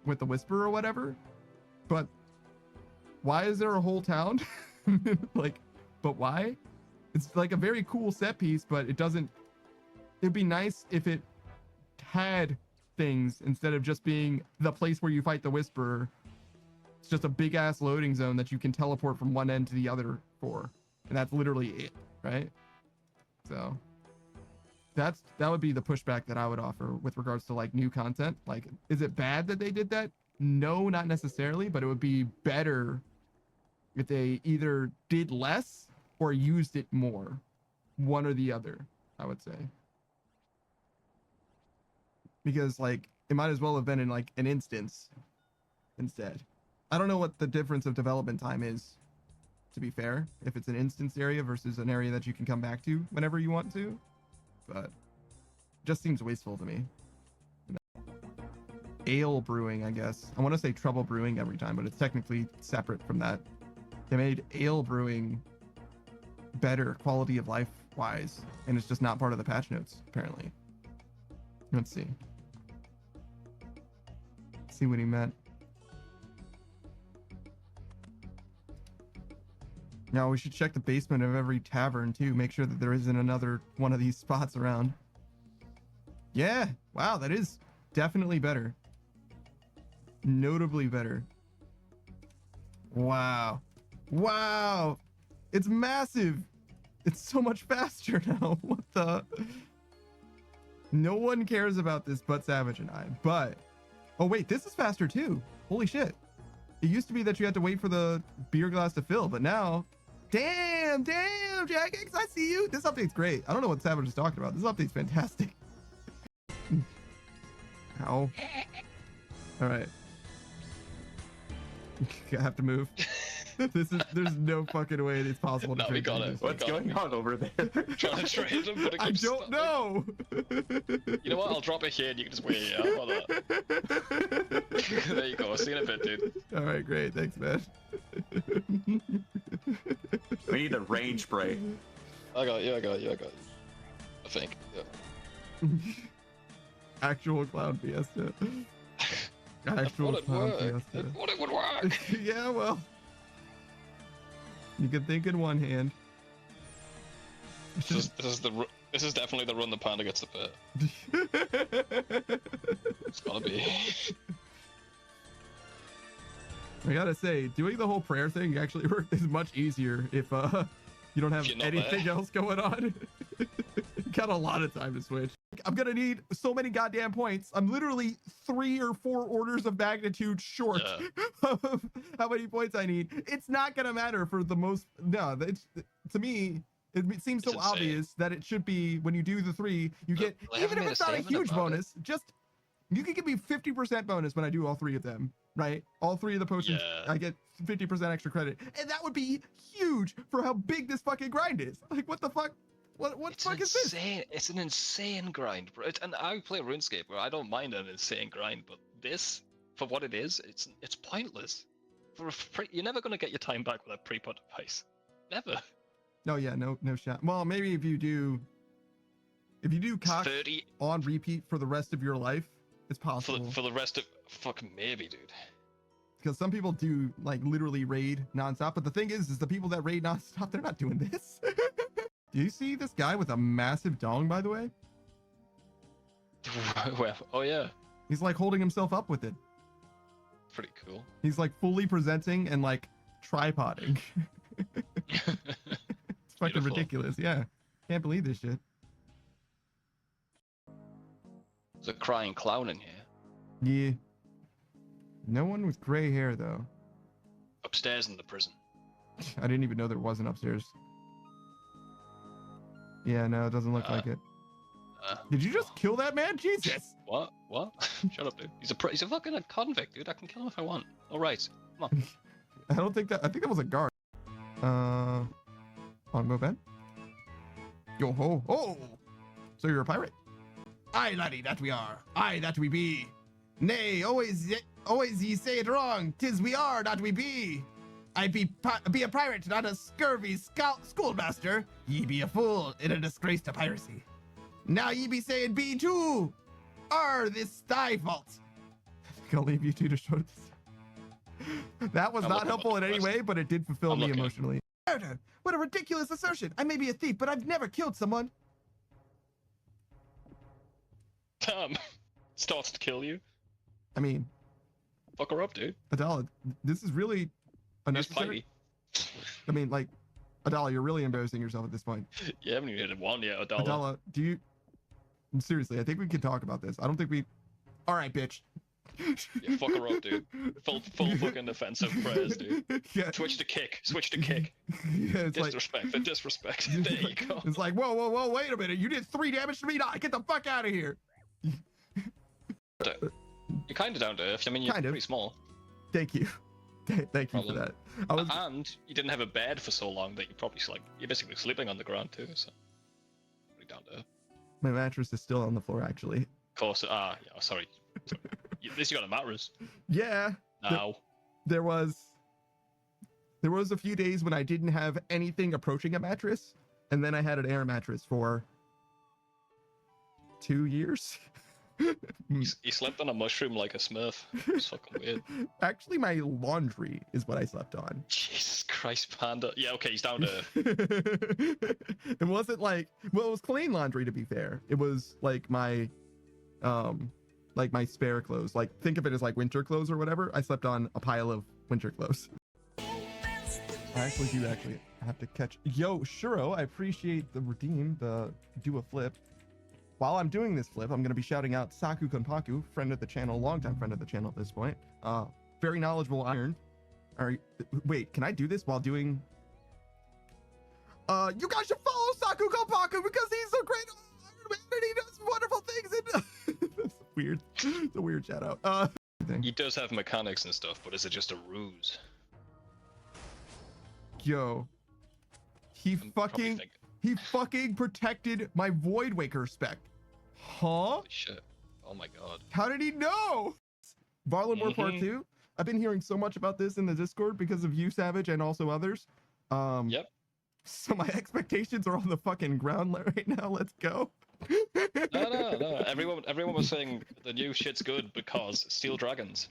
with the whisper or whatever. But why is there a whole town? Like, but why? It's like a very cool set piece, but it doesn't. It'd be nice if it had things instead of just being the place where you fight the whisperer. It's just a big ass loading zone that you can teleport from one end to the other for, and that's literally it, right? So that would be the pushback that I would offer with regards to like new content. Like, is it bad that they did that? No, not necessarily, but it would be better if they either did less or used it more, one or the other, I would say. Because like it might as well have been in like an instance instead. I don't know what the difference of development time is, to be fair, if it's an instance area versus an area that you can come back to whenever you want to, but it just seems wasteful to me. Ale brewing, I guess. I want to say trouble brewing every time, but it's technically separate from that. They made ale brewing better quality of life wise, and it's just not part of the patch notes, apparently. Let's see. See what he meant. Now we should check the basement of every tavern too. Make sure that there isn't another one of these spots around. Yeah. Wow, that is definitely better. Notably better. Wow. Wow. It's massive. It's so much faster now. What the? No one cares about this but Savage and I. But, oh wait, this is faster too. Holy shit. It used to be that you had to wait for the beer glass to fill, but now, damn, Jagex, I see you. This update's great. I don't know what Savage is talking about. This update's fantastic. Ow. All right. I have to move. There's no fucking way it's possible to we got it. What's going on over there? Trying to trade him, but I don't know. You know what? I'll drop it here and you can just wait. Yeah, hold on. There you go. See you in a bit, dude. All right, great. Thanks, man. We need a range spray. I got you. I think. Yeah. Actual clown fiesta. Actual clown fiesta. I thought it would work. Yeah, well. You can think in one hand. This is definitely the run the panda gets to pit. It's gotta be. I gotta say, doing the whole prayer thing actually is much easier if you don't have anything else going on. Got a lot of time to switch. I'm gonna need so many goddamn points. I'm literally 3 or 4 orders of magnitude short of how many points I need. It's not gonna matter for the most. No, it's, to me, it seems so obvious that it should be when you do the 3, you get, even if it's not a huge bonus, just you can give me 50% bonus when I do all 3 of them, right? All 3 of the potions, I get 50% extra credit, and that would be huge for how big this fucking grind is. Like, what the fuck? What the fuck is this? It's an insane grind, bro. And I play RuneScape where I don't mind an insane grind, but this, for what it is, it's pointless. You're never gonna get your time back with a pre-put device. Never. No, yeah, no shot. Well, maybe if you do cock 30 on repeat for the rest of your life, it's possible. For the rest of fucking maybe, dude. Because some people do like literally raid nonstop, but the thing is the people that raid nonstop, they're not doing this. Do you see this guy with a massive dong, by the way? Oh yeah. He's like holding himself up with it. Pretty cool. He's like fully presenting and like tripoding. It's fucking ridiculous. Yeah. Can't believe this shit. There's a crying clown in here. Yeah. No one with gray hair though. Upstairs in the prison. I didn't even know there was an upstairs. Yeah, no, it doesn't look like it. Did you just kill that man? Jesus! What? Shut up, dude. He's a fucking convict, dude. I can kill him if I want. All right, come on. I think that was a guard. On move in. Yo ho ho! So you're a pirate? Aye, laddie, that we are. Aye, that we be. Nay, always ye say it wrong. 'Tis we are, not we be. I be a pirate, not a scurvy schoolmaster. Ye be a fool in a disgrace to piracy. Now ye be saying be too. Are this thy fault? I'll leave you two to show this. That was I'm not looking helpful in at the any quest. way, but it did fulfill I'm me looking. emotionally. Murder! What a ridiculous assertion! I may be a thief, but I've never killed someone. Starts to kill you. I mean, Fuck her up, dude. Adala, this is really Use unnecessary. Piety. I mean, like, Adala, you're really embarrassing yourself at this point. You haven't even hit one yet, Adala. Adala, do you... Seriously, I think we can talk about this. I don't think we... All right, bitch. Yeah, fuck her up, dude. Full fucking defensive prayers, dude. Yeah. Switch to kick. Switch to kick. Yeah, it's like... Disrespect. The disrespect. There you go. It's like, whoa, whoa, whoa, wait a minute. You did 3 damage to me. Nah, get the fuck out of here. You're kind of down to earth. I mean, you're Kind of. pretty small. Thank you. Thank you for Problem. that. I was... And you didn't have a bed for so long that you're probably you're basically sleeping on the ground too. So pretty down to earth. My mattress is still on the floor, actually. Of course. Yeah. Sorry. At least you got a mattress. Yeah. Now. There was a few days when I didn't have anything approaching a mattress, and then I had an air mattress for 2 years. He slept on a mushroom like a smurf. It's fucking weird. Actually, my laundry is what I slept on. Jesus Christ, Panda. Yeah, okay, he's down to earth. It wasn't like, well, it was clean laundry, to be fair. It was like my spare clothes. Like, think of it as like winter clothes or whatever. I slept on a pile of winter clothes. I actually have to catch. Yo, Shuro, I appreciate the redeem, the do a flip. While I'm doing this flip, I'm going to be shouting out Saku Konpaku, friend of the channel, longtime friend of the channel at this point. Very knowledgeable iron. All right, wait, can I do this while doing... you guys should follow Saku Konpaku because he's so great and he does wonderful things. And that's weird. It's a weird shout out. He does have mechanics and stuff, but is it just a ruse? Yo, he I'm probably fucking... thinking, He fucking protected my Void Waker spec. Huh? holy shit. Oh my god. How did he know? Varlin War Part 2? I've been hearing so much about this in the Discord because of you, Savage, and also others. Yep. So my expectations are on the fucking ground right now. Let's go. No. Everyone was saying the new shit's good because Steel Dragons.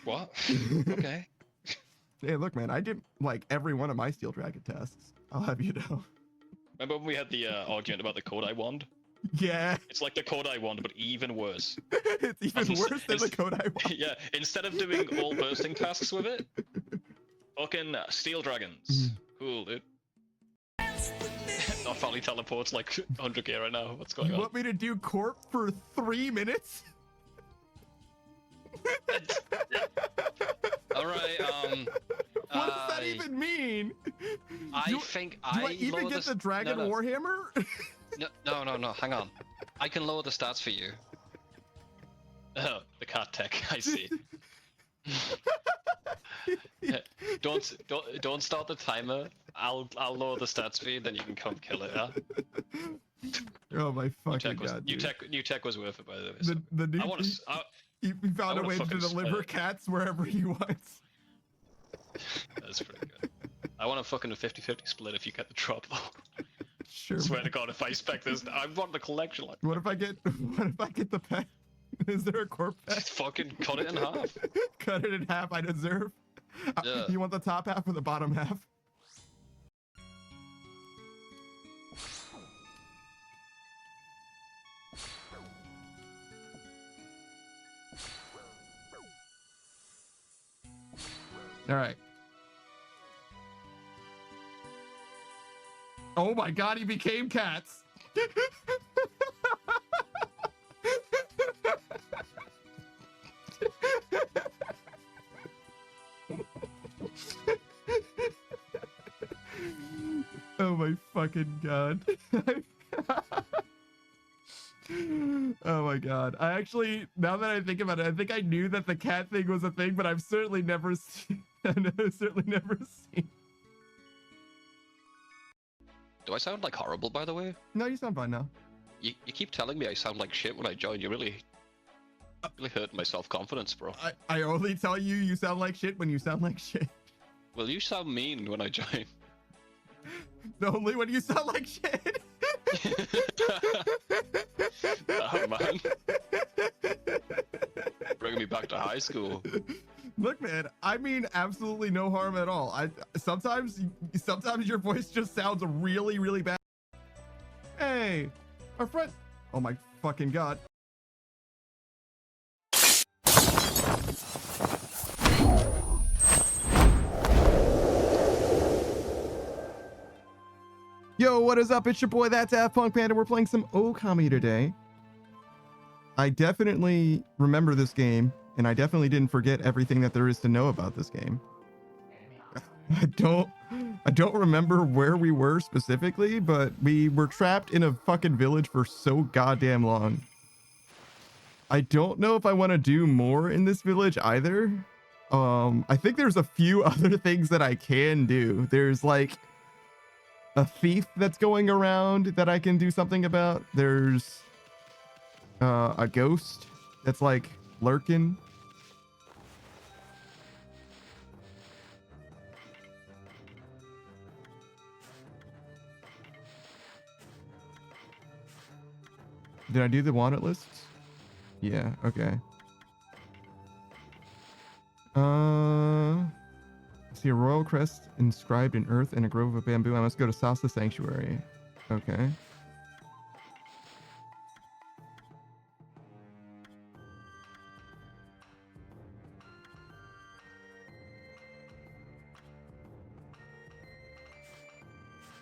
What? Okay. Hey, look, man, I did like every one of my Steel Dragon tests. I'll have you know. Remember when we had the argument about the Kodai wand? Yeah, It's like the Kodai wand, but even worse. it's even worse than the code I want. Yeah, instead of doing all bursting tasks with it, fucking Steel Dragons. Cool, dude. Not Valley teleports like 100k right now. What's going You on? want me to do Corp for 3 minutes? Alright, What does that even mean? I Do- think Do I even lower get the Dragon no. Warhammer? No, hang on. I can lower the stats for you. Oh, the cat tech, I see. Don't start the timer. I'll lower the stats for you, then you can come kill it, yeah? Oh my New fucking tech was, god, new dude. tech was worth it, by the way. So. The new, I want to. he found a wanna way to fucking deliver split it. cats wherever he wants. That's pretty good. I want a fucking 50-50 split if you get the drop. Sure. Swear man. to God, if I spec this, I want the collection. Like, What if I get the pet? Is there a corp pet? just fucking cut it in half. Cut it in half, I deserve. Yeah. You want the top half or the bottom half? All right. Oh my god, he became cats. Oh my fucking god. Oh my god. I actually, now that I think about it, I think I knew that the cat thing was a thing, but I've certainly never seen. I've certainly never seen. Do I sound like horrible, by the way? No, you sound fine now. You keep telling me I sound like shit when I join. You really hurt my self-confidence, bro. I only tell you you sound like shit when you sound like shit. Well, you sound mean when I join. Only when you sound like shit. Oh man. back to high school. Look, man, I mean absolutely no harm at all. Sometimes your voice just sounds really, really bad. Hey, our friend. Oh my fucking god. Yo, what is up? It's your boy, that's Punk Panda. We're playing some Okami today. I definitely remember this game, and I definitely didn't forget everything that there is to know about this game. I don't remember where we were specifically, but we were trapped in a fucking village for so goddamn long. I don't know if I want to do more in this village either. I think there's a few other things that I can do. There's like a thief that's going around that I can do something about. There's a ghost that's like lurking. Did I do the wanted lists? Yeah, okay. I see a royal crest inscribed in earth and a grove of bamboo. I must go to Sasa Sanctuary. Okay.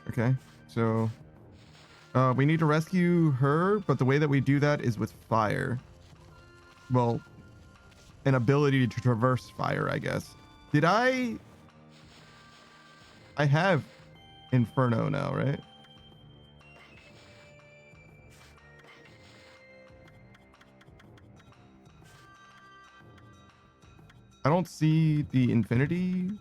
Okay, so we need to rescue her, but the way that we do that is with fire. Well, an ability to traverse fire, I guess. Did I have Inferno now, right? I don't see the infinity.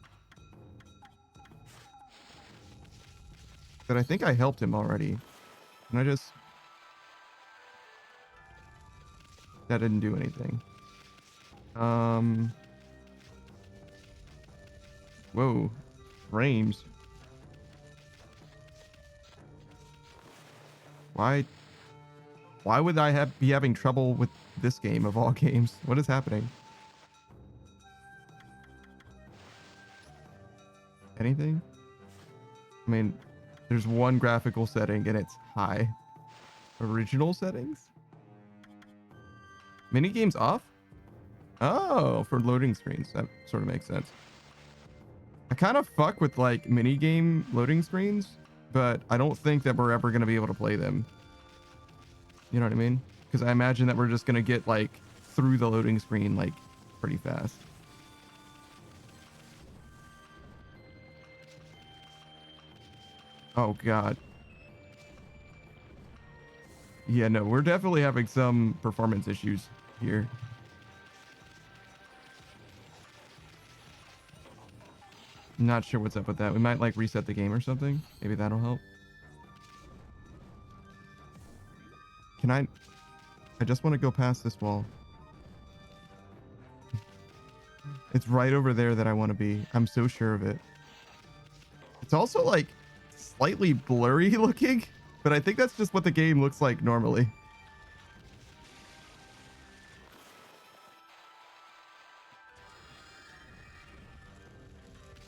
But I think I helped him already. Can I just... That didn't do anything. Whoa. Frames. Why would I be having trouble with this game of all games? What is happening? Anything? I mean, there's one graphical setting and it's high. Original settings? Mini games off? Oh, for loading screens. That sort of makes sense. I kind of fuck with like mini game loading screens, but I don't think that we're ever going to be able to play them. You know what I mean? Because I imagine that we're just going to get like through the loading screen like pretty fast. Oh god. Yeah, no, we're definitely having some performance issues here. Not sure what's up with that. We might like reset the game or something. Maybe that'll help. Can I just want to go past this wall. It's right over there that I want to be. I'm so sure of it. It's also like slightly blurry looking, but I think that's just what the game looks like normally.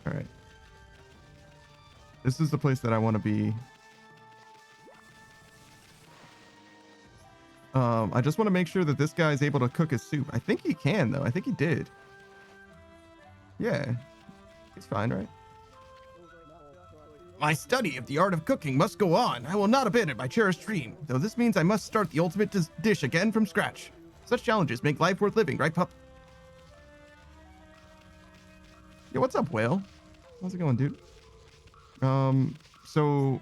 All right. This is the place that I want to be. I just want to make sure that this guy is able to cook his soup. I think he can, though. I think he did. Yeah. He's fine, right? My study of the art of cooking must go on. I will not abandon my cherished dream, though this means I must start the ultimate dish again from scratch. Such challenges make life worth living, right, pup? Yo, what's up, Whale? How's it going, dude? So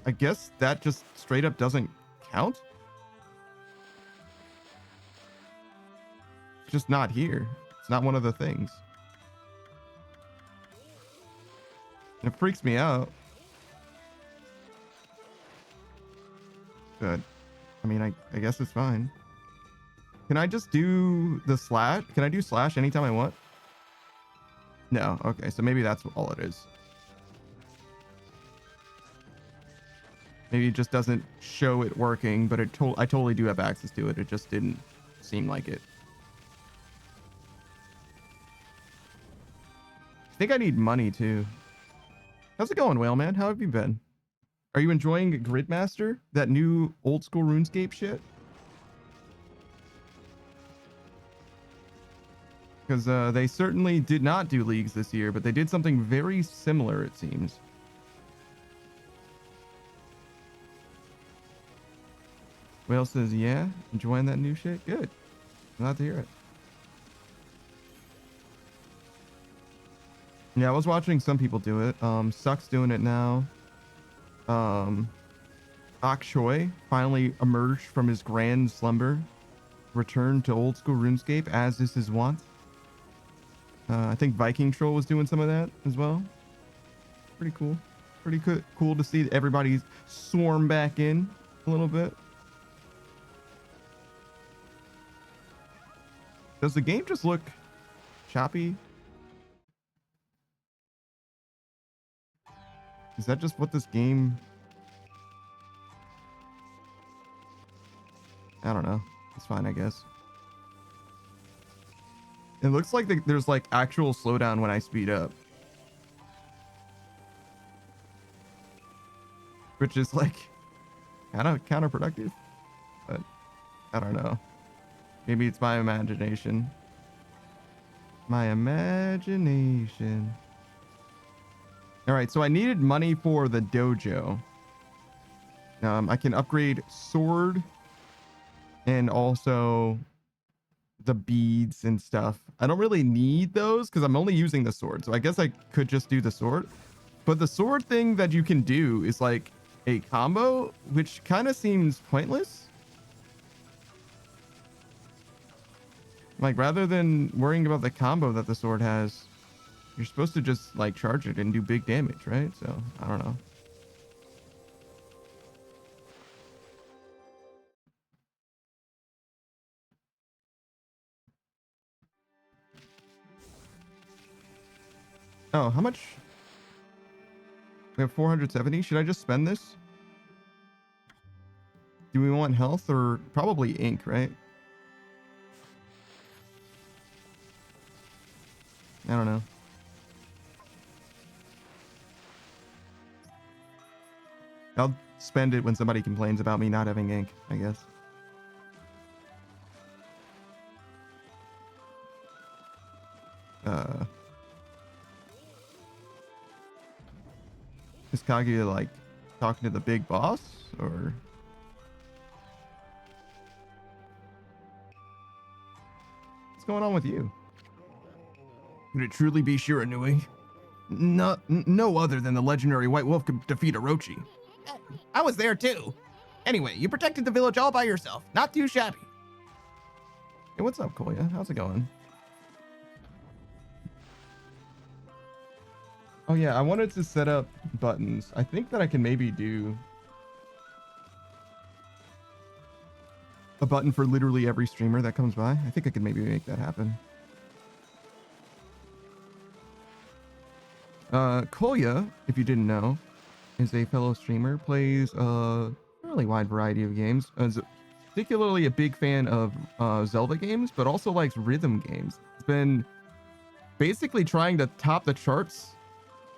I guess that just straight up doesn't count? It's just not here. It's not one of the things. It freaks me out. But, I mean, I guess it's fine. Can I just do the slash? Can I do slash anytime I want? No. Okay, so maybe that's all it is. Maybe it just doesn't show it working, but I totally do have access to it. It just didn't seem like it. I think I need money too. How's it going, Whale Man? How have you been? Are you enjoying Gridmaster? That new old school RuneScape shit? Because they certainly did not do leagues this year, but they did something very similar, it seems. Whale says, yeah, enjoying that new shit? Good. Glad to hear it. Yeah, I was watching some people do it. Suck's doing it now. Ak Choi finally emerged from his grand slumber, returned to old school RuneScape as is his wont. I think Viking Troll was doing some of that as well. Pretty cool. Pretty cool to see everybody swarm back in a little bit. Does the game just look choppy? Is that just what this game... I don't know. It's fine, I guess. It looks like there's like actual slowdown when I speed up. Which is like kind of counterproductive. But I don't know. Maybe it's my imagination. My imagination. All right, so I needed money for the dojo. I can upgrade sword and also the beads and stuff. I don't really need those because I'm only using the sword. So I guess I could just do the sword. But the sword thing that you can do is like a combo, which kind of seems pointless. Like rather than worrying about the combo that the sword has, you're supposed to just like charge it and do big damage, right? So I don't know. Oh, how much? We have 470. Should I just spend this? Do we want health or probably ink, right? I don't know. I'll spend it when somebody complains about me not having ink, I guess. Is Kaguya like talking to the big boss or? What's going on with you? Could it truly be Shiranui? No other than the legendary White Wolf could defeat Orochi. I was there too. Anyway, you protected the village all by yourself. Not too shabby. Hey, what's up, Koya? How's it going? Oh yeah, I wanted to set up buttons. I think that I can maybe do a button for literally every streamer that comes by. I think I could maybe make that happen. Koya, if you didn't know, is a fellow streamer, plays a fairly wide variety of games. Is particularly a big fan of Zelda games, but also likes rhythm games. It's been basically trying to top the charts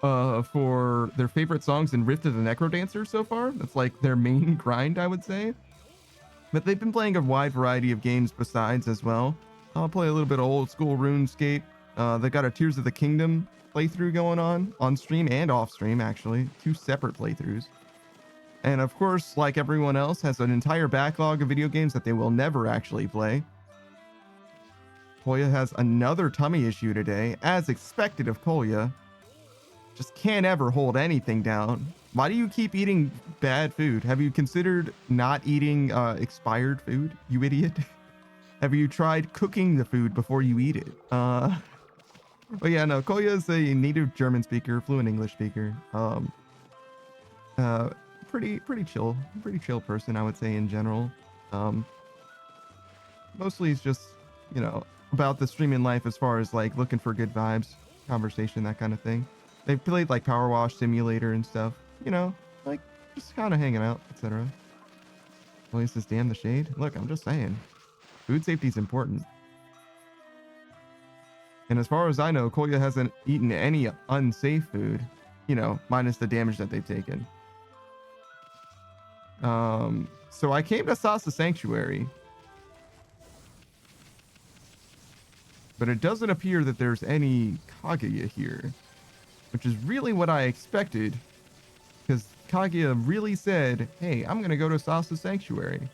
for their favorite songs in Rift of the Necrodancer so far. That's like their main grind, I would say. But they've been playing a wide variety of games besides as well. I'll play a little bit of old school RuneScape. They've got a Tears of the Kingdom playthrough going on stream and off stream, actually. 2 separate playthroughs. And of course, like everyone else, has an entire backlog of video games that they will never actually play. Koya has another tummy issue today, as expected of Koya. Just can't ever hold anything down. Why do you keep eating bad food? Have you considered not eating expired food, you idiot? Have you tried cooking the food before you eat it? But yeah, no, Koya is a native German speaker, fluent English speaker. Pretty chill person, I would say, in general. Mostly it's just, you know, about the streaming life as far as like looking for good vibes, conversation, that kind of thing. They've played like Power Wash Simulator and stuff, you know, like just kind of hanging out, etc. Koya says, damn the shade. Look, I'm just saying, food safety is important. And as far as I know, Kolya hasn't eaten any unsafe food, minus the damage that they've taken. So I came to Sasa Sanctuary, but it doesn't appear that there's any Kaguya here, which is really what I expected, because Kaguya really said, hey, I'm going to go to Sasa Sanctuary.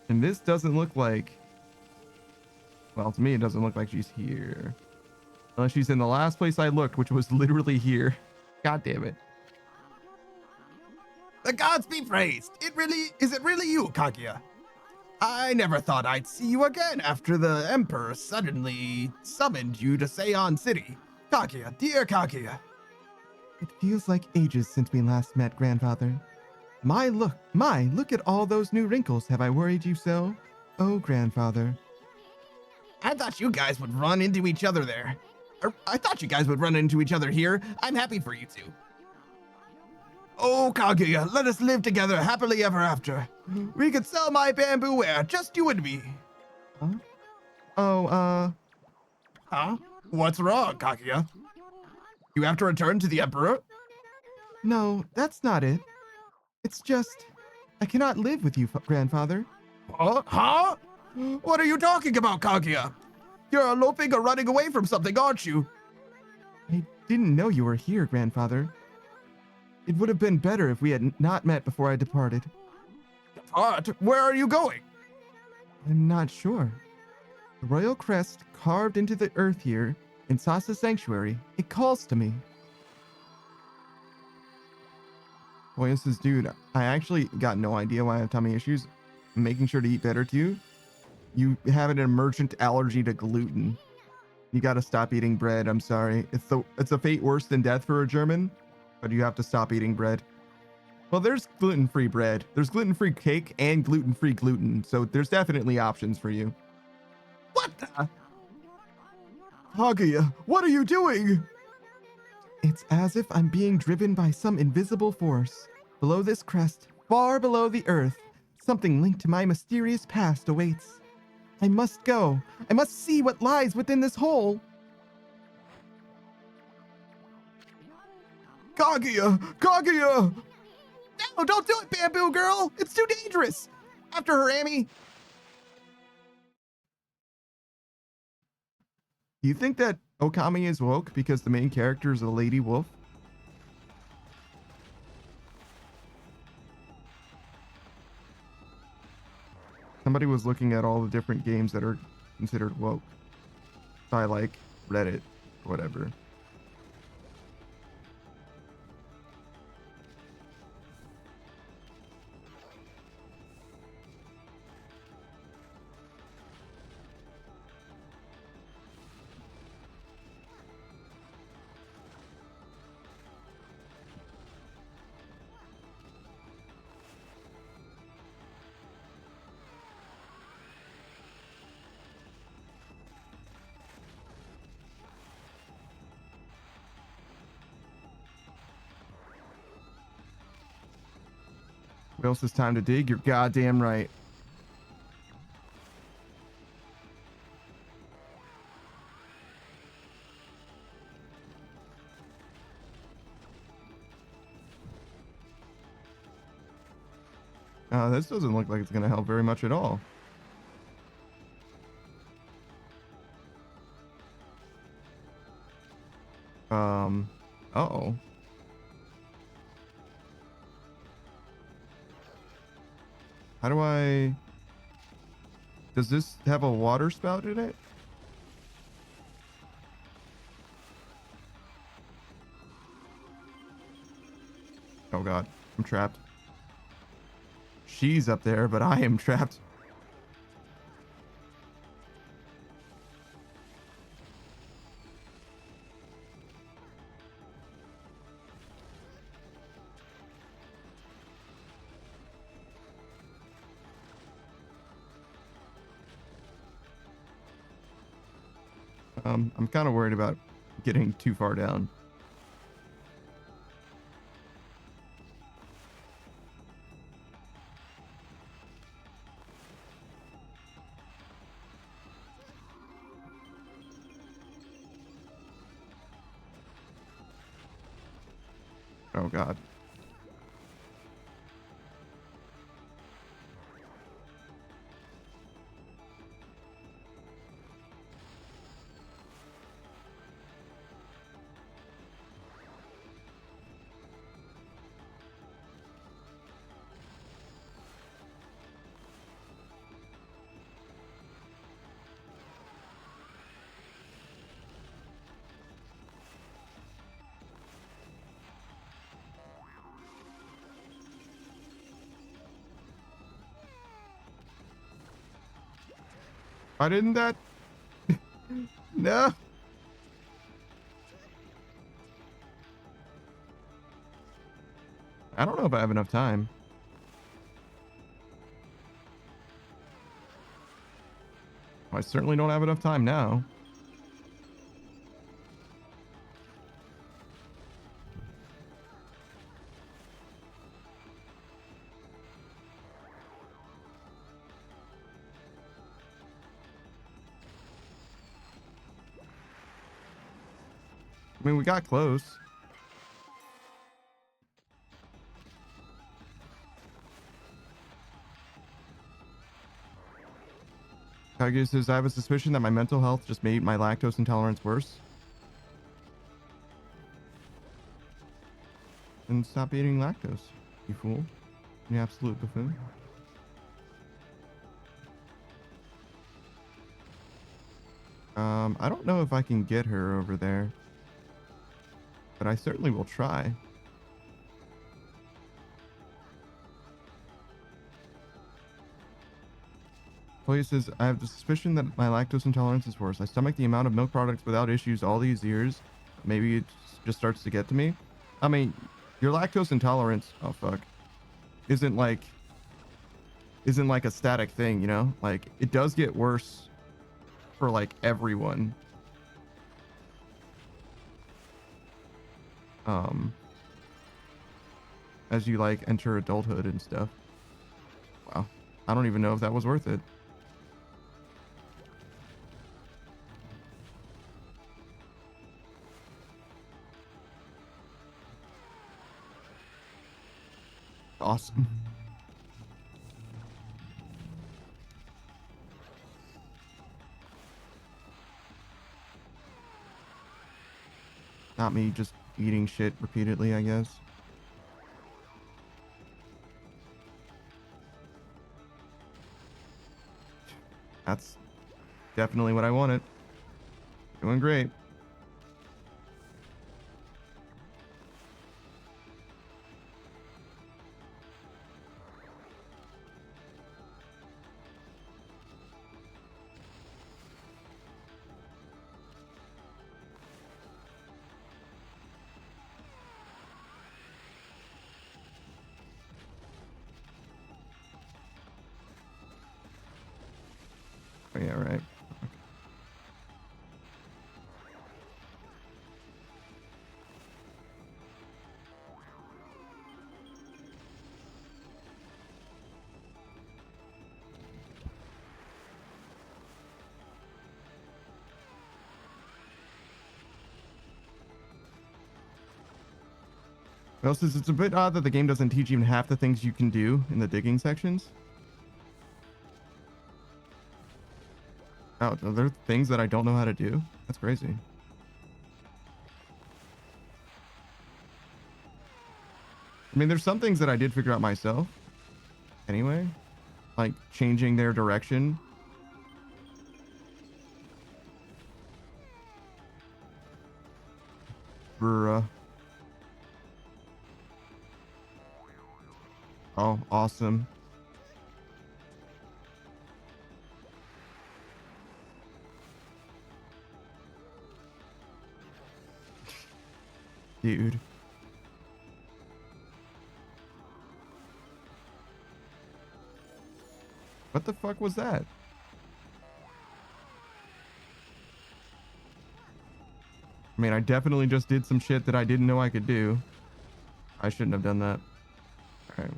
And this doesn't look like, well, to me, it doesn't look like she's here. Unless she's in the last place I looked, which was literally here. God damn it. The gods be praised. Is it really you, Kaguya? I never thought I'd see you again after the Emperor suddenly summoned you to Seion City. Kaguya, dear Kaguya. It feels like ages since we last met, grandfather. Look at all those new wrinkles. Have I worried you so? Oh, grandfather. I thought you guys would run into each other there. I thought you guys would run into each other here. I'm happy for you two. Oh, Kaguya, let us live together happily ever after. We could sell my bamboo ware, just you and me. Huh? Oh, Huh? What's wrong, Kaguya? You have to return to the Emperor? no, that's not it. It's just, I cannot live with you, grandfather. Huh? What are you talking about, Kaguya? You're eloping or running away from something, aren't you? I didn't know you were here, grandfather. It would have been better if we had not met before I departed. Depart? Where are you going? I'm not sure. The royal crest carved into the earth here in Sasa Sanctuary, it calls to me. Boy, this is, dude, I actually got no idea why I have tummy issues. I'm making sure to eat better too. You have an emergent allergy to gluten. You gotta stop eating bread. I'm sorry. It's a fate worse than death for a German, but you have to stop eating bread. Well, there's gluten-free bread. There's gluten-free cake and gluten-free gluten, so there's definitely options for you. What the? Kaguya, what are you doing? It's as if I'm being driven by some invisible force. Below this crest, far below the earth, something linked to my mysterious past awaits. I must go. I must see what lies within this hole. Kaguya! Kaguya! No, don't do it, Bamboo Girl! It's too dangerous! After her, Amy! Do you think that Okami is woke because the main character is a lady wolf? Somebody was looking at all the different games that are considered woke. I like Reddit, whatever. What else is time to dig? You're goddamn right. This doesn't look like it's going to help very much at all. Uh-oh. How do I... Does this have a water spout in it? Oh god, I'm trapped. She's up there, but I am trapped. I'm kind of worried about getting too far down. Oh God. Why didn't that? No. I don't know if I have enough time. I certainly don't have enough time now. I mean, we got close. Kaguya says, I have a suspicion that my mental health just made my lactose intolerance worse. Then stop eating lactose, you fool. You absolute buffoon. I don't know if I can get her over there, but I certainly will try. Toya says, I have the suspicion that my lactose intolerance is worse. I stomach the amount of milk products without issues all these years. Maybe it just starts to get to me. I mean, your lactose intolerance, oh fuck, isn't like a static thing, you know? Like, it does get worse for like everyone. As you like enter adulthood and stuff. Wow. I don't even know if that was worth it. Awesome. Not me just eating shit repeatedly, I guess. That's definitely what I wanted. Doing great. Oh, yeah, right. Well, since it's a bit odd that the game doesn't teach even half the things you can do in the digging sections. Oh, are there things that I don't know how to do? That's crazy. I mean, there's some things that I did figure out myself. Anyway, like changing their direction. Bruh. Oh, awesome. Dude. What the fuck was that? I mean, I definitely just did some shit that I didn't know I could do. I shouldn't have done that. All right.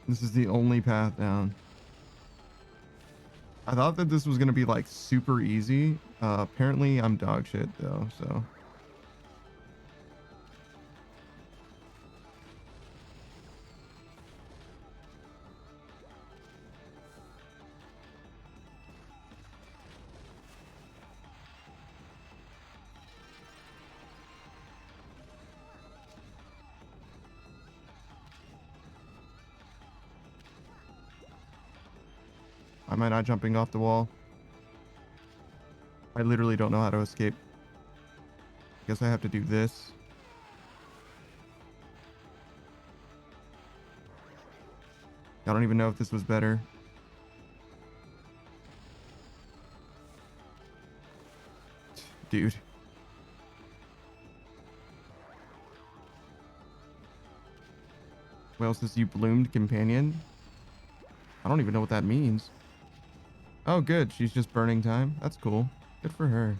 This is the only path down. I thought that this was gonna be like super easy. Apparently I'm dog shit though, so. Am I not jumping off the wall? I literally don't know how to escape. Guess I have to do this. I don't even know if this was better. Dude. Well, says you bloomed companion. I don't even know what that means. Oh, good. She's just burning time. That's cool. Good for her.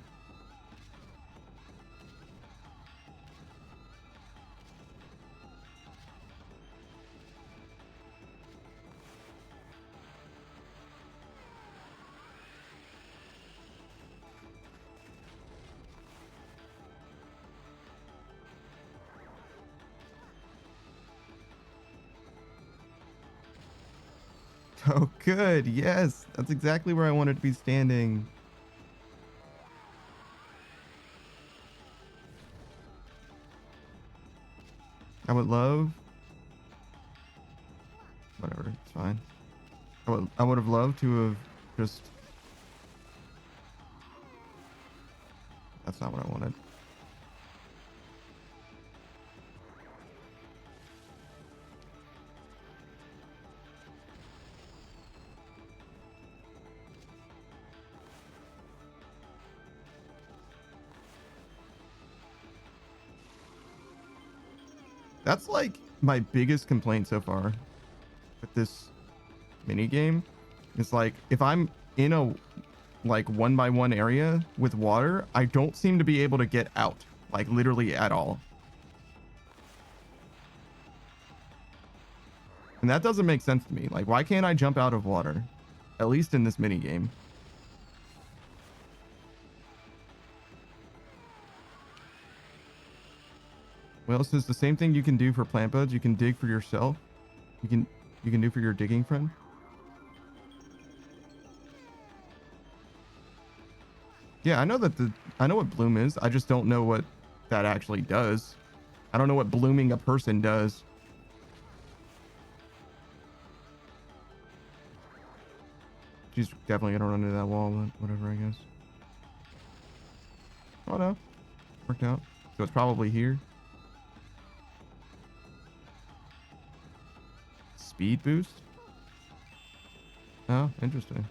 Oh, good. Yes. That's exactly where I wanted to be standing. I would love... Whatever. It's fine. I would have loved to have just... That's not what I wanted. That's like my biggest complaint so far with this mini game. Is like if I'm in a like 1x1 area with water, I don't seem to be able to get out, like literally at all. And that doesn't make sense to me. Like, why can't I jump out of water? At least in this mini game. Well, it says the same thing you can do for plant buds. You can dig for yourself. You can do for your digging friend. Yeah, I know I know what bloom is. I just don't know what that actually does. I don't know what blooming a person does. She's definitely gonna run into that wall, but whatever, I guess. Oh no, worked out. So it's probably here. Speed boost? Oh, interesting.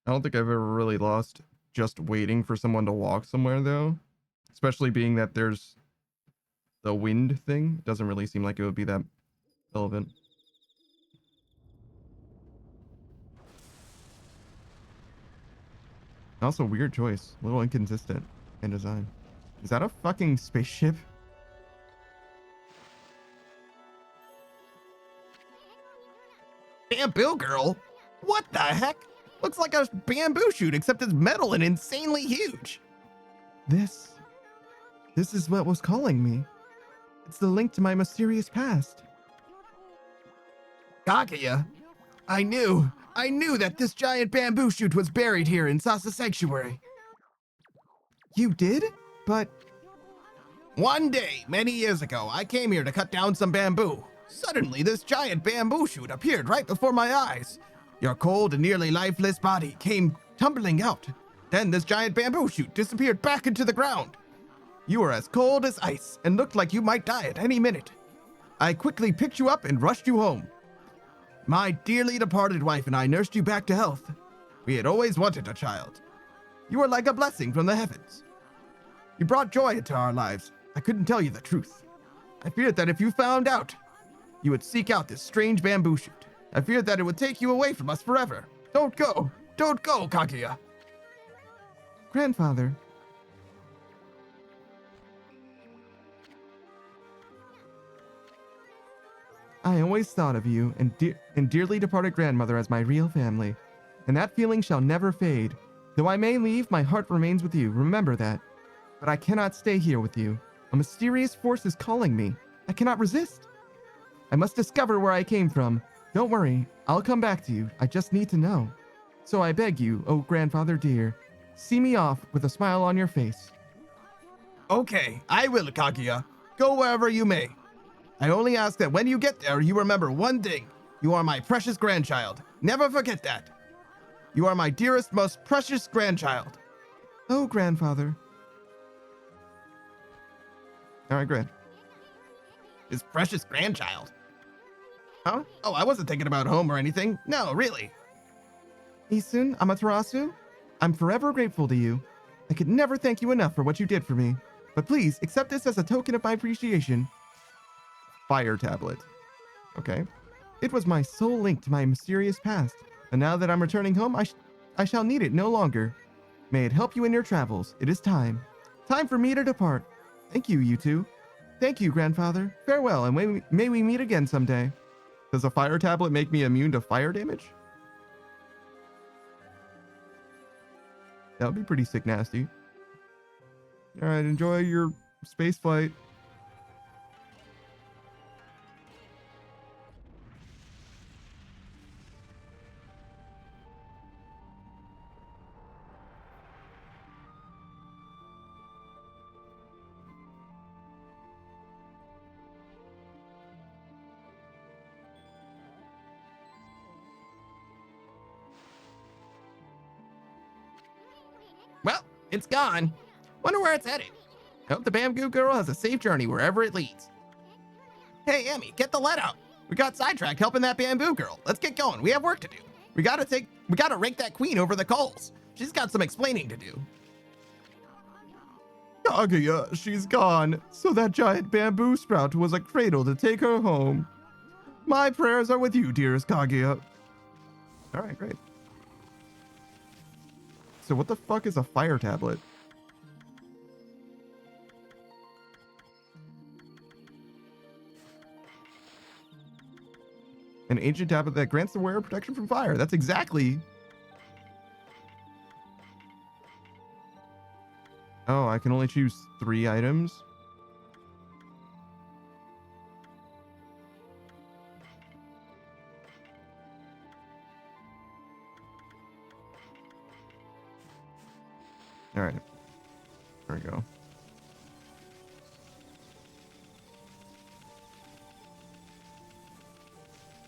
I don't think I've ever really lost just waiting for someone to walk somewhere though. Especially being that there's the wind thing. Doesn't really seem like it would be that relevant. Also, weird choice. A little inconsistent in design. Is that a fucking spaceship? Bamboo girl? What the heck? Looks like a bamboo shoot, except it's metal and insanely huge. This is what was calling me. It's the link to my mysterious past. Kaguya, I knew that this giant bamboo shoot was buried here in Sasa Sanctuary. You did? But One day, many years ago, I came here to cut down some bamboo. Suddenly, this giant bamboo shoot appeared right before my eyes. Your cold and nearly lifeless body came tumbling out. Then this giant bamboo shoot disappeared back into the ground. You were as cold as ice and looked like you might die at any minute. I quickly picked you up and rushed you home. My dearly departed wife and I nursed you back to health. We had always wanted a child. You were like a blessing from the heavens. You brought joy into our lives. I couldn't tell you the truth. I feared that if you found out, you would seek out this strange bamboo shoot. I feared that it would take you away from us forever. Don't go. Don't go, Kaguya. grandfather, I always thought of you and dearly departed grandmother as my real family, and that feeling shall never fade. Though I may leave, my heart remains with you. Remember that. But I cannot stay here with you. A mysterious force is calling me. I cannot resist. I must discover where I came from. Don't worry, I'll come back to you. I just need to know. So I beg you, oh grandfather dear, see me off with a smile on your face. Okay, I will, Kaguya. Go wherever you may. I only ask that when you get there, you remember one thing. You are my precious grandchild. Never forget that. You are my dearest, most precious grandchild. Oh, grandfather. All right, grand. His precious grandchild. Huh? Oh, I wasn't thinking about home or anything. No, really. Isun, Amaterasu, I'm forever grateful to you. I could never thank you enough for what you did for me. But please, accept this as a token of my appreciation. Fire tablet. Okay. It was my sole link to my mysterious past, and now that I'm returning home, I shall need it no longer. May it help you in your travels. It is time. Time for me to depart. Thank you, you two. Thank you, grandfather. Farewell, and may we meet again someday. Does a fire tablet make me immune to fire damage? That would be pretty sick nasty. All right, enjoy your space flight. Well, it's gone. Wonder where it's headed. Hope the bamboo girl has a safe journey wherever it leads. Hey, Emmy, get the lead out. We got sidetracked helping that bamboo girl. Let's get going. We have work to do. We gotta rake that queen over the coals. She's got some explaining to do. Kaguya, she's gone. So that giant bamboo sprout was a cradle to take her home. My prayers are with you, dearest Kaguya. All right, great. So what the fuck is a fire tablet? An ancient tablet that grants the wearer protection from fire. That's exactly... Oh, I can only choose 3 items? All right. There we go.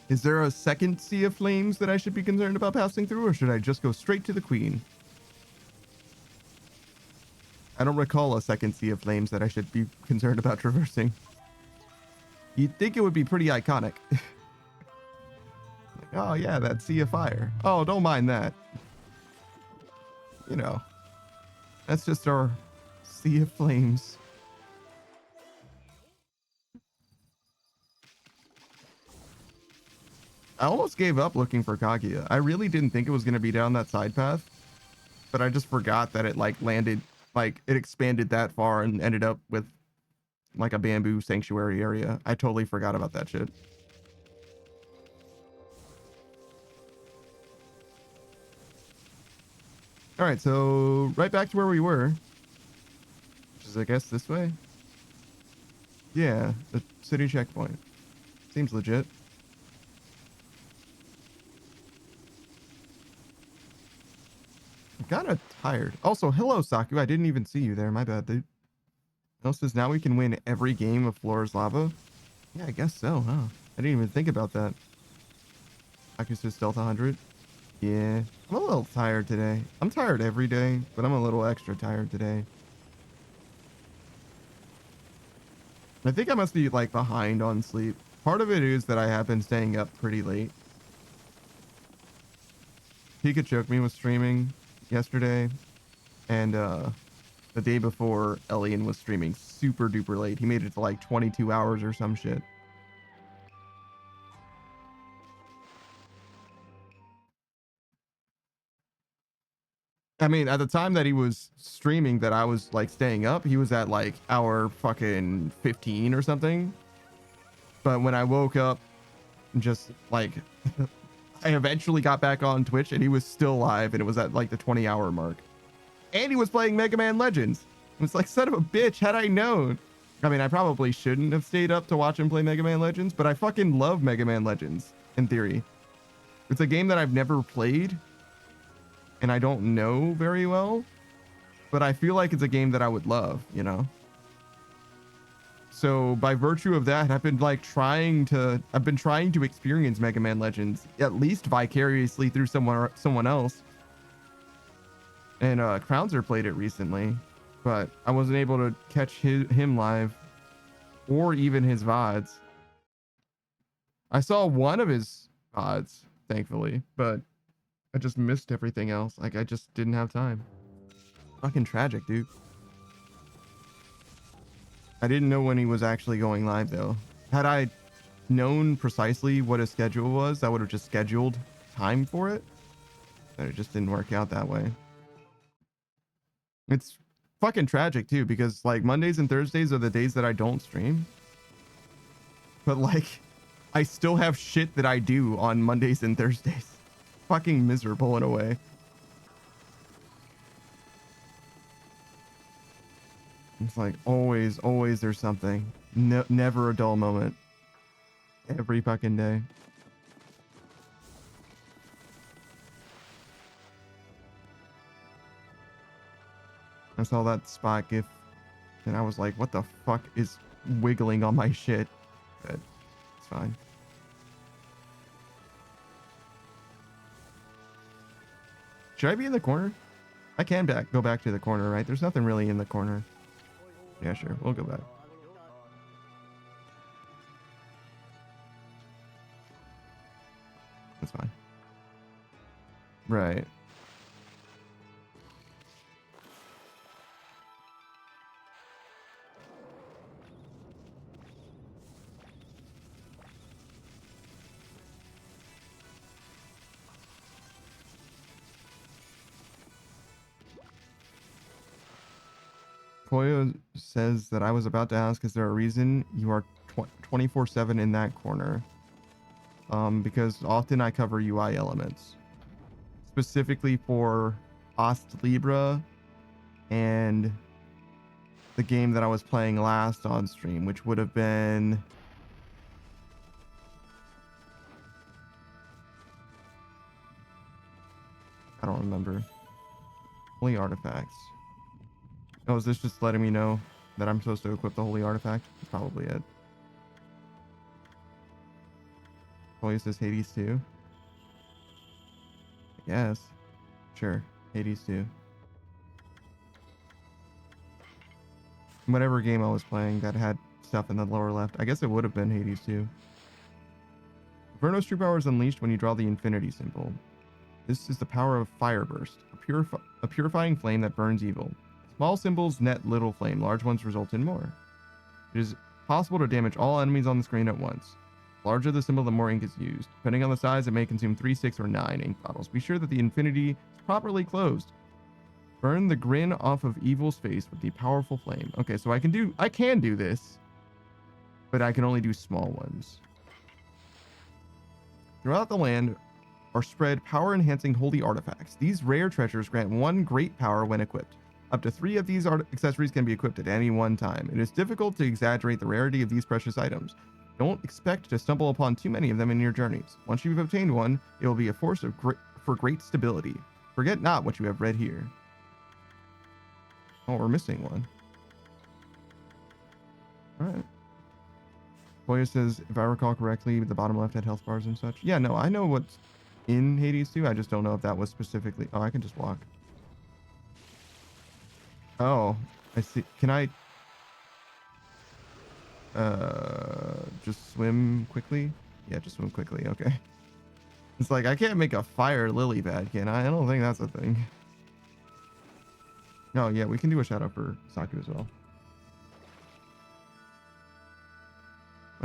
Is there a second sea of flames that I should be concerned about passing through, or should I just go straight to the queen? I don't recall a second sea of flames that I should be concerned about traversing. You'd think it would be pretty iconic. Like, oh yeah, that sea of fire. Oh, don't mind that. You know, that's just our sea of flames. I almost gave up looking for Kaguya. I really didn't think it was going to be down that side path, but I just forgot that it like landed, like it expanded that far and ended up with like a bamboo sanctuary area. I totally forgot about that shit. All right, so right back to where we were, which is I guess this way. Yeah, the city checkpoint. Seems legit. I'm kind of tired. Also, hello, Saku. I didn't even see you there. My bad, dude. It says now we can win every game of Floor's Lava. Yeah, I guess so, huh? I didn't even think about that. Saku says stealth 100. Yeah, I'm a little tired today. I'm tired every day, but I'm a little extra tired today. I think I must be like behind on sleep. Part of it is that I have been staying up pretty late. Pikachu was streaming yesterday, and the day before, Elian was streaming super duper late. He made it to like 22 hours or some shit. I mean, at the time that he was streaming that I was like staying up, he was at like hour fucking 15 or something. But when I woke up just like I eventually got back on Twitch and he was still live and it was at like the 20-hour mark. And he was playing Mega Man Legends. It was like, son of a bitch, had I known. I mean, I probably shouldn't have stayed up to watch him play Mega Man Legends, but I fucking love Mega Man Legends in theory. It's a game that I've never played and I don't know very well, but I feel like it's a game that I would love, you know? So by virtue of that, I've been trying to experience Mega Man Legends at least vicariously through someone else. And Crownser played it recently, but I wasn't able to catch him live or even his VODs. I saw one of his VODs, thankfully, but I just missed everything else. Like, I just didn't have time. Fucking tragic, dude. I didn't know when he was actually going live, though. Had I known precisely what his schedule was, I would have just scheduled time for it. But it just didn't work out that way. It's fucking tragic, too, because, like, Mondays and Thursdays are the days that I don't stream. But, like, I still have shit that I do on Mondays and Thursdays. Fucking miserable in a way. It's like always there's something. No, never a dull moment. Every fucking day. I saw that spot gif and I was like, what the fuck is wiggling on my shit? But it's fine. Should I be in the corner? I can go back to the corner, right? There's nothing really in the corner. Yeah, sure. We'll go back. That's fine. Right. Koyo says that I was about to ask, is there a reason you are 24/7 in that corner? Because often I cover UI elements, specifically for Ost Libra and the game that I was playing last on stream, which would have been I don't remember. Holy artifacts. Oh, is this just letting me know that I'm supposed to equip the holy artifact? That's probably it. Oh, is this Hades 2? Yes. Sure. Hades 2. Whatever game I was playing that had stuff in the lower left. I guess it would have been Hades 2. Inferno's true power is unleashed when you draw the infinity symbol. This is the power of Fire Burst, a purifying flame that burns evil. Small symbols net little flame, large ones result in more. It is possible to damage all enemies on the screen at once. The larger the symbol, the more ink is used. Depending on the size, it may consume 3, 6, or 9 ink bottles. Be sure that the infinity is properly closed. Burn the grin off of evil's face with the powerful flame. Okay, so I can do this, but I can only do small ones. Throughout the land are spread power-enhancing holy artifacts. These rare treasures grant 1 great power when equipped. Up to 3 of these accessories can be equipped at any one time. It is difficult to exaggerate the rarity of these precious items. Don't expect to stumble upon too many of them in your journeys. Once you've obtained one, it will be a force for great stability. Forget not what you have read here. Oh, we're missing one. Alright. Boya says, if I recall correctly, the bottom left had health bars and such. Yeah, no, I know what's in Hades 2. I just don't know if that was specifically... Oh, I can just walk. Oh, I see. Can I just swim quickly? Yeah, just swim quickly. Okay. It's like I can't make a fire lily pad, can I? I don't think that's a thing. Oh yeah, we can do a shout out for Saku as well.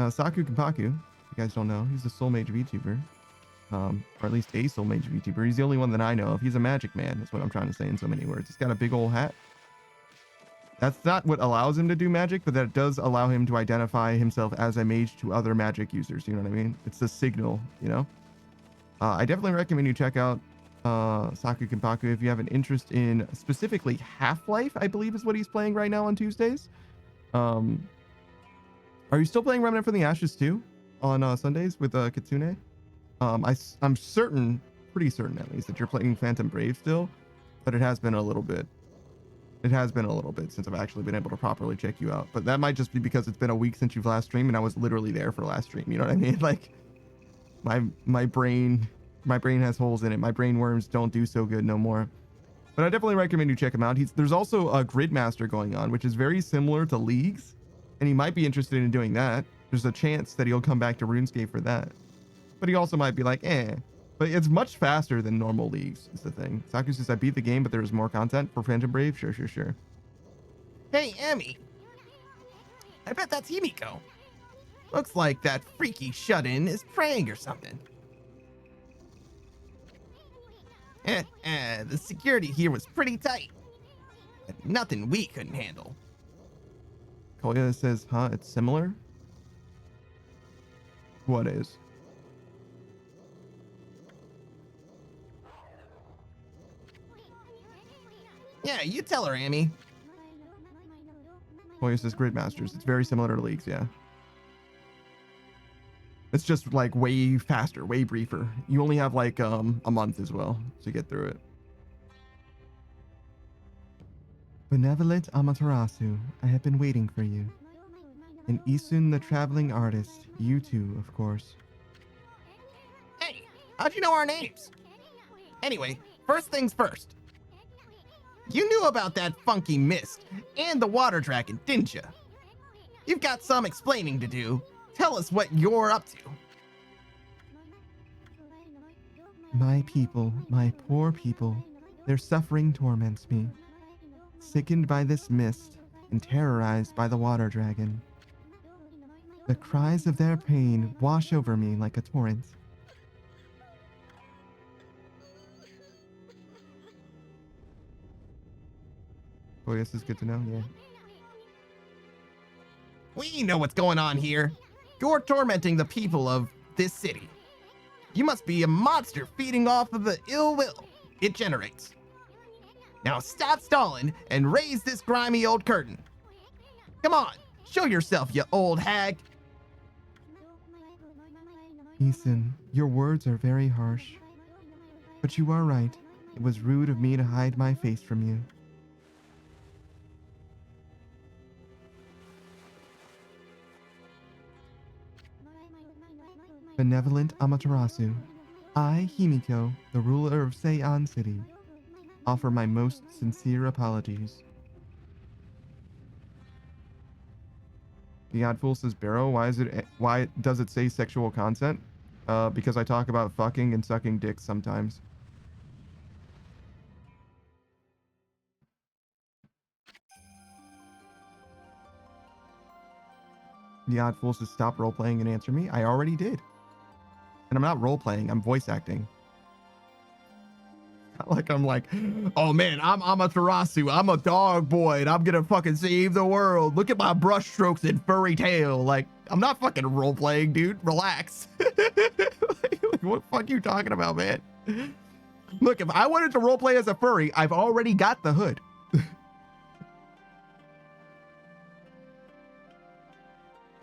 Saku Kampaku, if you guys don't know, he's a Soul Mage VTuber. Or at least a Soul Mage VTuber. He's the only one that I know of. He's a magic man, is what I'm trying to say in so many words. He's got a big old hat. That's not what allows him to do magic, but that does allow him to identify himself as a mage to other magic users. You know what I mean? It's a signal, you know? I definitely recommend you check out Saku Kenpaku if you have an interest in specifically Half-Life, I believe is what he's playing right now on Tuesdays. Are you still playing Remnant from the Ashes too on Sundays with Kitsune? I'm certain, pretty certain at least, that you're playing Phantom Brave still, but it has been a little bit. It has been a little bit since I've actually been able to properly check you out, but that might just be because it's been a week since you've last streamed and I was literally there for last stream. You know what I mean? Like my brain has holes in it. My brain worms don't do so good no more. But I definitely recommend you check him out. There's also a Gridmaster going on, which is very similar to Leagues, and he might be interested in doing that. There's a chance that he'll come back to RuneScape for that. But he also might be like, eh. But it's much faster than normal Leagues, is the thing. Saku says, I beat the game, but there's more content for Phantom Brave. Sure. Hey, Emmy. I bet that's Himiko. Looks like that freaky shut-in is praying or something. The security here was pretty tight. But nothing we couldn't handle. Kolya says, huh, it's similar? What is? Yeah, you tell her, Amy. Kolya says Gridmasters. It's very similar to Leagues, yeah. It's just like way faster, way briefer. You only have like a month as well to get through it. Benevolent Amaterasu, I have been waiting for you. And Isun the traveling artist, you too, of course. Hey, how'd you know our names? Anyway, first things first. You knew about that funky mist and the water dragon, didn't you? You've got some explaining to do. Tell us what you're up to. My people, my poor people, their suffering torments me. Sickened by this mist and terrorized by the water dragon. The cries of their pain wash over me like a torrent. Oh, this is good to know, yeah. We know what's going on here. You're tormenting the people of this city. You must be a monster feeding off of the ill will it generates. Now stop stalling and raise this grimy old curtain. Come on, show yourself, you old hag. Isun, your words are very harsh. But you are right. It was rude of me to hide my face from you. Benevolent Amaterasu, I, Himiko, the ruler of Seian City, offer my most sincere apologies. The Odd Fool says, Barrow, why does it say sexual content? Because I talk about fucking and sucking dicks sometimes. The Odd Fool says, stop role-playing and answer me. I already did. And I'm not role-playing, I'm voice acting. Not like I'm like, oh man, I'm Amaterasu, I'm a dog boy, and I'm gonna fucking save the world. Look at my brush strokes and furry tail. Like, I'm not fucking role-playing, dude. Relax. Like, what the fuck are you talking about, man? Look, if I wanted to role-play as a furry, I've already got the hood.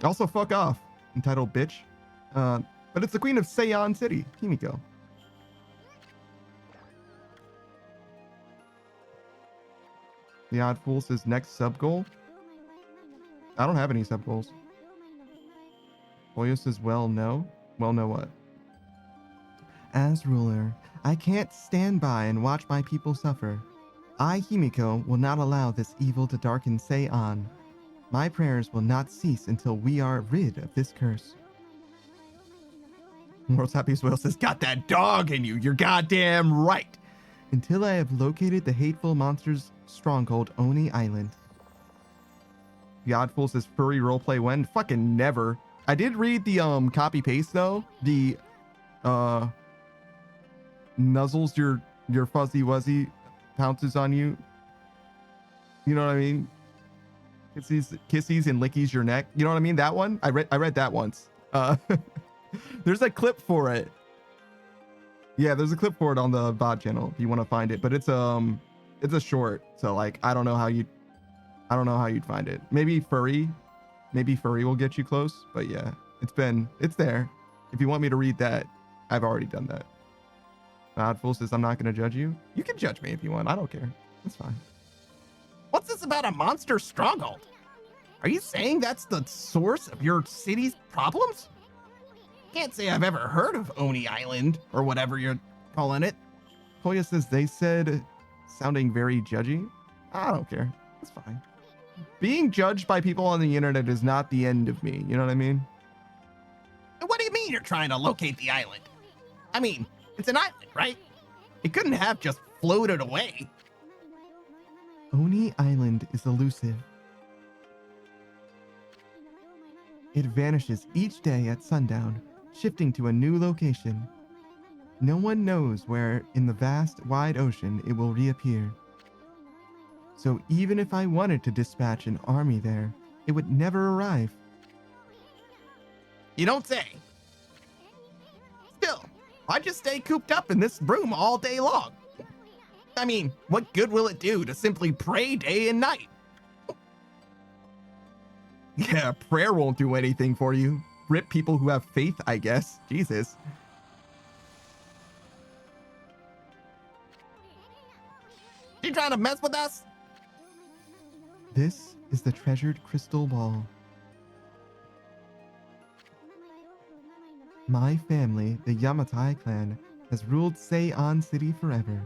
Also, fuck off, entitled bitch. But it's the queen of Seian City, Himiko. The Odd Fool says next sub goal. I don't have any sub goals. Boyo says, well, no. Well, no what? As ruler, I can't stand by and watch my people suffer. I, Himiko, will not allow this evil to darken Seian. My prayers will not cease until we are rid of this curse. World's Happiest Whale says, got that dog in you. You're goddamn right. Until I have located the hateful monster's stronghold, Oni Island. The Odd Fool says, furry roleplay when? Fucking never. I did read the copy paste though. The nuzzles your fuzzy wuzzy pounces on you. You know what I mean? Kissies and lickies your neck. You know what I mean? That one? I read that once. There's a clip for it. Yeah, there's a clip for it on the VOD channel if you want to find it, but it's a short. So like I don't know how you'd find it. Maybe furry will get you close, but yeah, it's there. If you want me to read that, I've already done that. Oddful says I'm not going to judge you. You can judge me if you want. I don't care. It's fine. What's this about a monster stronghold? Are you saying that's the source of your city's problems? Can't say I've ever heard of Oni Island or whatever you're calling it. Koya says they said sounding very judgy. I don't care. It's fine. Being judged by people on the internet is not the end of me. You know what I mean? What do you mean you're trying to locate the island? I mean, it's an island, right? It couldn't have just floated away. Oni Island is elusive. It vanishes each day at sundown, shifting to a new location. No one knows where in the vast, wide ocean it will reappear. So even if I wanted to dispatch an army there, it would never arrive. You don't say. Still, why'd you stay cooped up in this room all day long? I mean, what good will it do to simply pray day and night? Yeah, prayer won't do anything for you. Rip people who have faith, I guess. Jesus. You trying to mess with us? This is the treasured crystal ball. My family, the Yamatai clan, has ruled Sei-On City forever.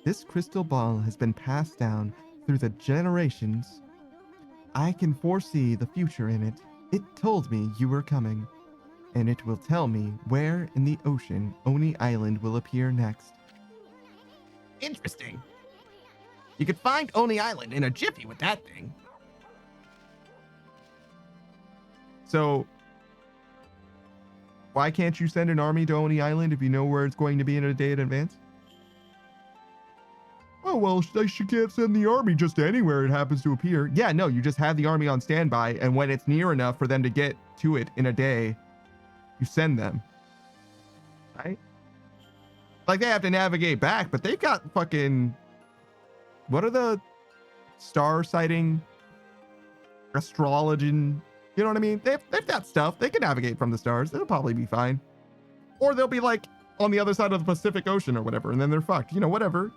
This crystal ball has been passed down through the generations. I can foresee the future in it. It told me you were coming, and it will tell me where in the ocean Oni Island will appear next. Interesting. You could find Oni Island in a jiffy with that thing. So, why can't you send an army to Oni Island if you know where it's going to be in a day in advance? Oh, well, she can't send the army just anywhere it happens to appear. Yeah, no, you just have the army on standby, and when it's near enough for them to get to it in a day, you send them. Right? Like, they have to navigate back, but they've got fucking... What are the star sighting, astrology? You know what I mean? They've got stuff. They can navigate from the stars. It'll probably be fine. Or they'll be like on the other side of the Pacific Ocean or whatever, and then they're fucked. You know, whatever.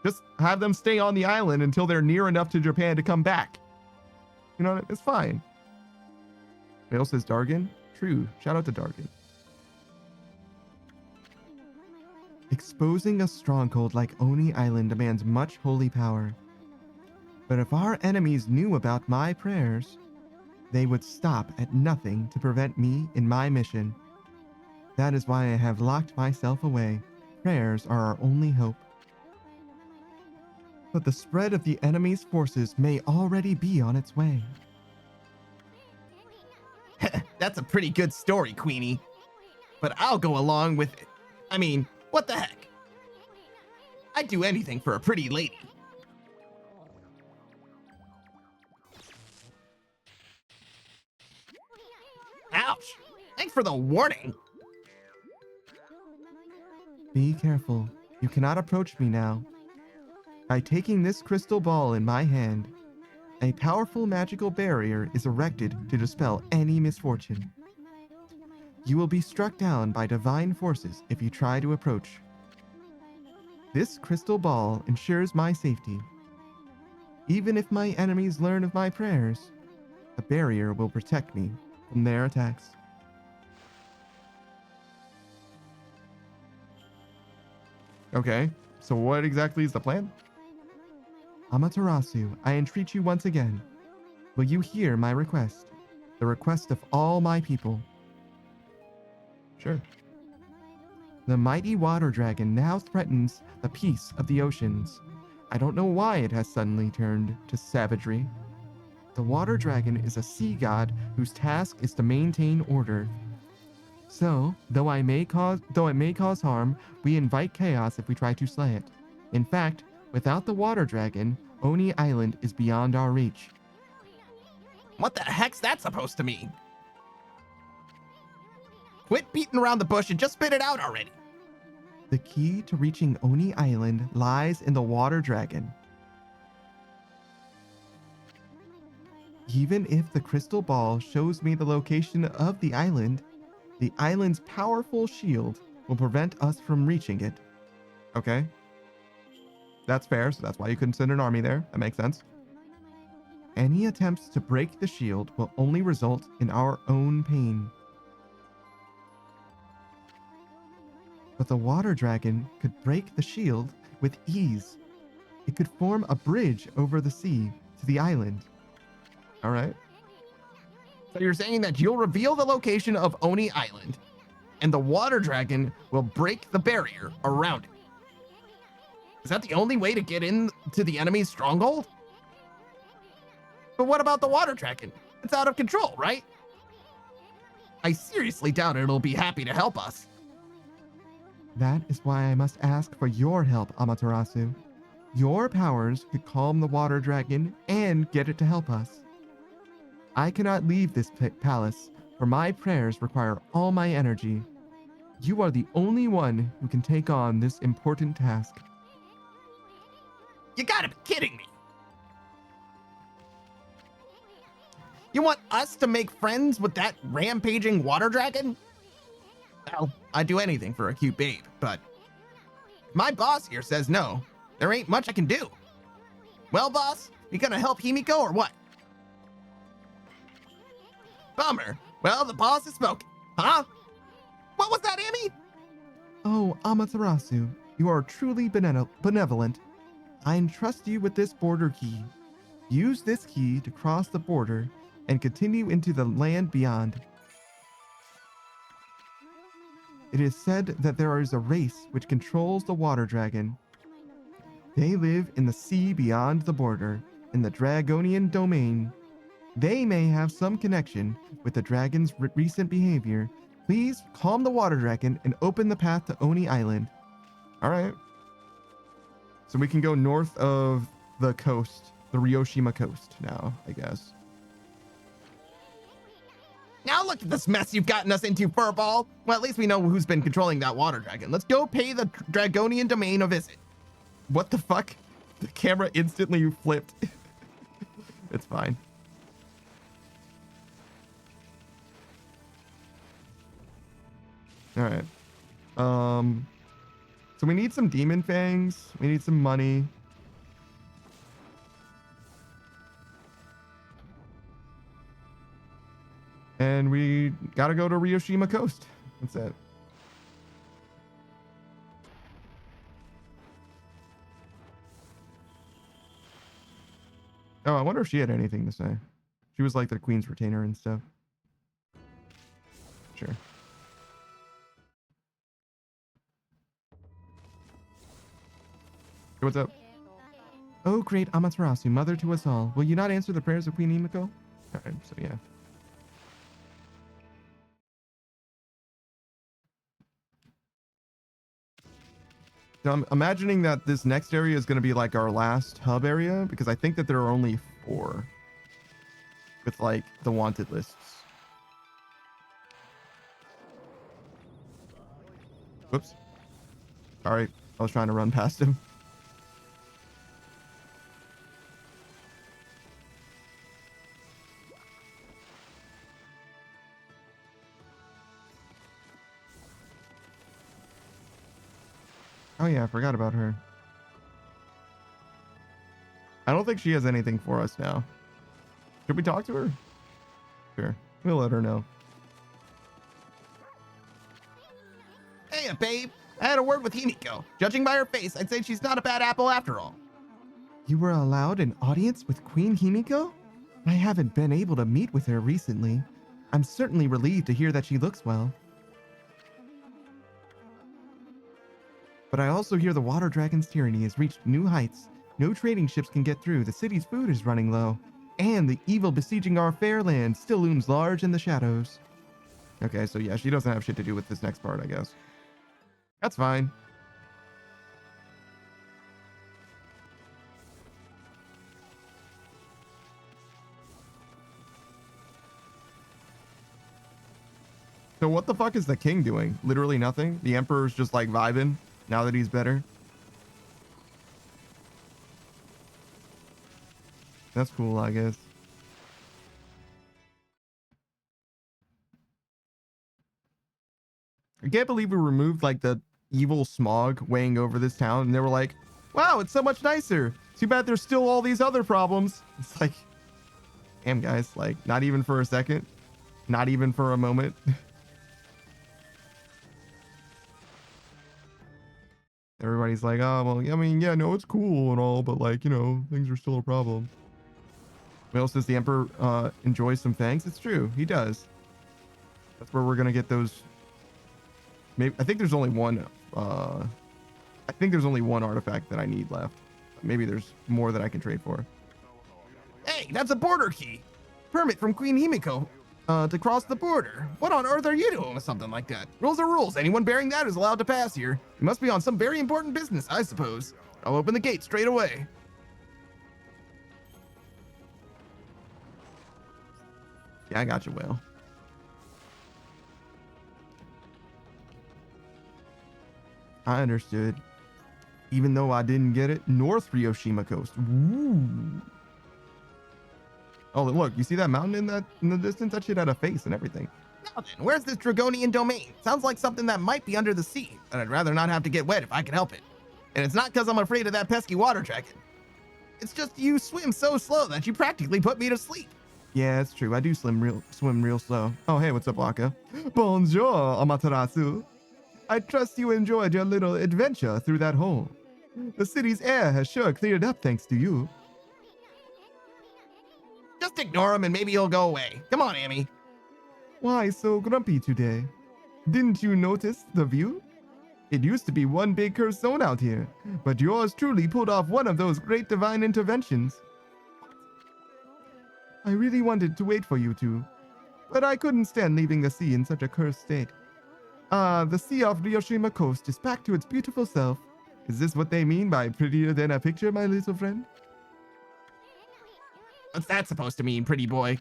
Just have them stay on the island until they're near enough to Japan to come back. You know, it's fine. Vale says Dargan. True. Shout out to Dargan. Exposing a stronghold like Oni Island demands much holy power. But if our enemies knew about my prayers, they would stop at nothing to prevent me in my mission. That is why I have locked myself away. Prayers are our only hope. But the spread of the enemy's forces may already be on its way. That's a pretty good story, Queenie. But I'll go along with it. I mean, what the heck? I'd do anything for a pretty lady. Ouch! Thanks for the warning. Be careful. You cannot approach me now. By taking this crystal ball in my hand, a powerful magical barrier is erected to dispel any misfortune. You will be struck down by divine forces if you try to approach. This crystal ball ensures my safety. Even if my enemies learn of my prayers, the barrier will protect me from their attacks. Okay, so what exactly is the plan? Amaterasu, I entreat you once again. Will you hear my request? The request of all my people. Sure. The mighty water dragon now threatens the peace of the oceans. I don't know why it has suddenly turned to savagery. The water dragon is a sea god whose task is to maintain order. So, though it may cause harm, we invite chaos if we try to slay it. In fact, without the water dragon, Oni Island is beyond our reach. What the heck's that supposed to mean? Quit beating around the bush and just spit it out already. The key to reaching Oni Island lies in the water dragon. Even if the crystal ball shows me the location of the island's powerful shield will prevent us from reaching it. Okay. That's fair, so that's why you couldn't send an army there. That makes sense. Any attempts to break the shield will only result in our own pain. But the water dragon could break the shield with ease. It could form a bridge over the sea to the island. All right. So you're saying that you'll reveal the location of Oni Island, and the water dragon will break the barrier around it. Is that the only way to get into the enemy's stronghold? But what about the water dragon? It's out of control, right? I seriously doubt it'll be happy to help us. That is why I must ask for your help, Amaterasu. Your powers could calm the water dragon and get it to help us. I cannot leave this palace, for my prayers require all my energy. You are the only one who can take on this important task. You gotta be kidding me! You want us to make friends with that rampaging water dragon? Well, I'd do anything for a cute babe, but my boss here says no. There ain't much I can do. Well, boss, you gonna help Himiko or what? Bummer. Well, the boss has spoken. Huh? What was that, Amy? Oh, Amaterasu, you are truly benevolent. I entrust you with this border key. Use this key to cross the border and continue into the land beyond. It is said that there is a race which controls the water dragon. They live in the sea beyond the border, in the Dragonian domain. They may have some connection with the dragon's recent behavior. Please calm the water dragon and open the path to Oni Island. All right. So we can go north of the coast, the Ryoshima coast now, I guess. Now look at this mess you've gotten us into, Furball. Well, at least we know who's been controlling that water dragon. Let's go pay the Dragonian domain a visit. What the fuck? The camera instantly flipped. It's fine. All right. So we need some demon fangs. We need some money. And we gotta go to Ryoshima Coast. That's it. Oh, I wonder if she had anything to say. She was like the queen's retainer and stuff. Sure. Hey, what's up? Oh, great Amaterasu, mother to us all. Will you not answer the prayers of Queen Himiko? All right, so yeah. So I'm imagining that this next area is going to be like our last hub area, because I think that there are only 4 with like the wanted lists. Whoops. Sorry, I was trying to run past him. Oh yeah, I forgot about her. I don't think she has anything for us now. Should we talk to her? Sure, we'll let her know. Hey, babe. I had a word with Himiko. Judging by her face, I'd say she's not a bad apple after all. You were allowed an audience with Queen Himiko? I haven't been able to meet with her recently. I'm certainly relieved to hear that she looks well. But I also hear the water dragon's tyranny has reached new heights. No trading ships can get through, the city's food is running low, and the evil besieging our fair land still looms large in the shadows. Okay, so yeah, she doesn't have shit to do with this next part, I guess. That's fine. So what the fuck is the king doing? Literally nothing. The emperor's just like vibing now that he's better. That's cool, I guess. I can't believe we removed like the evil smog weighing over this town, and they were like, wow, it's so much nicer. Too bad there's still all these other problems. It's like, damn guys, like not even for a second, not even for a moment. Everybody's like, oh, well, I mean, yeah, no, it's cool and all, but like, you know, things are still a problem. Will says the Emperor enjoys some fangs. It's true. He does. That's where we're going to get those. Maybe I think there's only one. I think there's only one artifact that I need left. Maybe there's more that I can trade for. Hey, that's a border key. Permit from Queen Himiko to cross the border. What on earth are you doing with something like that? Rules are rules. Anyone bearing that is allowed to pass here. You must be on some very important business, I suppose. I'll open the gate straight away. Yeah, I got you, Whale. I understood. Even though I didn't get it, North Ryoshima Coast. Ooh. Oh, look, you see that mountain in the distance? That shit had a face and everything. Now then, where's this Dragonian domain? Sounds like something that might be under the sea, but I'd rather not have to get wet if I can help it. And it's not because I'm afraid of that pesky water dragon. It's just you swim so slow that you practically put me to sleep. Yeah, it's true. I do swim real slow. Oh, hey, what's up, Waka? Bonjour, Amaterasu. I trust you enjoyed your little adventure through that hole. The city's air has sure cleared up thanks to you. Just ignore him and maybe he'll go away. Come on, Amy. Why so grumpy today? Didn't you notice the view? It used to be one big cursed zone out here, but yours truly pulled off one of those great divine interventions. I really wanted to wait for you two, but I couldn't stand leaving the sea in such a cursed state. The sea off Ryoshima Coast is back to its beautiful self. Is this what they mean by prettier than a picture, my little friend? What's that supposed to mean, pretty boy?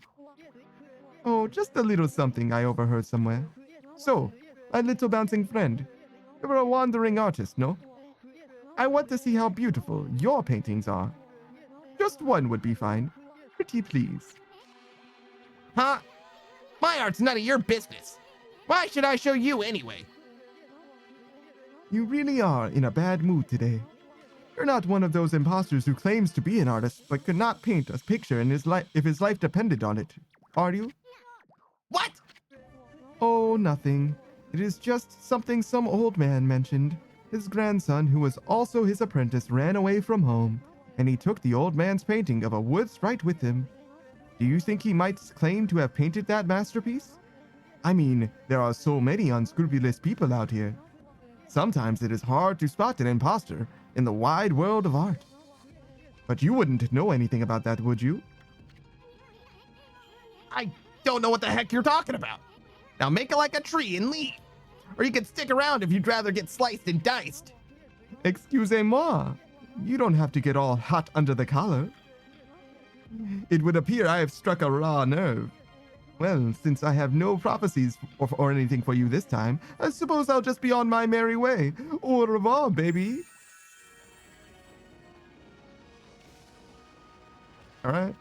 Oh, just a little something I overheard somewhere. So, my little bouncing friend, you're a wandering artist, no? I want to see how beautiful your paintings are. Just one would be fine. Pretty please. Huh? My art's none of your business. Why should I show you anyway? You really are in a bad mood today. You're not one of those imposters who claims to be an artist but could not paint a picture in his if his life depended on it, are you? What? Oh, nothing. It is just something some old man mentioned. His grandson, who was also his apprentice, ran away from home, and he took the old man's painting of a wood sprite with him. Do you think he might claim to have painted that masterpiece? I mean, there are so many unscrupulous people out here. Sometimes it is hard to spot an imposter in the wide world of art. But you wouldn't know anything about that, would you? I don't know what the heck you're talking about. Now make it like a tree and leave. Or you can stick around if you'd rather get sliced and diced. Excusez-moi. You don't have to get all hot under the collar. It would appear I have struck a raw nerve. Well, since I have no prophecies or anything for you this time, I suppose I'll just be on my merry way. Au revoir, baby. All right.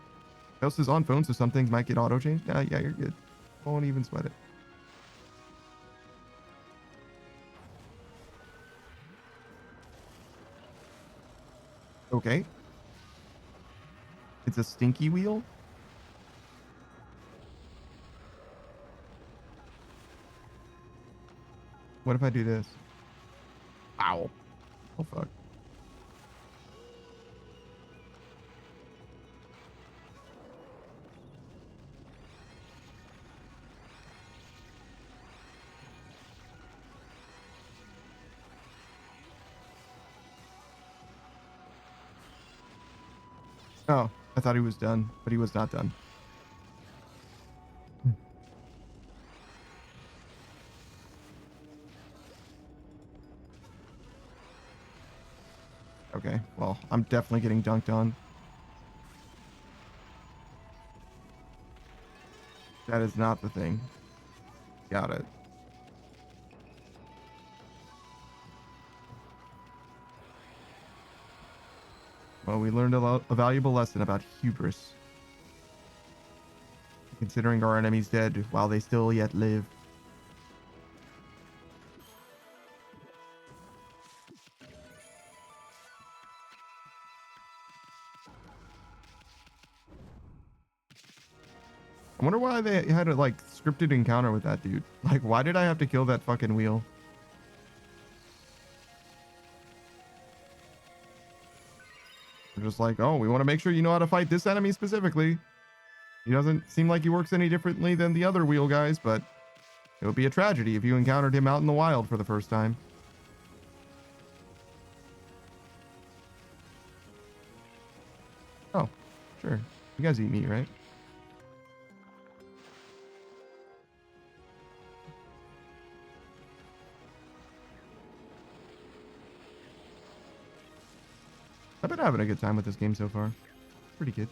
Else is on phone, so some things might get auto-changed. Yeah, you're good. Won't even sweat it. Okay. It's a stinky wheel? What if I do this? Ow. Oh, fuck. Oh, I thought he was done, but he was not done. Okay, well, I'm definitely getting dunked on. That is not the thing. Got it. Well, we learned a valuable lesson about hubris. Considering our enemies dead while they still yet live. I wonder why they had a like scripted encounter with that dude. Like, why did I have to kill that fucking wheel? They're just like, oh, we want to make sure you know how to fight this enemy specifically. He doesn't seem like he works any differently than the other wheel guys, but it would be a tragedy if you encountered him out in the wild for the first time. Oh, sure. You guys eat meat, right? I've been having a good time with this game so far. Pretty good.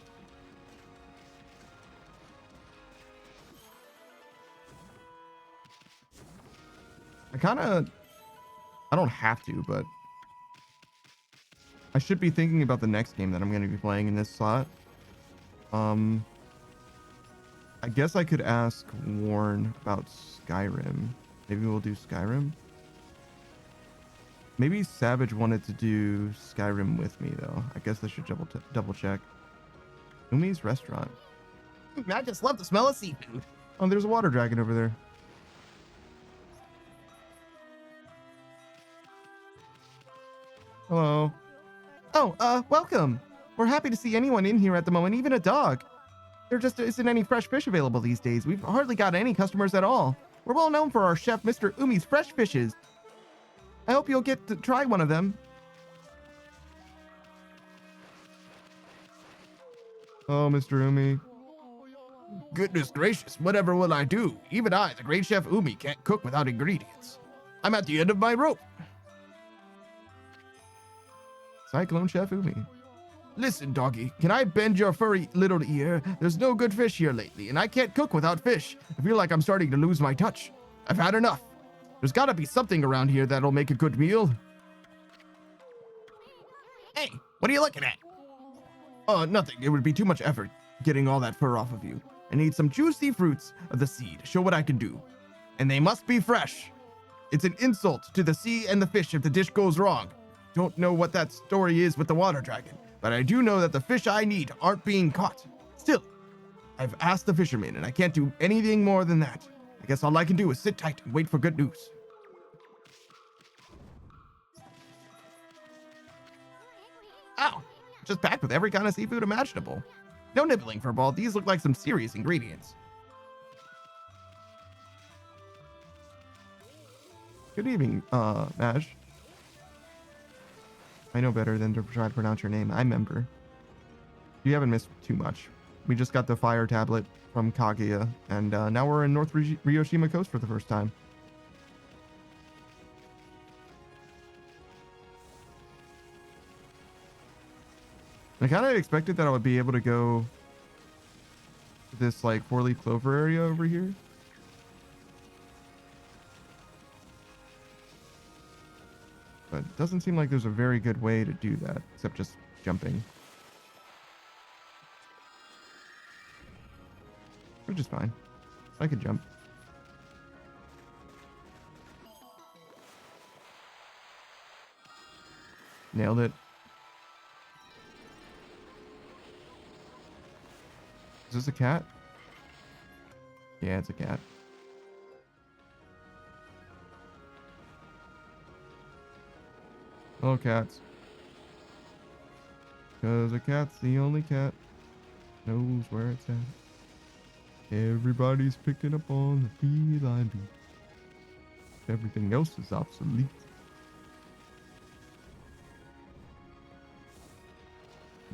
I don't have to, but I should be thinking about the next game that I'm going to be playing in this slot. I guess I could ask Warren about Skyrim. Maybe we'll do Skyrim. Maybe Savage wanted to do Skyrim with me, though. I guess I should double check. Umi's restaurant. I just love the smell of seafood. Oh, there's a water dragon over there. Hello. Oh, welcome. We're happy to see anyone in here at the moment, even a dog. There just isn't any fresh fish available these days. We've hardly got any customers at all. We're well known for our chef, Mr. Umi's fresh fishes. I hope you'll get to try one of them. Oh, Mr. Umi. Goodness gracious, whatever will I do? Even I, the great chef Umi, can't cook without ingredients. I'm at the end of my rope. Cyclone Chef Umi. Listen, doggy, can I bend your furry little ear? There's no good fish here lately, and I can't cook without fish. I feel like I'm starting to lose my touch. I've had enough. There's gotta be something around here that'll make a good meal. Hey, what are you looking at? Nothing. It would be too much effort getting all that fur off of you. I need some juicy fruits of the sea to show what I can do. And they must be fresh. It's an insult to the sea and the fish if the dish goes wrong. Don't know what that story is with the water dragon, but I do know that the fish I need aren't being caught. Still, I've asked the fisherman and I can't do anything more than that. I guess all I can do is sit tight and wait for good news. Ow, just packed with every kind of seafood imaginable. No nibbling, Furball. These look like some serious ingredients. Good evening, Maj. I know better than to try to pronounce your name. I'm member. You haven't missed too much. We just got the fire tablet from Kaguya, and now we're in North Ryoshima Coast for the first time. I kind of expected that I would be able to go to this like 4-leaf clover area over here. But it doesn't seem like there's a very good way to do that, except just jumping. Which is fine. I could jump. Nailed it. Is this a cat? Yeah, it's a cat. Oh, cats. Cause a cat's the only cat knows where it's at. Everybody's picking up on the feline beat. Everything else is obsolete.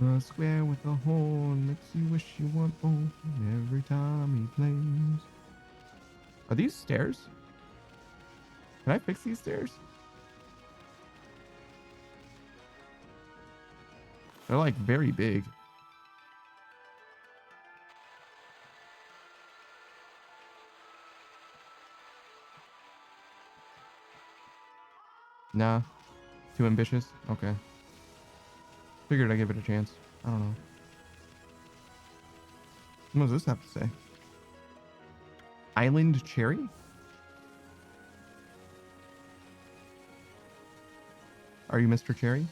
A square with a horn makes you wish you want more every time he plays. Are these stairs? Can I fix these stairs? They're like very big. Nah. Too ambitious? Okay. Figured I'd give it a chance. I don't know. What does this have to say? Island cherry? Are you Mr. Cherry?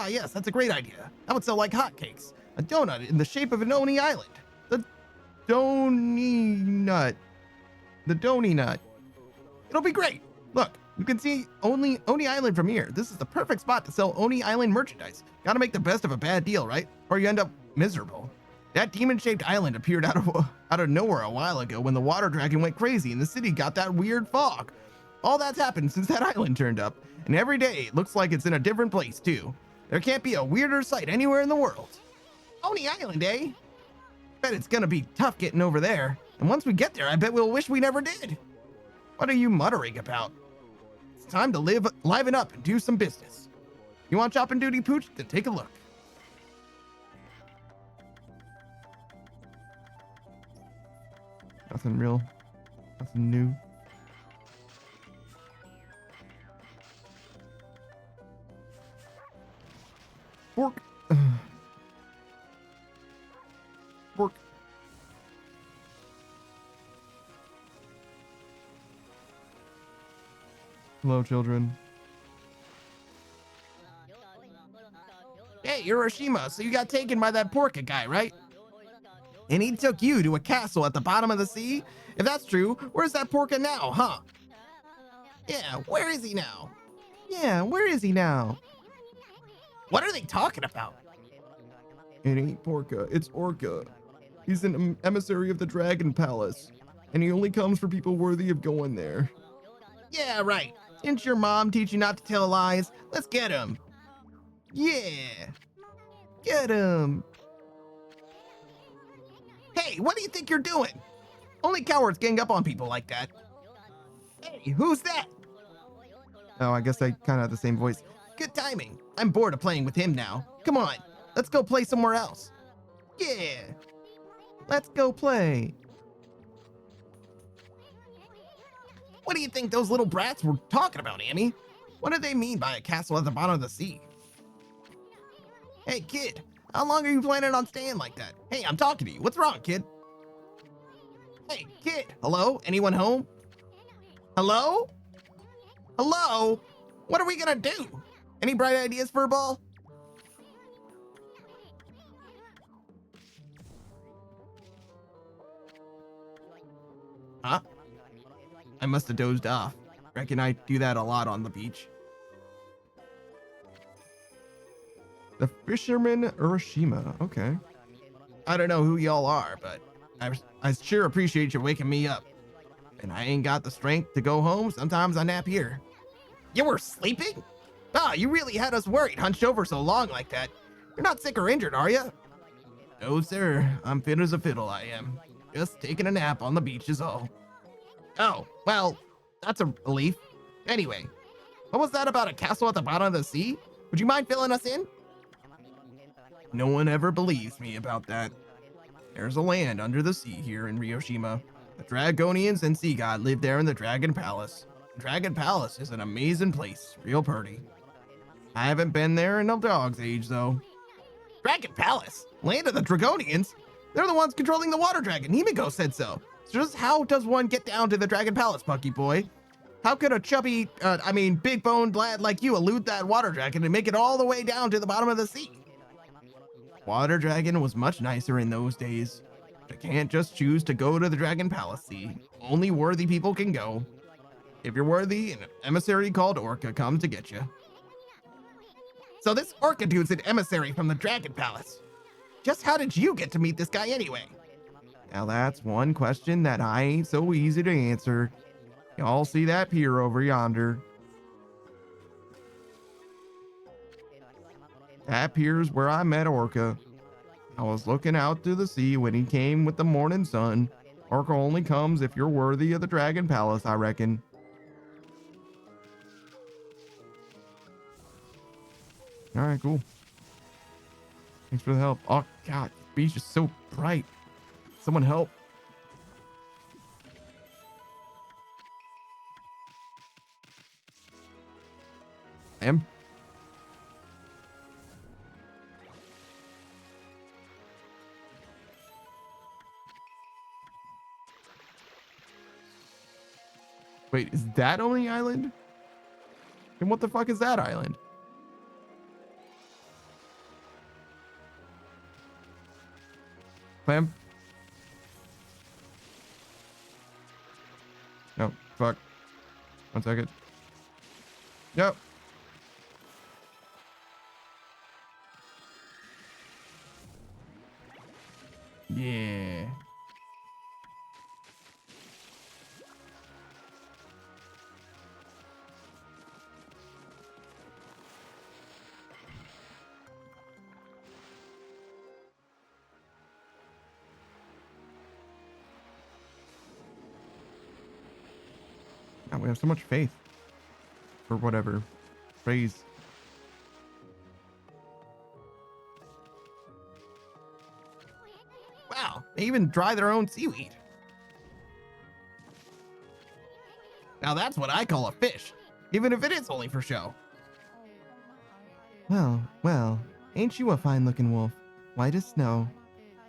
Yes, that's a great idea. That would sell like hotcakes. A donut in the shape of an Oni Island. The Donny Nut. The Donny Nut. It'll be great. Look, you can see Oni Island from here. This is the perfect spot to sell Oni Island merchandise. Gotta make the best of a bad deal, right? Or you end up miserable. That demon-shaped island appeared out of nowhere a while ago when the water dragon went crazy and the city got that weird fog. All that's happened since that island turned up, and every day it looks like it's in a different place too. There can't be a weirder sight anywhere in the world. Oni Island, eh? Bet it's gonna be tough getting over there. And once we get there, I bet we'll wish we never did. What are you muttering about? It's time to liven up and do some business. You want chopping duty, Pooch? Then take a look. Nothing real. Nothing new. Pork. Pork. Hello, children. Hey, you're Hiroshima, so you got taken by that Porka guy, right? And he took you to a castle at the bottom of the sea? If that's true, where's that Porka now, huh? Yeah, where is he now? Yeah, where is he now? What are they talking about? It ain't Porka, it's Orca. He's an emissary of the Dragon Palace, and he only comes for people worthy of going there. Yeah, right. Didn't your mom teach you not to tell lies? Let's get him. Yeah. Get him. Hey, what do you think you're doing? Only cowards gang up on people like that. Hey, who's that? Oh, I guess I kind of have the same voice. Good timing. I'm bored of playing with him now. Come on, let's go play somewhere else. Yeah. Let's go play. What do you think those little brats were talking about, Amy? What do they mean by a castle at the bottom of the sea? Hey, kid, how long are you planning on staying like that? Hey, I'm talking to you. What's wrong, kid? Hey, kid. Hello? Anyone home? Hello? Hello? What are we gonna do? Any bright ideas for a ball? Huh? I must have dozed off. Reckon I do that a lot on the beach. The Fisherman Urashima. Okay. I don't know who y'all are, but I sure appreciate you waking me up. And I ain't got the strength to go home. Sometimes I nap here. You were sleeping? Ah, you really had us worried, hunched over so long like that. You're not sick or injured, are you? No, sir. I'm fit as a fiddle, I am. Just taking a nap on the beach is all. Oh, well, that's a relief. Anyway, what was that about a castle at the bottom of the sea? Would you mind filling us in? No one ever believes me about that. There's a land under the sea here in Ryoshima. The Dragonians and Sea God live there in the Dragon Palace. The Dragon Palace is an amazing place, real pretty. I haven't been there in a dog's age, though. Dragon Palace? Land of the Dragonians? They're the ones controlling the water dragon. Himiko said so. So just how does one get down to the Dragon Palace, Bucky boy? How could a chubby, big-boned lad like you elude that water dragon and make it all the way down to the bottom of the sea? Water dragon was much nicer in those days. You can't just choose to go to the Dragon Palace Sea. Only worthy people can go. If you're worthy, an emissary called Orca comes to get you. So this Orca dude's an emissary from the Dragon Palace. Just how did you get to meet this guy anyway? Now that's one question that I ain't so easy to answer. Y'all see that pier over yonder? That pier's where I met Orca. I was looking out to the sea when he came with the morning sun. Orca only comes if you're worthy of the Dragon Palace, I reckon. All right, cool. Thanks for the help. Oh, God, the beach is so bright. Someone help. Wait, is that only island? And what the fuck is that island? Clam? No, fuck. 1 second. Yep. Yeah. God, we have so much faith. Or whatever. Praise. Wow, they even dry their own seaweed. Now that's what I call a fish, even if it is only for show. Well, ain't you a fine-looking wolf? White as snow.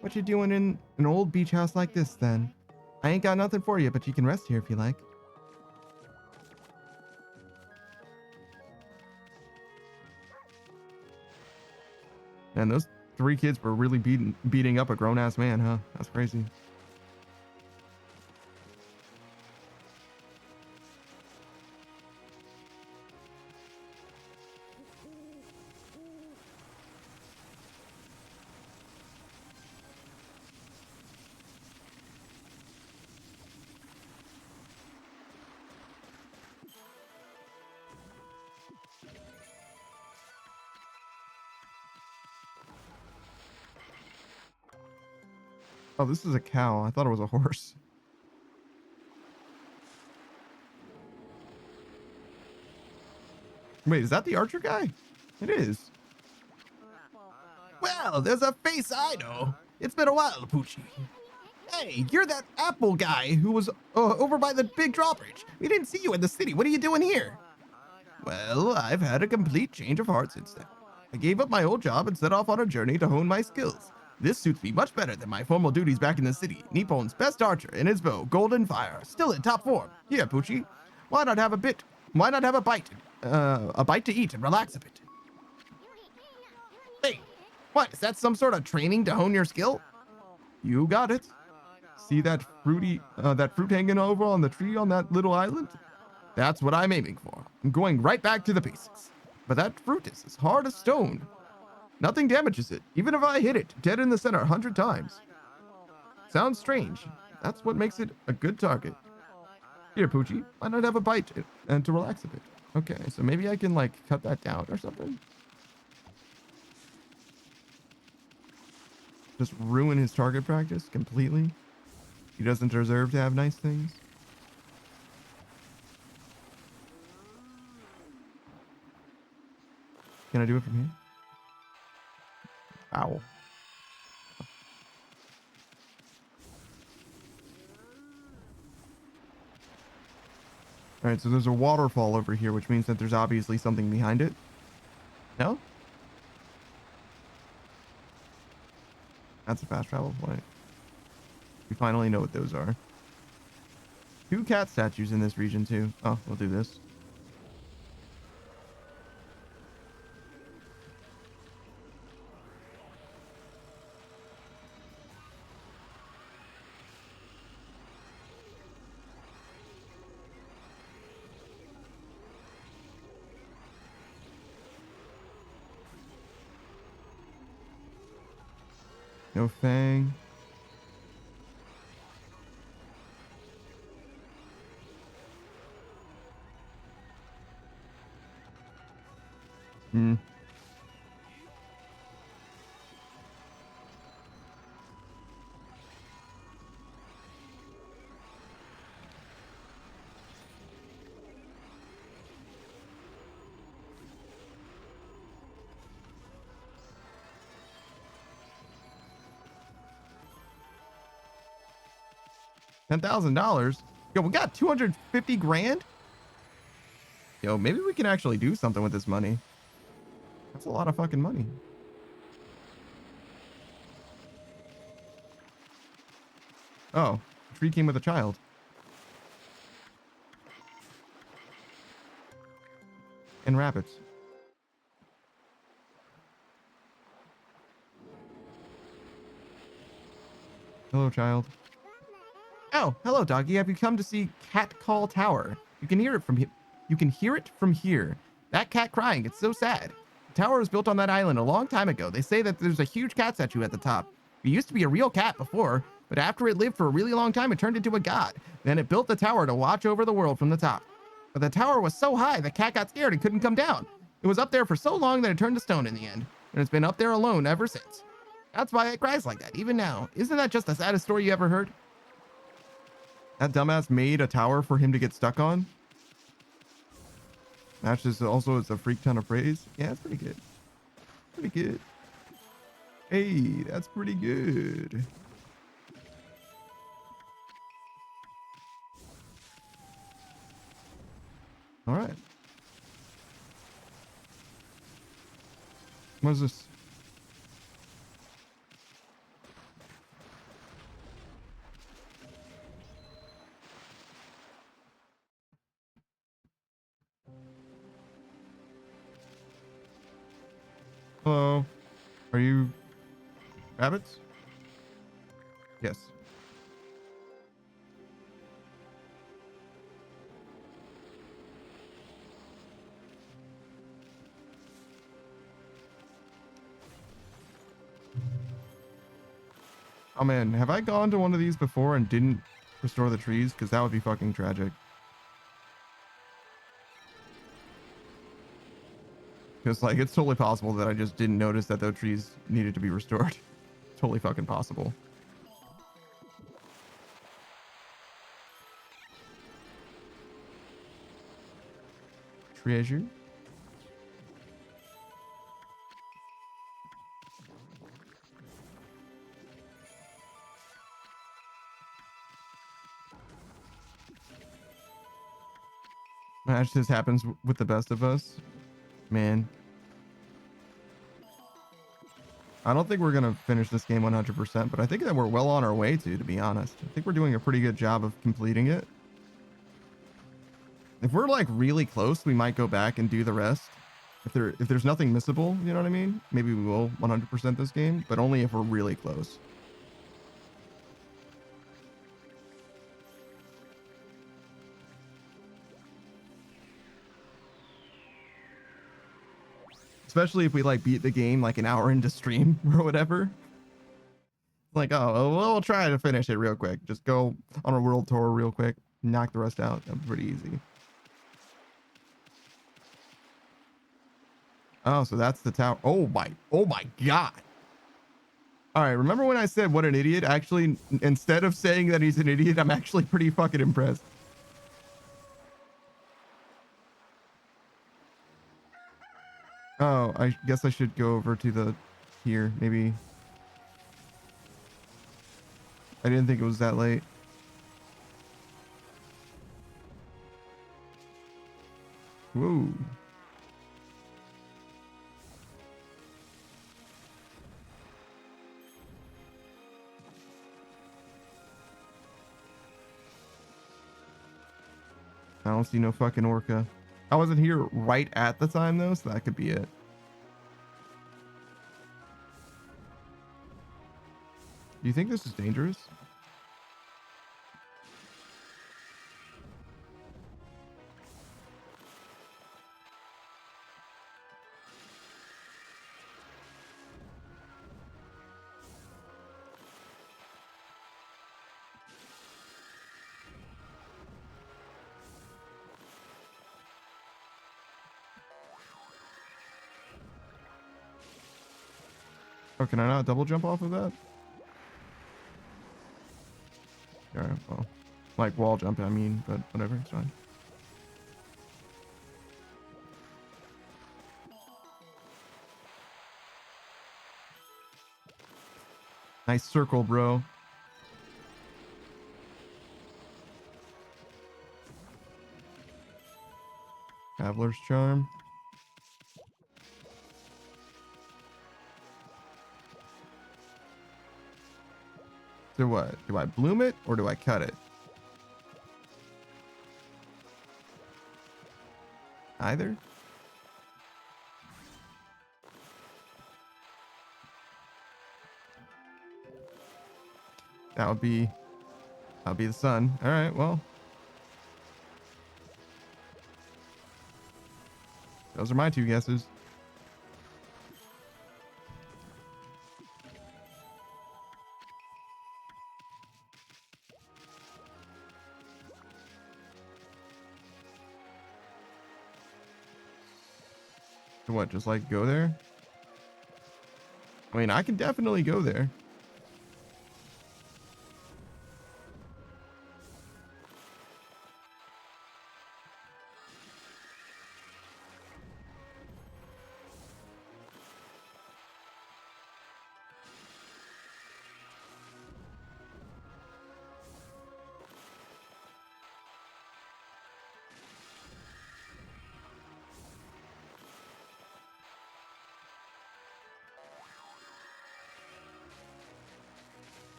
What you doing in an old beach house like this, then? I ain't got nothing for you, but you can rest here if you like. And those 3 kids were really beating up a grown-ass man, huh? That's crazy. Oh, this is a cow. I thought it was a horse. Wait, is that the archer guy? It is. Well, there's a face I know. It's been a while, Poochie. Hey, you're that apple guy who was over by the big drawbridge. We didn't see you in the city. What are you doing here? Well, I've had a complete change of heart since then. I gave up my old job and set off on a journey to hone my skills. This suits me much better than my formal duties back in the city. Nippon's best archer in his bow, Golden Fire, still in top form. Here, Poochie. Why not have a bite? A bite to eat and relax a bit. Hey, what? Is that some sort of training to hone your skill? You got it. See that fruit hanging over on the tree on that little island? That's what I'm aiming for. I'm going right back to the basics. But that fruit is as hard as stone. Nothing damages it, even if I hit it dead in the center 100 times. Sounds strange. That's what makes it a good target. Here, Poochie, why not have a bite and to relax a bit? Okay, so maybe I can like cut that down or something. Just ruin his target practice completely. He doesn't deserve to have nice things. Can I do it from here? Ow. All right, so there's a waterfall over here, which means that there's obviously something behind it. No? That's a fast travel point. We finally know what those are. 2 cat statues in this region too. Oh, we'll do this. No fang. Hmm. $10,000. Yo, we got 250 grand. Yo, maybe we can actually do something with this money. That's a lot of fucking money. Oh, the tree came with a child. and rabbits. Hello, child. Oh, hello, doggy. Have you come to see Cat Call Tower? You can hear it from here. You can hear it from here. That cat crying, it's so sad. The tower was built on that island a long time ago. They say that there's a huge cat statue at the top. It used to be a real cat before, but after it lived for a really long time, it turned into a god. Then it built the tower to watch over the world from the top. But the tower was so high, the cat got scared and couldn't come down. It was up there for so long that it turned to stone in the end, and it's been up there alone ever since. That's why it cries like that, even now. Isn't that just the saddest story you ever heard? That dumbass made a tower for him to get stuck on. That's just also it's a freak ton of praise. Yeah, that's pretty good. Pretty good. Hey, that's pretty good. All right. What is this? Hello. Are you rabbits? Yes. Oh man, have I gone to one of these before and didn't restore the trees? Because that would be fucking tragic. Because like it's totally possible that I just didn't notice that those trees needed to be restored. Totally fucking possible. Treasure. Match this happens with the best of us. Man. I don't think we're going to finish this game 100%, but I think that we're well on our way to be honest. I think we're doing a pretty good job of completing it. If we're like really close, we might go back and do the rest. If there's nothing missable, you know what I mean? Maybe we will 100% this game, but only if we're really close. Especially if we like beat the game like an hour into stream or whatever. Like, oh, well, we'll try to finish it real quick. Just go on a world tour real quick, knock the rest out. That'd be pretty easy. Oh, so that's the tower. Oh my God. All right, remember when I said what an idiot? Actually, instead of saying that he's an idiot, I'm actually pretty fucking impressed. Oh, I guess I should go over to the here, maybe. I didn't think it was that late. Whoa. I don't see no fucking orca. I wasn't here right at the time though, so that could be it. Do you think this is dangerous? Oh, can I not double jump off of that? Alright, well, like wall jump, I mean, but whatever, it's fine. Nice circle, bro. Traveler's charm. So what? Do I bloom it or do I cut it? Either? That would be the sun. All right, well. Those are my two guesses. So what, just like go there? I mean, I can definitely go there.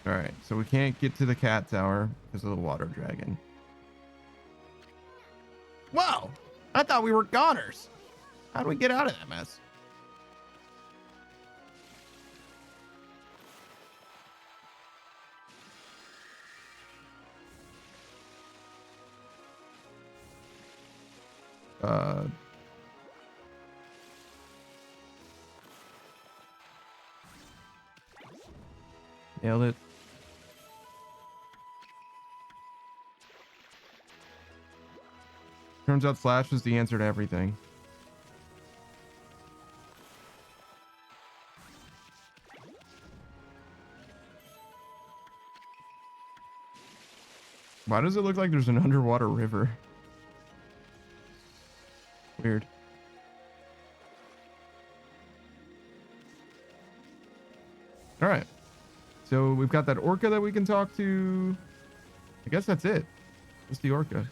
All right, so we can't get to the cat tower because of the water dragon. Whoa! I thought we were goners. How do we get out of that mess? Nailed it. Turns out Flash is the answer to everything. Why does it look like there's an underwater river? Weird. All right. So we've got that orca that we can talk to. I guess that's it. Just the orca.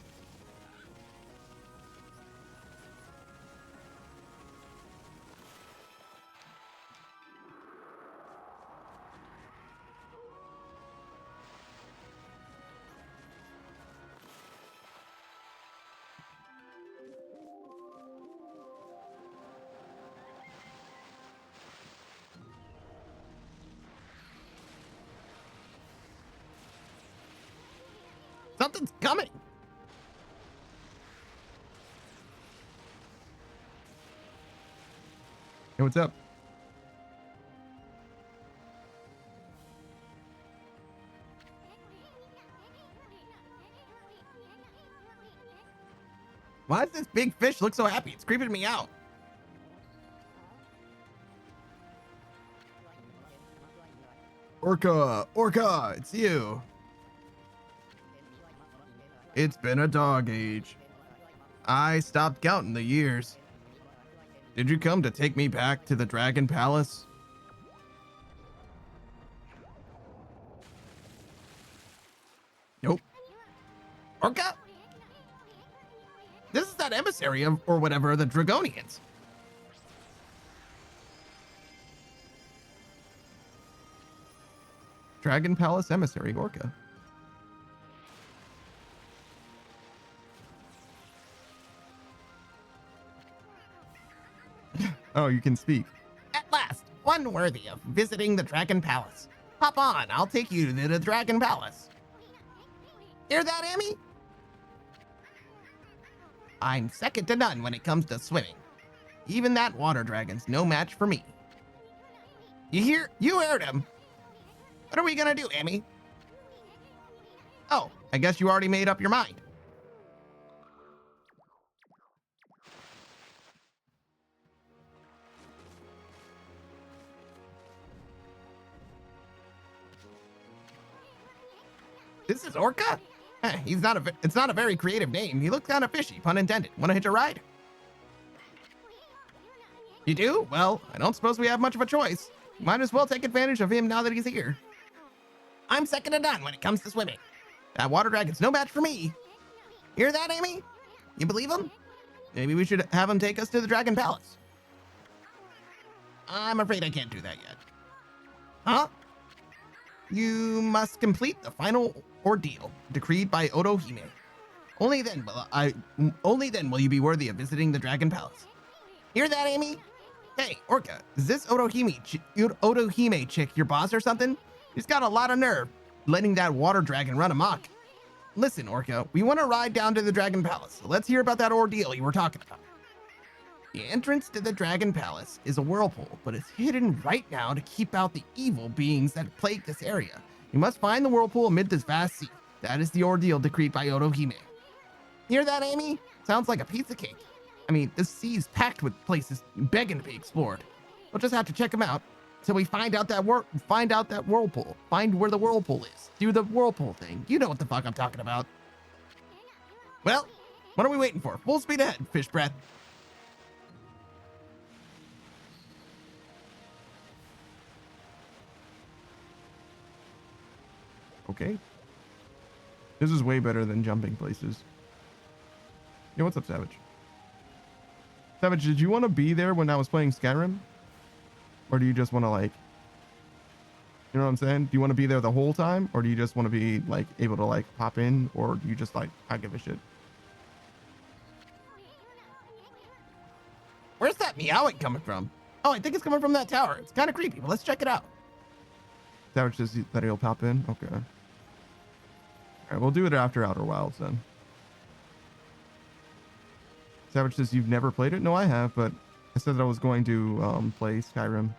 Something's coming. Hey, what's up? Why does this big fish look so happy? It's creeping me out. Orca, it's you. It's been a dog age. I stopped counting the years. Did you come to take me back to the Dragon Palace? Nope. Orca? This is that emissary of, or whatever, the Dragonians. Dragon Palace emissary orca. Oh, you can speak. At last, one worthy of visiting the Dragon Palace. Hop on, I'll take you to the Dragon Palace. Hear that, Amy? I'm second to none when it comes to swimming. Even that water dragon's no match for me. You heard him. What are we gonna do, Amy? Oh, I guess you already made up your mind. This is Orca? It's not a very creative name. He looks kind of fishy, pun intended. Want to hitch a ride? You do? Well, I don't suppose we have much of a choice. Might as well take advantage of him now that he's here. I'm second to none when it comes to swimming. That water dragon's no match for me. Hear that, Amy? You believe him? Maybe we should have him take us to the Dragon Palace. I'm afraid I can't do that yet. Huh? You must complete the final ordeal decreed by Otohime. Only then will you be worthy of visiting the Dragon Palace. Hear that, Amy? Hey, Orca, is this Otohime chick your boss or something? She's got a lot of nerve, letting that water dragon run amok. Listen, Orca, we want to ride down to the Dragon Palace, so let's hear about that ordeal you were talking about. The entrance to the Dragon Palace is a whirlpool, but it's hidden right now to keep out the evil beings that plague this area. You must find the whirlpool amid this vast sea. That is the ordeal decreed by Otohime. Hear that, Amy? Sounds like a pizza cake. I mean, this sea's packed with places begging to be explored. We'll just have to check them out till we find out that whirlpool. Find where the whirlpool is. Do the whirlpool thing. You know what the fuck I'm talking about. Well, what are we waiting for? Full speed ahead, fish breath. Okay. This is way better than jumping places. Yo, what's up, Savage? Savage, did you want to be there when I was playing Skyrim? Or do you just want to, like... You know what I'm saying? Do you want to be there the whole time? Or do you just want to be, like, able to, like, pop in? Or do you just, like, I give a shit? Where's that meowing coming from? Oh, I think it's coming from that tower. It's kind of creepy, but let's check it out. Savage says that he'll pop in? Okay. Alright, we'll do it after Outer Wilds, then. Savage says you've never played it? No, I have, but I said that I was going to play Skyrim.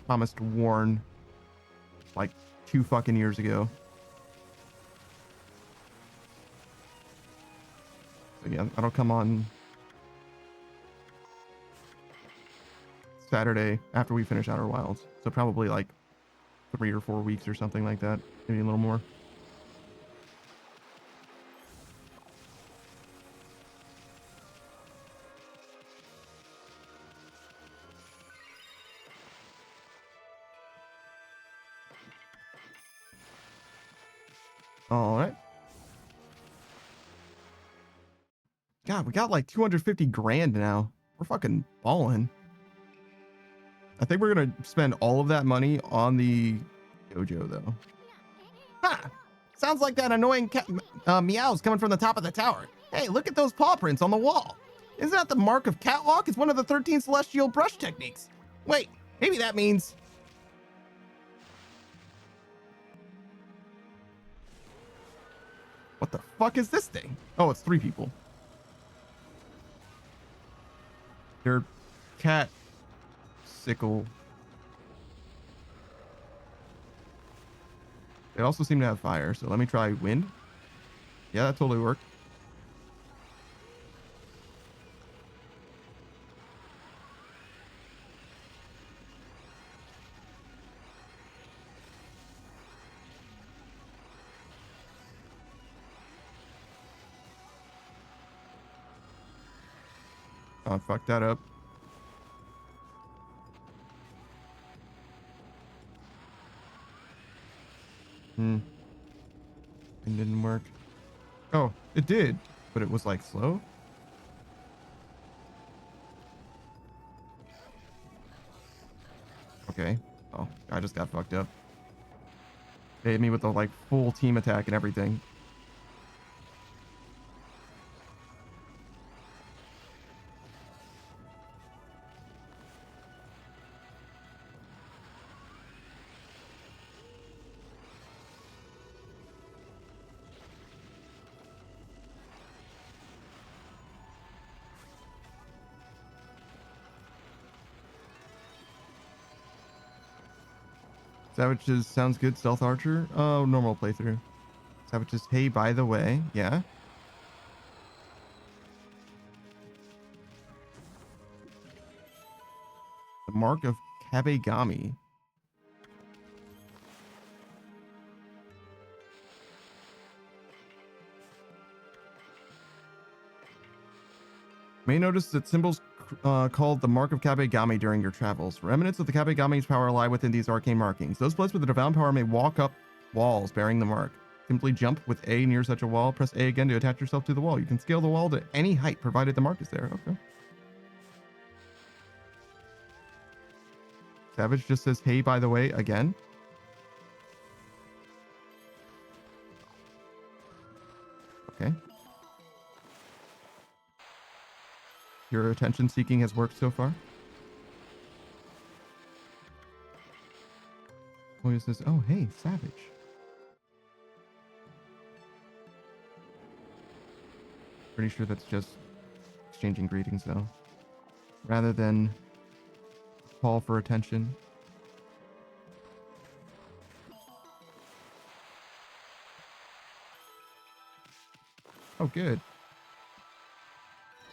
Promised Warren like 2 fucking years ago. So yeah, that'll come on Saturday after we finish Outer Wilds. So probably like 3 or 4 weeks or something like that. Maybe a little more. All right. God, we got like 250 grand now. We're fucking balling. I think we're gonna spend all of that money on the dojo, though. Huh. Sounds like that annoying meows coming from the top of the tower. Hey, look at those paw prints on the wall. Isn't that the mark of catwalk? It's one of the 13 celestial brush techniques. Wait, maybe that means... What the fuck is this thing? Oh, it's 3 people. Your cat sickle. They also seem to have fire, so let me try wind. Yeah, that totally worked. Oh, I fucked that up. It didn't work. Oh, it did, but it was like slow. Okay. Oh, I just got fucked up. They hit me with the like full team attack and everything. Savages sounds good. Stealth Archer. Oh, normal playthrough. Savages. Hey, by the way, yeah. The mark of Kabegami. May notice that symbols called the Mark of Kabegami during your travels. Remnants of the Kabegami's power lie within these arcane markings. Those blessed with the divine power may walk up walls bearing the mark. Simply jump with A near such a wall. Press A again to attach yourself to the wall. You can scale the wall to any height provided the mark is there. Okay. Savage just says, hey, by the way, again. Okay. Your attention seeking has worked so far. Oh, he says, oh, hey, Savage. Pretty sure that's just exchanging greetings, though. Rather than call for attention. Oh, good.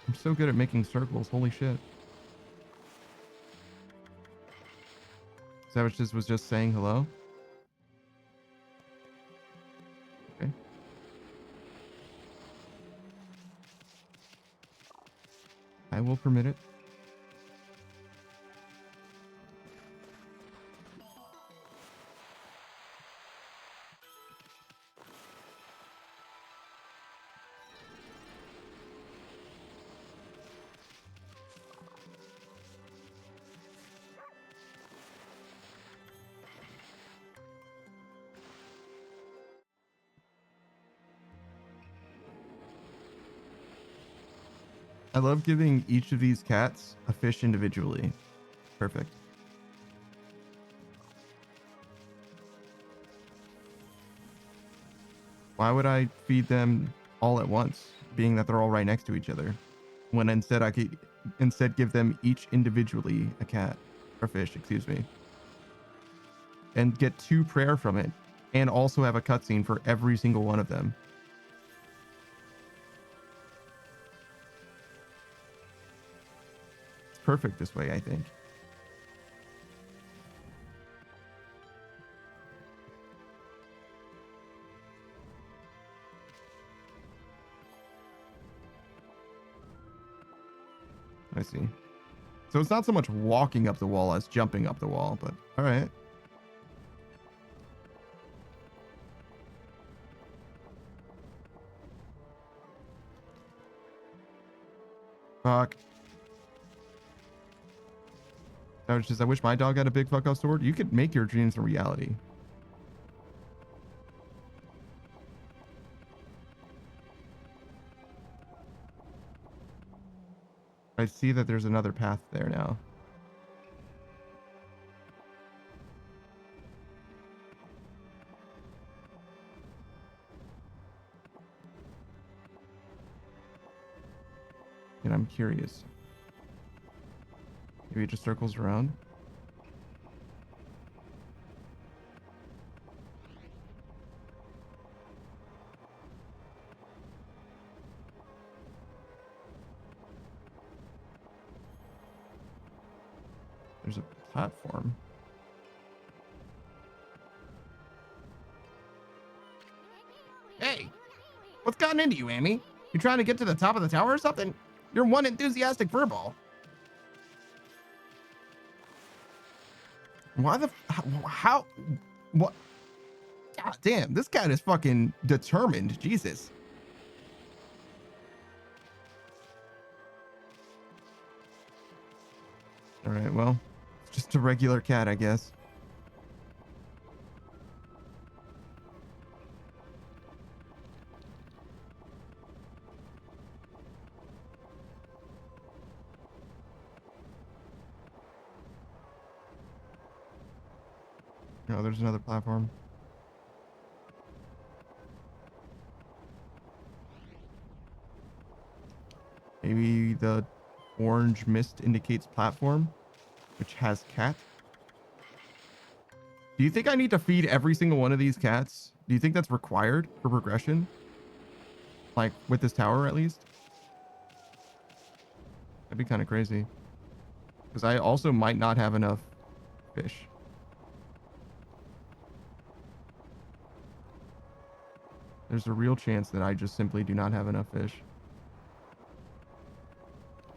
I'm so good at making circles. Holy shit. Savage just was just saying hello. Okay. I will permit it. I love giving each of these cats a fish individually. Perfect. Why would I feed them all at once, being that they're all right next to each other? When instead I could give them each individually a cat, or fish, excuse me. And get 2 prayer from it, and also have a cutscene for every single one of them. Perfect this way, I think. I see. So it's not so much walking up the wall as jumping up the wall, but all right. Fuck. I was just, I wish my dog had a big fuck off sword. You could make your dreams a reality. I see that there's another path there now. And I'm curious. Maybe it just circles around. There's a platform. Hey, what's gotten into you, Amy? You trying to get to the top of the tower or something? You're one enthusiastic furball. Why the how what? God damn, this cat is fucking determined. Jesus. All right, well, it's just a regular cat, I guess. No, there's another platform. Maybe the orange mist indicates platform, which has cat. Do you think I need to feed every single one of these cats? Do you think that's required for progression? Like with this tower, at least? That'd be kind of crazy. Because I also might not have enough fish. There's a real chance that I just simply do not have enough fish.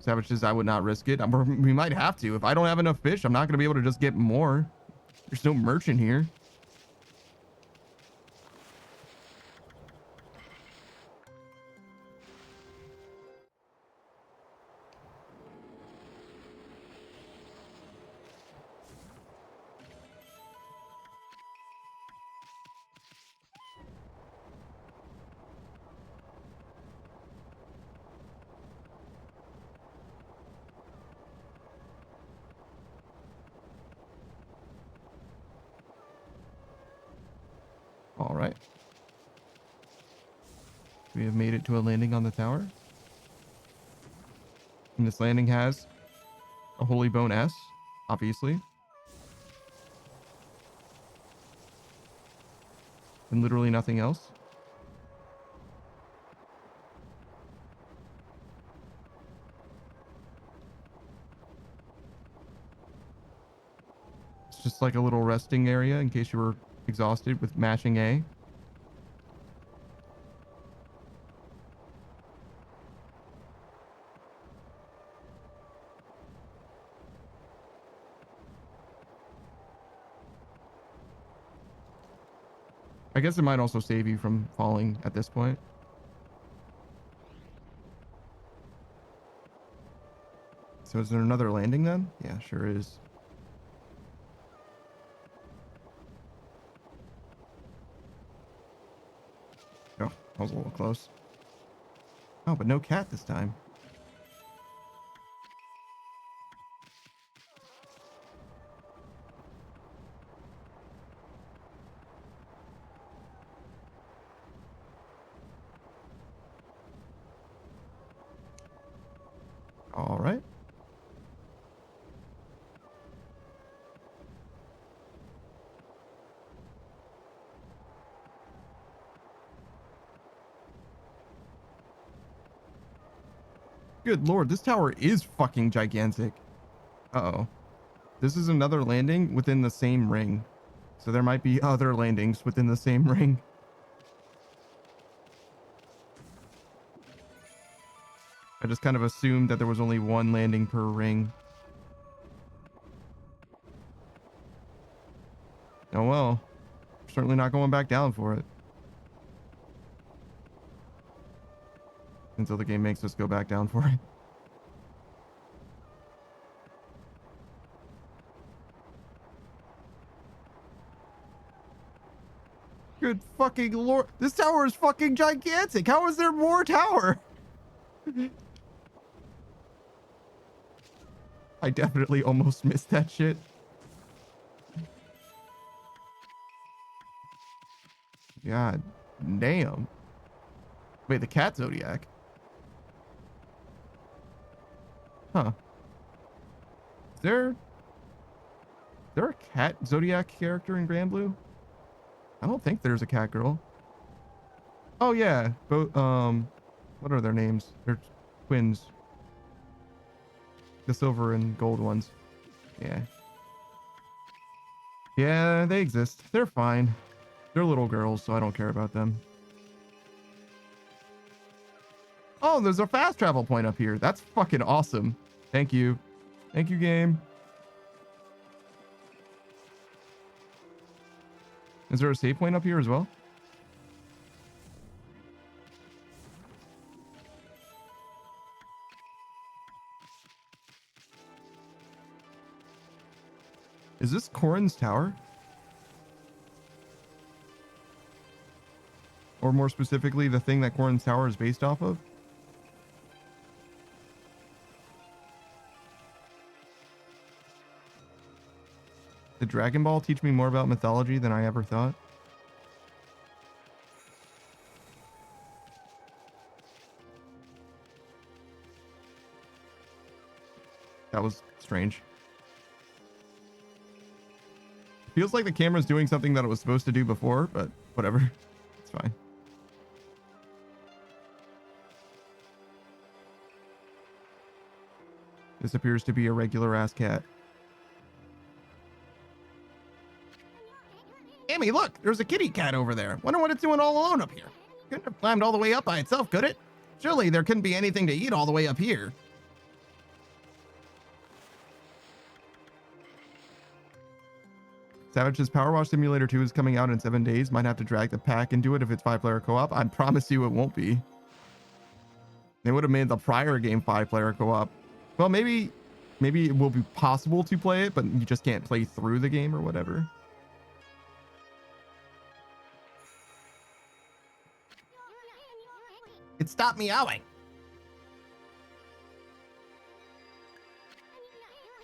Savage says I would not risk it. We might have to. If I don't have enough fish, I'm not going to be able to just get more. There's no merchant here. we have made it to a landing on the tower. And this landing has a Holy Bone S, obviously. And literally nothing else. It's just like a little resting area in case you were exhausted with mashing A. I guess it might also save you from falling at this point. So is there another landing then? Yeah, sure is. Oh, that was a little close. Oh, but no cat this time. All right. Good lord, this tower is fucking gigantic. Uh-oh. This is another landing within the same ring. So there might be other landings within the same ring. I just kind of assumed that there was only one landing per ring. Oh well. Certainly not going back down for it. Until the game makes us go back down for it. Good fucking lord. This tower is fucking gigantic. How is there more tower? I definitely almost missed that shit. God damn. Wait, the cat Zodiac? Huh. Is there a cat Zodiac character in Grand Blue? I don't think there's a cat girl. Oh yeah, both what are their names? They're twins. The silver and gold ones. Yeah. Yeah, they exist. They're fine. They're little girls, so I don't care about them. Oh, there's a fast travel point up here. That's fucking awesome. Thank you. Thank you, game. Is there a save point up here as well? Is this Corrin's tower? Or more specifically, the thing that Corrin's tower is based off of? Did Dragon Ball teach me more about mythology than I ever thought? That was strange. Feels like the camera's doing something that it was supposed to do before, but whatever. It's fine. This appears to be a regular ass cat. Amy, look, there's a kitty cat over there. Wonder what it's doing all alone up here. Couldn't have climbed all the way up by itself, could it? Surely there couldn't be anything to eat all the way up here. Savage's Power Wash Simulator 2 is coming out in 7 days. Might have to drag the pack into it if it's 5-player co-op. I promise you it won't be. They would have made the prior game 5-player co-op. Well, maybe it will be possible to play it, but you just can't play through the game or whatever. It stopped meowing.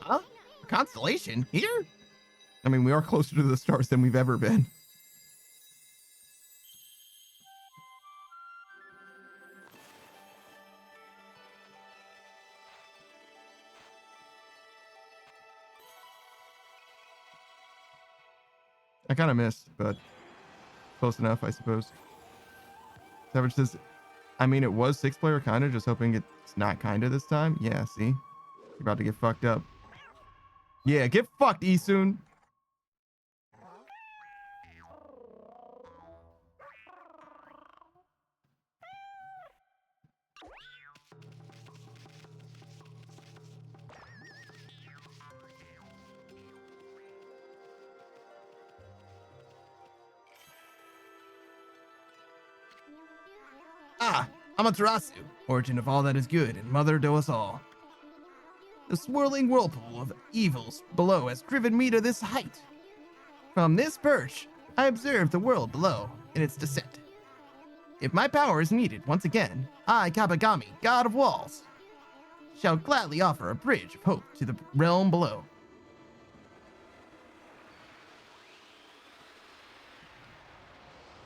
Huh? A constellation? Here? I mean, we are closer to the stars than we've ever been. I kind of missed, but close enough, I suppose. Savage says, I mean, it was 6-player kind of, just hoping it's not kind of this time. Yeah, see? You're about to get fucked up. Yeah, get fucked, Isun. Ah, Amaterasu, origin of all that is good and mother to us all. The swirling whirlpool of evils below has driven me to this height. From this perch, I observe the world below in its descent. If my power is needed once again, I, Kabagami, god of walls, shall gladly offer a bridge of hope to the realm below.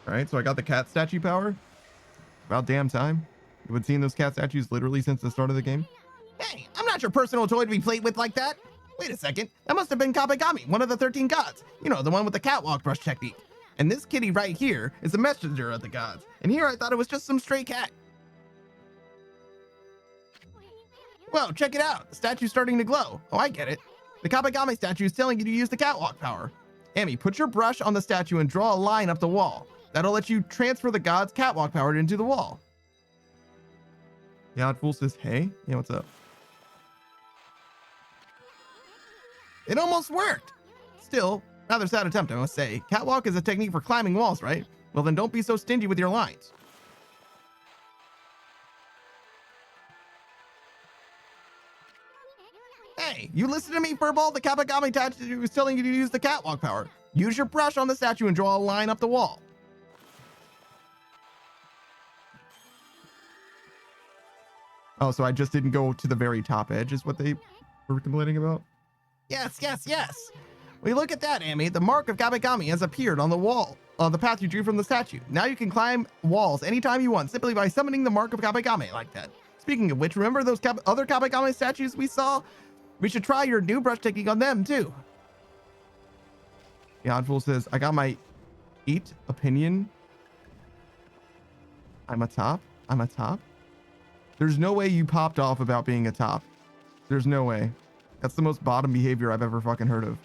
All right, so I got the cat statue power. About damn time. You've been seeing those cat statues literally since the start of the game. Hey, I'm not your personal toy to be played with like that. Wait a second, that must have been Kabagami, one of the 13 gods. You know, the one with the catwalk brush technique. And this kitty right here is the messenger of the gods. And here I thought it was just some stray cat. Well, check it out. The statue's starting to glow. Oh, I get it. The Kabagami statue is telling you to use the catwalk power. Amy, put your brush on the statue and draw a line up the wall. That'll let you transfer the god's catwalk power into the wall. Yeah, Fool says, hey. Yeah, what's up? It almost worked. Still, rather sad attempt, I must say. Catwalk is a technique for climbing walls, right? Well, then don't be so stingy with your lines. Hey, you listen to me, Furball? The Kabagami statue is telling you to use the catwalk power. Use your brush on the statue and draw a line up the wall. Oh, so I just didn't go to the very top edge is what they were complaining about? Yes, yes, yes. Well, look at that, Amy. The mark of Kabagami has appeared on the wall, on the path you drew from the statue. Now you can climb walls anytime you want, simply by summoning the mark of Kabagami like that. Speaking of which, remember those other Kabagami statues we saw? We should try your new brush technique on them, too. Yeah, Oddful says, I got my 8 opinion. I'm a top? I'm a top? There's no way you popped off about being a top. There's no way. That's the most bottom behavior I've ever fucking heard of.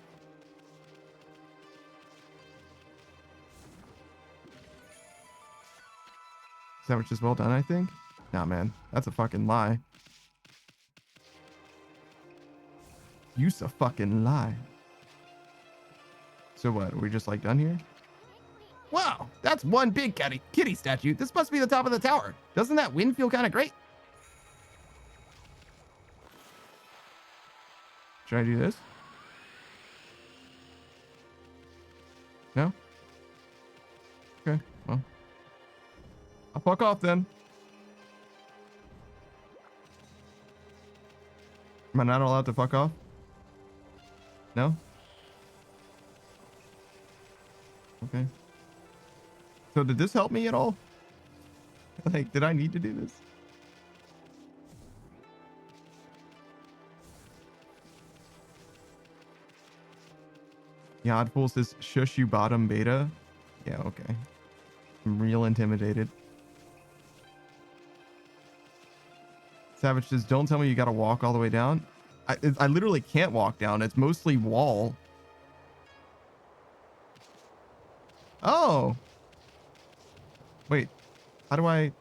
Sandwich is well done, I think. Nah, man. That's a fucking lie. You's a fucking lie. So what? Are we just like done here? Wow, that's one big kitty statue. This must be the top of the tower. Doesn't that wind feel kind of great? Should I do this? No? Okay, well. I'll fuck off then. Am I not allowed to fuck off? No? Okay. So did this help me at all? Like, did I need to do this? Yeah, Oddful says, shush you bottom beta. Yeah, okay. I'm real intimidated. Savage says, don't tell me you gotta walk all the way down. I literally can't walk down. It's mostly wall. Oh. Wait. How do I...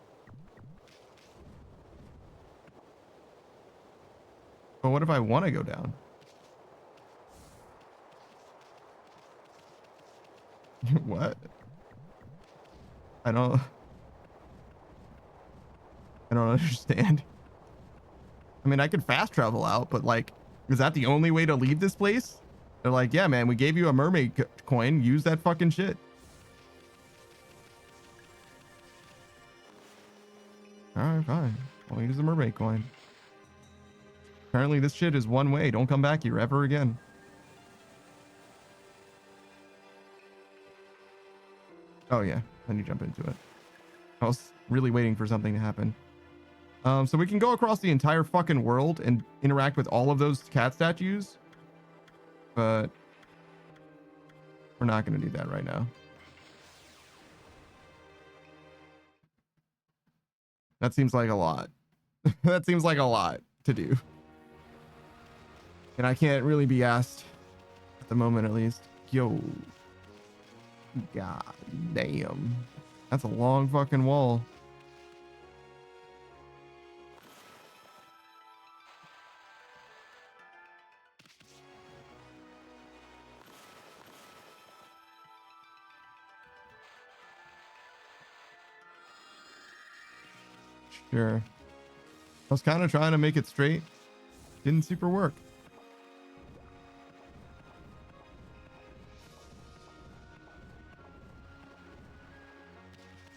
But what if I want to go down? What? I don't understand. I mean, I could fast travel out, but like, is that the only way to leave this place? They're like, yeah, man, we gave you a mermaid coin. Use that fucking shit. All right, fine. I'll use the mermaid coin. Apparently this shit is one way. Don't come back here ever again. Oh yeah, then you jump into it. I was really waiting for something to happen. So we can go across the entire fucking world and interact with all of those cat statues. But We're not going to do that right now. That seems like a lot. That seems like a lot to do. And I can't really be asked at the moment, at least. Yo. God damn. That's a long fucking wall. Sure. I was kind of trying to make it straight. Didn't super work.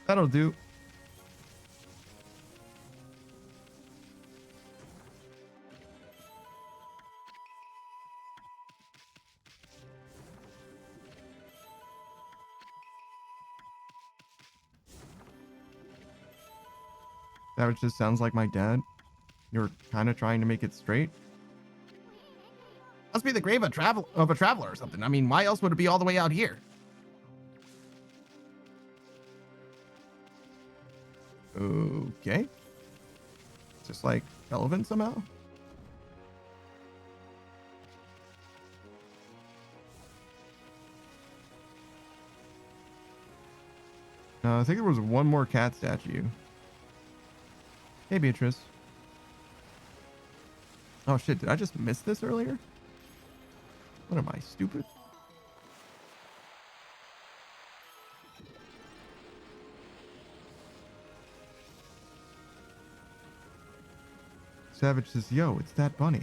That'll do. That just sounds like my dad. You're kind of trying to make it straight. Must be the grave of a traveler or something. I mean, why else would it be all the way out here? Okay. Just like relevant somehow. I think there was one more cat statue. Hey, Beatrice. Oh shit, did I just miss this earlier? What am I, stupid? Savage says, yo, it's that bunny.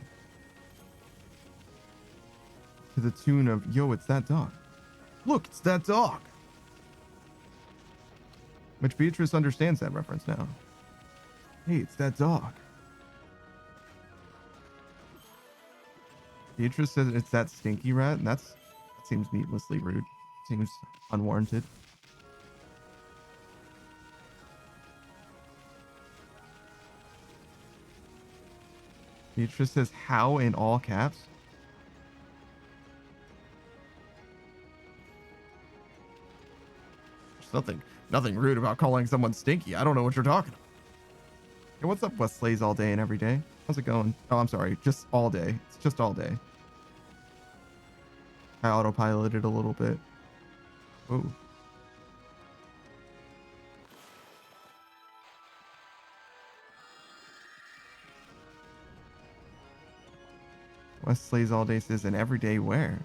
To the tune of, yo, it's that dog. Look, it's that dog. Which Beatrice understands that reference now. Hey, it's that dog. Beatrice says it's that stinky rat, and that seems needlessly rude. Seems unwarranted. Beatrice says, how in all caps? There's nothing rude about calling someone stinky. I don't know what you're talking about. Hey, what's up, Westlays all day and every day? How's it going? Oh, I'm sorry. Just all day. It's just all day. I autopiloted a little bit. Oh. West slays all day says, and every day where?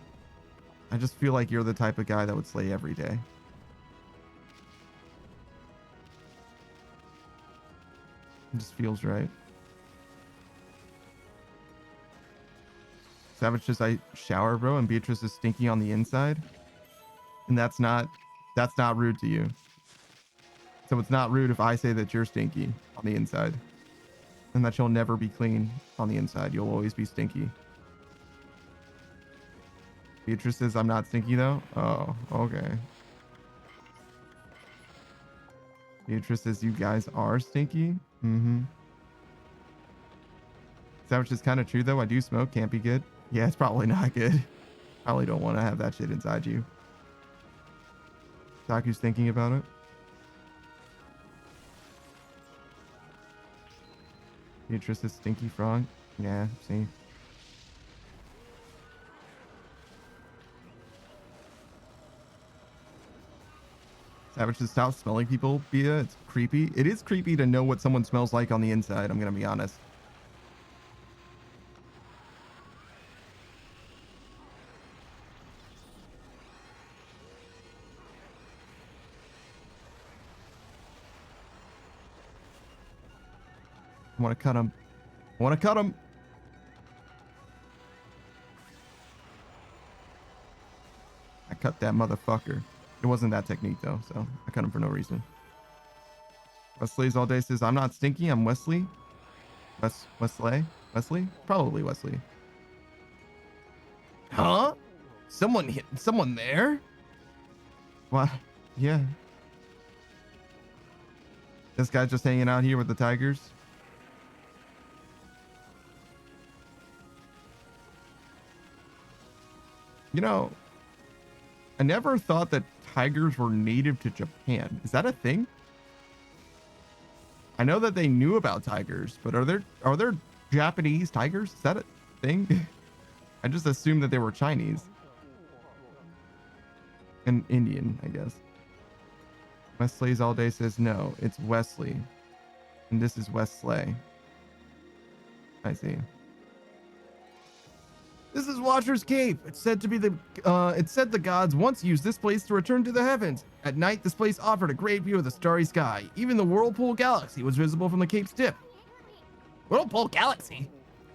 I just feel like you're the type of guy that would slay every day. It just feels right. Savage says, I shower, bro, and Beatrice is stinky on the inside. And that's not rude to you. So it's not rude if I say that you're stinky on the inside. And that you'll never be clean on the inside. You'll always be stinky. Beatrice says, I'm not stinky though? Oh, okay. Beatrice says, you guys are stinky? Mm-hmm. Savage is kind of true though. I do smoke. Can't be good. Yeah, it's probably not good. Probably don't want to have that shit inside you. Taku's thinking about it. Beatrice is stinky frog. Yeah, see. Savage says, stop smelling people, Bia. It's creepy. It is creepy to know what someone smells like on the inside. I'm going to be honest. I want to cut him. I want to cut him. I cut that motherfucker. It wasn't that technique though, so I cut him for no reason. Wesley's all day says, I'm not stinky, I'm Wesley. Wesley? Probably Wesley. Huh? Someone there? What? Yeah. This guy's just hanging out here with the tigers. You know, I never thought that tigers were native to Japan. Is that a thing? I know that they knew about tigers, but are there Japanese tigers? Is that a thing? I just assumed that they were Chinese. And Indian, I guess. Wesley's all day says no, it's Wesley. And this is Wesley. I see. This is Watcher's Cape. It's said the gods once used this place to return to the heavens. At night, this place offered a great view of the starry sky. Even the Whirlpool Galaxy was visible from the cape's tip. Whirlpool Galaxy?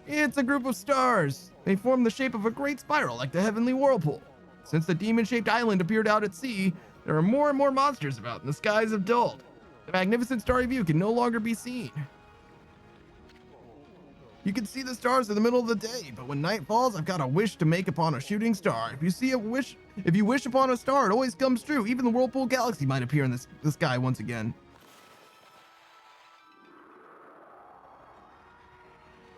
It's a group of stars. They form the shape of a great spiral like the heavenly whirlpool. Since the demon-shaped island appeared out at sea, there are more and more monsters about, and the skies have dulled. The magnificent starry view can no longer be seen. You can see the stars in the middle of the day, but when night falls, I've got a wish to make upon a shooting star. If you wish upon a star, it always comes true. Even the Whirlpool Galaxy might appear in the sky once again.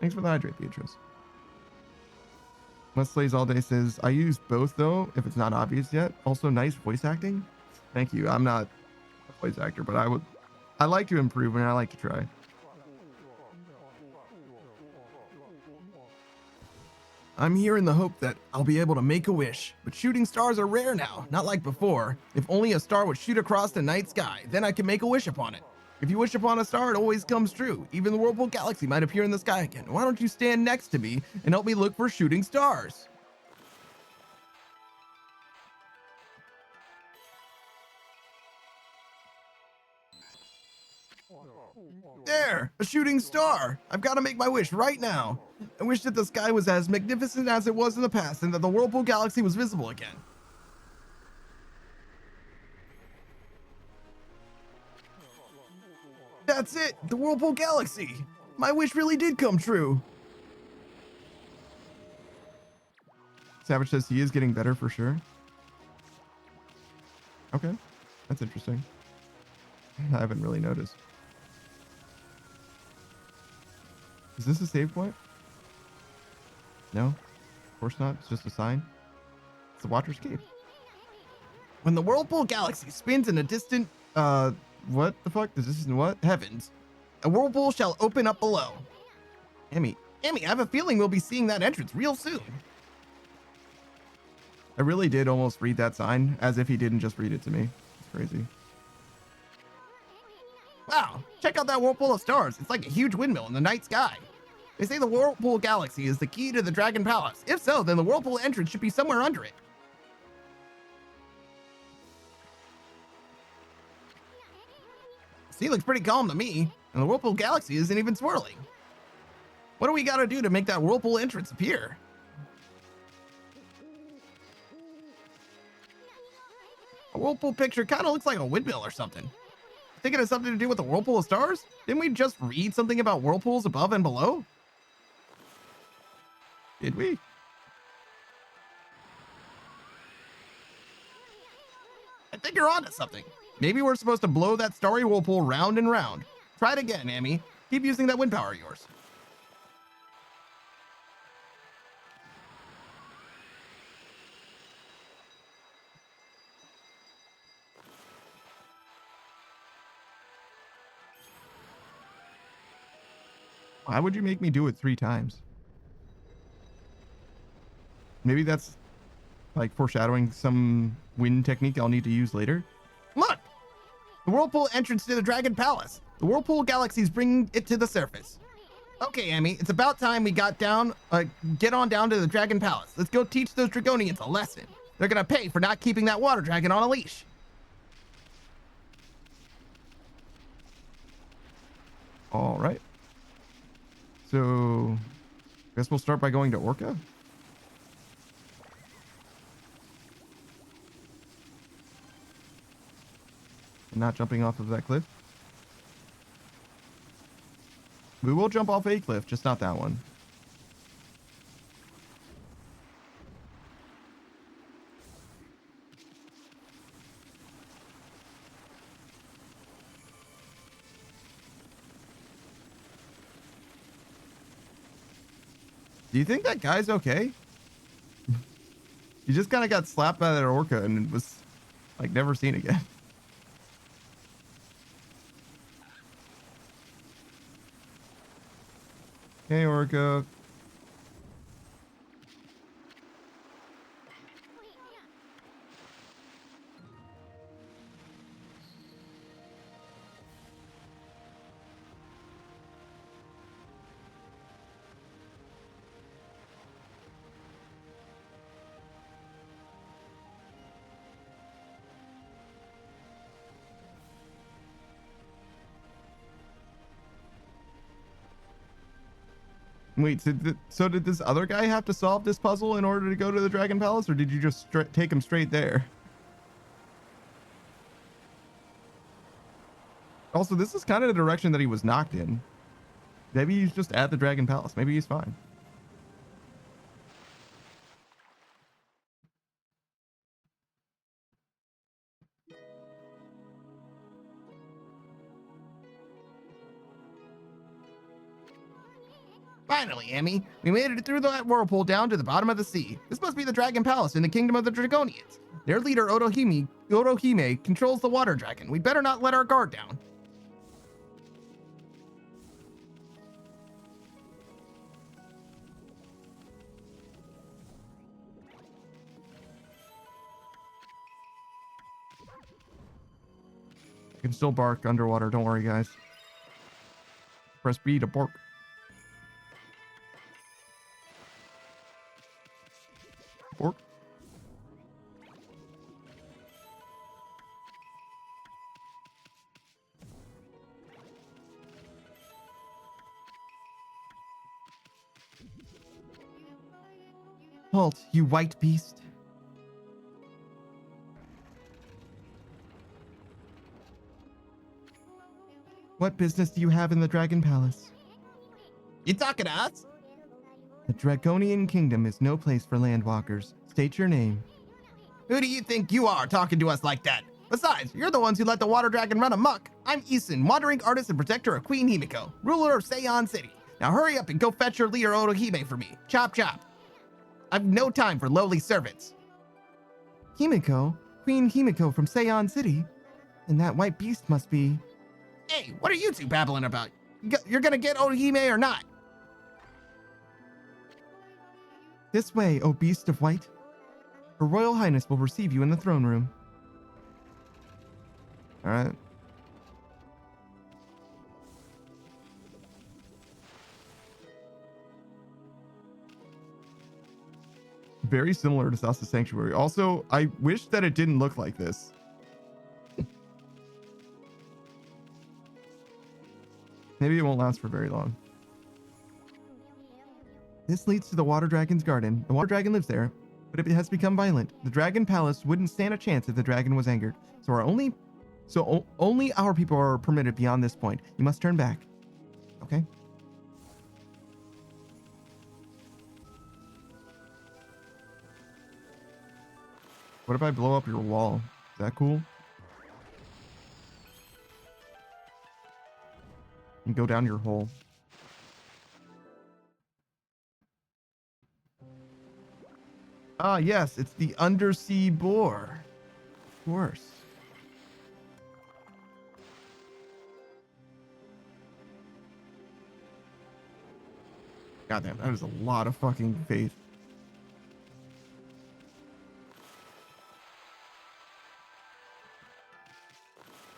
Thanks for the hydrate, Beatrice. Wesley's all day says, I use both though, if it's not obvious yet. Also, nice voice acting. Thank you. I'm not a voice actor, but I like to improve and I like to try. I'm here in the hope that I'll be able to make a wish, but shooting stars are rare now, not like before. If only a star would shoot across the night sky, then I can make a wish upon it. If you wish upon a star, it always comes true. Even the Whirlpool Galaxy might appear in the sky again. Why don't you stand next to me and help me look for shooting stars? There, a shooting star. I've got to make my wish right now. I wish that the sky was as magnificent as it was in the past and that the Whirlpool Galaxy was visible again. That's it, the Whirlpool Galaxy. My wish really did come true. Savage says he is getting better for sure. Okay, that's interesting. I haven't really noticed. Is this a save point? No, of course not. It's just a sign. It's the Watcher's Cape. When the Whirlpool Galaxy spins in a distant, What the fuck? Is this in what? heavens, a whirlpool shall open up below. Emmy, I have a feeling we'll be seeing that entrance real soon. I really did almost read that sign as if he didn't just read it to me. It's crazy. Wow, check out that whirlpool of stars. It's like a huge windmill in the night sky. They say the Whirlpool Galaxy is the key to the Dragon Palace. If so, then the whirlpool entrance should be somewhere under it. Sea looks pretty calm to me, and the Whirlpool Galaxy isn't even swirling. What do we gotta do to make that whirlpool entrance appear? A whirlpool picture kind of looks like a windmill or something. Think it has something to do with the Whirlpool of Stars? Didn't we just read something about whirlpools above and below? Did we? I think you're onto something. Maybe we're supposed to blow that starry whirlpool round and round. Try it again, Amy. Keep using that wind power of yours. Why would you make me do it 3 times? Maybe that's like foreshadowing some wind technique I'll need to use later. Look! The whirlpool entrance to the Dragon Palace. The Whirlpool Galaxy's bringing it to the surface. Okay, Amy, it's about time we get on down to the Dragon Palace. Let's go teach those Dragonians a lesson. They're gonna pay for not keeping that water dragon on a leash. All right. So, guess we'll start by going to Orca. And not jumping off of that cliff. We will jump off a cliff, just not that one. Do you think that guy's okay? You just kind of got slapped by that orca and was like never seen again. Hey, orca. Wait, so did this other guy have to solve this puzzle in order to go to the Dragon Palace, or did you just take him straight there? Also, this is kind of the direction that he was knocked in. Maybe he's just at the Dragon Palace. Maybe he's fine. Finally, Amy, we made it through that whirlpool down to the bottom of the sea. This must be the Dragon Palace in the Kingdom of the Dragonians. Their leader, Otohime, controls the water dragon. We better not let our guard down. I can still bark underwater. Don't worry, guys. Press B to bark. Bark. Halt, you white beast. What business do you have in the Dragon Palace? You talking to us? The Dragonian Kingdom is no place for landwalkers. State your name. Who do you think you are talking to us like that? Besides, you're the ones who let the water dragon run amok. I'm Isin, wandering artist and protector of Queen Himiko, ruler of Seion City. Now hurry up and go fetch your leader Otohime for me. Chop chop. I've no time for lowly servants. Himiko? Queen Himiko from Seion City? And that white beast must be... Hey, what are you two babbling about? You're gonna get Otohime or not? This way, O beast of white. Her Royal Highness will receive you in the throne room. All right. Very similar to Sasa Sanctuary. Also, I wish that it didn't look like this. Maybe it won't last for very long. This leads to the Water Dragon's garden. The Water Dragon lives there, but it has become violent. The Dragon Palace wouldn't stand a chance if the dragon was angered. So only our people are permitted beyond this point. You must turn back. Okay? What if I blow up your wall? Is that cool? And go down your hole. Ah, yes, it's the undersea boar. Of course. Goddamn, that is a lot of fucking faith.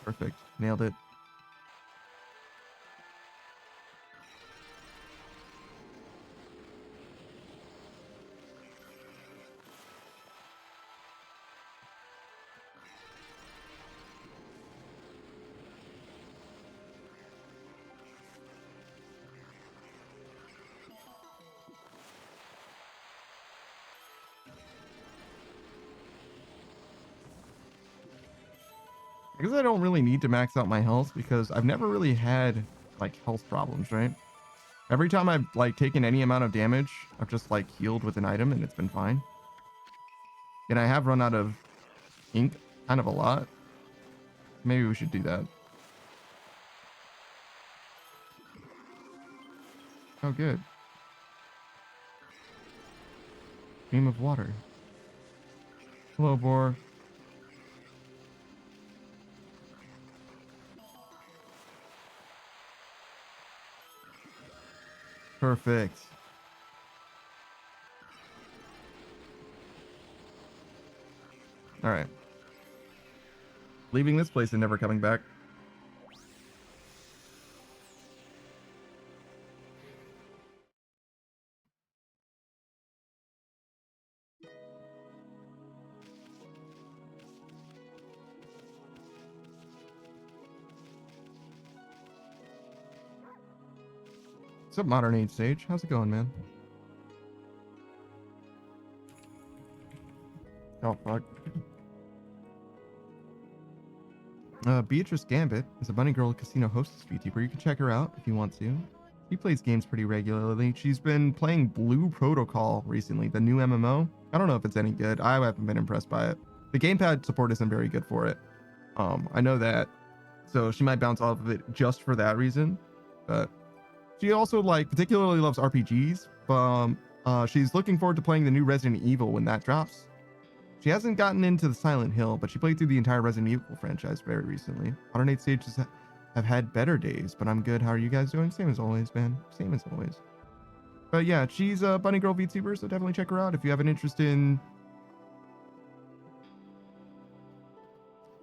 Perfect. Nailed it. I guess I don't really need to max out my health because I've never really had like health problems, right? Every time I've like taken any amount of damage, I've just like healed with an item and it's been fine. And I have run out of ink kind of a lot. Maybe we should do that. Oh, good. Stream of water. Hello, Boar. Perfect. All right. Leaving this place and never coming back. What's up, Modern Age Sage? How's it going, man? Oh, fuck. Beatrice Gambit is a Bunny Girl Casino hostess VTuber. You can check her out if you want to. She plays games pretty regularly. She's been playing Blue Protocol recently, the new MMO. I don't know if it's any good. I haven't been impressed by it. The gamepad support isn't very good for it. I know that. So she might bounce off of it just for that reason. But she also particularly loves RPGs. She's looking forward to playing the new Resident Evil when that drops. She hasn't gotten into the Silent Hill, but she played through the entire Resident Evil franchise very recently. Modern Age Stages have had better days, but I'm good. How are you guys doing? Same as always, man. Same as always. But yeah, she's a Bunny Girl VTuber, so definitely check her out if you have an interest in...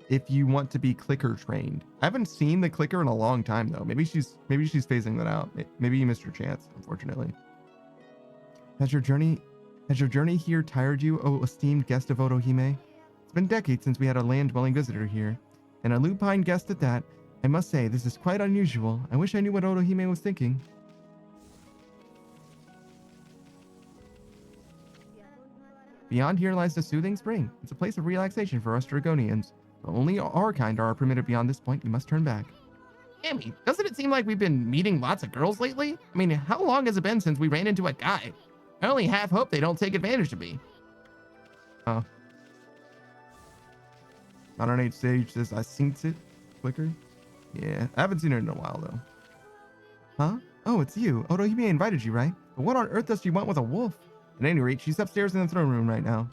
If you want to be clicker trained. I haven't seen the clicker in a long time, though. Maybe she's phasing that out. Maybe you missed your chance, unfortunately. Has your journey here tired you, oh esteemed guest of Otohime? It's been decades since we had a land-dwelling visitor here, and a lupine guest at that. I must say, this is quite unusual. I wish I knew what Otohime was thinking. Beyond here lies the Soothing Spring. It's a place of relaxation for us Dragonians. But only our kind are permitted beyond this point. We must turn back. Amy, doesn't it seem like we've been meeting lots of girls lately? I mean, how long has it been since we ran into a guy? I only half hope they don't take advantage of me. Oh. Modern Age Sage says, I seen it. Clicker? Yeah, I haven't seen her in a while, though. Huh? Oh, it's you. Otohime invited you, right? But what on earth does she want with a wolf? At any rate, she's upstairs in the throne room right now.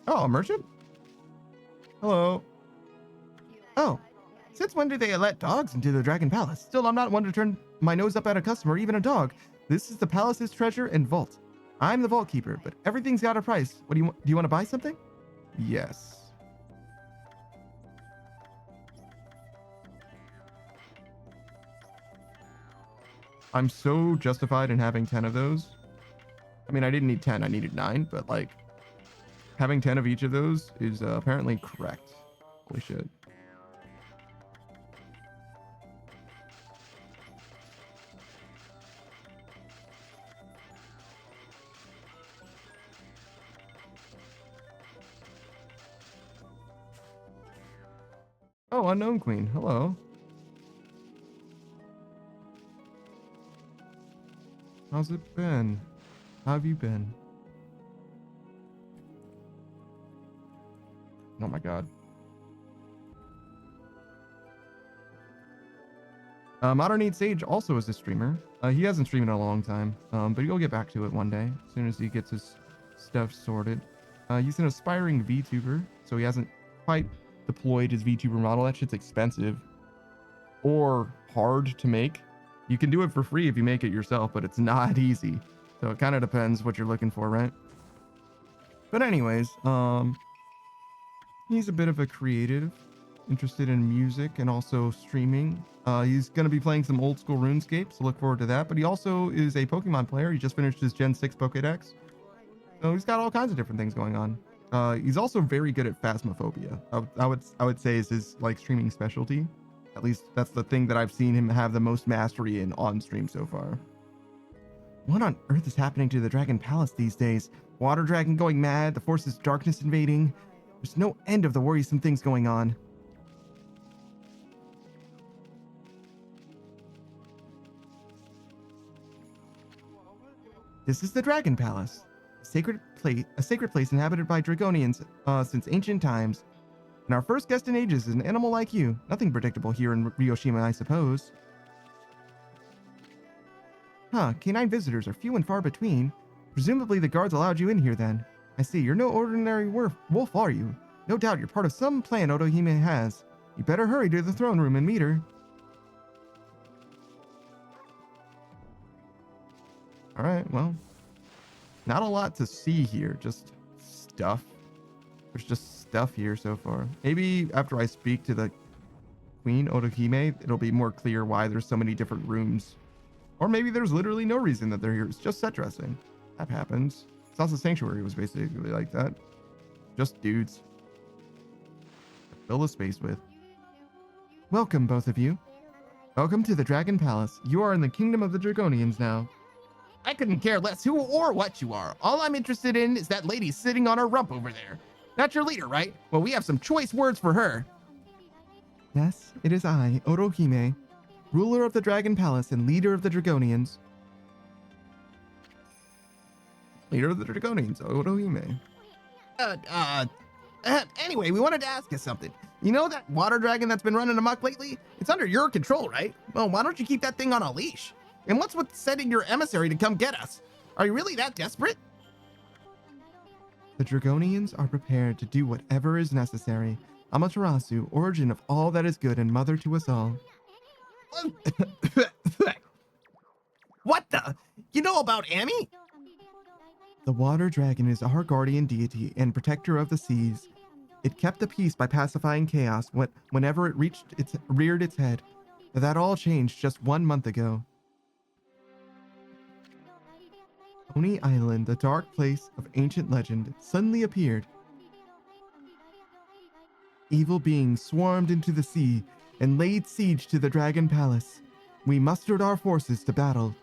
Oh, a merchant? Hello. Oh, since when do they let dogs into the Dragon Palace? Still, I'm not one to turn my nose up at a customer, even a dog. This is the palace's treasure and vault. I'm the vault keeper, but everything's got a price. What do you want? Do you want to buy something? Yes. I'm so justified in having 10 of those. I mean, I didn't need 10, I needed 9, but like having 10 of each of those is apparently correct. Holy shit. Oh, Unknown Queen. Hello. How's it been? How have you been? Oh my god. Modern Age Sage also is a streamer. He hasn't streamed in a long time, but he'll get back to it one day as soon as he gets his stuff sorted. He's an aspiring VTuber, so he hasn't quite deployed his VTuber model. That shit's expensive or hard to make. You can do it for free if you make it yourself, but it's not easy. So it kind of depends what you're looking for, right? But anyways, he's a bit of a creative, interested in music and also streaming. He's going to be playing some old school RuneScape, so look forward to that. But he also is a Pokemon player. He just finished his Gen 6 Pokédex. So he's got all kinds of different things going on. He's also very good at Phasmophobia. I would say is his like streaming specialty. At least that's the thing that I've seen him have the most mastery in on stream so far. What on earth is happening to the Dragon Palace these days? Water Dragon going mad, the forces of darkness invading. There's no end of the worrisome things going on. This is the Dragon Palace, a sacred place inhabited by Dragonians since ancient times. And our first guest in ages is an animal like you. Nothing predictable here in Ryoshima, I suppose. Huh, canine visitors are few and far between. Presumably the guards allowed you in here then. I see, you're no ordinary wolf, are you? No doubt you're part of some plan Otohime has. You better hurry to the throne room and meet her. Alright, well. Not a lot to see here, just stuff. There's just stuff here so far. Maybe after I speak to the Queen Otohime, it'll be more clear why there's so many different rooms. Or maybe there's literally no reason that they're here. It's just set dressing. That happens. Salsa Sanctuary was basically like that. Just dudes. Fill the space with. Welcome, both of you. Welcome to the Dragon Palace. You are in the kingdom of the Dragonians now. I couldn't care less who or what you are. All I'm interested in is that lady sitting on her rump over there. That's your leader, right? Well, we have some choice words for her. Yes, it is I, Otohime, ruler of the Dragon Palace and leader of the Dragonians. Leader of the Dragonians, Otohime. Anyway, we wanted to ask you something. You know that water dragon that's been running amok lately? It's under your control, right? Well, why don't you keep that thing on a leash? And what's with sending your emissary to come get us? Are you really that desperate? The Dragonians are prepared to do whatever is necessary. Amaterasu, origin of all that is good and mother to us all. What the? You know about Ami? The water dragon is our guardian deity and protector of the seas. It kept the peace by pacifying chaos whenever it reared its head. But that all changed just 1 month ago. Oni Island, the dark place of ancient legend, suddenly appeared. Evil beings swarmed into the sea and laid siege to the Dragon Palace. We mustered our forces to battle.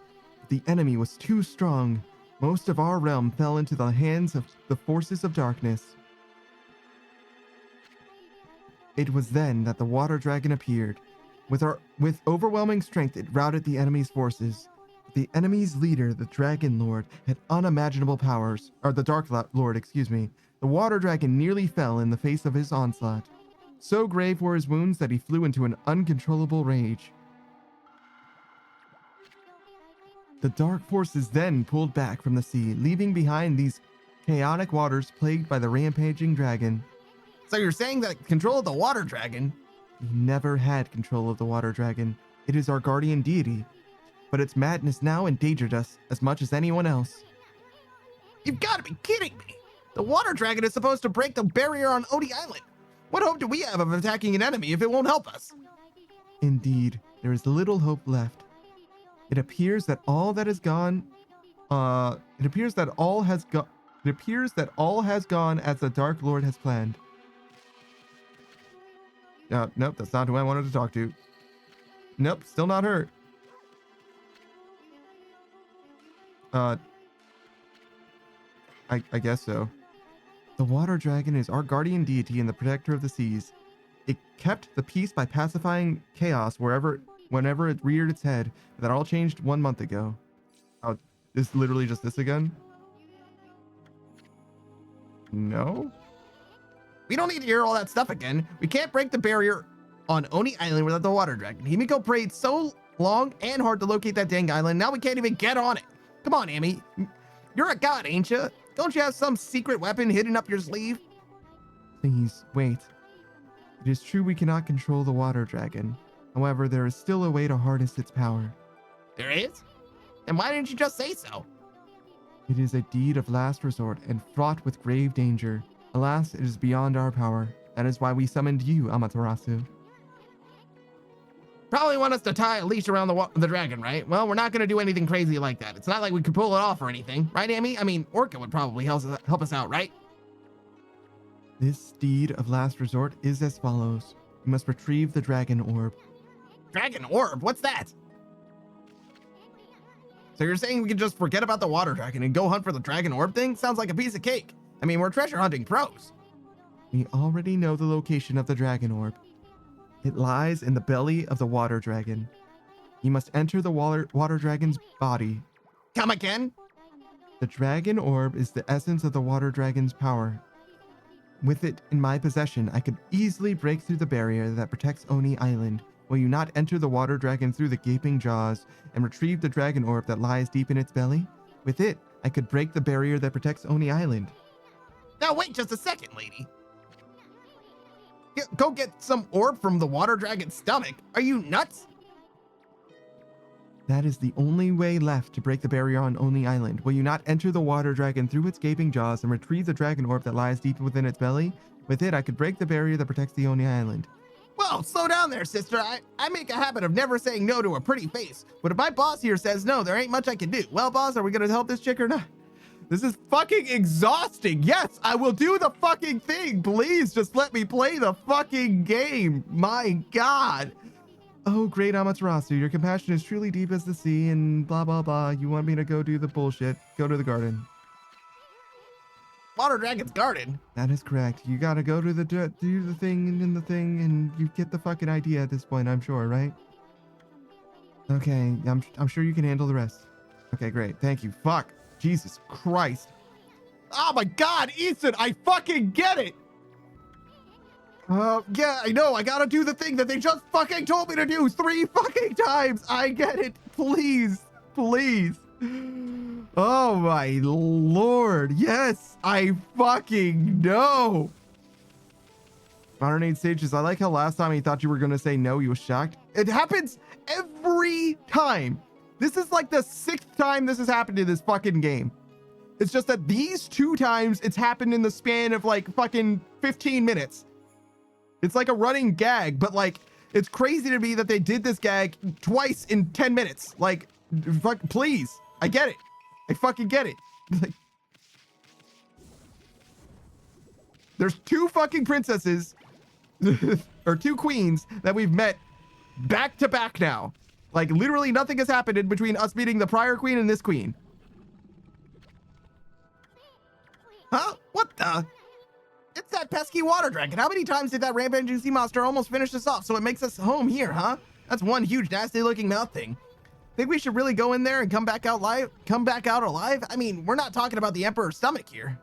The enemy was too strong. Most of our realm fell into the hands of the forces of darkness. It was then that the water dragon appeared. With overwhelming strength, it routed the enemy's forces. The enemy's leader, the Dragon Lord, had unimaginable powers, or the Dark Lord, excuse me. The water dragon nearly fell in the face of his onslaught. So grave were his wounds that he flew into an uncontrollable rage. The dark forces then pulled back from the sea, leaving behind these chaotic waters plagued by the rampaging dragon. So you're saying that control of the water dragon? We never had control of the water dragon. It is our guardian deity. But its madness now endangered us as much as anyone else. You've got to be kidding me! The water dragon is supposed to break the barrier on Oni Island. What hope do we have of attacking an enemy if it won't help us? Indeed, there is little hope left. It appears that all has gone as the Dark Lord has planned. Nope, that's not who I wanted to talk to. Nope, still not her. I guess so. The water dragon is our guardian deity and the protector of the seas. It kept the peace by pacifying chaos whenever it reared its head. That all changed 1 month ago. Oh, this literally just this again? No? We don't need to hear all that stuff again. We can't break the barrier on Oni Island without the water dragon. Himiko prayed so long and hard to locate that dang island. Now we can't even get on it. Come on, Ami. You're a god, ain't you? Don't you have some secret weapon hidden up your sleeve? Please, wait. It is true we cannot control the water dragon. However, there is still a way to harness its power. There is? And why didn't you just say so? It is a deed of last resort and fraught with grave danger. Alas, it is beyond our power. That is why we summoned you, Amaterasu. Probably want us to tie a leash around the dragon, right? Well, we're not going to do anything crazy like that. It's not like we could pull it off or anything. Right, Amy? I mean, Orca would probably help us out, right? This deed of last resort is as follows. You must retrieve the dragon orb. Dragon orb? What's that? So you're saying we can just forget about the water dragon and go hunt for the dragon orb thing? Sounds like a piece of cake. I mean, we're treasure hunting pros. We already know the location of the dragon orb. It lies in the belly of the water dragon. You must enter the water dragon's body. Come again? The dragon orb is the essence of the water dragon's power. With it in my possession, I could easily break through the barrier that protects Oni Island will you not enter the water dragon through the gaping jaws and retrieve the dragon orb that lies deep in its belly? With it, I could break the barrier that protects Oni Island. Now wait just a second, lady. Go get some orb from the water dragon's stomach. Are you nuts? That is the only way left to break the barrier on Oni Island. Will you not enter the water dragon through its gaping jaws and retrieve the dragon orb that lies deep within its belly? With it, I could break the barrier that protects the Oni Island. Whoa, slow down there, sister. I make a habit of never saying no to a pretty face. But if my boss here says no, there ain't much I can do. Well, boss, are we gonna help this chick or not? This is fucking exhausting. Yes, I will do the fucking thing. Please just let me play the fucking game. My God. Oh, great Amaterasu, your compassion is truly deep as the sea and blah, blah, blah. You want me to go do the bullshit. Go to the garden. Water Dragon's garden? That is correct. You gotta go to do the thing and in the thing, and you get the fucking idea at this point, I'm sure, right? Okay, I'm sure you can handle the rest. Okay, great. Thank you. Fuck. Jesus Christ. Oh my God, Ethan, I fucking get it. Yeah, I know. I gotta do the thing that they just fucking told me to do 3 fucking times. I get it. Please, please. Oh my Lord. Yes, I fucking know. Modern Age Stages, I like how last time he thought you were going to say no, he was shocked. It happens every time. This is like the 6th time this has happened in this fucking game. It's just that these 2 times it's happened in the span of like fucking 15 minutes. It's like a running gag, but like, it's crazy to me that they did this gag twice in 10 minutes. Like, fuck, please. I get it. I fucking get it. Like, there's 2 fucking princesses or 2 queens that we've met back to back now. Like, literally nothing has happened in between us meeting the prior queen and this queen. Huh? What the? It's that pesky water dragon. How many times did that rampaging sea monster almost finish us off so it makes us home here, huh? That's one huge nasty looking mouth thing. Think we should really go in there and come back out alive? I mean, we're not talking about the Emperor's stomach here.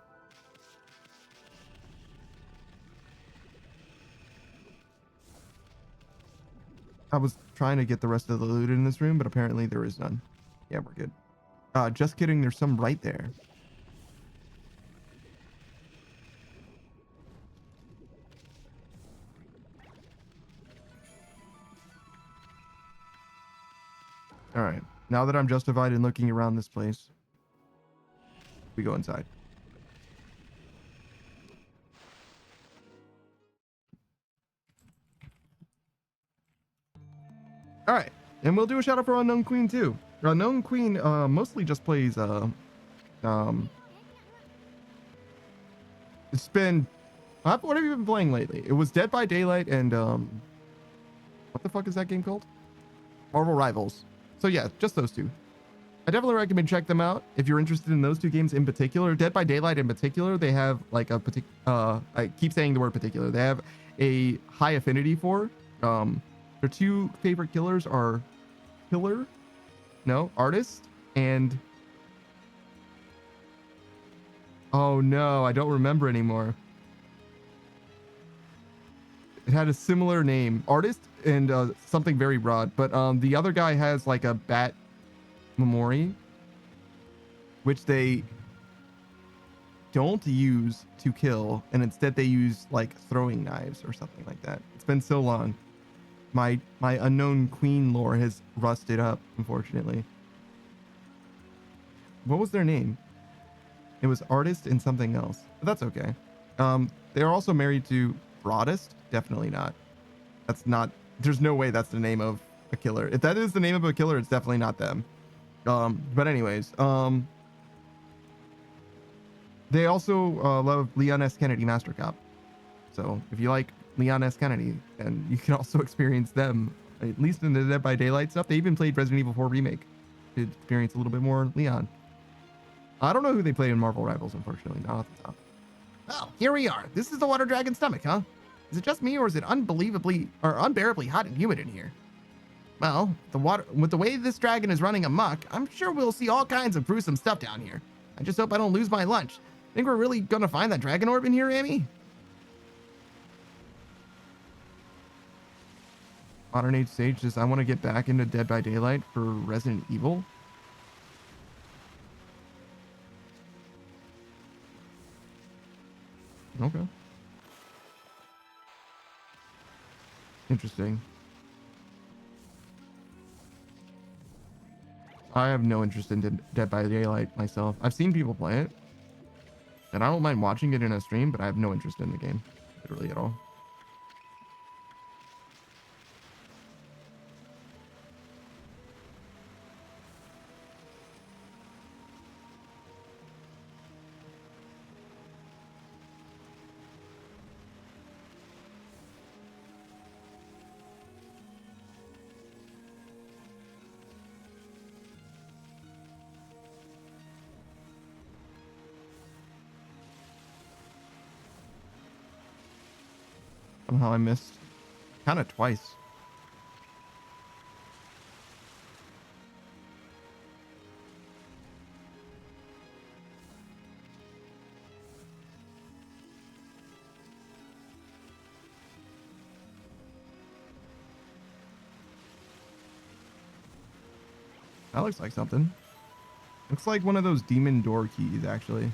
I was trying to get the rest of the loot in this room, but apparently there is none. Yeah, we're good. Just kidding. There's some right there. All right. Now that I'm justified in looking around this place, we go inside. All right. And we'll do a shout out for Unknown Queen too. Unknown Queen mostly just plays it's been what have you been playing lately? It was Dead by Daylight and what the fuck is that game called? Marvel Rivals. So yeah, just those 2. I definitely recommend check them out if you're interested in those 2 games in particular. Dead by Daylight in particular, they have like a particular I keep saying the word particular. They have a high affinity for. Their 2 favorite killers are Artist and oh no, I don't remember anymore. It had a similar name, Artist and something very broad, but the other guy has like a bat memory, which they don't use to kill, and instead they use like throwing knives or something like that. It's been so long. My Unknown Queen lore has rusted up, unfortunately. What was their name? It was Artist and something else, but that's okay. They're also married to Broadest. Definitely not. That's not. There's no way that's the name of a killer. If that is the name of a killer, it's definitely not them. But anyways, they also love Leon S. Kennedy Master Cop. So if you like Leon S. Kennedy, and you can also experience them, at least in the Dead by Daylight stuff. They even played Resident Evil 4 Remake to experience a little bit more Leon. I don't know who they played in Marvel Rivals, unfortunately, not off the top. Well, here we are. This is the water dragon's stomach, huh? Is it just me, or is it unbelievably or unbearably hot and humid in here? Well, with the way this dragon is running amok, I'm sure we'll see all kinds of gruesome stuff down here. I just hope I don't lose my lunch. Think we're really gonna find that dragon orb in here, Amy? Modern Age Sage says, I want to get back into Dead by Daylight for Resident Evil. Okay. Interesting. I have no interest in Dead by Daylight myself. I've seen people play it, and I don't mind watching it in a stream, but I have no interest in the game, literally at all. Somehow I missed kind of twice. That looks like something. Looks like one of those demon door keys, actually.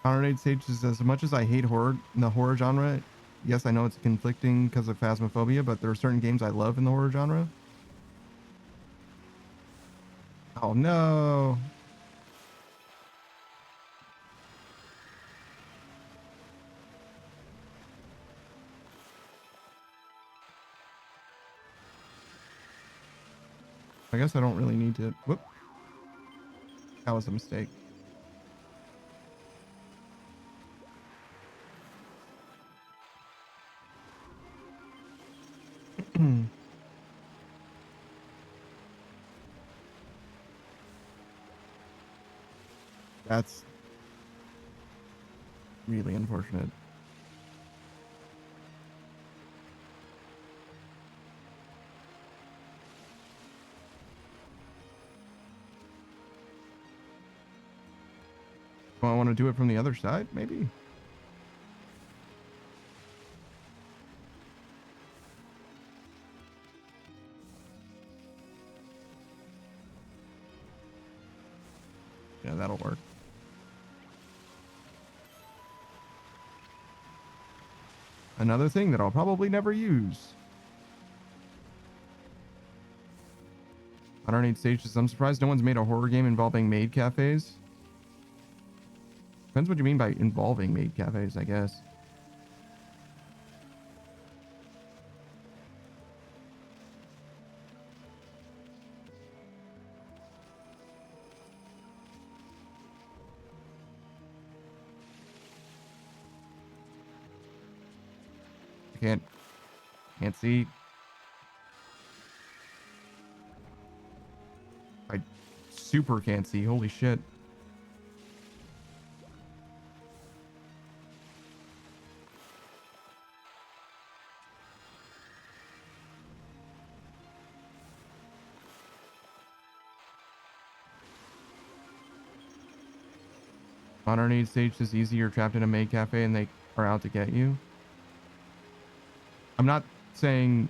Honorade Sage says, as much as I hate the horror genre, yes, I know it's conflicting because of Phasmophobia, but there are certain games I love in the horror genre. Oh no. I guess I don't really need to. Whoop. That was a mistake. That's really unfortunate. Well, I want to do it from the other side, maybe. Yeah, that'll work. Another thing that I'll probably never use. I don't need stages. I'm surprised no one's made a horror game involving maid cafes. Depends what you mean by involving maid cafes, I guess. Can't see. I super can't see. Holy shit. Modern Age Stage is easy. You're trapped in a maid cafe and they are out to get you. I'm not saying...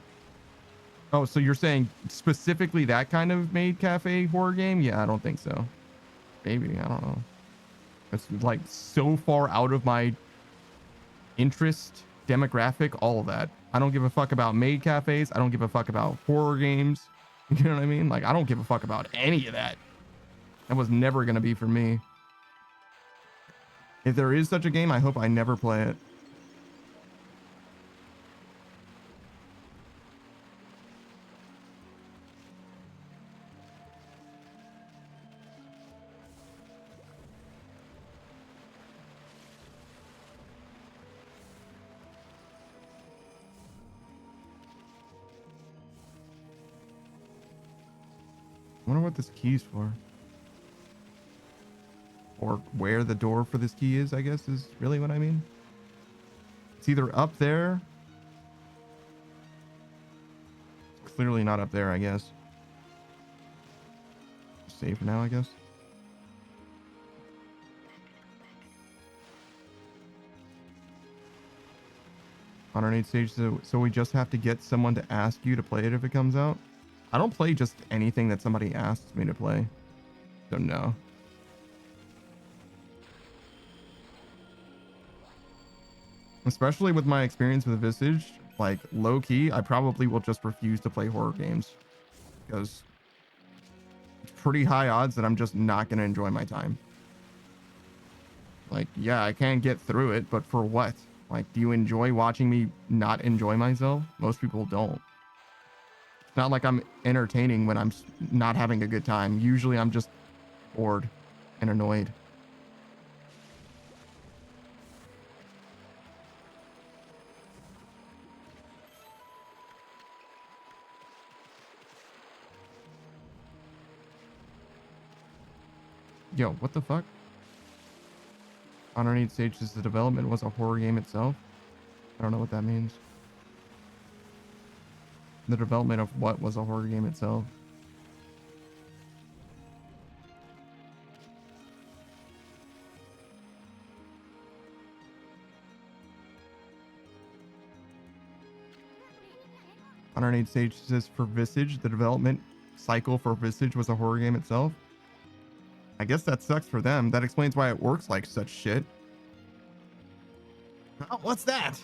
Oh, so you're saying specifically that kind of maid cafe horror game? Yeah, I don't think so. Maybe, I don't know. It's like so far out of my interest, demographic, all of that. I don't give a fuck about maid cafes. I don't give a fuck about horror games. You know what I mean? Like, I don't give a fuck about any of that. That was never going to be for me. If there is such a game, I hope I never play it. I wonder what this key's for. Or where the door for this key is, I guess, is really what I mean. It's either up there. It's clearly not up there, I guess. Save for now, I guess. On our need stage, so we just have to get someone to ask you to play it if it comes out. I don't play just anything that somebody asks me to play. So no. Especially with my experience with Visage, like low key, I probably will just refuse to play horror games because it's pretty high odds that I'm just not going to enjoy my time. Like, yeah, I can get through it, but for what? Like, do you enjoy watching me not enjoy myself? Most people don't. It's not like I'm entertaining when I'm not having a good time. Usually I'm just bored and annoyed. Yo, what the fuck? Underneath stages, the development was a horror game itself. I don't know what that means. The development of what was a horror game itself? Underneath stages for Visage, the development cycle for Visage was a horror game itself. I guess that sucks for them. That explains why it works like such shit. Oh, what's that?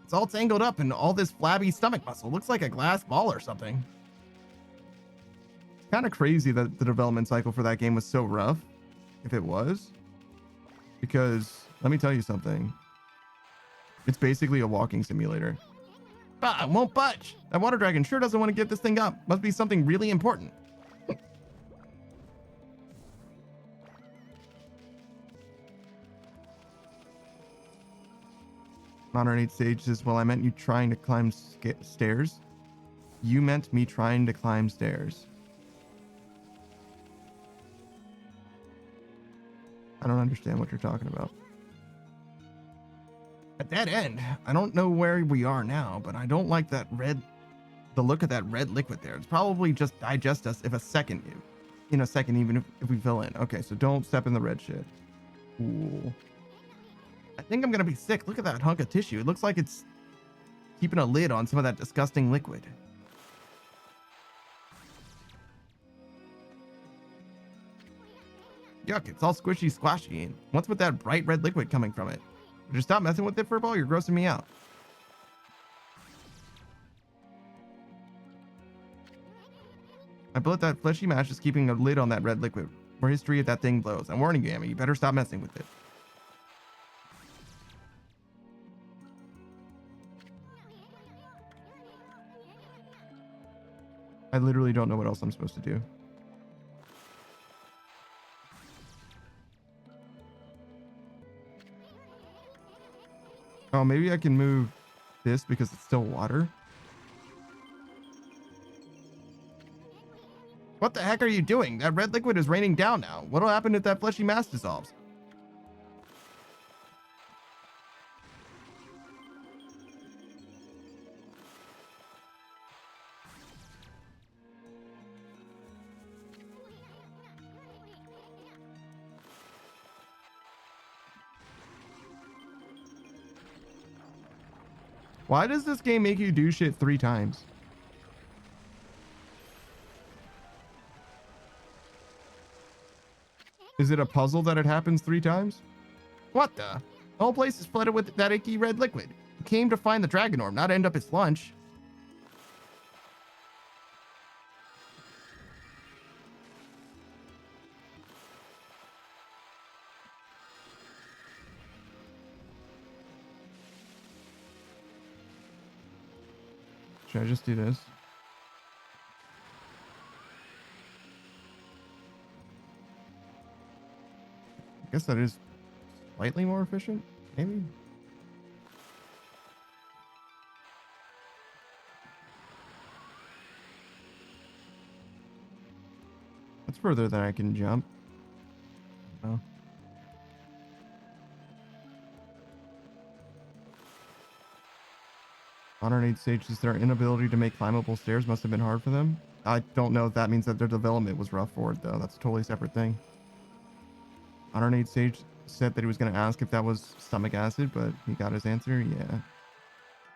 It's all tangled up in all this flabby stomach muscle. Looks like a glass ball or something. It's kind of crazy that the development cycle for that game was so rough, if it was. Because, let me tell you something. It's basically a walking simulator. Bah, I won't budge. That water dragon sure doesn't want to give this thing up. Must be something really important. Underneath stages, well, I meant you trying to climb stairs. You meant me trying to climb stairs. I don't understand what you're talking about. A dead end. I don't know where we are now, but I don't like the look of that red liquid there. It's probably just digest us in a second, even if we fill in. Okay, so don't step in the red shit. Cool. I think I'm gonna be sick. Look at that hunk of tissue. It looks like it's keeping a lid on some of that disgusting liquid. Yuck, it's all squishy squashy. What's with that bright red liquid coming from it? Would you stop messing with it for a ball? You're grossing me out. I bet that fleshy mash is keeping a lid on that red liquid. More history if that thing blows. I'm warning you, Emmy. You better stop messing with it. I literally don't know what else I'm supposed to do. Oh, maybe I can move this because it's still water. What the heck are you doing? That red liquid is raining down now. What'll happen if that fleshy mass dissolves? Why does this game make you do shit 3 times? Is it a puzzle that it happens 3 times? What the? The whole place is flooded with that icky red liquid. You came to find the dragon orb, not end up its lunch. Should I just do this? I guess that is slightly more efficient, maybe? That's further than I can jump. Oh. Underneath stages, their inability to make climbable stairs must have been hard for them. I don't know if that means that their development was rough for it, though. That's a totally separate thing. Underneath stage said that he was going to ask if that was stomach acid, but he got his answer. Yeah.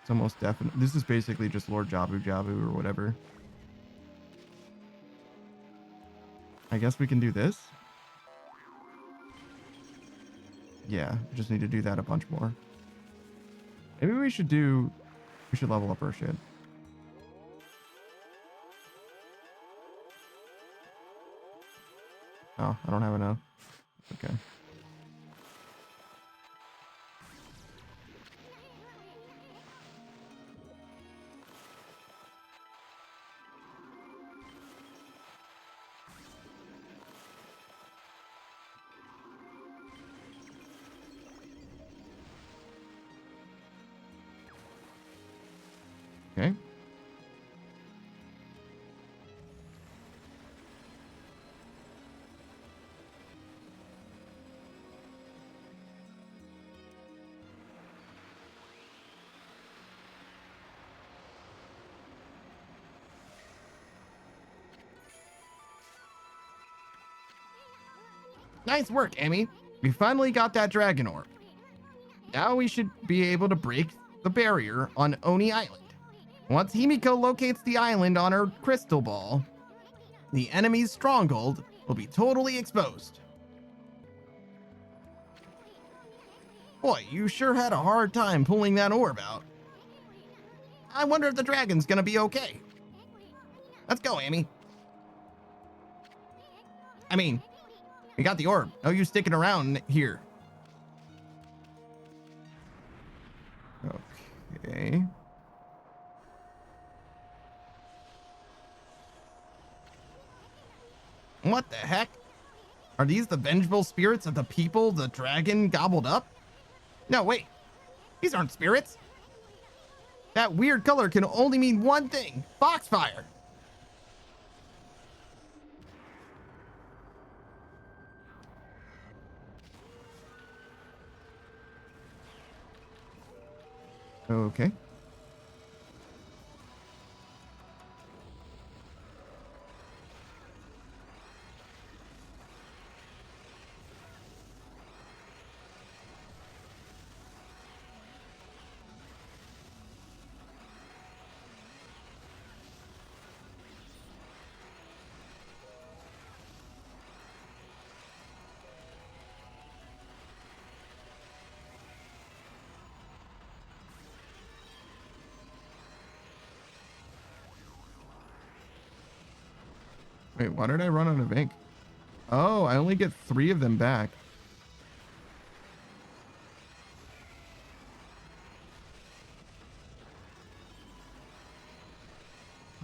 It's almost definite. This is basically just Lord Jabu Jabu or whatever. I guess we can do this. Yeah, just need to do that a bunch more. Maybe we should level up our shit. Oh, I don't have enough. Okay. Okay. Nice work, Amy. We finally got that dragon orb. Now we should be able to break the barrier on Oni Island. Once Himiko locates the island on her crystal ball, the enemy's stronghold will be totally exposed. Boy, you sure had a hard time pulling that orb out. I wonder if the dragon's gonna be okay. Let's go, Amy. I mean, we got the orb. No use sticking around here. Okay. What the heck? Are these the vengeful spirits of the people the dragon gobbled up? No, wait. These aren't spirits. That weird color can only mean one thing. Foxfire. Okay. Wait, why did I run out of ink? Oh, I only get 3 of them back.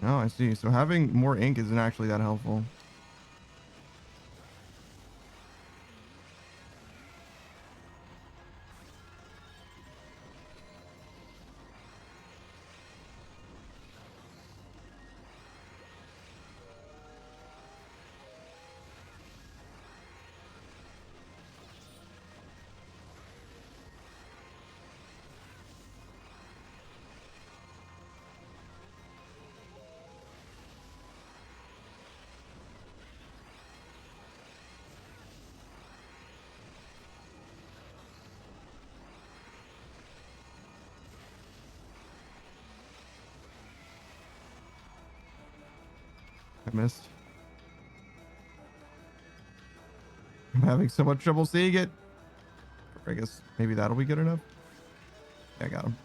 Oh, I see. So having more ink isn't actually that helpful. I missed. I'm having so much trouble seeing it. I guess maybe that'll be good enough. Yeah, I got him.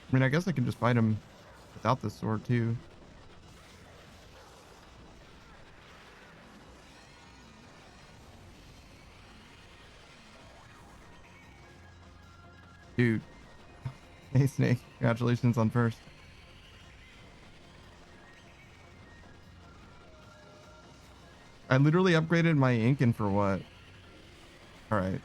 I mean, I guess I can just fight him without this sword too. Dude. Hey, Snake. Congratulations on first. I literally upgraded my Incan for what? All right.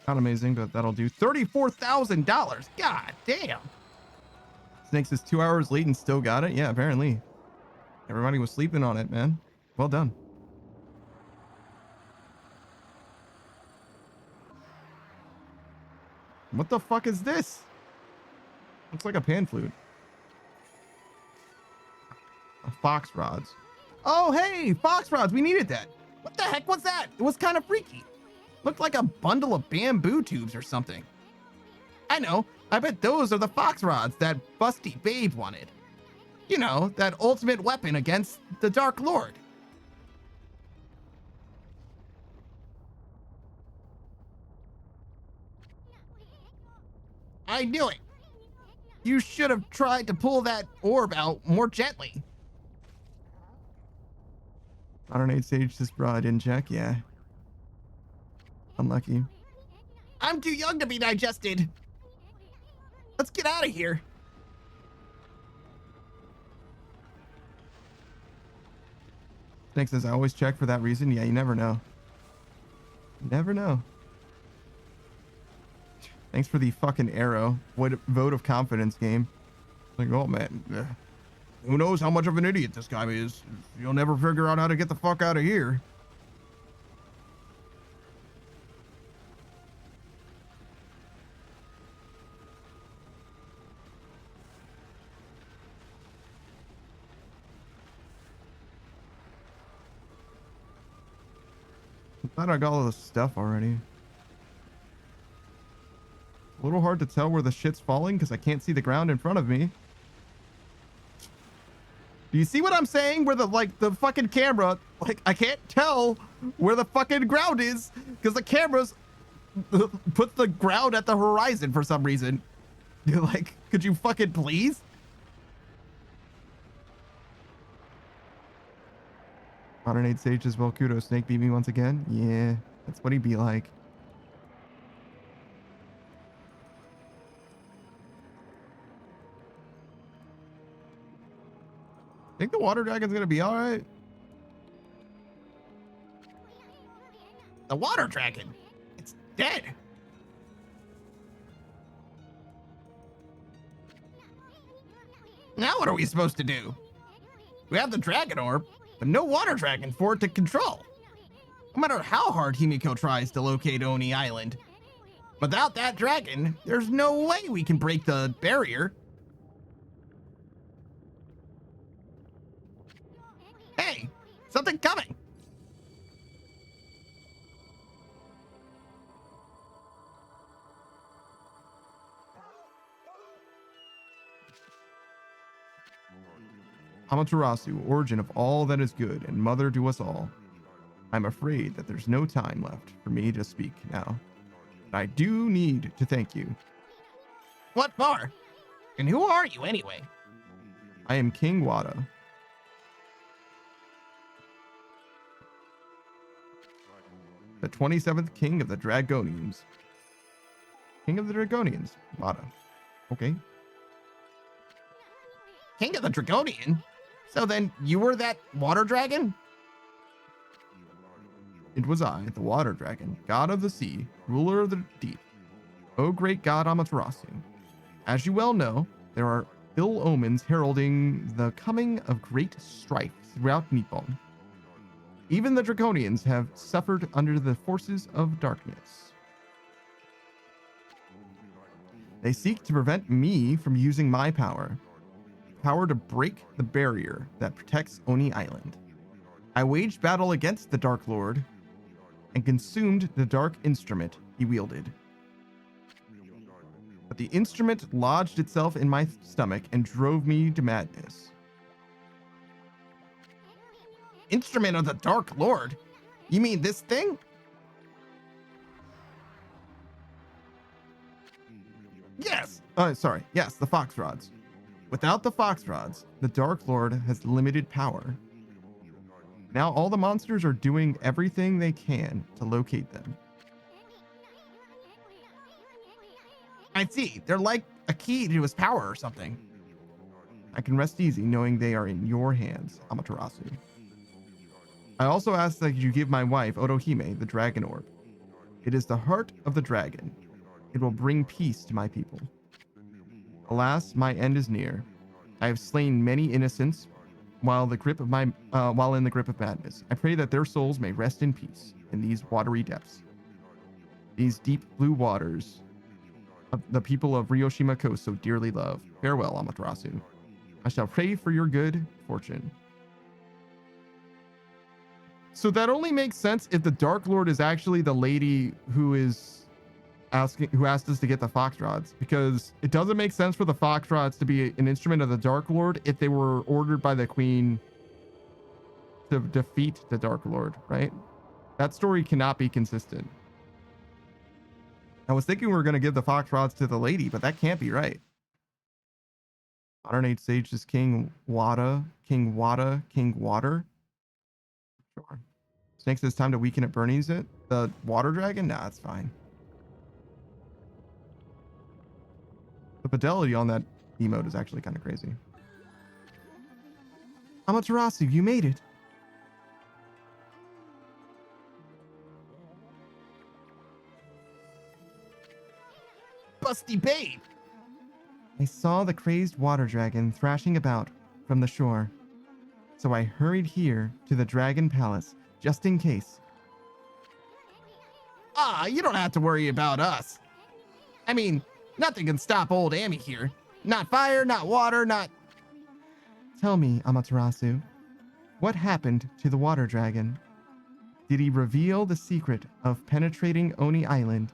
Not amazing, but that'll do. $34,000. God damn. Snakes is 2 hours late and still got it. Yeah, apparently. Everybody was sleeping on it, man. Well done. What the fuck is this? Looks like a pan flute. Fox rods. Oh, hey, fox rods. We needed that. What the heck was that? It was kind of freaky. Looked like a bundle of bamboo tubes or something. I know. I bet those are the fox rods that Busty Babe wanted. You know, that ultimate weapon against the Dark Lord. I knew it. You should have tried to pull that orb out more gently. Modern Age Sage this bra didn't check, yeah. Unlucky. I'm too young to be digested. Let's get out of here. Snake says, I always check for that reason. Yeah, you never know. Never know. Thanks for the fucking arrow. What vote of confidence game. Like, oh man. Who knows how much of an idiot this guy is. You'll never figure out how to get the fuck out of here. I thought I got all this stuff already. A little hard to tell where the shit's falling because I can't see the ground in front of me. Do you see what I'm saying? Where the fucking camera, I can't tell where the fucking ground is because the cameras put the ground at the horizon for some reason. You're like, could you fucking please? Modern Age Sage as well. Kudos. Snake beat me once again. Yeah, that's what he'd be like. Think the water dragon's gonna be all right? The water dragon? It's dead. Now what are we supposed to do? We have the dragon orb, but no water dragon for it to control. No matter how hard Himiko tries to locate Oni Island. Without that dragon, there's no way we can break the barrier. Hey, something coming. Amaterasu, origin of all that is good and mother to us all. I'm afraid that there's no time left for me to speak now. But I do need to thank you. What for? And who are you anyway? I am King Wada. The 27th King of the Dragonians. King of the Dragonians, Wada. Okay. King of the Dragonian? So then you were that water dragon? It was I, the water dragon, god of the sea, ruler of the deep. O great god Amaterasu. As you well know, there are ill omens heralding the coming of great strife throughout Nippon. Even the Draconians have suffered under the forces of darkness. They seek to prevent me from using my power to break the barrier that protects Oni Island. I waged battle against the Dark Lord and consumed the dark instrument he wielded. But the instrument lodged itself in my stomach and drove me to madness. Instrument of the Dark Lord? You mean this thing? Yes. Sorry. Yes, the fox rods. Without the fox rods, the Dark Lord has limited power. Now all the monsters are doing everything they can to locate them. I see. They're like a key to his power or something. I can rest easy knowing they are in your hands, Amaterasu. I also ask that you give my wife, Otohime, the dragon orb. It is the heart of the dragon. It will bring peace to my people. Alas, my end is near. I have slain many innocents while in the grip of madness. I pray that their souls may rest in peace in these watery depths. These deep blue waters the people of Ryoshima Coast so dearly love. Farewell, Amaterasu. I shall pray for your good fortune. So that only makes sense if the Dark Lord is actually the lady who asked us to get the fox rods, because it doesn't make sense for the fox rods to be an instrument of the Dark Lord if they were ordered by the queen to defeat the Dark Lord, right? That story cannot be consistent. I was thinking we were going to give the fox rods to the lady, but that can't be right. Modern age sage is King Water. Sure. Snake says time to weaken it, Bernie's it. The water dragon? Nah, it's fine. The fidelity on that emote is actually kind of crazy. Amaterasu, you made it. Busty babe! I saw the crazed water dragon thrashing about from the shore, so I hurried here to the dragon palace just in case. You don't have to worry about us. I mean, nothing can stop old Amy here. Not fire, not water, not... Tell me, Amaterasu, what happened to the water dragon? Did he reveal the secret of penetrating Oni Island?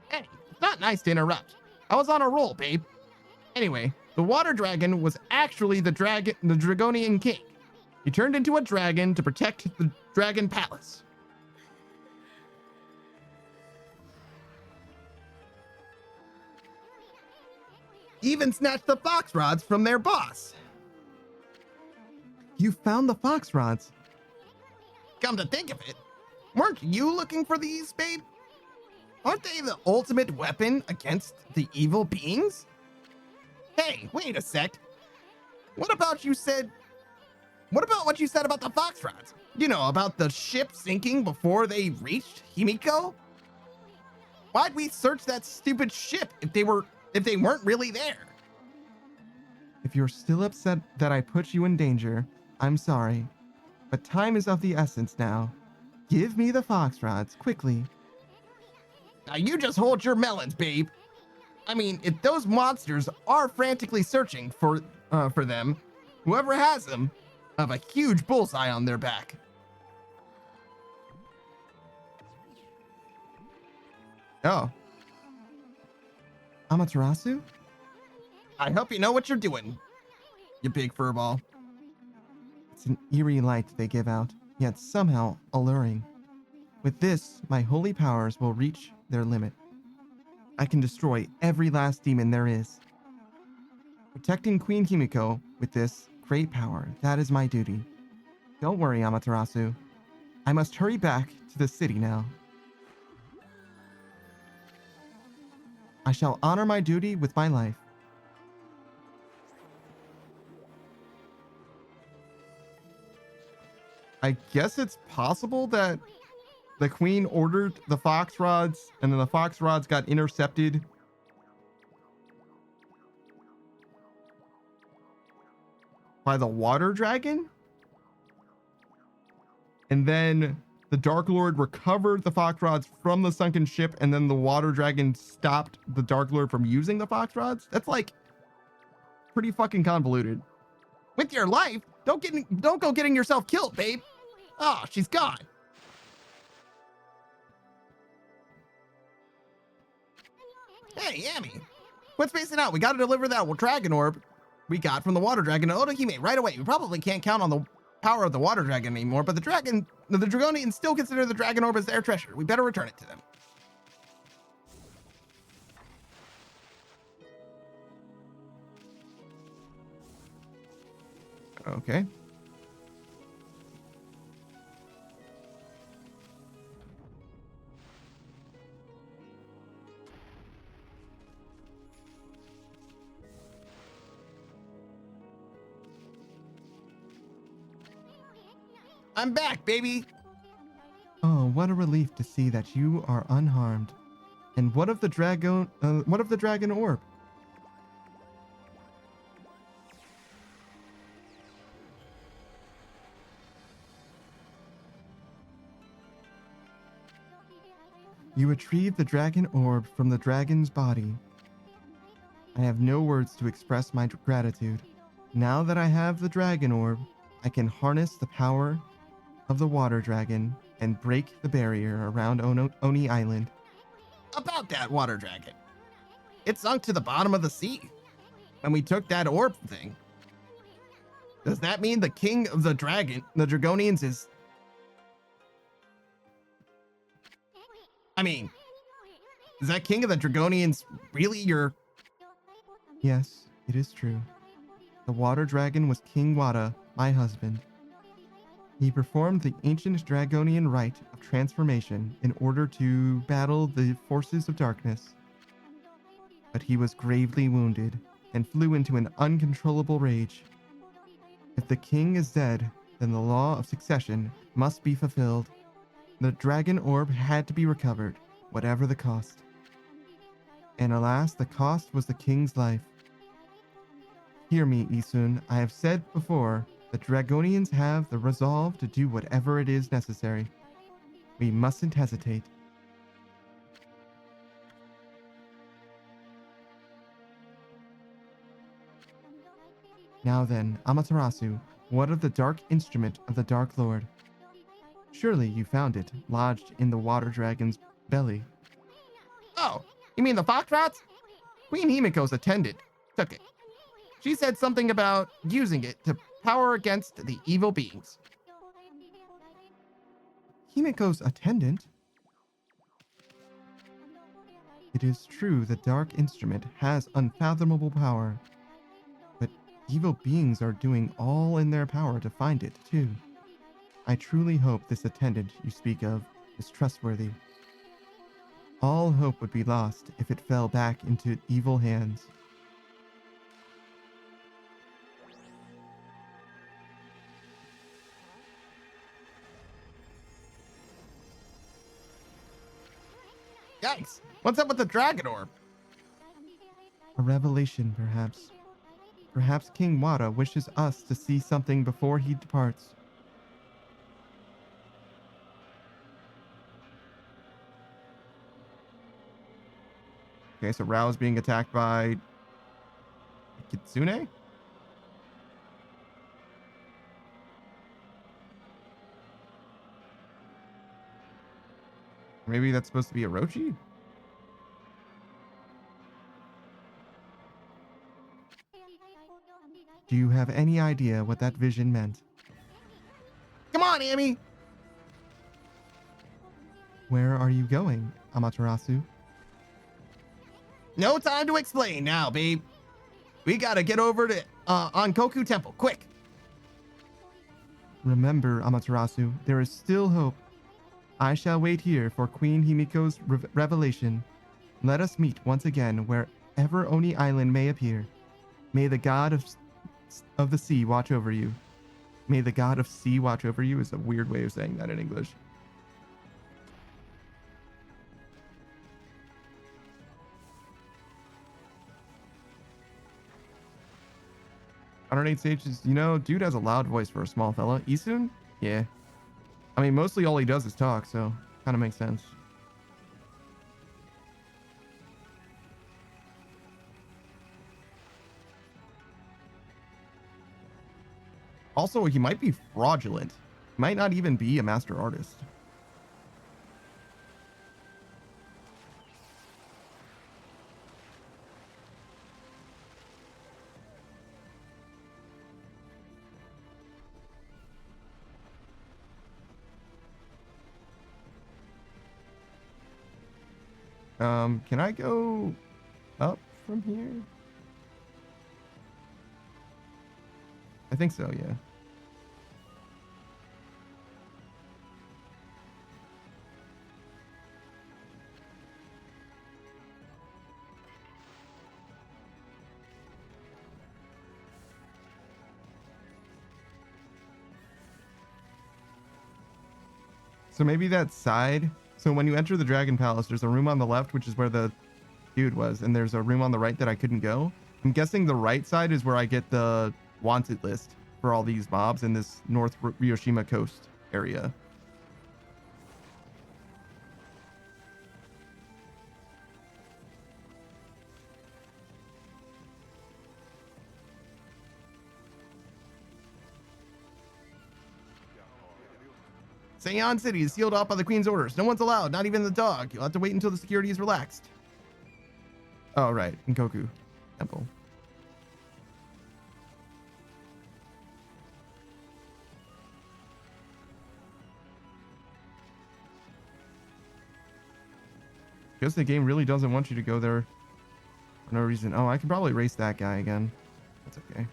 Hey, it's not nice to interrupt. I was on a roll, babe. Anyway, the water dragon was actually the Dragonian king. He turned into a dragon to protect the dragon palace. Even snatched the fox rods from their boss. You found the fox rods. Come to think of it, weren't you looking for these, babe? Aren't they the ultimate weapon against the evil beings? Hey, wait a sec. What about what you said about the fox rods? You know, about the ship sinking before they reached Himiko? Why'd we search that stupid ship if they weren't really there? If you're still upset that I put you in danger, I'm sorry. But time is of the essence now. Give me the fox rods, quickly. Now you just hold your melons, babe. I mean, if those monsters are frantically searching for them, whoever has them have a huge bullseye on their back. Oh. Amaterasu? I hope you know what you're doing, you big furball. It's an eerie light they give out, yet somehow alluring. With this, my holy powers will reach their limit. I can destroy every last demon there is. Protecting Queen Himiko with this great power, that is my duty. Don't worry, Amaterasu. I must hurry back to the city now. I shall honor my duty with my life. I guess it's possible that the queen ordered the fox rods and then the fox rods got intercepted by the water dragon. And then the Dark Lord recovered the fox rods from the sunken ship, and then the water dragon stopped the Dark Lord from using the fox rods. That's like pretty fucking convoluted. With your life? Don't go getting yourself killed, babe. Oh, she's gone. Hey, Yami. Quit spacing out. We gotta deliver that dragon orb we got from the water dragon to Otohime right away. We probably can't count on the power of the water dragon anymore, but the Dragonians still consider the dragon orb as their treasure. We better return it to them. Okay. I'm back, baby. Oh, what a relief to see that you are unharmed. And what of the dragon orb? You retrieved the dragon orb from the dragon's body. I have no words to express my gratitude. Now that I have the dragon orb, I can harness the power of the water dragon and break the barrier around Oni Island. About that water dragon. It sunk to the bottom of the sea when we took that orb thing. Does that mean the king of the Dragonians is... I mean, is that king of the Dragonians really your... Yes, it is true. The water dragon was King Wada, my husband. He performed the ancient Dragonian rite of transformation in order to battle the forces of darkness. But he was gravely wounded and flew into an uncontrollable rage. If the king is dead, then the law of succession must be fulfilled. The dragon orb had to be recovered, whatever the cost. And alas, the cost was the king's life. Hear me, Isun. I have said before, the Dragonians have the resolve to do whatever it is necessary. We mustn't hesitate. Now then, Amaterasu, what of the dark instrument of the Dark Lord? Surely you found it, lodged in the water dragon's belly. Oh, you mean the foxtrots? Queen Himiko's attendant took it. She said something about using it to power against the evil beings. Himiko's attendant? It is true the dark instrument has unfathomable power, but evil beings are doing all in their power to find it, too. I truly hope this attendant you speak of is trustworthy. All hope would be lost if it fell back into evil hands. Yikes! What's up with the dragon orb? A revelation, perhaps. Perhaps King Wada wishes us to see something before he departs. Okay, so Rao is being attacked by Kitsune? Maybe that's supposed to be Orochi? Do you have any idea what that vision meant? Come on, Amy! Where are you going, Amaterasu? No time to explain now, babe. We gotta get over to Ankoku Temple, quick! Remember, Amaterasu, there is still hope. I shall wait here for Queen Himiko's revelation. Let us meet once again wherever Oni Island may appear. May the god of the sea watch over you. May the god of sea watch over you is a weird way of saying that in English. $108 stages, you know, dude has a loud voice for a small fella. Isun? Yeah. I mean, mostly all he does is talk, so kind of makes sense. Also, he might be fraudulent. He might not even be a master artist. Can I go up from here? I think so, yeah. So maybe that side. So when you enter the Dragon Palace, there's a room on the left, which is where the dude was, and there's a room on the right that I couldn't go. I'm guessing the right side is where I get the wanted list for all these mobs in this North Ryoshima coast area. Seiyan City is sealed off by the Queen's orders. No one's allowed, not even the dog. You'll have to wait until the security is relaxed. Oh, right. Enkoku Temple. Guess the game really doesn't want you to go there for no reason. Oh, I can probably race that guy again. That's okay.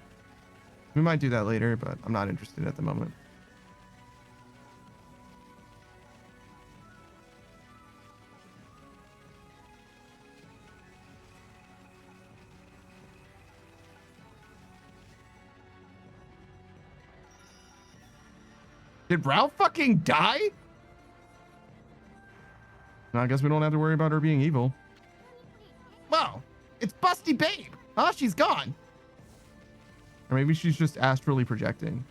We might do that later, but I'm not interested at the moment. Did Ralph fucking die? No, I guess we don't have to worry about her being evil. Wow, it's Busty Babe. Huh? She's gone. Or maybe she's just astrally projecting.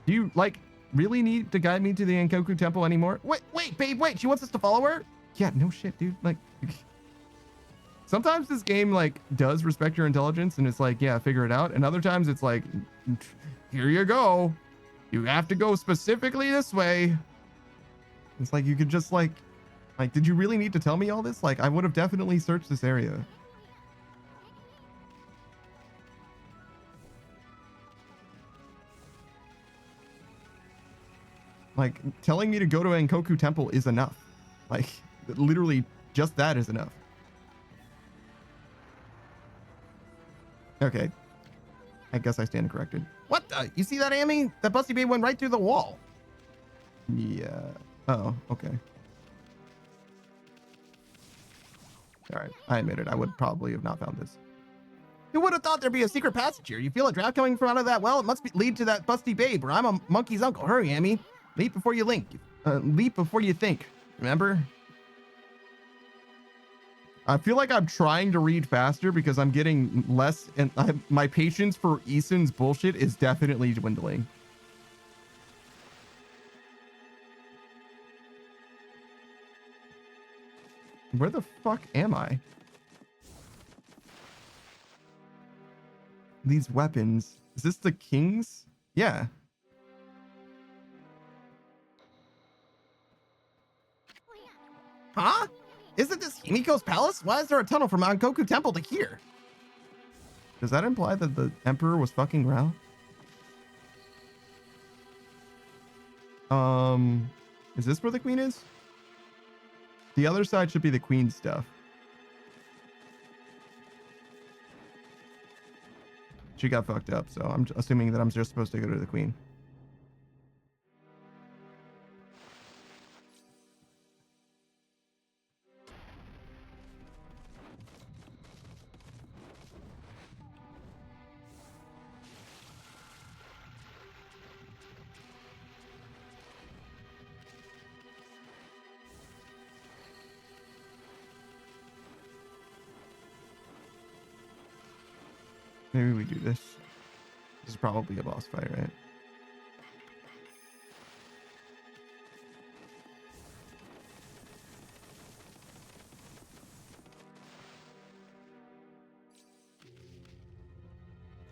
Do you, like, really need to guide me to the Enkoku Temple anymore? Wait, babe, wait. She wants us to follow her? Yeah, no shit, dude. Like... Sometimes this game like does respect your intelligence and it's like, yeah, figure it out. And other times it's like, here you go. You have to go specifically this way. It's like, you could just like, did you really need to tell me all this? Like, I would have definitely searched this area. Like, telling me to go to Enkoku Temple is enough. Like, literally just that is enough. Okay. I guess I stand corrected. What the? You see that, Amy? That Busty Babe went right through the wall. Yeah. Oh, okay. All right. I admit it. I would probably have not found this. Who would have thought there'd be a secret passage here? You feel a draft coming from out of that well? It must lead to that Busty Babe, or I'm a monkey's uncle. Hurry, Amy. Leap before you link. Leap before you think. Remember? I feel like I'm trying to read faster because I'm getting less, and my patience for Eason's bullshit is definitely dwindling. Where the fuck am I? These weapons. Is this the king's? Yeah. Huh? Isn't this Himiko's palace? Why is there a tunnel from Enkoku Temple to here? Does that imply that the emperor was fucking around? Is this where the queen is? The other side should be the queen's stuff. She got fucked up, so I'm assuming that I'm just supposed to go to the queen. Maybe we do this. This is probably a boss fight, right?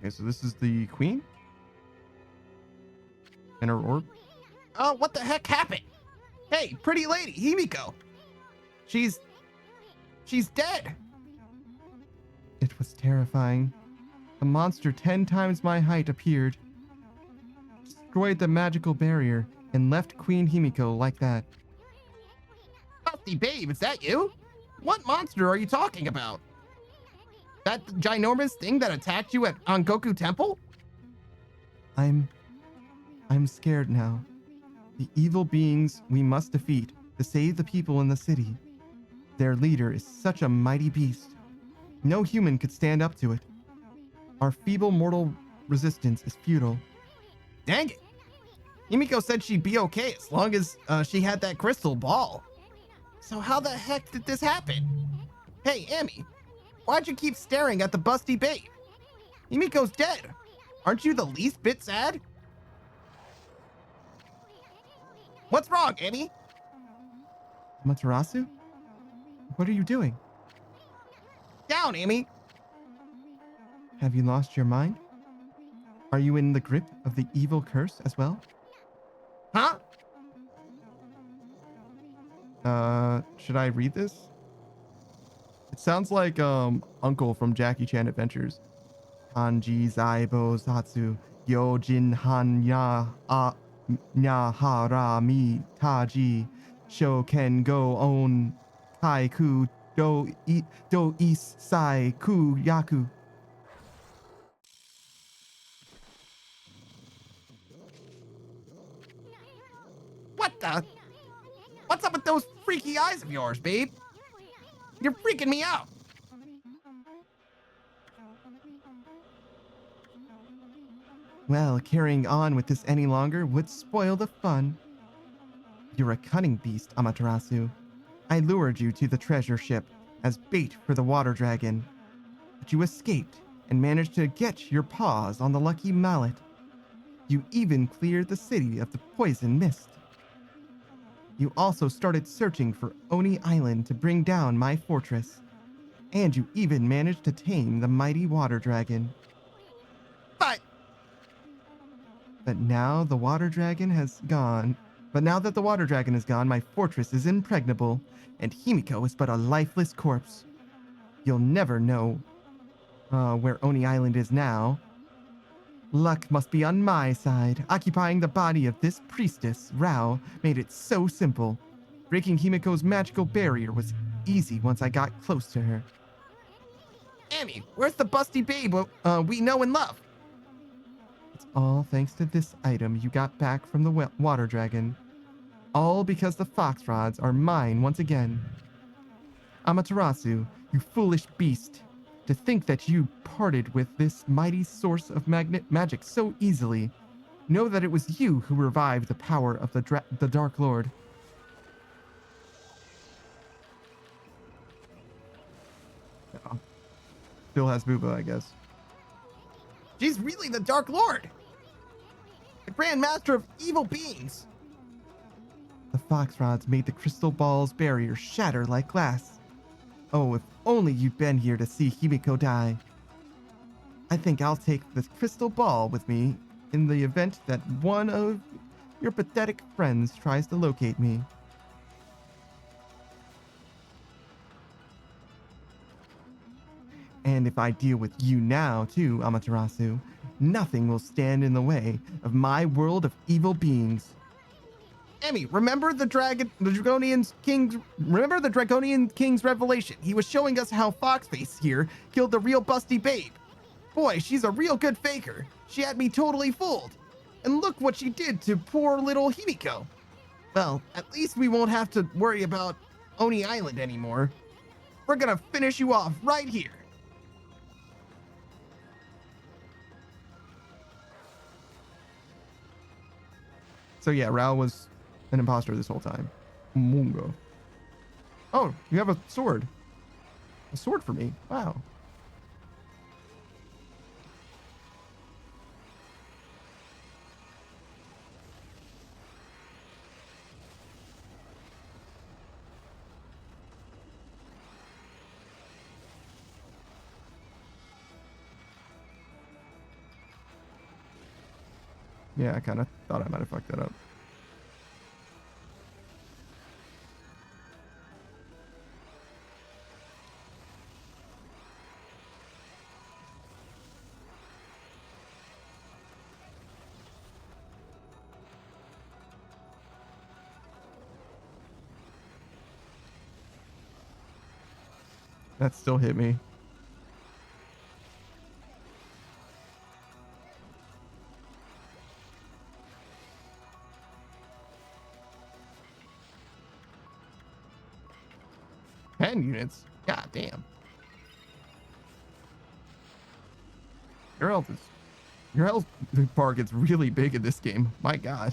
Okay, so this is the queen? And her orb? Oh, what the heck happened? Hey, pretty lady, Himiko. She's dead. It was terrifying. A monster 10 times my height appeared, destroyed the magical barrier, and left Queen Himiko like that. Busty babe, is that you? What monster are you talking about? That ginormous thing that attacked you at Angoku Temple? I'm scared now. The evil beings we must defeat to save the people in the city. Their leader is such a mighty beast. No human could stand up to it. Our feeble mortal resistance is futile. Dang it. Himiko said she'd be okay as long as she had that crystal ball. So how the heck did this happen? Hey, Amy, why'd you keep staring at the busty babe? Himiko's dead. Aren't you the least bit sad? What's wrong, Amy? Amaterasu? What are you doing? Down, Amy. Have you lost your mind? Are you in the grip of the evil curse as well? Huh? Should I read this? It sounds like Uncle from Jackie Chan Adventures. Kanji Zaibo Satsu Yojin Han Ya A Nya Hara Mi Taji Shoken Go On Kaiku Do Is Sai Ku Yaku. What the? What's up with those freaky eyes of yours, babe? You're freaking me out. Well, carrying on with this any longer would spoil the fun. You're a cunning beast, Amaterasu. I lured you to the treasure ship as bait for the water dragon, but you escaped and managed to get your paws on the lucky mallet. You even cleared the city of the poison mist. You also started searching for Oni Island to bring down my fortress, and you even managed to tame the mighty water dragon. But now the water dragon has gone. But now that the water dragon is gone, my fortress is impregnable, and Himiko is but a lifeless corpse. You'll never know where Oni Island is now. Luck must be on my side. Occupying the body of this priestess, Rao, made it so simple. Breaking Himiko's magical barrier was easy once I got close to her. Amy, where's the busty babe we know and love? It's all thanks to this item you got back from the water dragon. All because the fox rods are mine once again. Amaterasu, you foolish beast. To think that you parted with this mighty source of magic so easily. Know that it was you who revived the power of the Dark Lord. Oh. Still has Booba, I guess. She's really the Dark Lord. The Grand Master of evil beings. The fox rods made the crystal ball's barrier shatter like glass. Oh, if only you'd been here to see Himiko die. I think I'll take the crystal ball with me in the event that one of your pathetic friends tries to locate me. And if I deal with you now, too, Amaterasu, nothing will stand in the way of my world of evil beings. Emmy, remember the Draconian King's revelation? He was showing us how Foxface here killed the real busty babe. Boy, she's a real good faker. She had me totally fooled. And look what she did to poor little Himiko. Well, at least we won't have to worry about Oni Island anymore. We're gonna finish you off right here. So yeah, Rao was an imposter this whole time. Mungo. Oh, you have a sword. A sword for me. Wow. Yeah, I kind of thought I might have fucked that up. That still hit me. Ten units. God damn. Your health bar gets really big in this game. My God.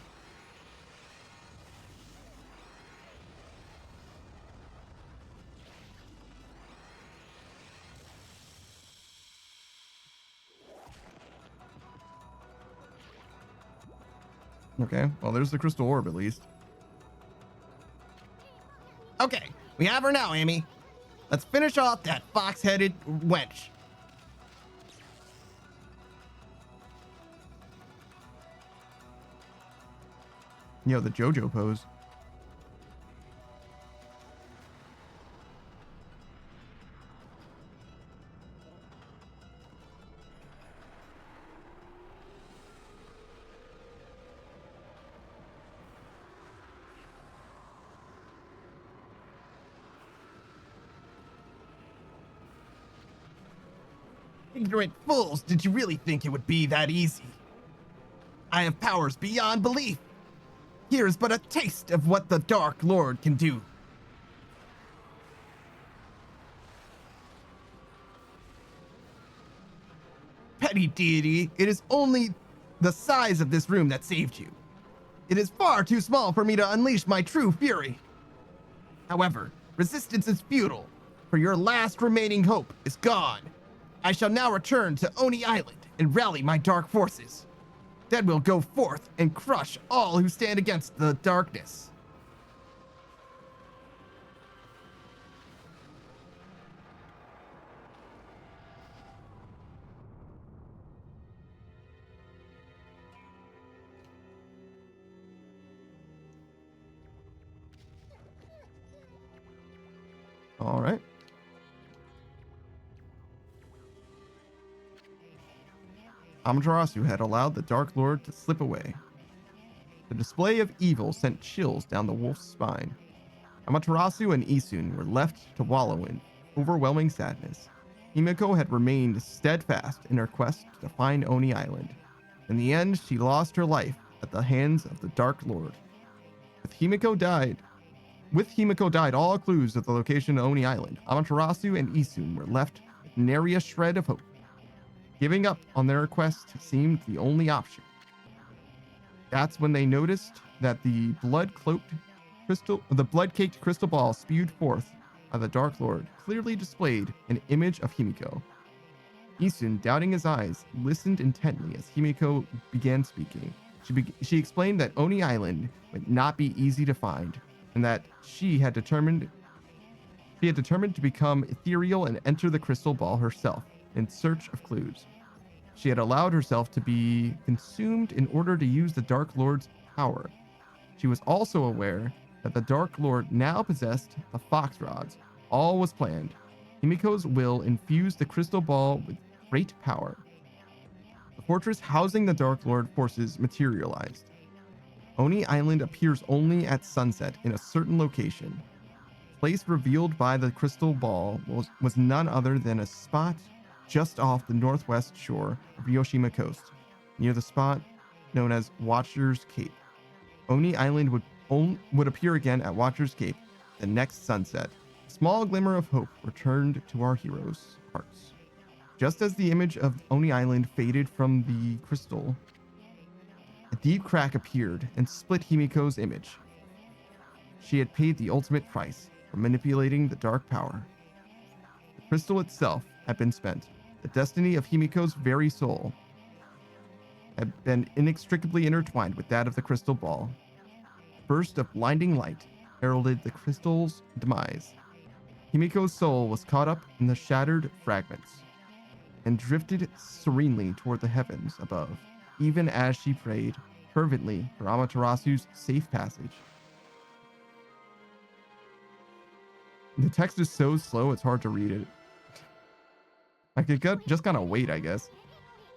Okay, well, there's the crystal orb at least. Okay, we have her now, Amy. Let's finish off that fox-headed wench. Yo, the JoJo pose. Ignorant fools, did you really think it would be that easy? I have powers beyond belief. Here is but a taste of what the Dark Lord can do. Petty deity, it is only the size of this room that saved you. It is far too small for me to unleash my true fury. However, resistance is futile, for your last remaining hope is gone. I shall now return to Oni Island and rally my dark forces. Then we'll go forth and crush all who stand against the darkness. All right. Amaterasu had allowed the Dark Lord to slip away. The display of evil sent chills down the wolf's spine. Amaterasu and Isun were left to wallow in overwhelming sadness. Himiko had remained steadfast in her quest to find Oni Island. In the end, she lost her life at the hands of the Dark Lord. With Himiko died all clues of the location of Oni Island, Amaterasu and Isun were left with nary a shred of hope. Giving up on their quest seemed the only option. That's when they noticed that the blood-caked crystal ball spewed forth by the Dark Lord clearly displayed an image of Himiko. Isun, doubting his eyes, listened intently as Himiko began speaking. She explained that Oni Island would not be easy to find, and that she had determined to become ethereal and enter the crystal ball herself in search of clues. She had allowed herself to be consumed in order to use the Dark Lord's power. She was also aware that the Dark Lord now possessed the Fox Rods. All was planned. Himiko's will infused the crystal ball with great power. The fortress housing the Dark Lord forces materialized. Oni Island appears only at sunset in a certain location. The place revealed by the crystal ball was none other than a spot just off the northwest shore of Ryoshima Coast, near the spot known as Watcher's Cape. Oni Island would appear again at Watcher's Cape the next sunset. A small glimmer of hope returned to our heroes' hearts. Just as the image of Oni Island faded from the crystal, a deep crack appeared and split Himiko's image. She had paid the ultimate price for manipulating the dark power. The crystal itself had been spent. The destiny of Himiko's very soul had been inextricably intertwined with that of the crystal ball. A burst of blinding light heralded the crystal's demise. Himiko's soul was caught up in the shattered fragments and drifted serenely toward the heavens above, even as she prayed fervently for Amaterasu's safe passage. The text is so slow, it's hard to read it. I could just kind of wait, I guess.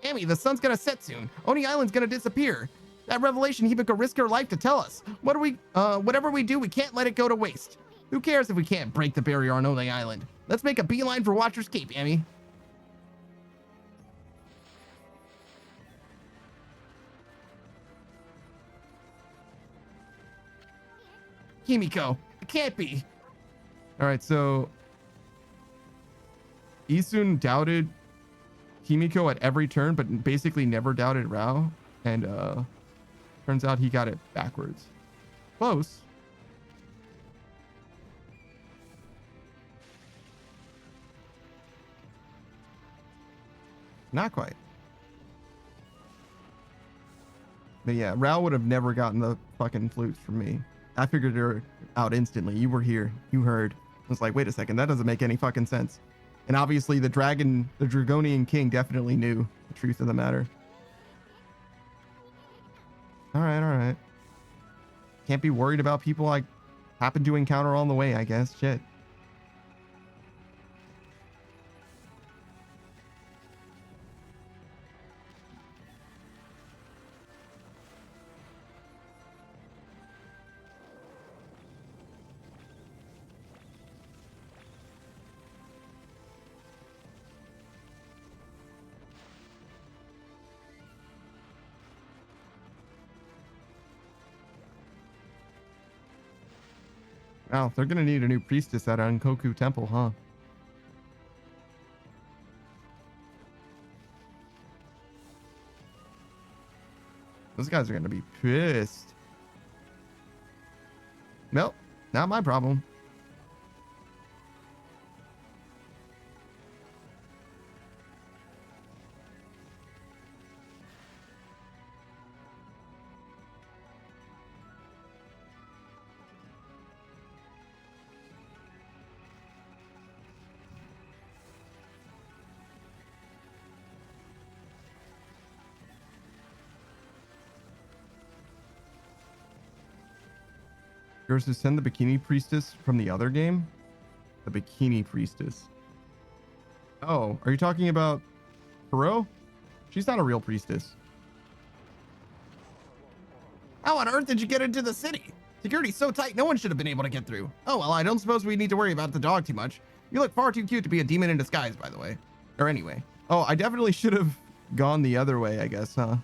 Amy, the sun's gonna set soon. Oni Island's gonna disappear. That revelation Himiko risked her life to tell us. Whatever we do, we can't let it go to waste. Who cares if we can't break the barrier on Oni Island? Let's make a beeline for Watcher's Cape, Amy. Himiko, it can't be. All right, so Isun doubted Himiko at every turn, but basically never doubted Rao. And turns out he got it backwards. Close. Not quite. But yeah, Rao would have never gotten the fucking flutes from me. I figured her out instantly. You were here. You heard. I was like, wait a second, that doesn't make any fucking sense. And obviously the Dragonian King definitely knew the truth of the matter. All right. Can't be worried about people I happen to encounter on the way, I guess. Shit. Wow, they're gonna need a new priestess at Ankoku Temple, huh? Those guys are gonna be pissed. Nope, not my problem. Yours to send the bikini priestess from the other game? The bikini priestess. Oh, are you talking about Hiro? She's not a real priestess. How on earth did you get into the city? Security's so tight, no one should have been able to get through. Oh, well, I don't suppose we need to worry about the dog too much. You look far too cute to be a demon in disguise, by the way. Or anyway. Oh, I definitely should have gone the other way, I guess, huh?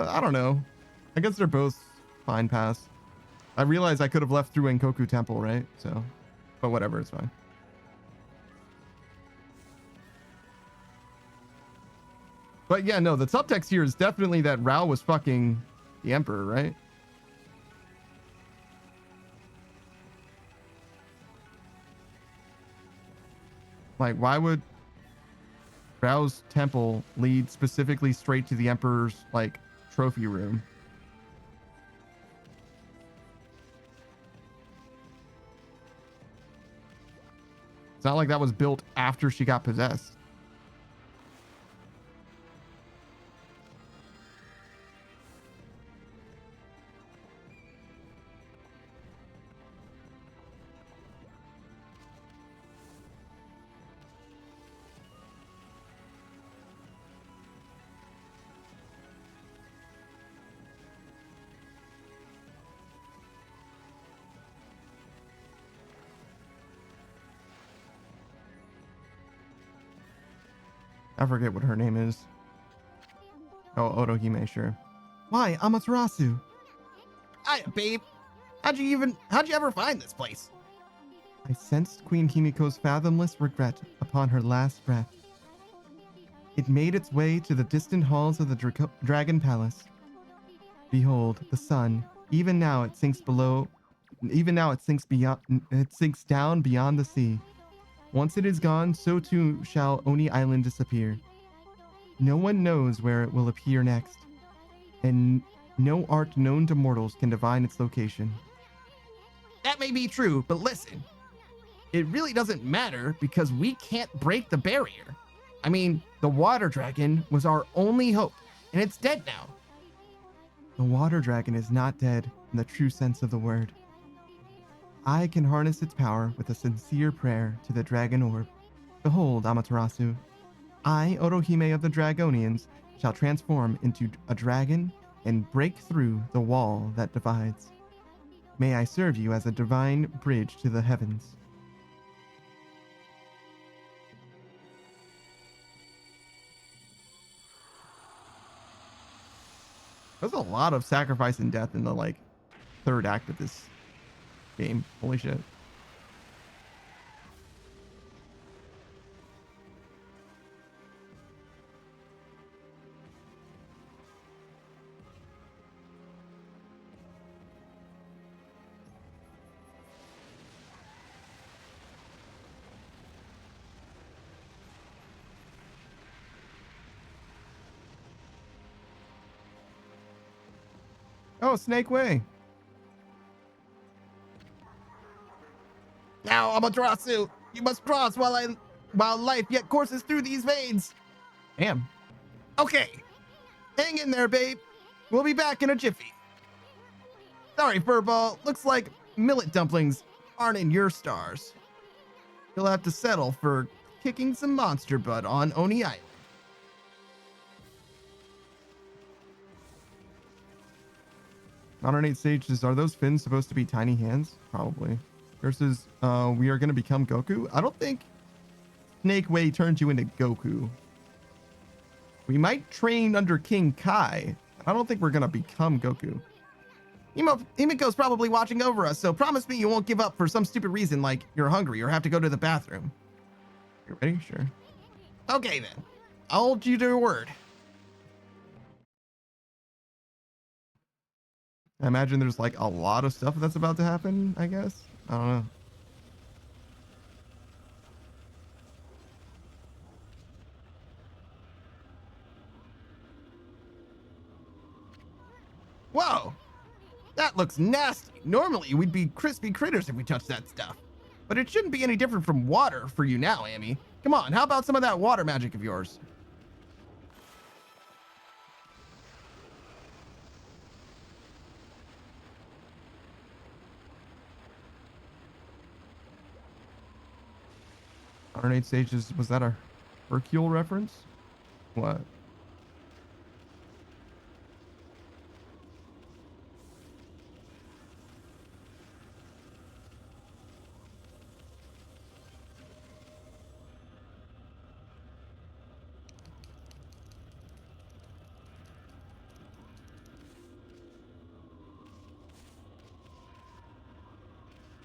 I don't know. I guess they're both fine paths. I realized I could have left through Enkoku Temple, right? So, but whatever, it's fine. But yeah, no, the subtext here is definitely that Rao was fucking the Emperor, right? Like, why would Rao's temple lead specifically straight to the Emperor's, like, trophy room? It's not like that was built after she got possessed. I forget what her name is. Oh, Otohime, sure. Why, Amaterasu? Hiya, babe. How'd you ever find this place? I sensed Queen Himiko's fathomless regret upon her last breath. It made its way to the distant halls of the Dragon Palace. Behold, the sun. Even now it sinks beyond. It sinks down beyond the sea. Once it is gone, so too shall Oni Island disappear. No one knows where it will appear next, and no art known to mortals can divine its location. That may be true, but listen. It really doesn't matter because we can't break the barrier. I mean, The water dragon was our only hope, and it's dead now. The water dragon is not dead in the true sense of the word. I can harness its power with a sincere prayer to the dragon orb. Behold, Amaterasu, I, Otohime of the Dragonians, shall transform into a dragon and break through the wall that divides. May I serve you as a divine bridge to the heavens. There's a lot of sacrifice and death in the like third act of this game. Holy shit. Oh, Snake Way. Now, Amaterasu, you must cross while life yet courses through these veins. Damn. Okay. Hang in there, babe. We'll be back in a jiffy. Sorry, Furball. Looks like millet dumplings aren't in your stars. You'll have to settle for kicking some monster butt on Oni Island. Modern 8 stages, are those fins supposed to be tiny hands? Probably. Versus, we are going to become Goku? I don't think Snake Way turns you into Goku. We might train under King Kai. I don't think we're going to become Goku. Himiko's probably watching over us, so promise me you won't give up for some stupid reason like you're hungry or have to go to the bathroom. You ready? Sure. Okay then. I'll hold you to your word. I imagine there's like a lot of stuff that's about to happen, I guess. I don't know. Whoa! That looks nasty. Normally, we'd be crispy critters if we touched that stuff. But it shouldn't be any different from water for you now, Amy. Come on, how about some of that water magic of yours? Modern 8 stages, was that a Hercule reference? What?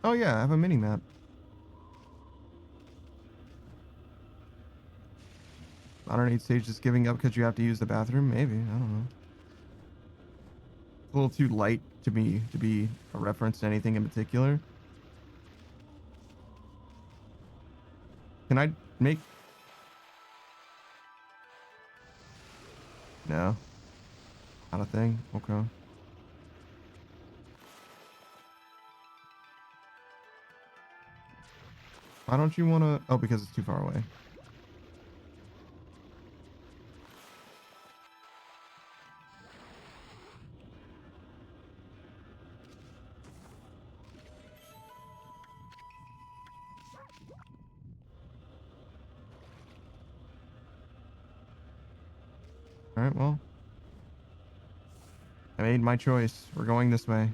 Oh yeah, I have a mini map. Modern 8 stages giving up because you have to use the bathroom? Maybe, I don't know. It's a little too light to me to be a reference to anything in particular. Can I make... No. Not a thing? Okay. Why don't you want to... Oh, because it's too far away. All right, well. I made my choice. We're going this way.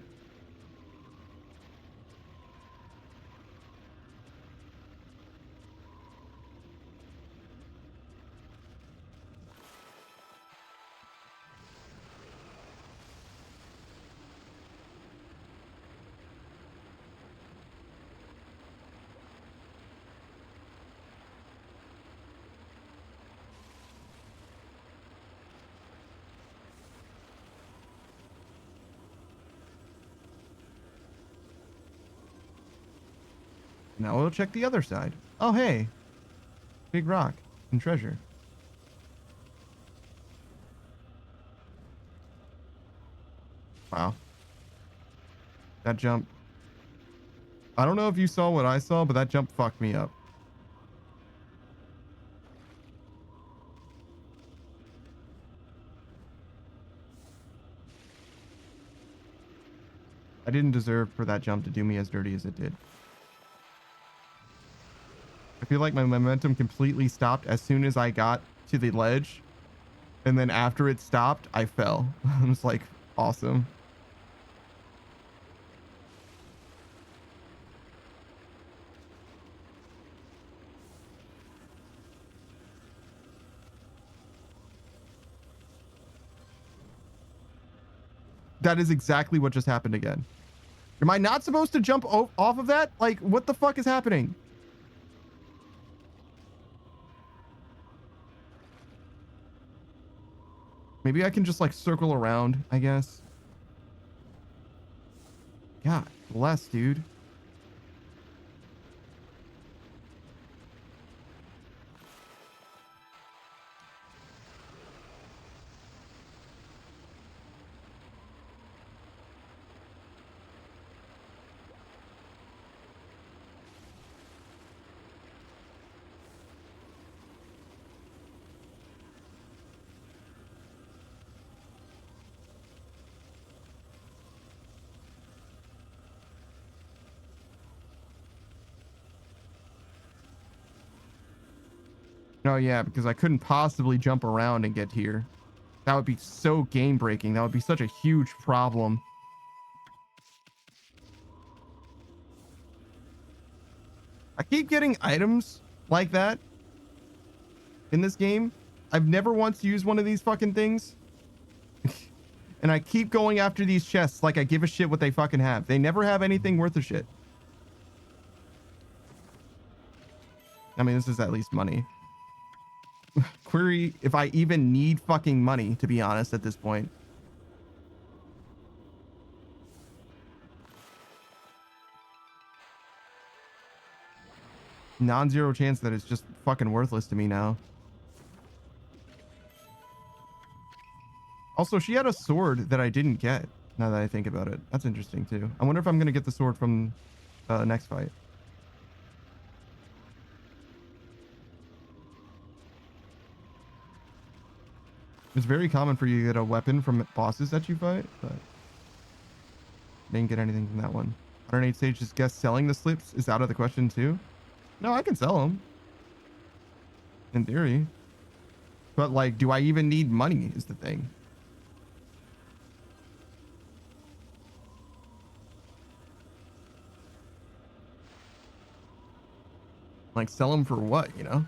Now we'll check the other side. Oh, hey. Big rock and treasure. Wow. That jump. I don't know if you saw what I saw, but that jump fucked me up. I didn't deserve for that jump to do me as dirty as it did. I feel like my momentum completely stopped as soon as I got to the ledge. And then after it stopped, I fell. I was like, awesome. That is exactly what just happened again. Am I not supposed to jump off of that? Like, what the fuck is happening? Maybe I can just like circle around, I guess. God bless, dude. Oh yeah, because I couldn't possibly jump around and get here. That would be so game breaking. That would be such a huge problem. I keep getting items like that in this game. I've never once used one of these fucking things. And I keep going after these chests like I give a shit what they fucking have. They never have anything worth a shit. I mean, this is at least money. Query if I even need fucking money, to be honest, at this point. Non-zero chance that it's just fucking worthless to me now. Also, she had a sword that I didn't get, now that I think about it. That's interesting, too. I wonder if I'm going to get the sword from next fight. It's very common for you to get a weapon from bosses that you fight, but didn't get anything from that one. 108 Sage just guess selling the slips is out of the question too. No, I can sell them. In theory. But like, do I even need money is the thing. Like, sell them for what, you know?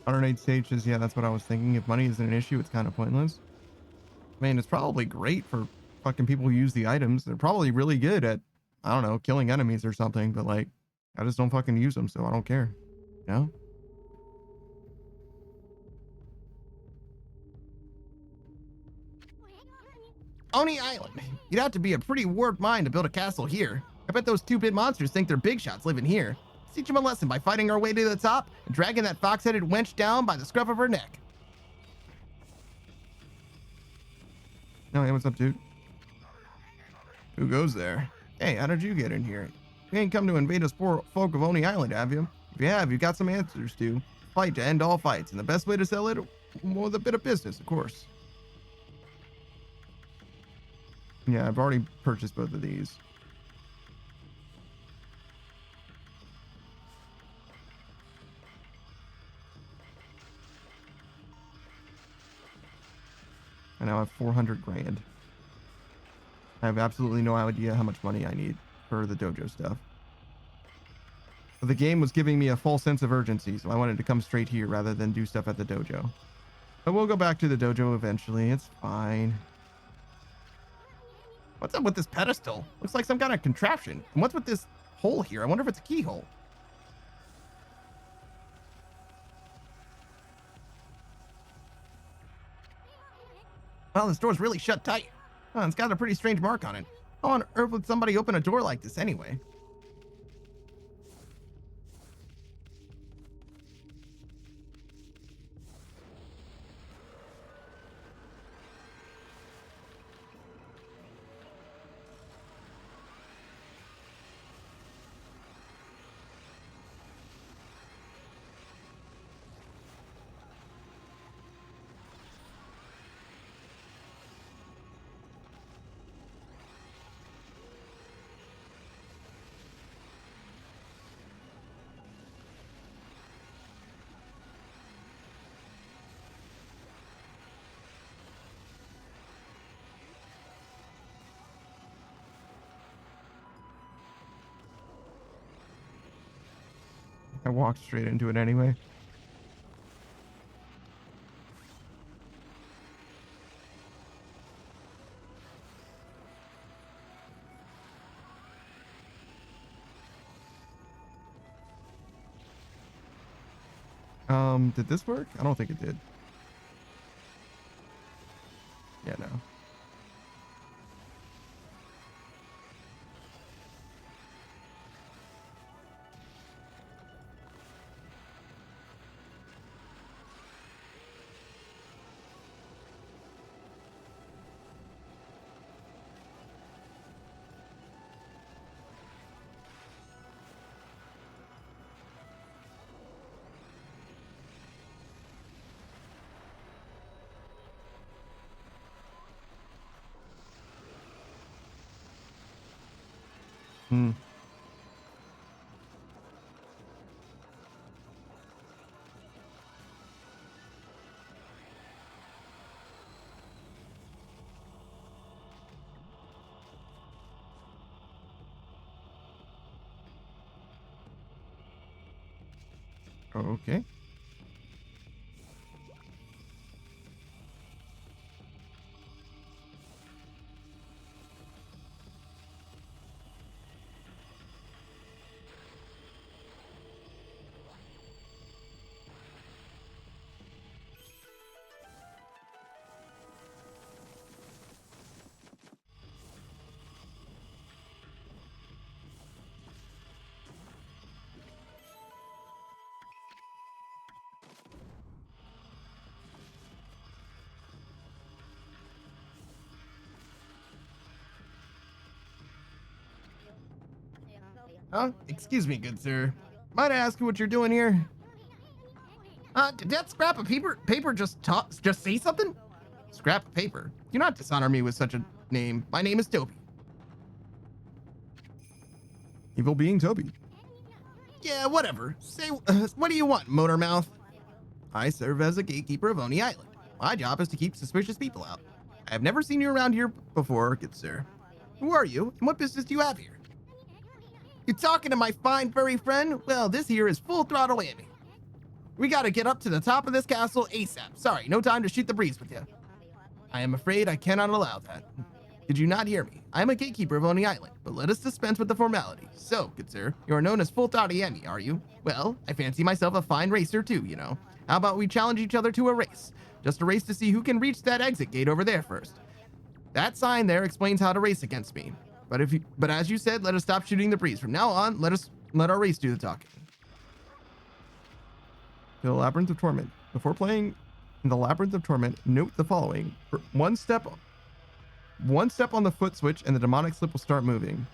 $108 stages, yeah, that's what I was thinking. If money isn't an issue, it's kind of pointless. I mean, it's probably great for fucking people who use the items. They're probably really good at, I don't know, killing enemies or something, but like, I just don't fucking use them, so I don't care. You know? Oni Island. You'd have to be a pretty warped mind to build a castle here. I bet those 2-bit monsters think they're big shots living here. Teach them a lesson by fighting our way to the top and dragging that fox-headed wench down by the scruff of her neck. No, hey, what's up, dude? Who goes there? Hey, how did you get in here? You ain't come to invade us poor folk of Oni Island, have you? If you have, you got some answers to. Fight to end all fights, and the best way to sell it, well, with a bit of business, of course. Yeah, I've already purchased both of these. I now have 400 grand. I have absolutely no idea how much money I need for the dojo stuff. But the game was giving me a false sense of urgency, so I wanted to come straight here rather than do stuff at the dojo. But we'll go back to the dojo eventually. It's fine. What's up with this pedestal? Looks like some kind of contraption. And what's with this hole here? I wonder if it's a keyhole. Well, this door's really shut tight. Oh, it's got a pretty strange mark on it. How on earth would somebody open a door like this anyway? I walked straight into it anyway. Did this work? I don't think it did. Yeah, no. Hmm. Okay. Excuse me, good sir. Might I ask you what you're doing here? Did that scrap of paper just say something? Scrap of paper? Do not dishonor me with such a name. My name is Toby. Evil being Toby. Yeah, whatever. Say, what do you want, motor mouth? I serve as a gatekeeper of Oni Island. My job is to keep suspicious people out. I have never seen you around here before, good sir. Who are you, and what business do you have here? You're talking to my fine furry friend? Well, this here is full throttle Amy. We gotta get up to the top of this castle ASAP. Sorry, no time to shoot the breeze with you. I am afraid I cannot allow that. Did you not hear me? I am a gatekeeper of Oni Island, but let us dispense with the formality. So, good sir, you are known as Full Throttle Amy, are you? Well, I fancy myself a fine racer too, you know. How about we challenge each other to a race? Just a race to see who can reach that exit gate over there first. That sign there explains how to race against me. But as you said, let us stop shooting the breeze. From now on, let our race do the talking. The Labyrinth of Torment. Before playing in the Labyrinth of Torment, note the following. One step on the foot switch and the demonic slip will start moving.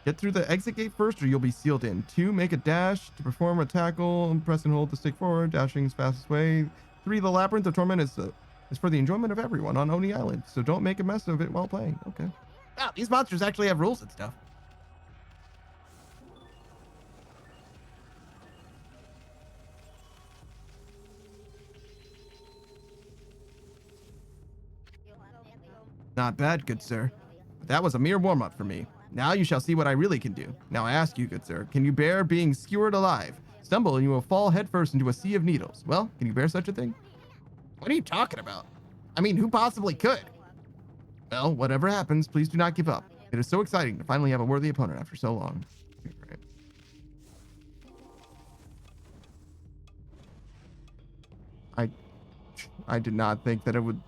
Get through the exit gate first or you'll be sealed in. 2, make a dash to perform a tackle. Press and hold to stick forward. Dashing is fastest way. 3, the Labyrinth of Torment is for the enjoyment of everyone on Oni Island, so don't make a mess of it while playing. Okay. Wow, these monsters actually have rules and stuff. Not bad, good sir. But that was a mere warm-up for me. Now you shall see what I really can do. Now I ask you, good sir, can you bear being skewered alive? Stumble and you will fall headfirst into a sea of needles. Well, can you bear such a thing? What are you talking about? I mean, who possibly could? Well, whatever happens, please do not give up. It is so exciting to finally have a worthy opponent after so long. Right. I did not think that it would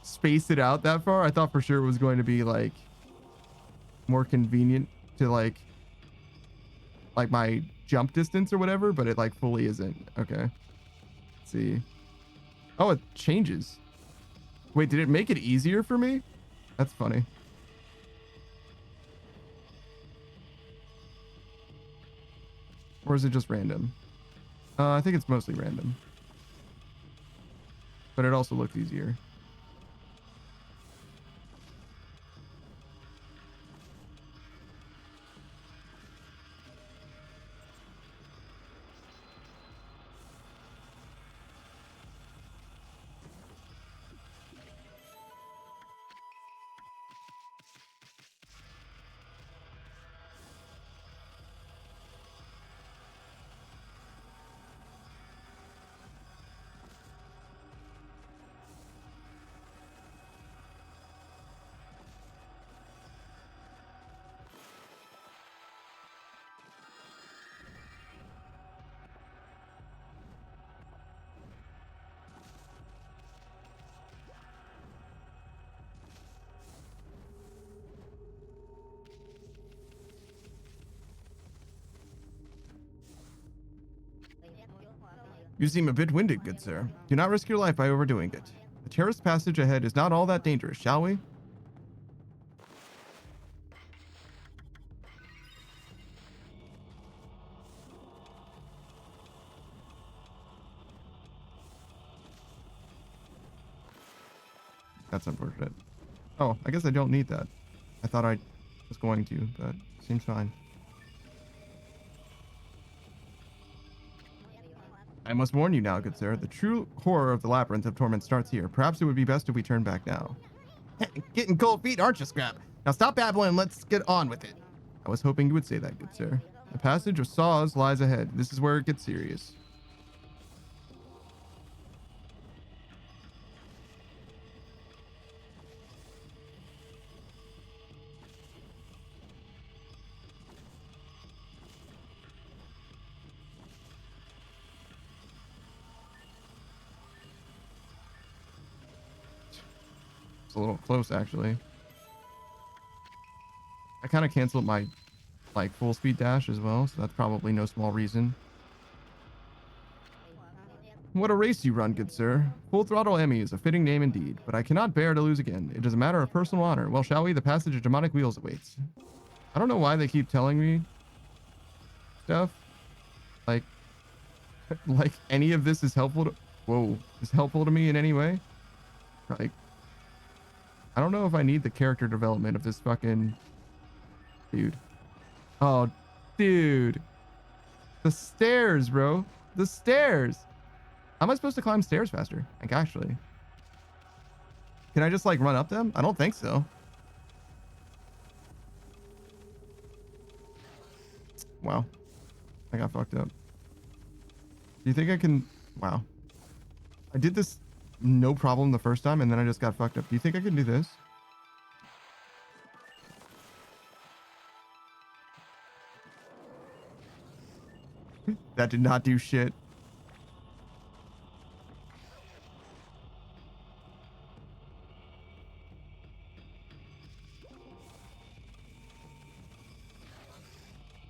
space it out that far. I thought for sure it was going to be like more convenient to like my jump distance or whatever, but it like fully isn't. Okay. Let's see. Oh, it changes. Wait, did it make it easier for me? That's funny. Or is it just random? I think it's mostly random. But it also looks easier. You seem a bit winded, good sir. Do not risk your life by overdoing it. The terrace passage ahead is not all that dangerous, shall we? That's unfortunate. Oh, I guess I don't need that. I thought I was going to, but seems fine. I must warn you now, good sir. The true horror of the labyrinth of torment starts here. Perhaps it would be best if we turn back now. Getting cold feet, aren't you, Scrap? Now stop babbling and let's get on with it. I was hoping you would say that, good sir. The passage of saws lies ahead. This is where it gets serious. It's a little close, actually. I kind of canceled my like full speed dash as well, so that's probably no small reason. What a race you run, good sir. Full Throttle Emmy is a fitting name indeed, but I cannot bear to lose again. It is a matter of personal honor. Well, shall we? The passage of demonic wheels awaits. I don't know why they keep telling me stuff. Like any of this is helpful to... Whoa. Is helpful to me in any way? Like, I don't know if I need the character development of this fucking... Dude. Oh, dude. The stairs, bro. The stairs. How am I supposed to climb stairs faster? Like, actually. Can I just, like, run up them? I don't think so. Wow. I got fucked up. Do you think I can... Wow. I did this no problem the first time, and then I just got fucked up. Do you think I can do this? That did not do shit.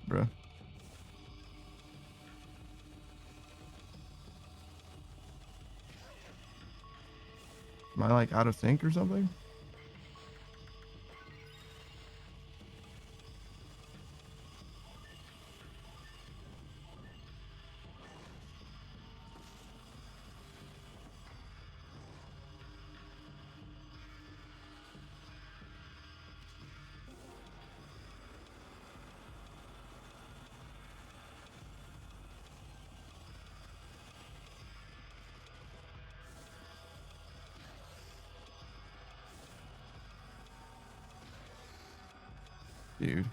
Bruh. Am I like out of sync or something? Dude.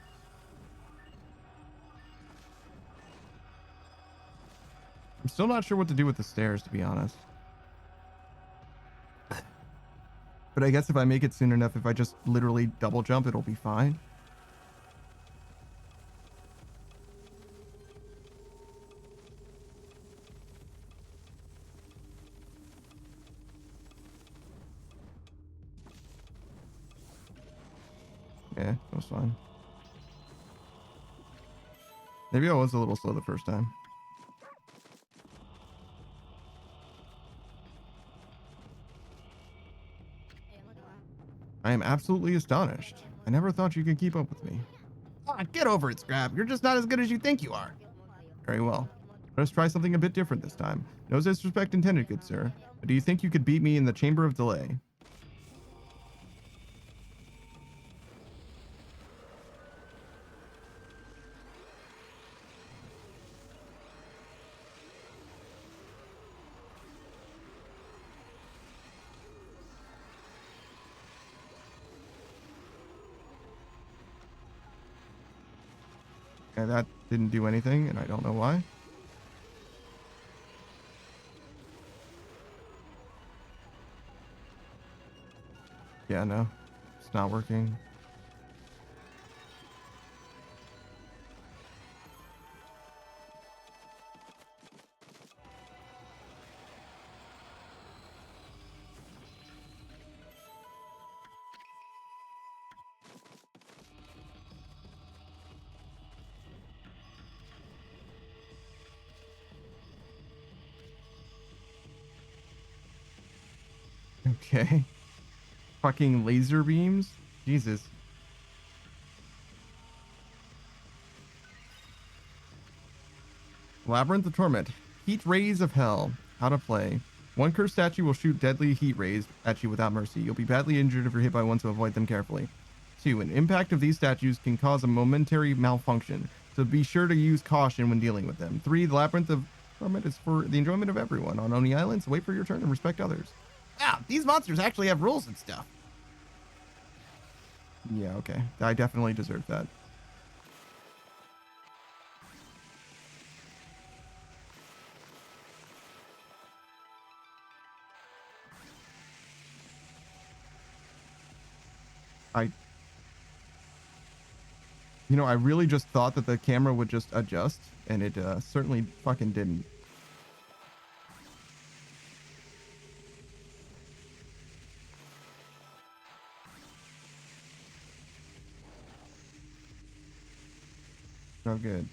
I'm still not sure what to do with the stairs, to be honest. But I guess if I make it soon enough, if I just literally double jump, it'll be fine. Yeah, that was fine. Maybe I was a little slow the first time. I am absolutely astonished. I never thought you could keep up with me. Ah, get over it, Scrap. You're just not as good as you think you are. Very well. Let us try something a bit different this time. No disrespect intended, good sir. But do you think you could beat me in the Chamber of Delay? And that didn't do anything, and I don't know why. Yeah, no. It's not working. Okay. Fucking laser beams? Jesus. Labyrinth of Torment. Heat Rays of Hell. How to play. One cursed statue will shoot deadly heat rays at you without mercy. You'll be badly injured if you're hit by one, so avoid them carefully. 2. An impact of these statues can cause a momentary malfunction, so be sure to use caution when dealing with them. 3. The Labyrinth of Torment is for the enjoyment of everyone. On Oni Islands, wait for your turn and respect others. Wow, these monsters actually have rules and stuff. Yeah, okay. I definitely deserve that. I really just thought that the camera would just adjust, and it certainly fucking didn't. Oh, good.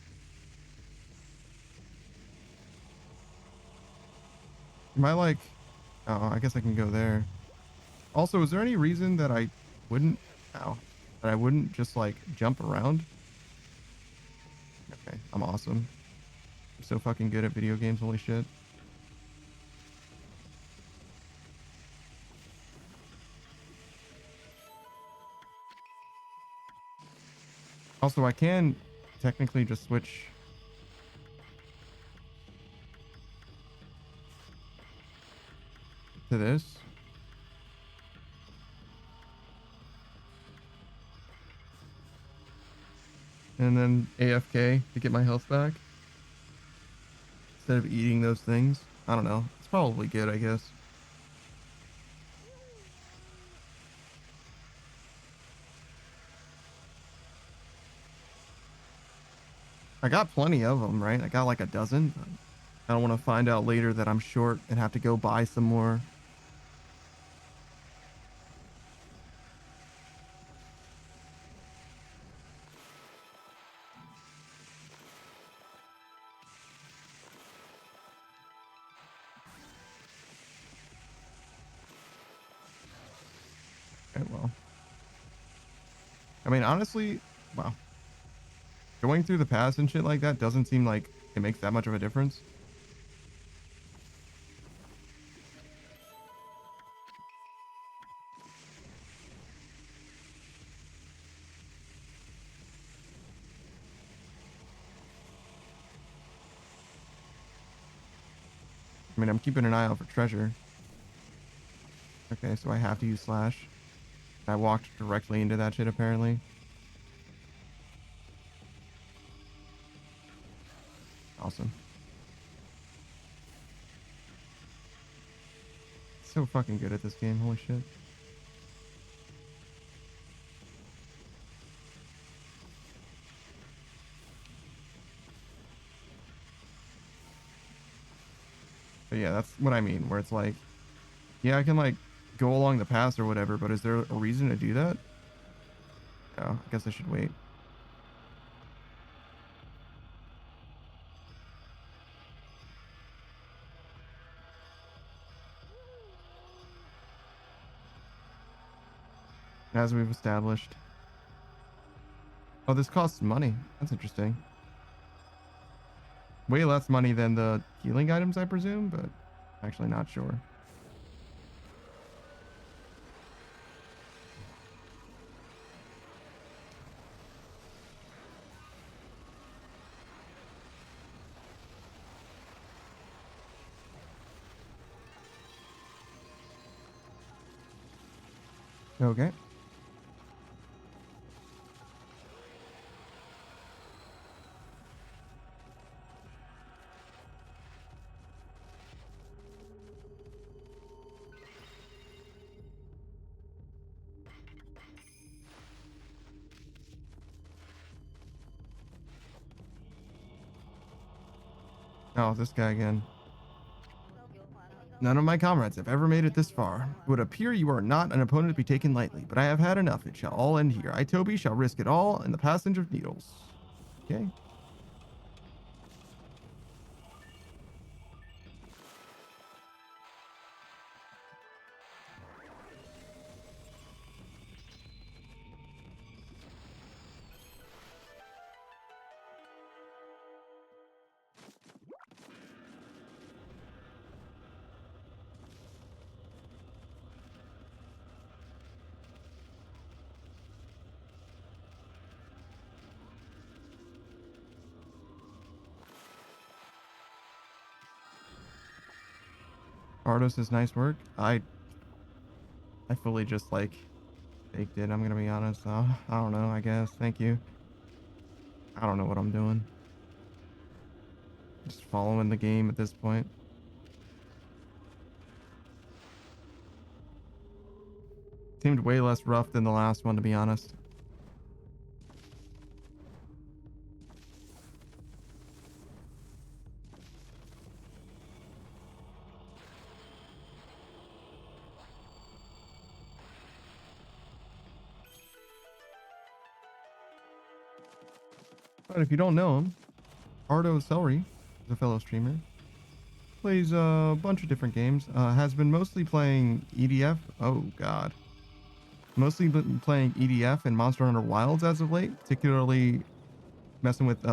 Am I like... Oh, I guess I can go there. Also, is there any reason that I wouldn't... Ow. That I wouldn't just, like, jump around? Okay, I'm awesome. I'm so fucking good at video games, holy shit. Also, I can technically just switch... to this. And then AFK to get my health back. Instead of eating those things. I don't know. It's probably good, I guess. I got plenty of them, right? I got like a dozen. I don't want to find out later that I'm short and have to go buy some more. Okay, well. I mean, honestly, wow. Going through the pass and shit like that doesn't seem like it makes that much of a difference. I mean, I'm keeping an eye out for treasure. Okay, so I have to use slash. I walked directly into that shit, apparently. Awesome. So fucking good at this game. Holy shit. But yeah, that's what I mean, where it's like, yeah, I can like go along the path or whatever, but is there a reason to do that? No, I guess I should wait. As we've established. Oh, this costs money. That's interesting. Way less money than the healing items, I presume, but actually not sure. Okay. Oh, this guy again. None of my comrades have ever made it this far. It would appear you are not an opponent to be taken lightly, but I have had enough. It shall all end here. I, Toby, shall risk it all in the passage of needles. Okay. Ardo says nice work. I fully just like faked it. I'm gonna be honest. I don't know. I guess. Thank you. I don't know what I'm doing. Just following the game at this point. Seemed way less rough than the last one, to be honest. But if you don't know him, Ardo Celery is a fellow streamer. Plays a bunch of different games. Has been mostly playing EDF. Oh, God. Mostly been playing EDF and Monster Hunter Wilds as of late. Particularly messing with,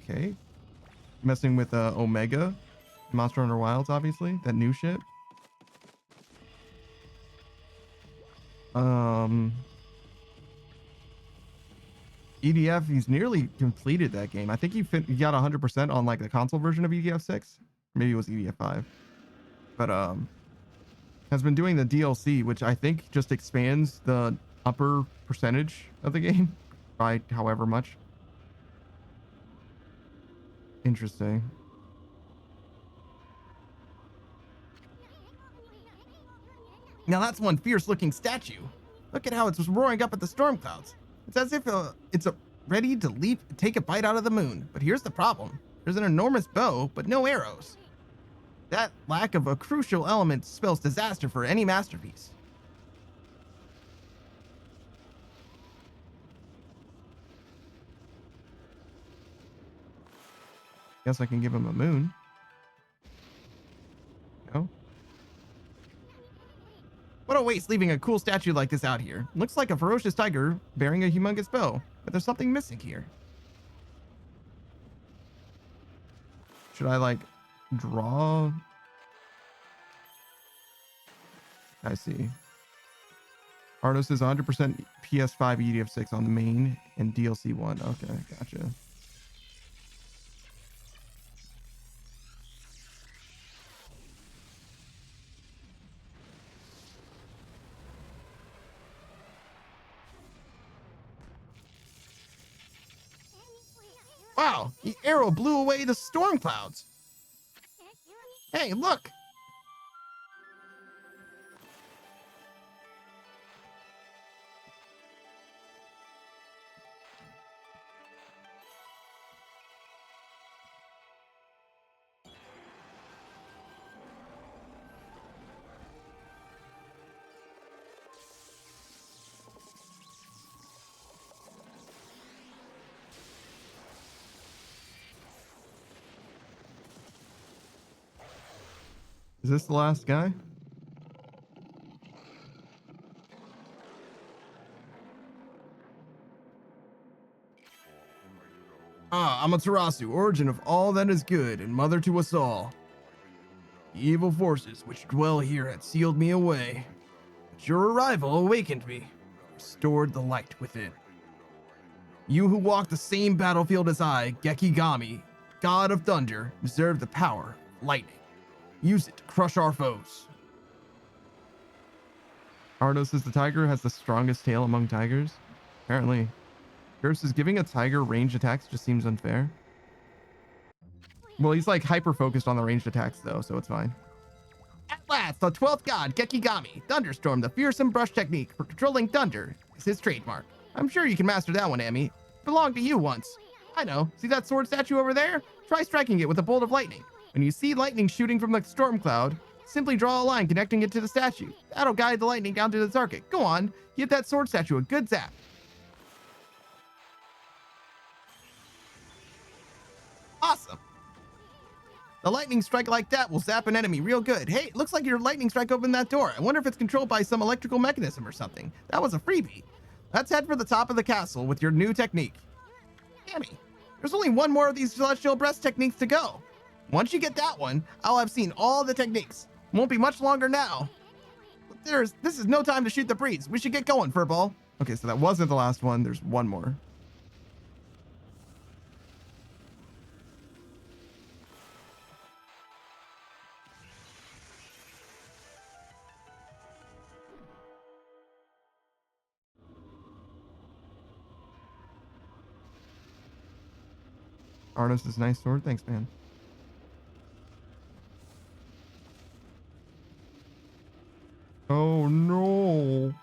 okay. Messing with Omega. Monster Hunter Wilds, obviously. That new shit. EDF, he's nearly completed that game. I think he got 100% on like the console version of EDF 6. Maybe it was EDF 5. But has been doing the DLC, which I think just expands the upper percentage of the game by however much. Interesting. Now that's one fierce looking statue. Look at how it's roaring up at the storm clouds. It's as if it's ready to leap, take a bite out of the moon. But here's the problem. There's an enormous bow, but no arrows. That lack of a crucial element spells disaster for any masterpiece. Guess I can give him a moon. No? What a waste leaving a cool statue like this out here. Looks like a ferocious tiger bearing a humongous bow, but there's something missing here. Should I like draw? I see. Ardos is 100% PS5 EDF6 on the main and DLC 1. Okay, gotcha. Wow, the arrow blew away the storm clouds. Hey, look! Is this the last guy? Amaterasu, origin of all that is good and mother to us all. The evil forces which dwell here had sealed me away, but your arrival awakened me, restored the light within. You who walk the same battlefield as I, Gekigami, god of thunder, deserve the power of lightning. Use it to crush our foes. Ardo says the tiger has the strongest tail among tigers. Apparently. Curse is giving a tiger ranged attacks just seems unfair. Well, he's like hyper focused on the ranged attacks though, so it's fine. At last, the 12th god, Gekigami, Thunderstorm, the fearsome brush technique for controlling thunder, is his trademark. I'm sure you can master that one, Amy. It belonged to you once. I know. See that sword statue over there? Try striking it with a bolt of lightning. When you see lightning shooting from the storm cloud, simply draw a line connecting it to the statue. That'll guide the lightning down to the target. Go on, give that sword statue a good zap. Awesome. The lightning strike like that will zap an enemy real good. Hey, it looks like your lightning strike opened that door. I wonder if it's controlled by some electrical mechanism or something. That was a freebie. Let's head for the top of the castle with your new technique. Amy, there's only one more of these celestial breast techniques to go. Once you get that one, I'll have seen all the techniques. Won't be much longer now. This is no time to shoot the breeze. We should get going, Furball. Okay, so that wasn't the last one. There's one more. Artist is nice sword. Thanks, man. Oh no.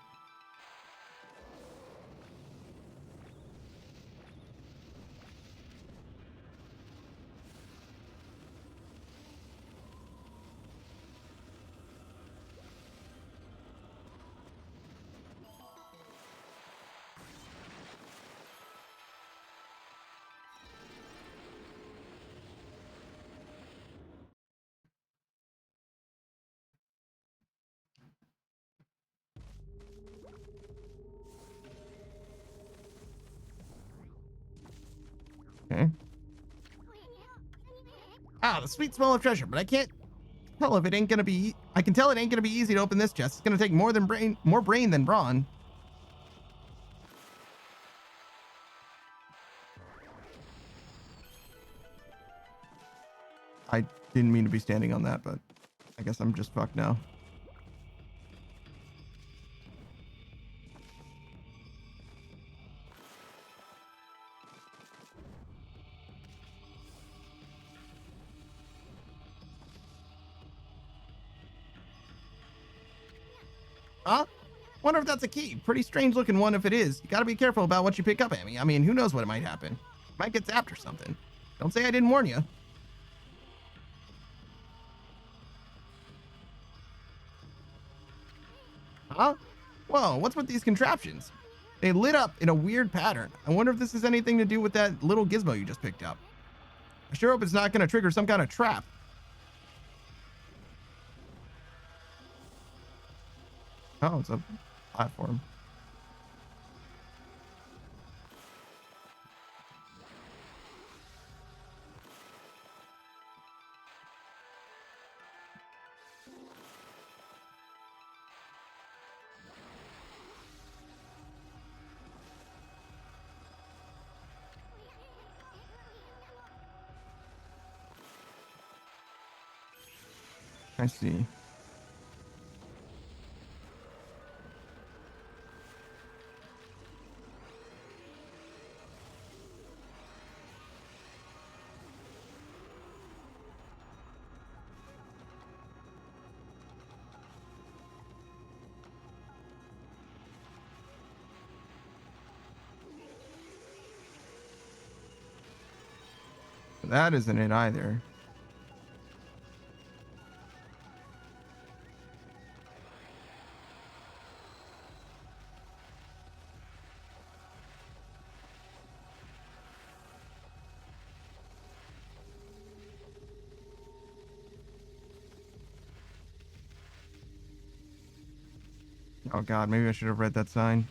Okay. Ah, the sweet smell of treasure, but I can't tell if it ain't gonna be. I can tell it ain't gonna be easy to open this chest. It's gonna take more brain than brawn. I didn't mean to be standing on that, but I guess I'm just fucked now. Huh? Wonder if that's a key. Pretty strange looking one if it is. You gotta be careful about what you pick up, Amy. I mean, who knows what might happen. Might get zapped or something. Don't say I didn't warn you. Huh? Whoa, what's with these contraptions? They lit up in a weird pattern. I wonder if this has anything to do with that little gizmo you just picked up. I sure hope it's not gonna trigger some kind of trap. Oh, it's a platform. I see. That isn't it either. Oh god, maybe I should have read that sign.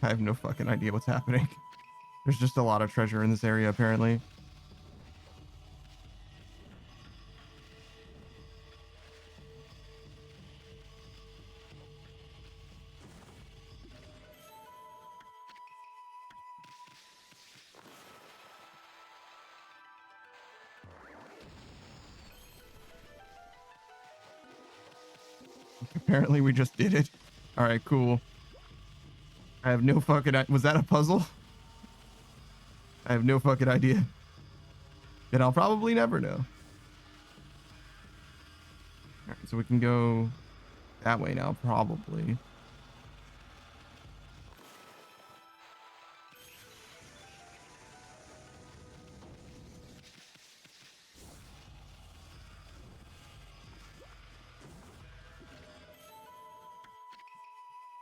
I have no fucking idea what's happening. There's just a lot of treasure in this area, apparently. Apparently we just did it. All right, cool. I have no fucking... Was that a puzzle? I have no fucking idea. And I'll probably never know. All right, so we can go that way now, probably.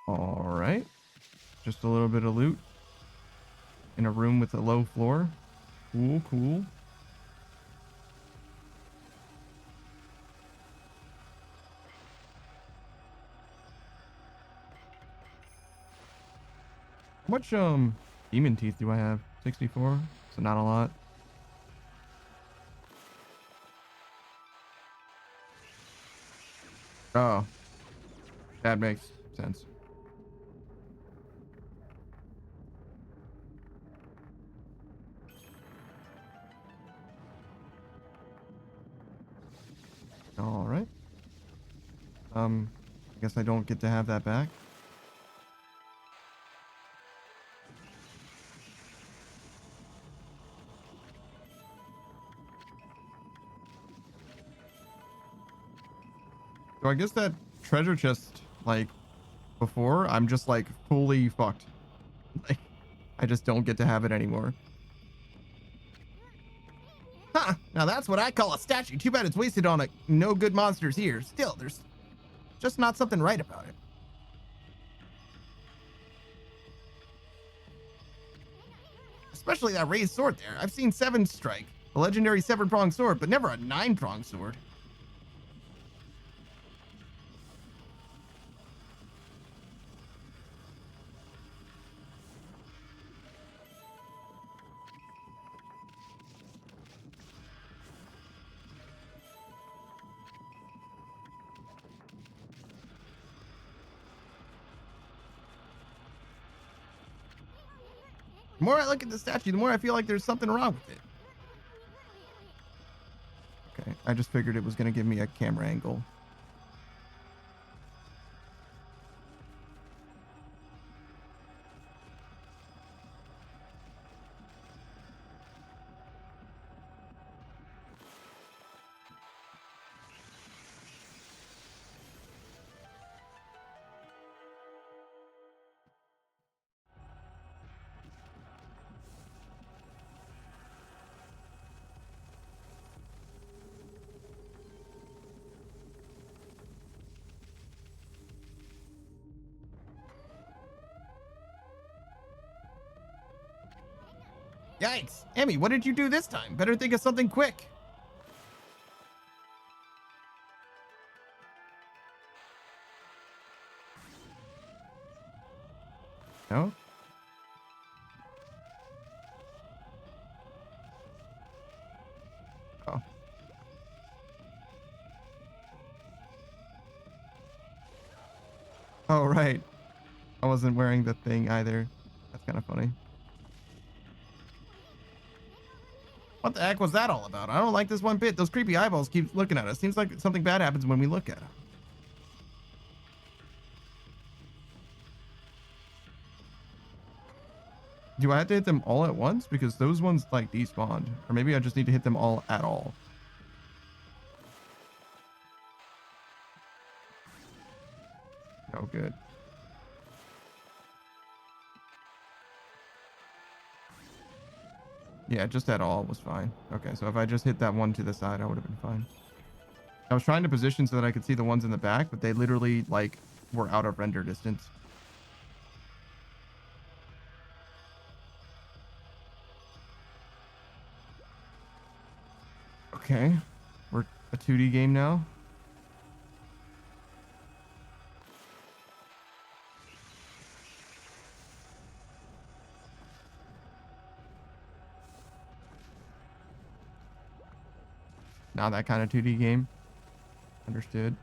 All right. Just a little bit of loot in a room with a low floor. Cool, cool. How much demon teeth do I have? 64, so not a lot. Oh, that makes sense. All right. I guess I don't get to have that back. So I guess that treasure chest, like, before, I'm just, like, fully fucked. Like, I just don't get to have it anymore. Huh, now that's what I call a statue. Too bad it's wasted on a no good monsters here. Still, there's just not something right about it. Especially that raised sword there. I've seen 7 strike, a legendary 7-pronged sword, but never a 9-pronged sword. The more I look at the statue, the more I feel like there's something wrong with it. Okay, I just figured it was going to give me a camera angle. Yikes. Emmy, what did you do this time? Better think of something quick. No? Oh. Oh, right. I wasn't wearing the thing either. That's kind of funny. What the heck was that all about? I don't like this one bit. Those creepy eyeballs keep looking at us. Seems like something bad happens when we look at them. Do I have to hit them all at once? Because those ones like despawned. Or maybe I just need to hit them all at all. Oh, good. Yeah, just at all was fine. Okay, so if I just hit that one to the side, I would have been fine. I was trying to position so that I could see the ones in the back, but they literally, like, were out of render distance. Okay, we're a 2D game now. Now that kind of 2D game. Understood.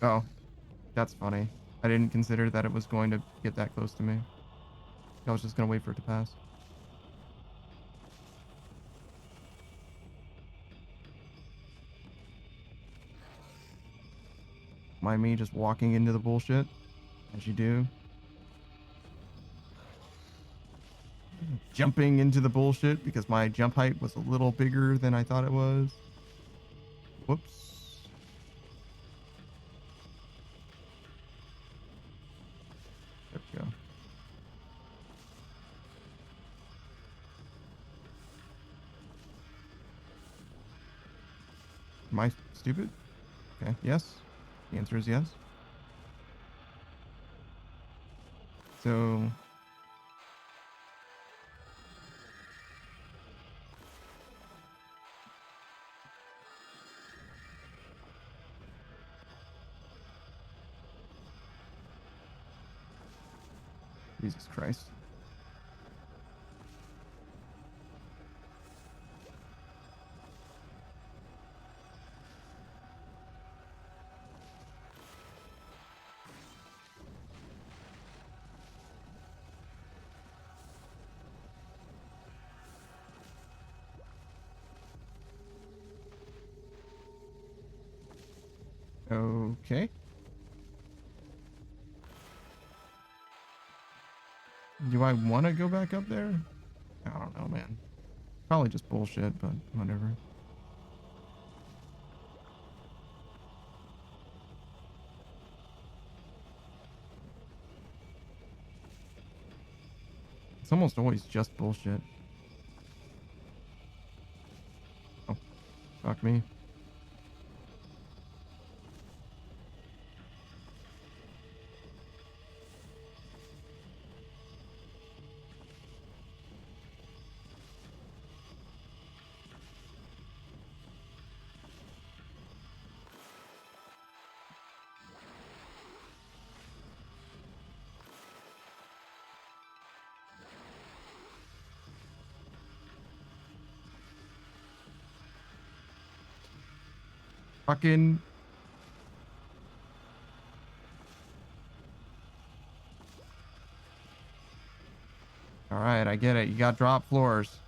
Oh, that's funny. I didn't consider that it was going to get that close to me. I was just going to wait for it to pass. Mind me just walking into the bullshit, as you do. Jumping into the bullshit because my jump height was a little bigger than I thought it was. Whoops. There we go. Am I stupid? Okay, yes. The answer is yes. So... Jesus Christ. Okay. Do I want to go back up there? I don't know, man. Probably just bullshit, but whatever. It's almost always just bullshit. Oh, fuck me. Fucking... Alright, I get it. You got drop floors.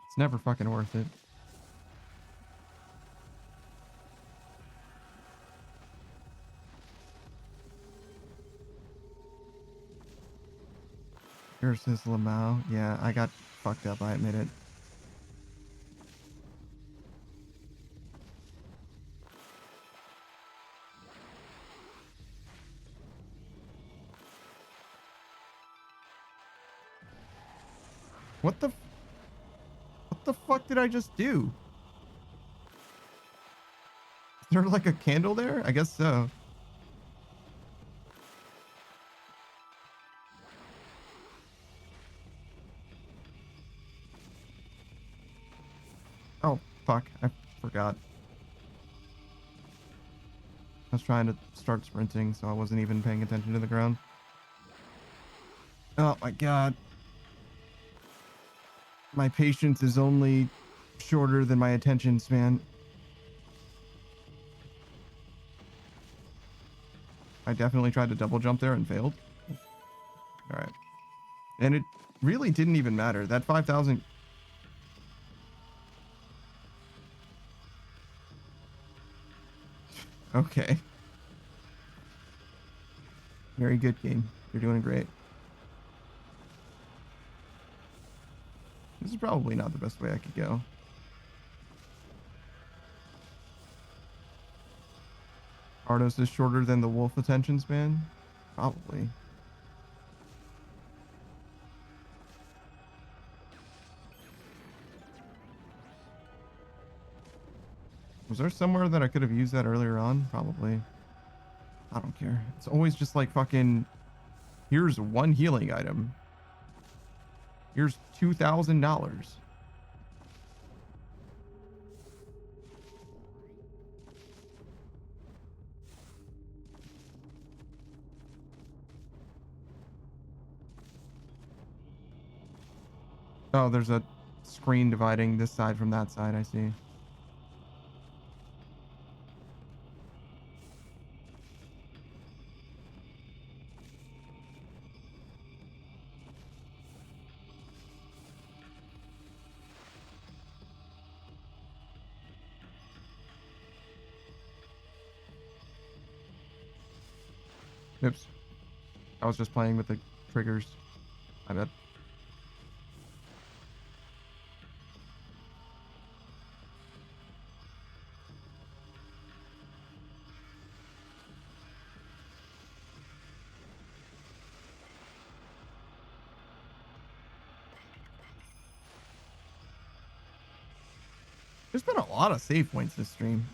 It's never fucking worth it. Here's his Lamau. Yeah, I got fucked up, I admit it. What the fuck did I just do? Is there like a candle there? I guess so. Oh, Fuck, I forgot. I was trying to start sprinting, so I wasn't even paying attention to the ground. Oh my god. My patience is only shorter than my attention span. I definitely tried to double jump there and failed. Alright. And it really didn't even matter. That 5,000... Okay. Very good game. You're doing great. This is probably not the best way I could go. Ardos is shorter than the wolf attention span? Probably. Was there somewhere that I could have used that earlier on? Probably. I don't care. It's always just like fucking, here's one healing item. Here's $2,000. Oh, there's a screen dividing this side from that side, I see. Oops. I was just playing with the triggers. I bet. There's been a lot of save points this stream.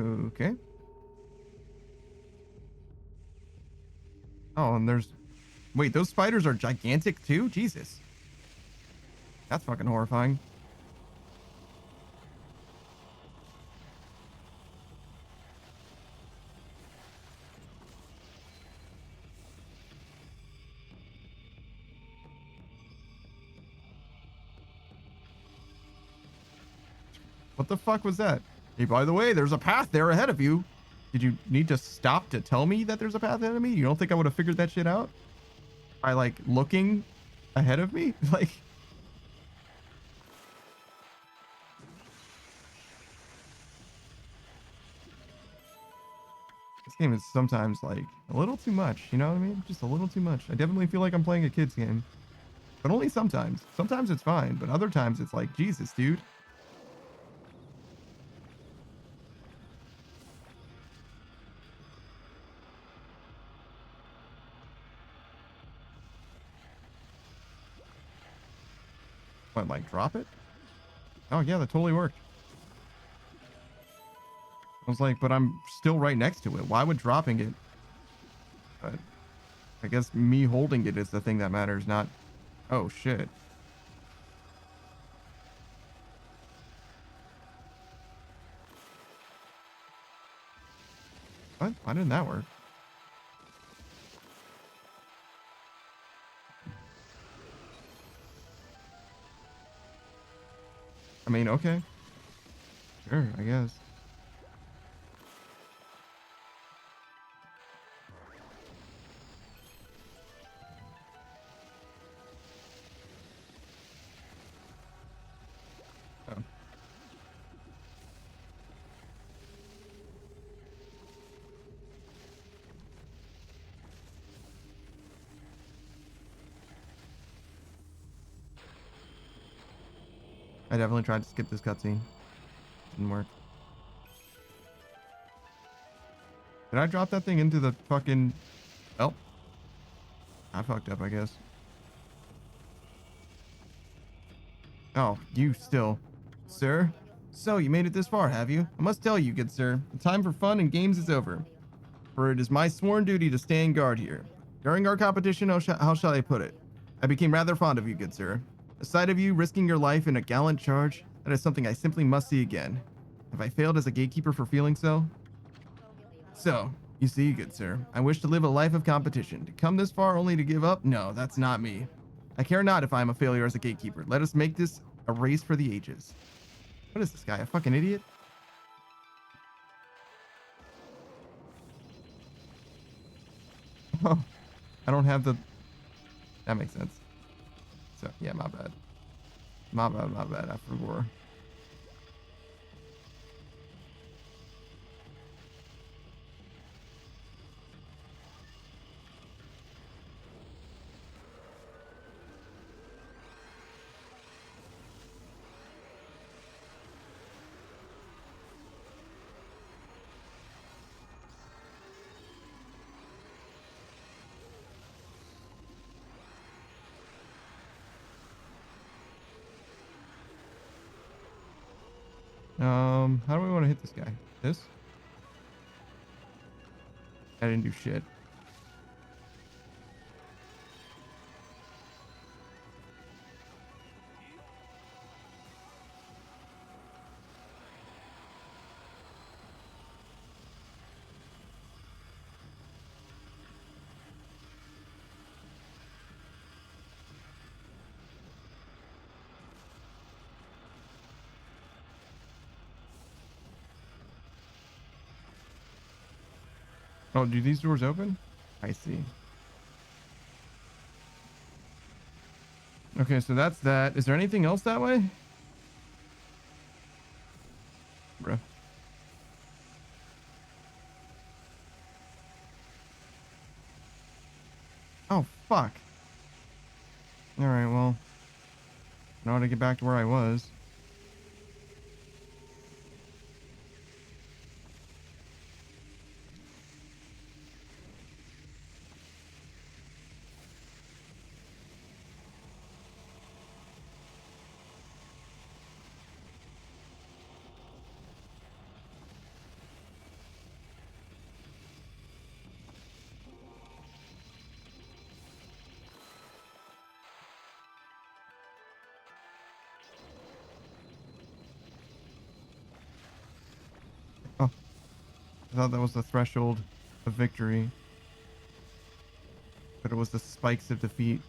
Okay. Oh, and there's... Wait, those spiders are gigantic too? Jesus. That's fucking horrifying. What the fuck was that? Hey, by the way, there's a path there ahead of you. Did you need to stop to tell me that there's a path ahead of me? You don't think I would have figured that shit out? By, like, looking ahead of me? Like... This game is sometimes, like, a little too much. You know what I mean? Just a little too much. I definitely feel like I'm playing a kid's game. But only sometimes. Sometimes it's fine, but other times it's like, Jesus, dude. What, like, drop it? Oh, yeah, that totally worked. I was like, but I'm still right next to it. Why would dropping it? But I guess me holding it is the thing that matters, not... Oh, shit. What? Why didn't that work? I mean, okay. Sure, I guess. Oh. I definitely tried to skip this cutscene. Didn't work. Did I drop that thing into the fucking... Oh. I fucked up, I guess. Oh, you still. Sir? So, you made it this far, have you? I must tell you, good sir, the time for fun and games is over. For it is my sworn duty to stand guard here. During our competition, how shall I put it? I became rather fond of you, good sir. The sight of you risking your life in a gallant charge, that is something I simply must see again. Have I failed as a gatekeeper for feeling so? So, you see, good sir, I wish to live a life of competition. To come this far only to give up? No, that's not me. I care not if I am a failure as a gatekeeper. Let us make this a race for the ages. What is this guy, a fucking idiot? Oh, I don't have the... That makes sense. So, yeah, my bad. My bad. I forgot. How do we want to hit this guy? This? I didn't do shit. Oh, do these doors open? I see. Okay, so that's that. Is there anything else that way? Bruh. Oh, fuck. Alright, well. I know how to get back to where I was. Oh, I thought that was the threshold of victory. But it was the spikes of defeat.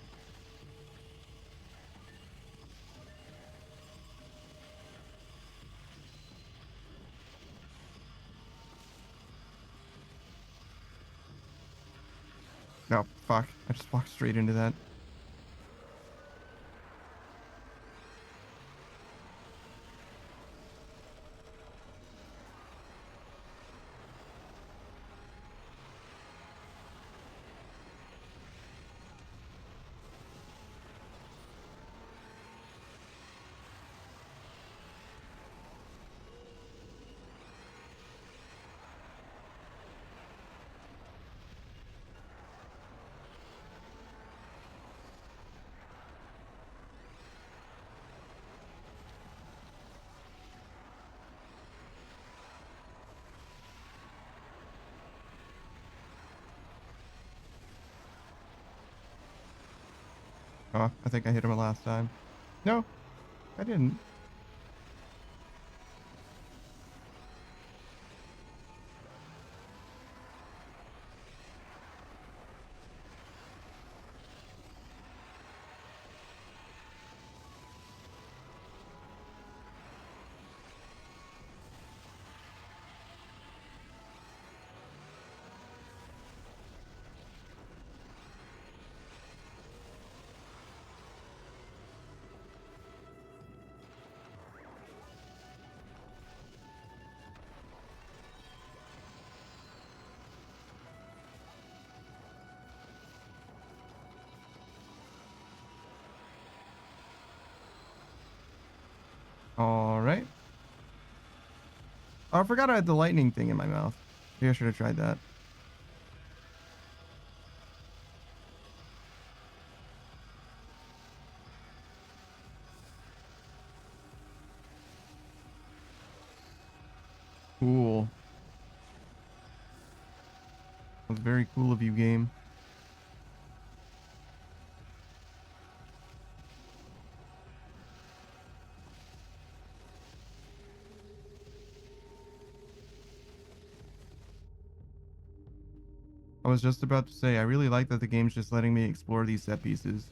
No, fuck. I just walked straight into that. Oh, I think I hit him last time. No, I didn't. All right. Oh, I forgot I had the lightning thing in my mouth. Maybe I should have tried that. Cool. That was very cool of you, game. I was just about to say, I really like that the game's just letting me explore these set pieces.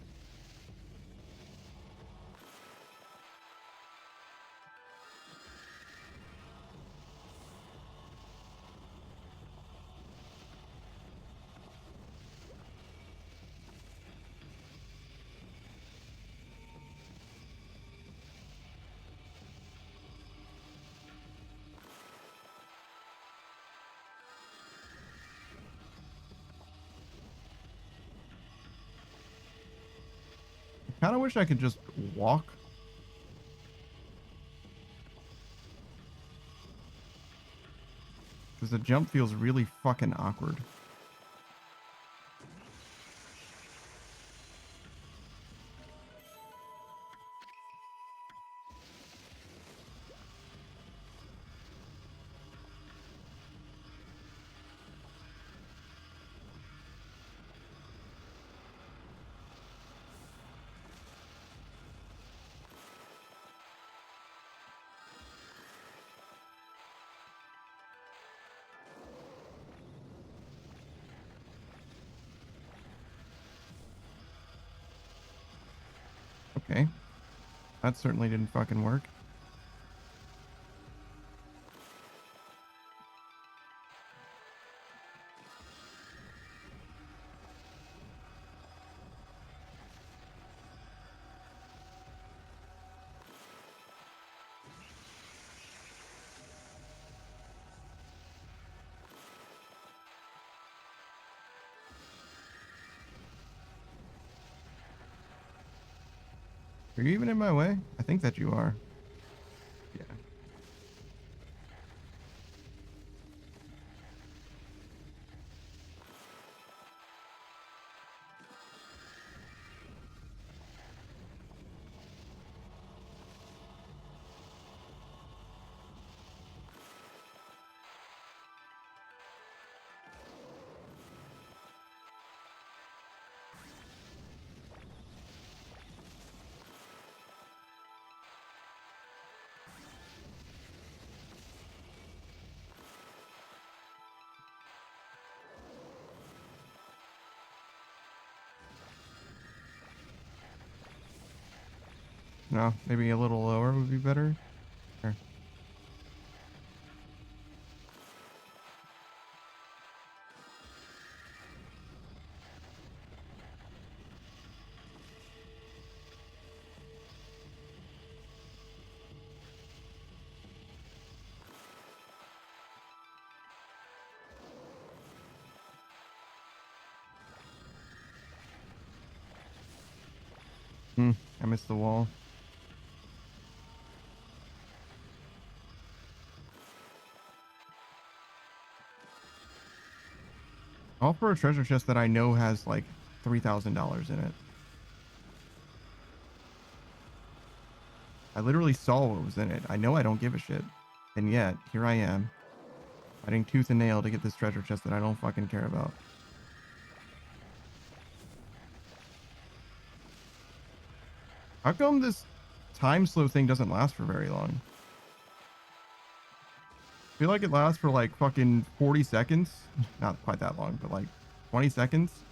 I kind of wish I could just walk. Because the jump feels really fucking awkward. Okay. That certainly didn't fucking work. Are you even in my way? I think that you are. Yeah. No, maybe a little lower would be better. Sure. I missed the wall. All for a treasure chest that I know has like $3,000 in it. I literally saw what was in it. I know I don't give a shit. And yet, here I am, fighting tooth and nail to get this treasure chest that I don't fucking care about. How come this time slow thing doesn't last for very long? I feel like it lasts for like fucking 40 seconds. Not quite that long, but like 20 seconds.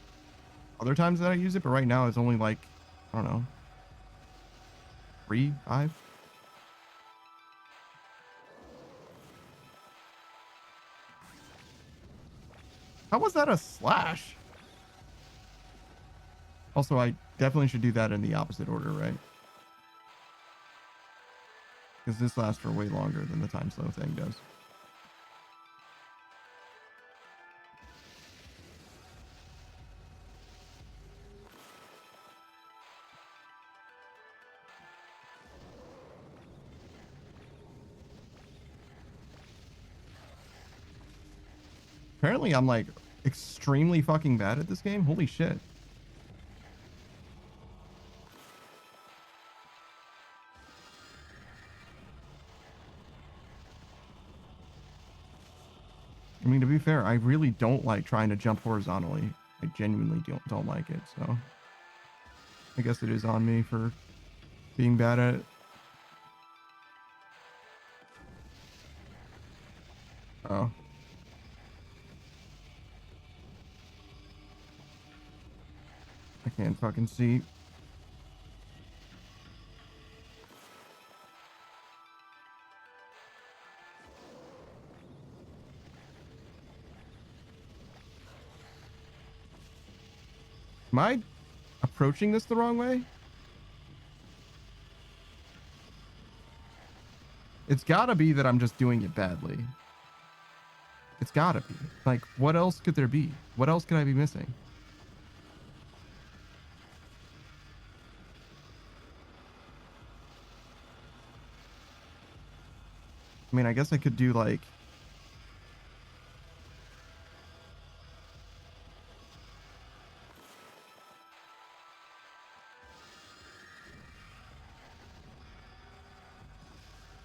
Other times that I use it, but right now it's only like, I don't know, 3, 5. How was that a slash? Also, I definitely should do that in the opposite order, right? Because this lasts for way longer than the time slow thing does. Apparently I'm like extremely fucking bad at this game. Holy shit. I mean, to be fair, I really don't like trying to jump horizontally. I genuinely don't like it, so I guess it is on me for being bad at it. Oh. I can't fucking see. Am I approaching this the wrong way? It's gotta be that I'm just doing it badly. It's gotta be. Like, what else could there be? What else could I be missing? I mean, I guess I could do like...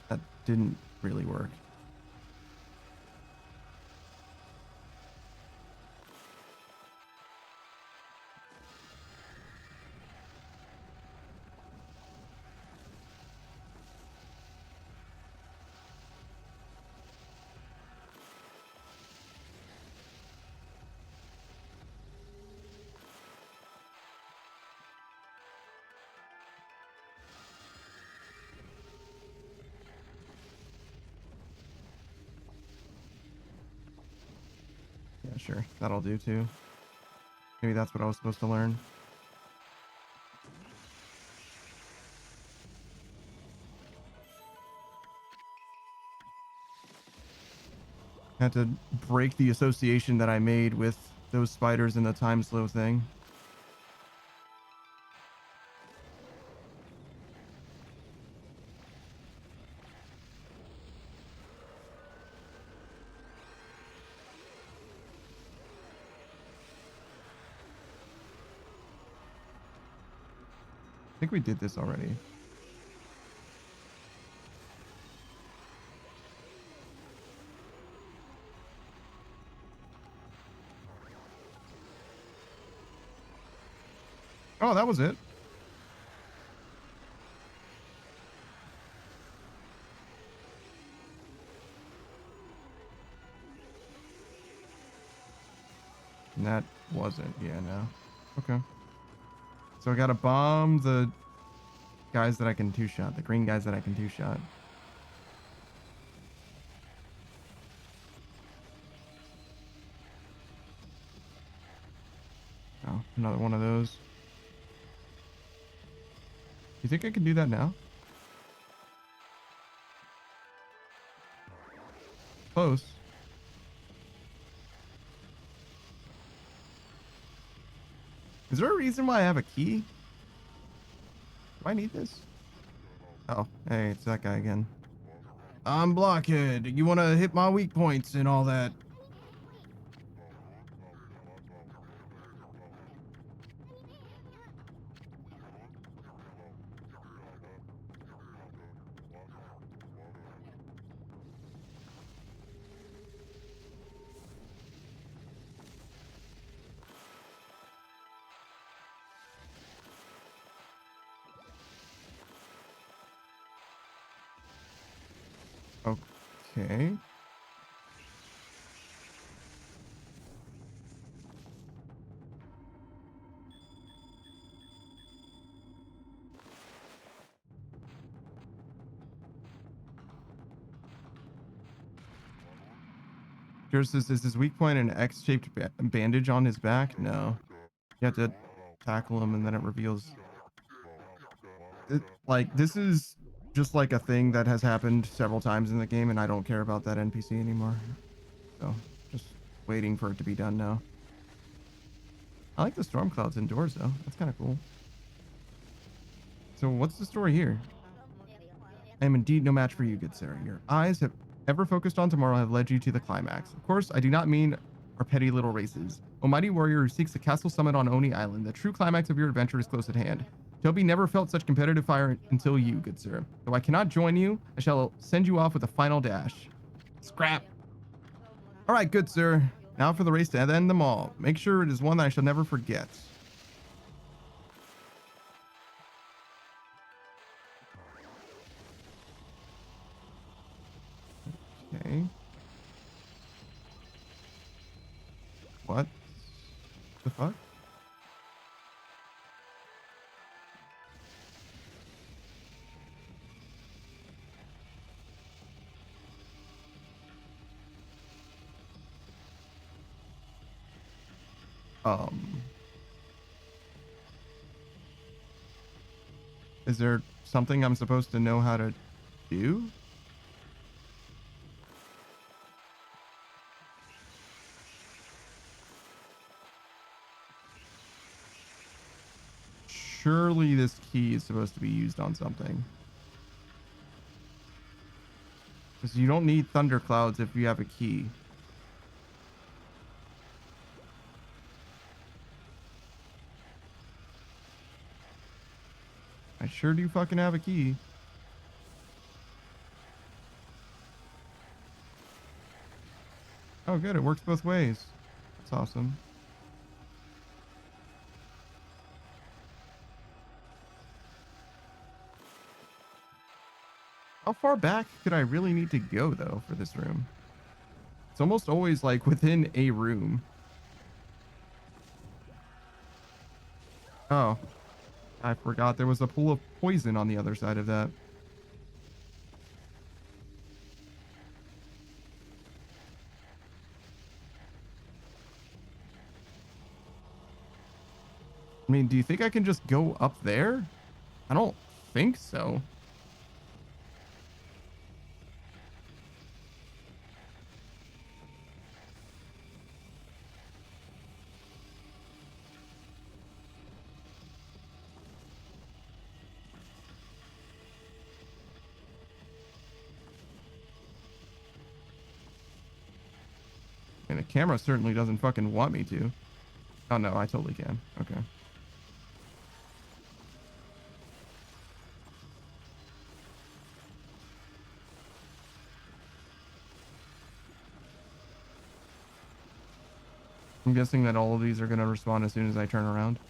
That didn't really work. Yeah, sure. That'll do too. Maybe that's what I was supposed to learn. Had to break the association that I made with those spiders and the time slow thing. I think we did this already. Oh, that was it. And that wasn't. Yeah, no. Okay. So I gotta bomb the guys that I can two-shot. The green guys that I can two-shot. Oh, another one of those. You think I can do that now? Close. Is there a reason why I have a key? Do I need this? Oh, hey, it's that guy again. I'm Blockhead. You want to hit my weak points and all that? Okay. Yours is his weak point an X-shaped bandage on his back? No. You have to tackle him and then it reveals. Like, this is just like a thing that has happened several times in the game and I don't care about that NPC anymore. So, just waiting for it to be done now. I like the storm clouds indoors though. That's kind of cool. So what's the story here? I am indeed no match for you, good Sarah. Your eyes have ever focused on tomorrow have led you to the climax. Of course, I do not mean our petty little races. O mighty warrior who seeks the castle summit on Oni Island, the true climax of your adventure is close at hand. Toby never felt such competitive fire until you, good sir. Though I cannot join you, I shall send you off with a final dash. Scrap. All right, good sir. Now for the race to end them all. Make sure it is one that I shall never forget. Okay. What the fuck? Is there something I'm supposed to know how to do? Surely this key is supposed to be used on something. Because you don't need thunderclouds if you have a key. I sure do fucking have a key. Oh, good. It works both ways. That's awesome. How far back could I really need to go, though, for this room? It's almost always, like, within a room. Oh. I forgot there was a pool of poison on the other side of that. I mean, do you think I can just go up there? I don't think so. And the camera certainly doesn't fucking want me to. Oh no, I totally can. Okay. I'm guessing that all of these are going to respond as soon as I turn around.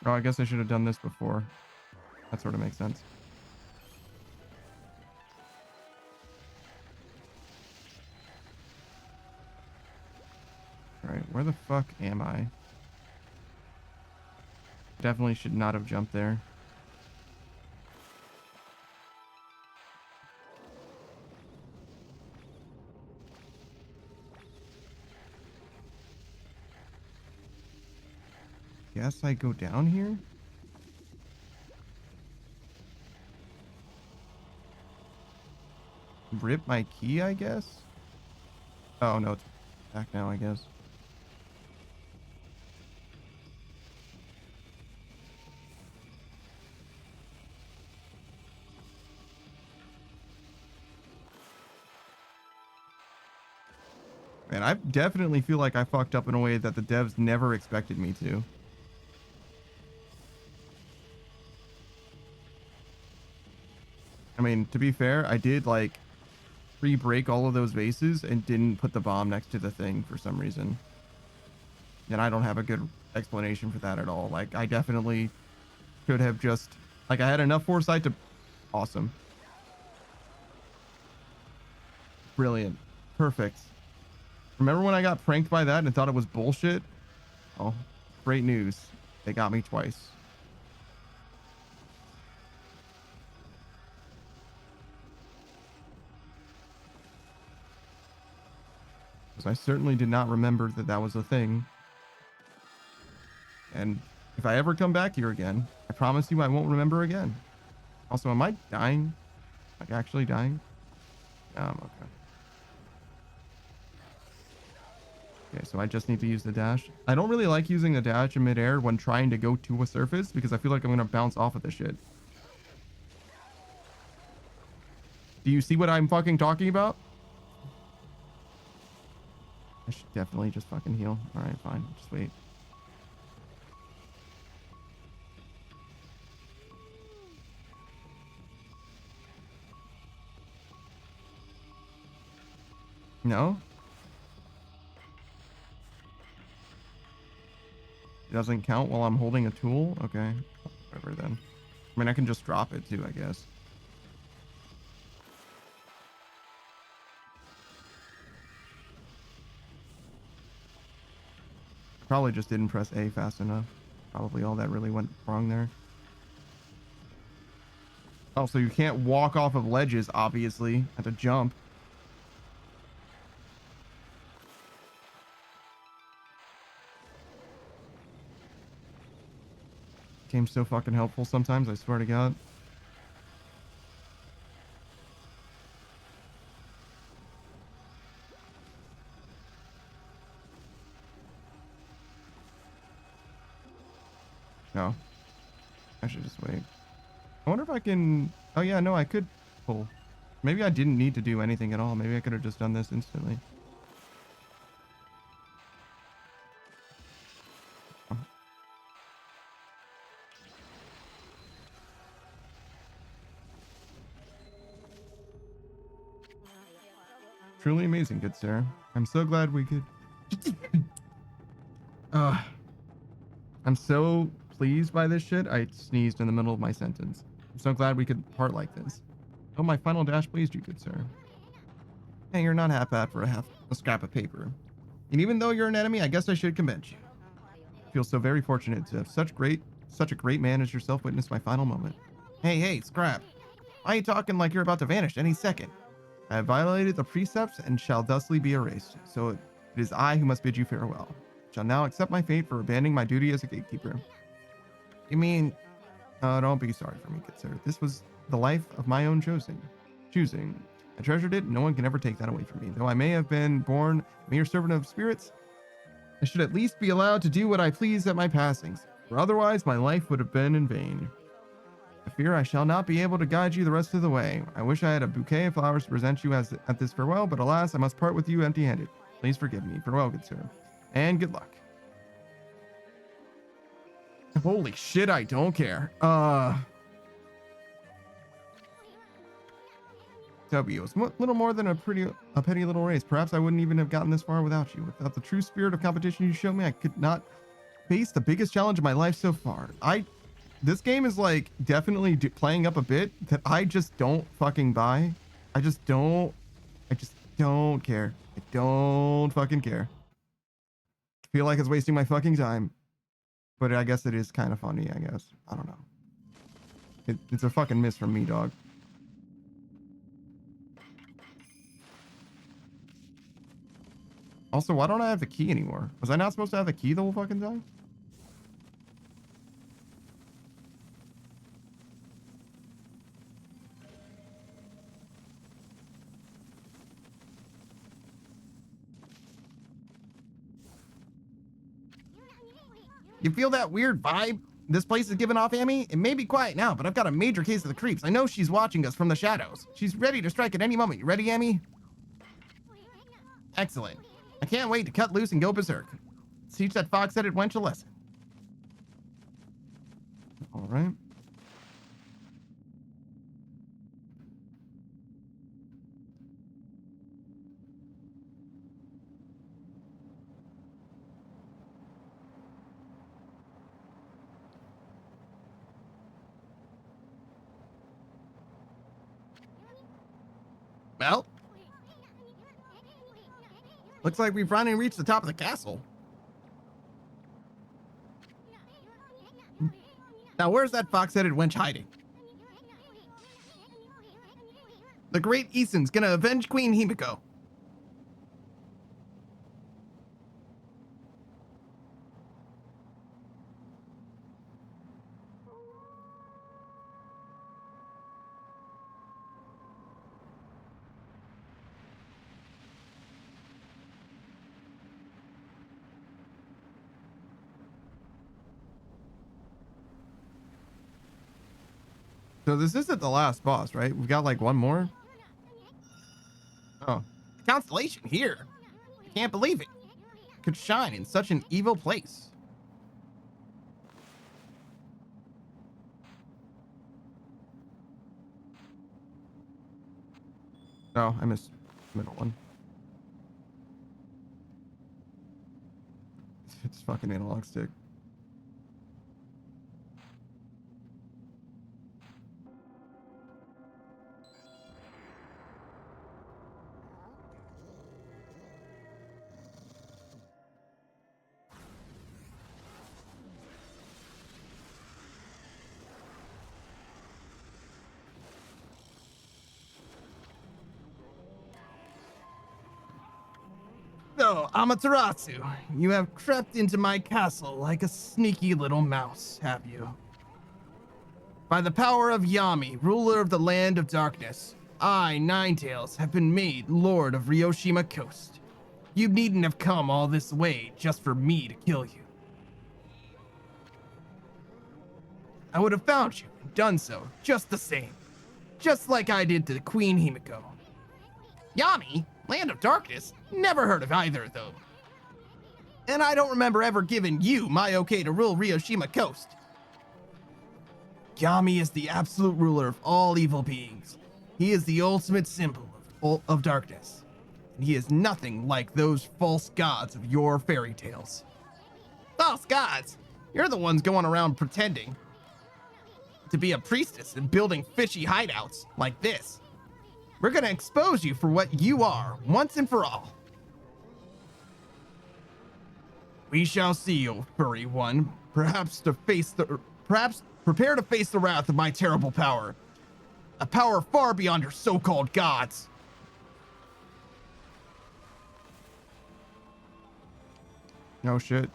Oh, I guess I should have done this before. That sort of makes sense. Alright, where the fuck am I? Definitely should not have jumped there. Guess I go down here? Rip my key, I guess? Oh, no, it's back now, I guess. Man, I definitely feel like I fucked up in a way that the devs never expected me to. I mean, to be fair, I did like pre-break all of those vases and didn't put the bomb next to the thing for some reason. And I don't have a good explanation for that at all. Like, I definitely could have just, like, I had enough foresight to, awesome. Brilliant. Perfect. Remember when I got pranked by that and thought it was bullshit? Oh, great news. They got me twice. Because I certainly did not remember that that was a thing. And if I ever come back here again, I promise you I won't remember again. Also, am I dying? Like, actually dying? Okay. Okay, so I just need to use the dash. I don't really like using the dash in midair when trying to go to a surface because I feel like I'm gonna bounce off of the shit. Do you see what I'm fucking talking about? I should definitely just fucking heal. All right, fine. Just wait. No? It doesn't count while I'm holding a tool? Okay. Whatever then. I mean, I can just drop it too, I guess. Probably just didn't press A fast enough. Probably all that really went wrong there. Oh, so you can't walk off of ledges, obviously. Have to jump. Game's so fucking helpful sometimes, I swear to God. No. I should just wait. I wonder if I can... Oh yeah, no, I could pull. Maybe I didn't need to do anything at all. Maybe I could have just done this instantly. Oh. Truly amazing, good sir. I'm so glad we could... I'm so pleased by this shit. I sneezed in the middle of my sentence. I'm so glad we could part like this. Oh, my final dash pleased you, good sir. Hey, you're not half bad for a scrap of paper. And even though you're an enemy, I guess I should commend you. I feel so very fortunate to have such a great man as yourself witness my final moment. Hey, Scrap. Why are you talking like you're about to vanish any second? I have violated the precepts and shall thusly be erased. So it is I who must bid you farewell. Shall now accept my fate for abandoning my duty as a gatekeeper. You mean... don't be sorry for me, good sir. This was the life of my own choosing. I treasured it. No one can ever take that away from me. Though I may have been born a mere servant of spirits, I should at least be allowed to do what I please at my passings, for otherwise my life would have been in vain. I fear I shall not be able to guide you the rest of the way. I wish I had a bouquet of flowers to present you at this farewell, but alas, I must part with you empty-handed. Please forgive me. Farewell, good sir. And good luck. Holy shit, I don't care. W. It's a little more than a petty little race. Perhaps I wouldn't even have gotten this far without you. Without the true spirit of competition you showed me, I could not face the biggest challenge of my life so far. This game is like definitely playing up a bit that I just don't fucking buy. I just don't care. I don't fucking care. I feel like it's wasting my fucking time. But I guess it is kind of funny, I guess. I don't know. It's a fucking miss from me, dog. Also, why don't I have the key anymore? Was I not supposed to have the key the whole fucking time? You feel that weird vibe this place is giving off, Amy? It may be quiet now, but I've got a major case of the creeps. I know she's watching us from the shadows. She's ready to strike at any moment. You ready, Amy? Excellent. I can't wait to cut loose and go berserk. Teach that fox-headed wench a lesson. All right. Well, looks like we've finally reached the top of the castle. Now, where's that fox-headed wench hiding? The great Isen's gonna avenge Queen Himiko. So this isn't the last boss, right? We've got like one more. Oh, A constellation here. I can't believe it. Could shine in such an evil place. no, I missed the middle one. It's fucking analog stick. So, Amaterasu, you have crept into my castle like a sneaky little mouse, have you? By the power of Yami, ruler of the land of darkness, I, Ninetails, have been made Lord of Ryoshima Coast. You needn't have come all this way just for me to kill you. I would have found you and done so just the same. Just like I did to Queen Himiko. Yami? Land of Darkness? Never heard of either of those. And I don't remember ever giving you my okay to rule Ryoshima Coast. Yami is the absolute ruler of all evil beings. He is the ultimate symbol of darkness. And he is nothing like those false gods of your fairy tales. False gods? You're the ones going around pretending to be a priestess and building fishy hideouts like this. We're gonna expose you for what you are, once and for all. We shall see, O furry one. Perhaps prepare to face the wrath of my terrible power. A power far beyond your so-called gods. No shit.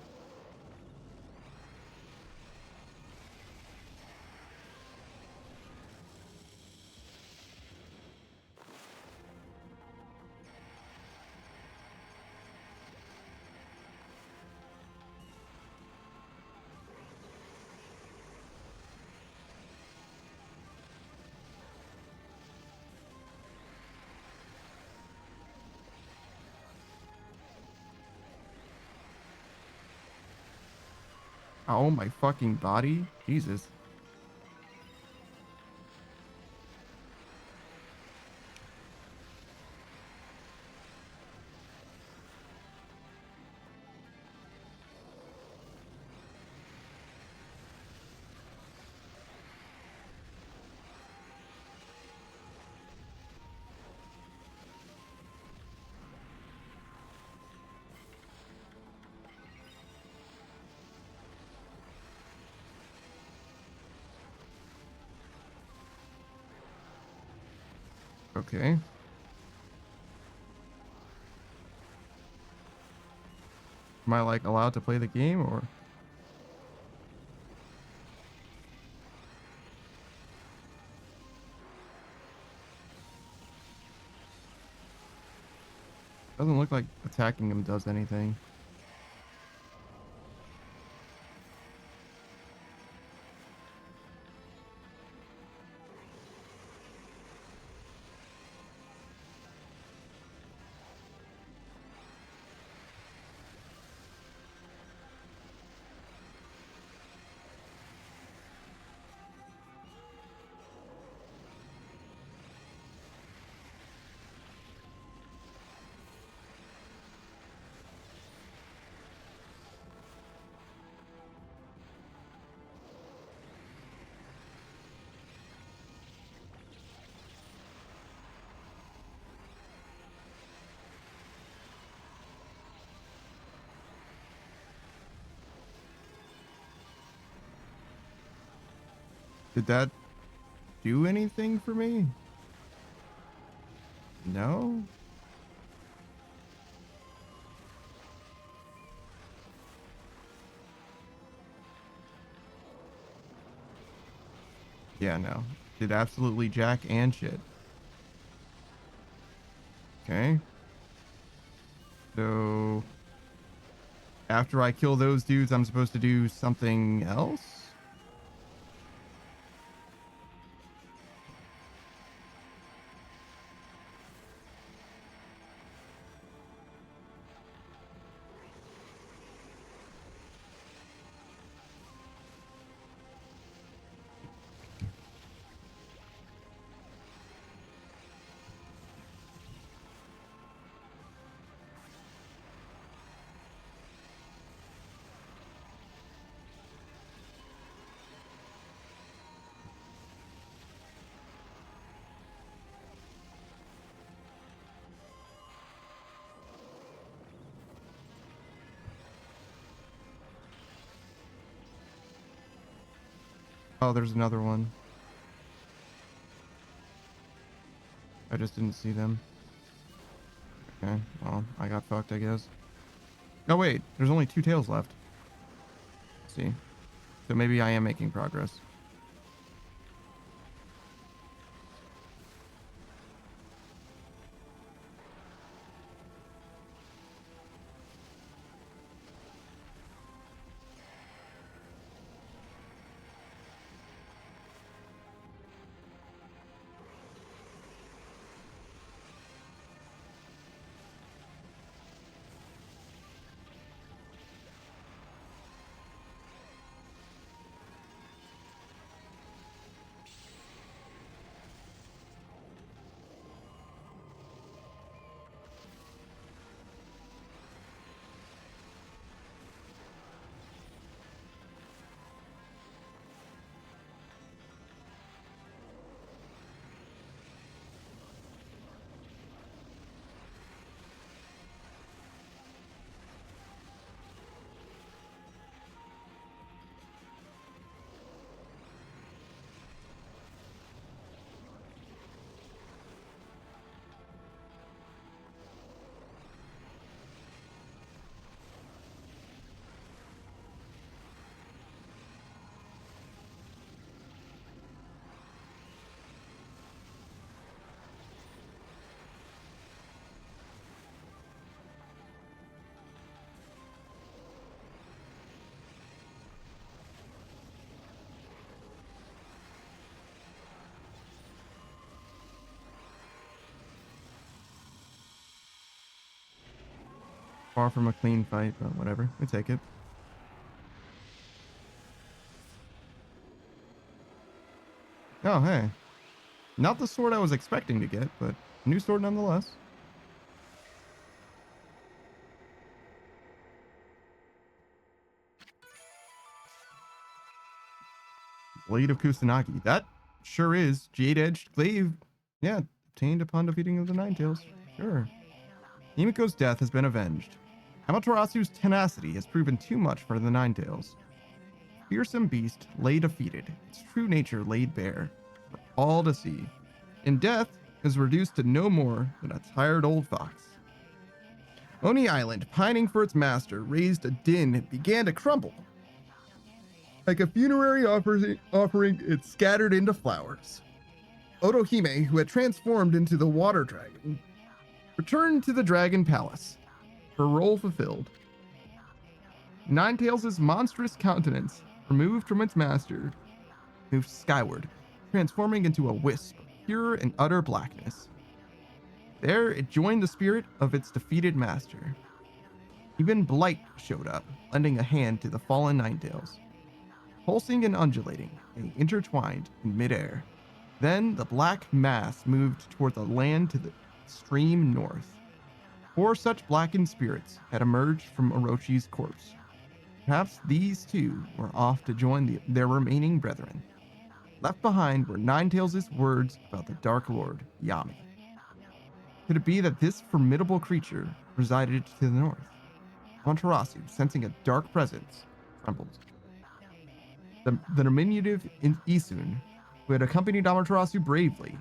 Oh, my fucking body? Jesus. Okay. Am I like allowed to play the game or? Doesn't look like attacking him does anything. Did that do anything for me? No? Yeah, no. Did absolutely jack and shit. Okay. So after I kill those dudes, I'm supposed to do something else? Oh, there's another one. I just didn't see them. Okay, well, I got fucked, I guess. Oh, wait, there's only 2 tails left. Let's see. So maybe I am making progress. Far from a clean fight, but whatever. We take it. Oh, hey. Not the sword I was expecting to get, but new sword nonetheless. Blade of Kusanagi. That sure is jade-edged glaive. Yeah, obtained upon defeating of the Ninetales. Sure. Himiko's death has been avenged. Amaterasu's tenacity has proven too much for the Ninetales. Fearsome beast lay defeated, its true nature laid bare, for all to see. In death, is reduced to no more than a tired old fox. Oni Island, pining for its master, raised a din and began to crumble. Like a funerary offering, it scattered into flowers. Otohime, who had transformed into the water dragon, returned to the dragon palace, her role fulfilled. Ninetales' monstrous countenance, removed from its master, moved skyward, transforming into a wisp of pure and utter blackness. There it joined the spirit of its defeated master. Even Blight showed up, lending a hand to the fallen Ninetales. Pulsing and undulating, they intertwined in midair. Then the black mass moved toward the land to the extreme north. 4 such blackened spirits had emerged from Orochi's corpse. Perhaps these too were off to join their remaining brethren. Left behind were Ninetales' words about the Dark Lord, Yami. Could it be that this formidable creature resided to the north? Amaterasu, sensing a dark presence, trembled. The diminutive Isun, who had accompanied Amaterasu bravely,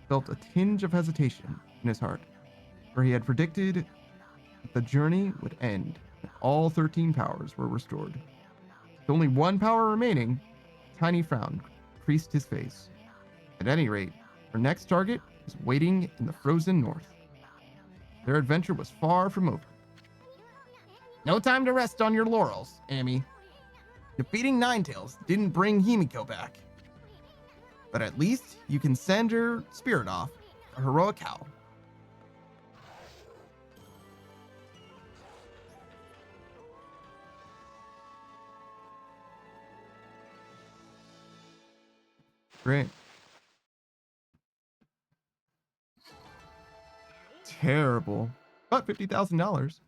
felt a tinge of hesitation in his heart, for he had predicted that the journey would end when all 13 powers were restored. With only 1 power remaining, a tiny frown creased his face. At any rate, their next target was waiting in the frozen north. Their adventure was far from over. No time to rest on your laurels, Amy. Defeating Ninetales didn't bring Himiko back. But at least you can send her spirit off a heroic howl. Great. Terrible. But $50,000.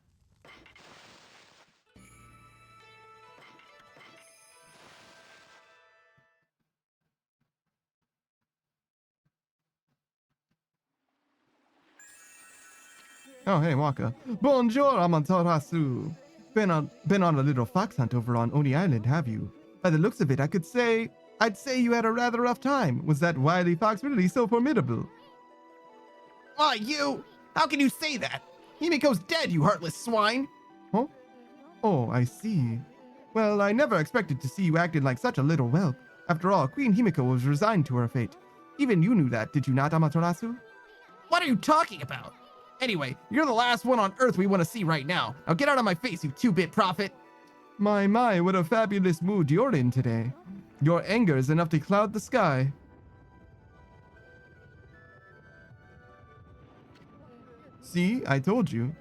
Oh, hey, Waka. Bonjour, Amaterasu. Been on a little fox hunt over on Oni Island, have you? By the looks of it, I could say I'd say you had a rather rough time. Was that wily fox really so formidable? Why, you? How can you say that? Himiko's dead, you heartless swine. Huh? Oh, I see. Well, I never expected to see you acting like such a little whelp. After all, Queen Himiko was resigned to her fate. Even you knew that, did you not, Amaterasu? What are you talking about? Anyway, you're the last one on Earth we want to see right now. Now get out of my face, you two-bit prophet. My, what a fabulous mood you're in today. Your anger is enough to cloud the sky. See, I told you.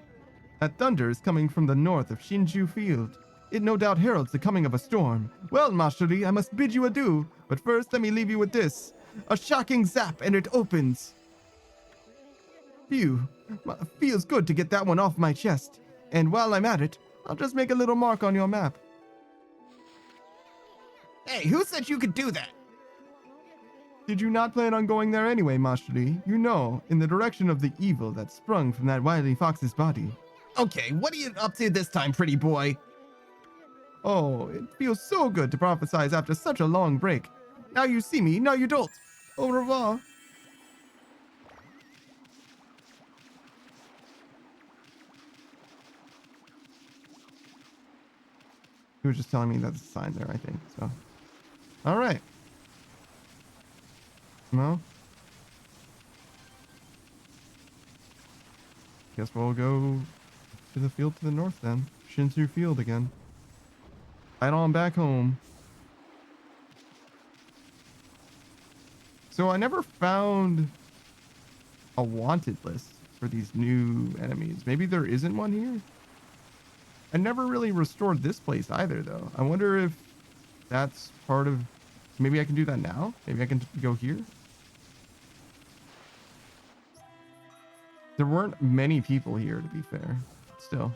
That thunder is coming from the north of Shinju Field. It no doubt heralds the coming of a storm. Well, Mashiri, I must bid you adieu, but first let me leave you with this. A shocking zap and it opens. Phew, feels good to get that one off my chest. And while I'm at it, I'll just make a little mark on your map. Hey, who said you could do that? Did you not plan on going there anyway, Mashiri? You know, in the direction of the evil that sprung from that wily fox's body. Okay, what are you up to this time, pretty boy? Oh, it feels so good to prophesize after such a long break. Now you see me, now you don't. Au revoir. He was just telling me that's a sign there, I think, so. All right. Well. Guess we'll go to the field to the north then. Shinsu Field again. Right on back home. So I never found a wanted list for these new enemies. Maybe there isn't one here? I never really restored this place either, though. I wonder if that's part of... Maybe I can do that now? Maybe I can go here? There weren't many people here, to be fair. Still.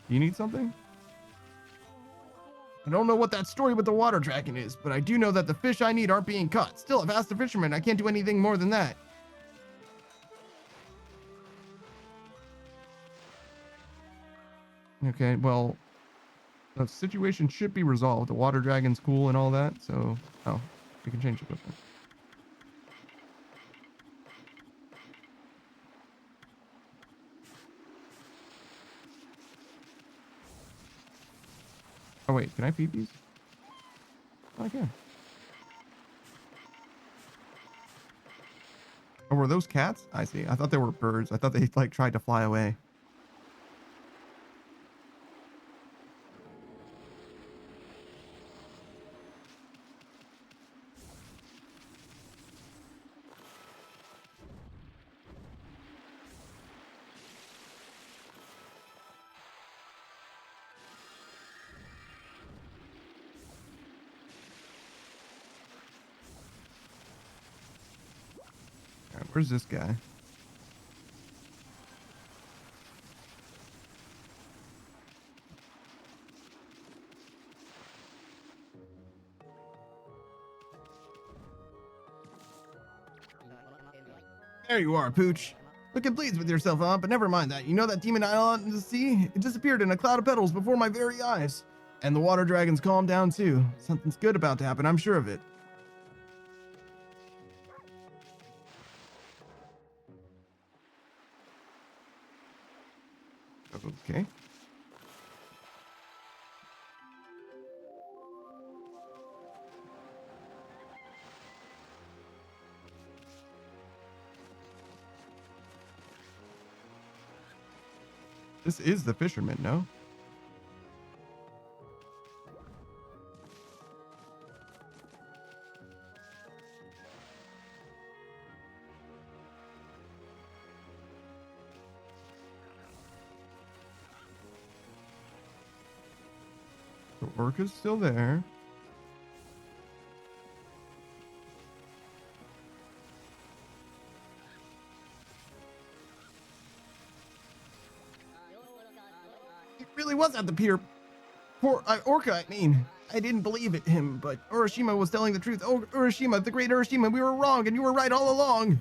Do you need something? I don't know what that story with the water dragon is, but I do know that the fish I need aren't being caught. Still, I've asked the fisherman. I can't do anything more than that. Okay, well, the situation should be resolved. The water dragon's cool and all that, so... Oh, we can change the equipment. Oh, wait, can I feed these? Oh, I can. Oh, were those cats? I see. I thought they were birds. I thought they, like, tried to fly away. Where's this guy? There you are, Pooch. Looking pleased with yourself, huh? But never mind that. You know that demon island in the sea? It disappeared in a cloud of petals before my very eyes. And the water dragon's calmed down too. Something's good about to happen, I'm sure of it. Okay. This is the fisherman, no? The orca's still there. He really was at the pier. Poor Orca, I mean. I didn't believe it, him, but Urashima was telling the truth. Oh, Urashima, the great Urashima, we were wrong, and you were right all along.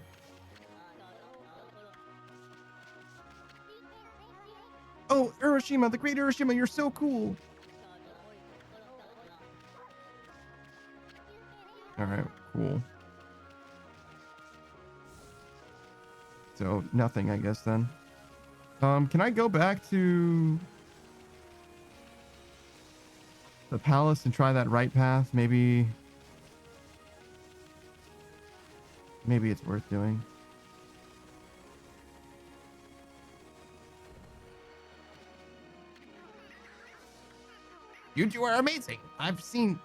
Oh, Urashima, the great Urashima, you're so cool. All right, cool. So nothing, I guess then. Can I go back to the palace and try that right path? Maybe it's worth doing. You two are amazing. I've seen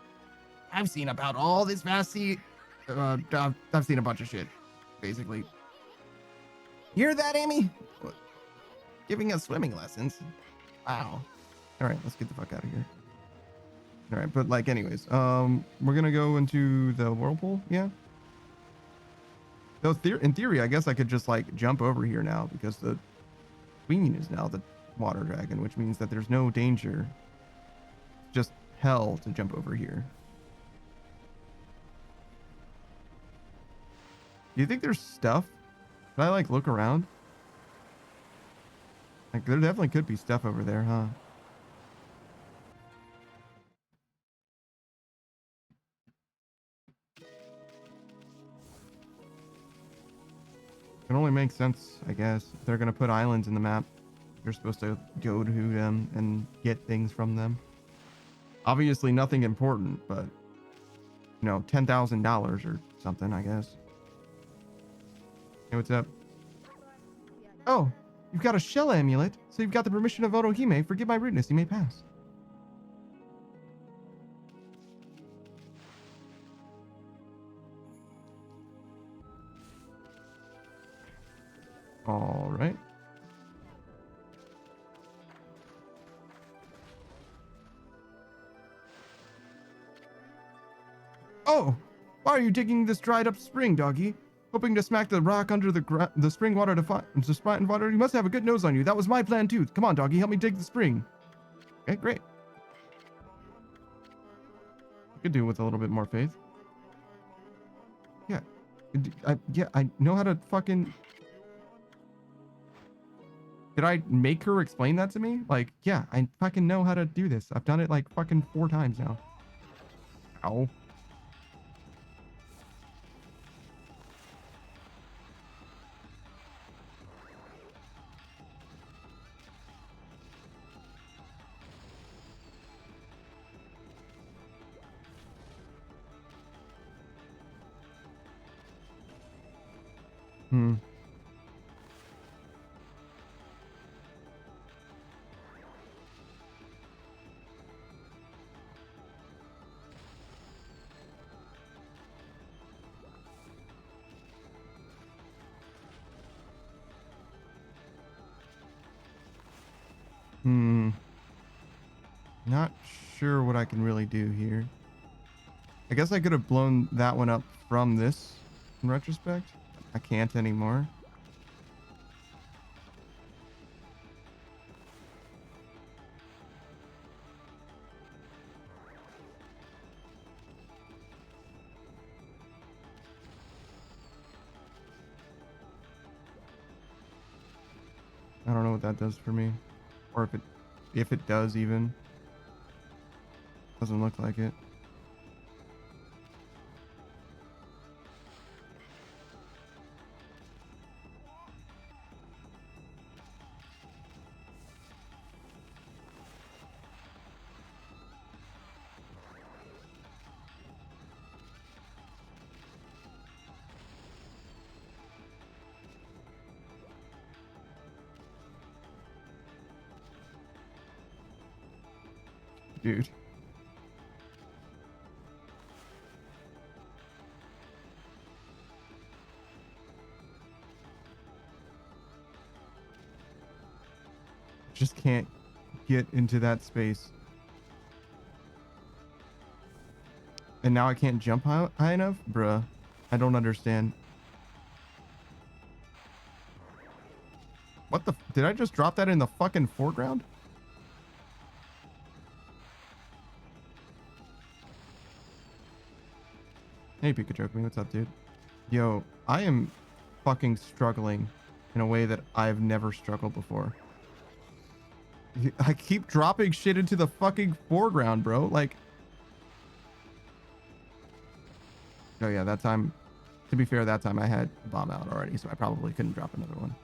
about all this vast sea. I've seen a bunch of shit, basically. Hear that, Amy? Giving us swimming lessons. Wow. All right, let's get the fuck out of here. All right, but like, anyways, we're gonna go into the whirlpool. Yeah. So in theory, I guess I could just like jump over here now because the queen is now the water dragon, which means that there's no danger. Just hell to jump over here. Do you think there's stuff? Can I like look around? Like there definitely could be stuff over there, huh? It only makes sense, I guess. If they're gonna put islands in the map, you're supposed to go to them and get things from them. Obviously nothing important, but you know, $10,000 or something, I guess. Hey, what's up? Oh, you've got a shell amulet, so you've got the permission of Otohime. Forgive my rudeness, you may pass. All right. Oh, why are you digging this dried up spring, doggy? Hoping to smack the rock under the spring water to find water? You must have a good nose on you. That was my plan too. Come on, doggy, help me dig the spring. Okay, great. I could do with a little bit more faith. Yeah, I know how to fucking. Did I make her explain that to me? Like, yeah, I fucking know how to do this. I've done it like fucking 4 times now. Ow. Hmm. Not sure what I can really do here. I guess I could have blown that one up from this in retrospect. I can't anymore. I don't know what that does for me, or if it does even. Doesn't look like it. Dude. Just can't get into that space. And now I can't jump high enough? Bruh. I don't understand. What the? Did I just drop that in the fucking foreground? Hey, Pikachu, what's up, dude? Yo, I am fucking struggling in a way that I've never struggled before. I keep dropping shit into the fucking foreground, bro. Like, Oh yeah, that time, to be fair, that time I had a bomb out already, so I probably couldn't drop another one.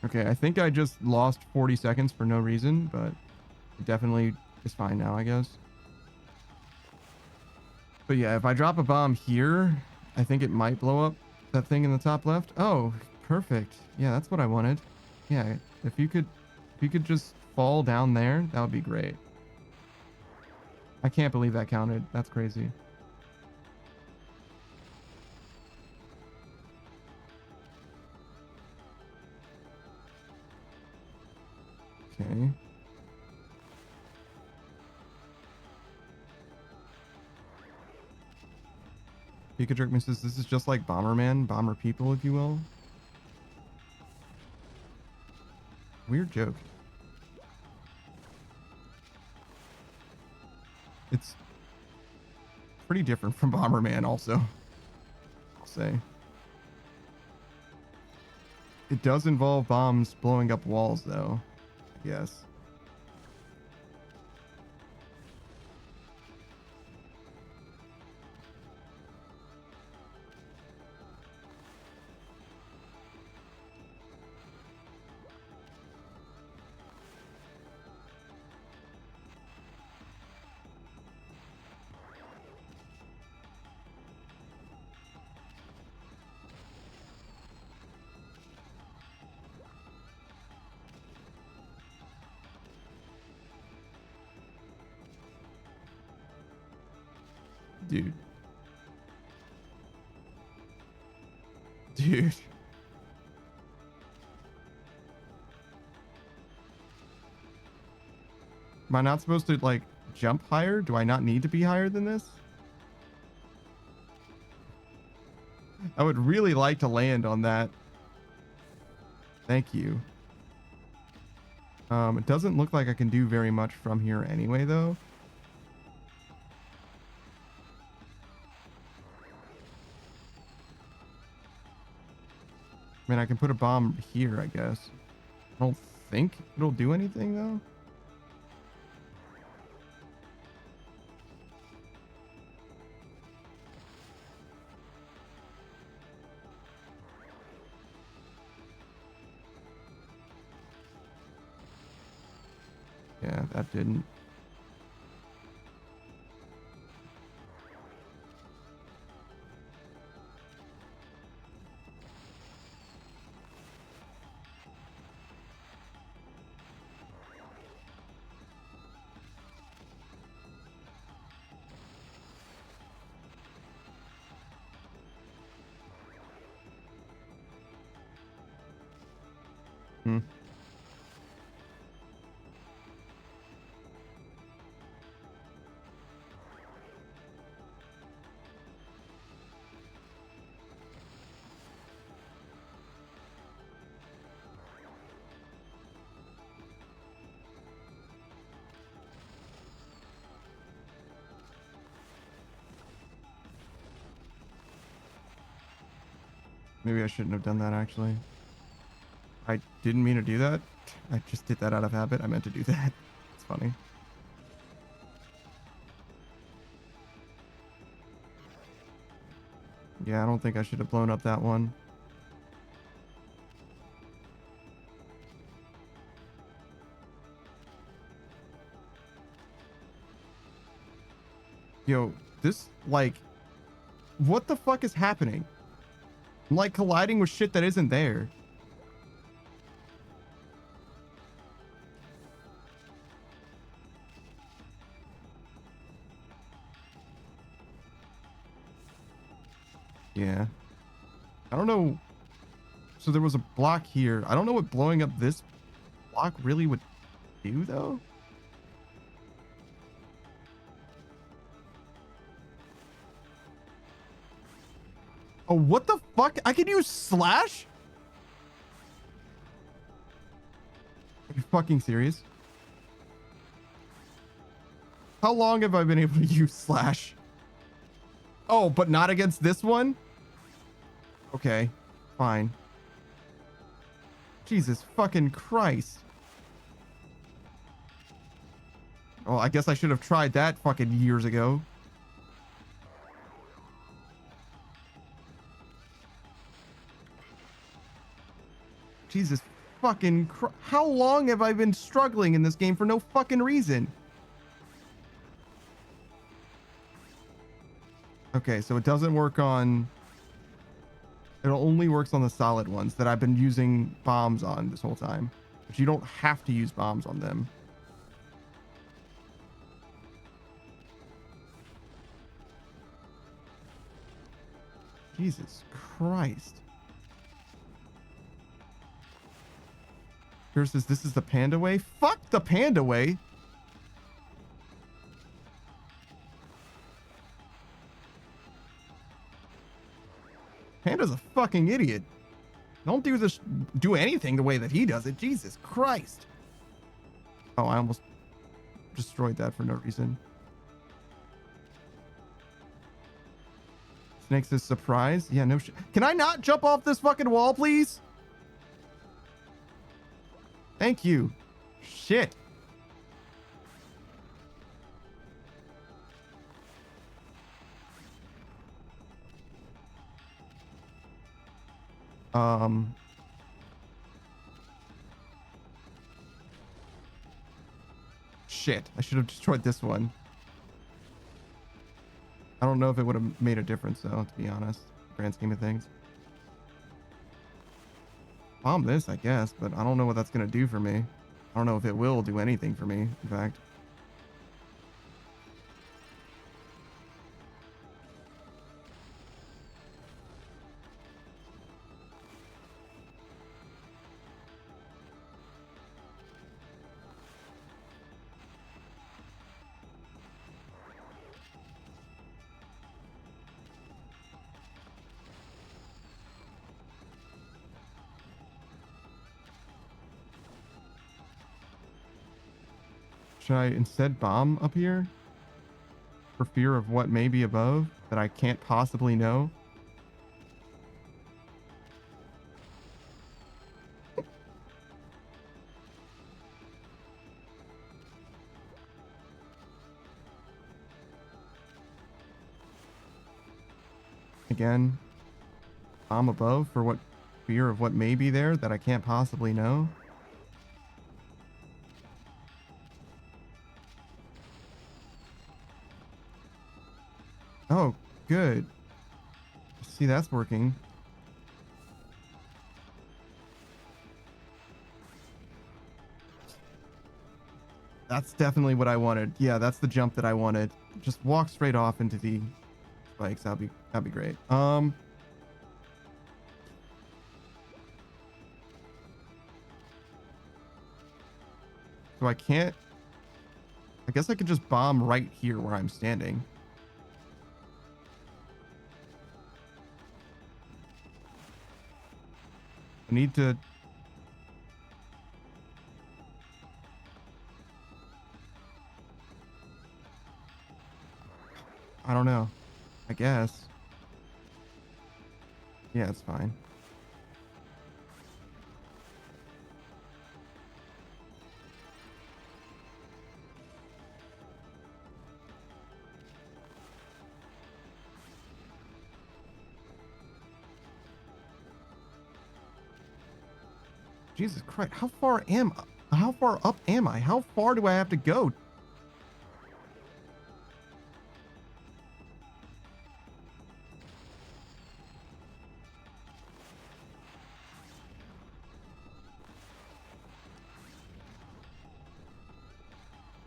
Okay, I think I just lost 40 seconds for no reason, but it definitely is fine now, I guess. But yeah, if I drop a bomb here, I think it might blow up that thing in the top left. Oh, perfect. Yeah, that's what I wanted. Yeah, if you could just fall down there, that would be great. I can't believe that counted. That's crazy. Okay. Pika Jerkman says this is just like Bomberman, Bomber People, if you will. Weird joke. It's pretty different from Bomberman also, I'll say. It does involve bombs blowing up walls though, I guess. Dude. Dude. Am I not supposed to, like, jump higher? Do I not need to be higher than this? I would really like to land on that. Thank you. It doesn't look like I can do very much from here anyway, though. I mean, I can put a bomb here, I guess. I don't think it'll do anything, though. Yeah, that didn't. Hmm. Maybe I shouldn't have done that, actually. I didn't mean to do that. I just did that out of habit. I meant to do that. It's funny. Yeah, I don't think I should have blown up that one. Yo, this, like, what the fuck is happening? I'm, like, colliding with shit that isn't there. Yeah. I don't know. So there was a block here. I don't know what blowing up this block really would do, though. Oh, what the fuck? I can use slash? Are you fucking serious? How long have I been able to use slash? Oh, but not against this one? Okay, fine. Jesus fucking Christ. Oh, I guess I should have tried that fucking years ago. Jesus fucking Christ. How long have I been struggling in this game for no fucking reason? Okay, so it doesn't work on... It only works on the solid ones that I've been using bombs on this whole time. But you don't have to use bombs on them. Jesus Christ. Here says this is the panda way. Fuck the panda way. Panda's a fucking idiot. Don't do anything the way that he does it. Jesus Christ. Oh, I almost destroyed that for no reason. Snake says surprise. Yeah, no shit. Can I not jump off this fucking wall, please? Thank you. Shit. Shit. I should have destroyed this one. I don't know if it would have made a difference, though, to be honest. Grand scheme of things. Bomb this, I guess, but I don't know what that's going to do for me. I don't know if it will do anything for me, in fact. Should I instead bomb up here? For fear of what may be above that I can't possibly know? Again, bomb above for what fear of what may be there that I can't possibly know? Oh, good. See, that's working. That's definitely what I wanted. Yeah, that's the jump that I wanted. Just walk straight off into the spikes. That'd be great. So I can't... I guess I could just bomb right here where I'm standing. I need to... I don't know. I guess. Yeah, it's fine. Jesus Christ, how far up am I? How far do I have to go?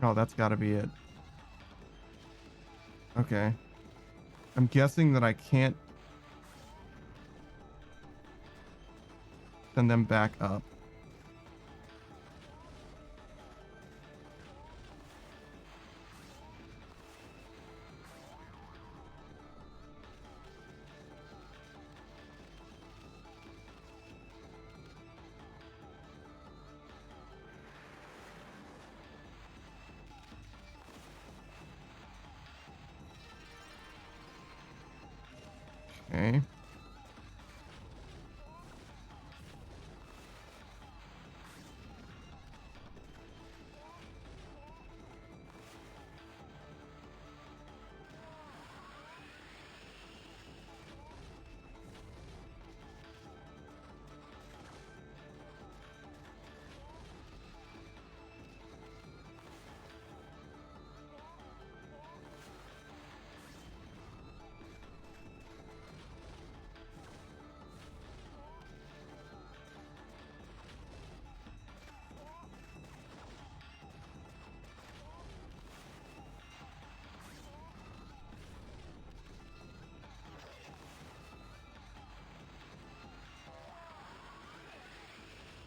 Oh, that's got to be it. Okay. I'm guessing that I can't send them back up. Okay.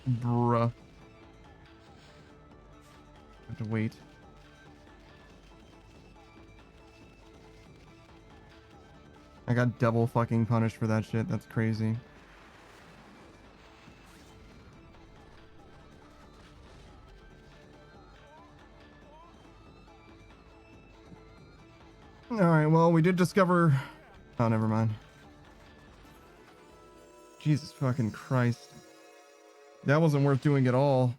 Bruh. Have to wait. I got double fucking punished for that shit. That's crazy. Alright, well, we did discover... Oh, never mind. Jesus fucking Christ. That wasn't worth doing at all.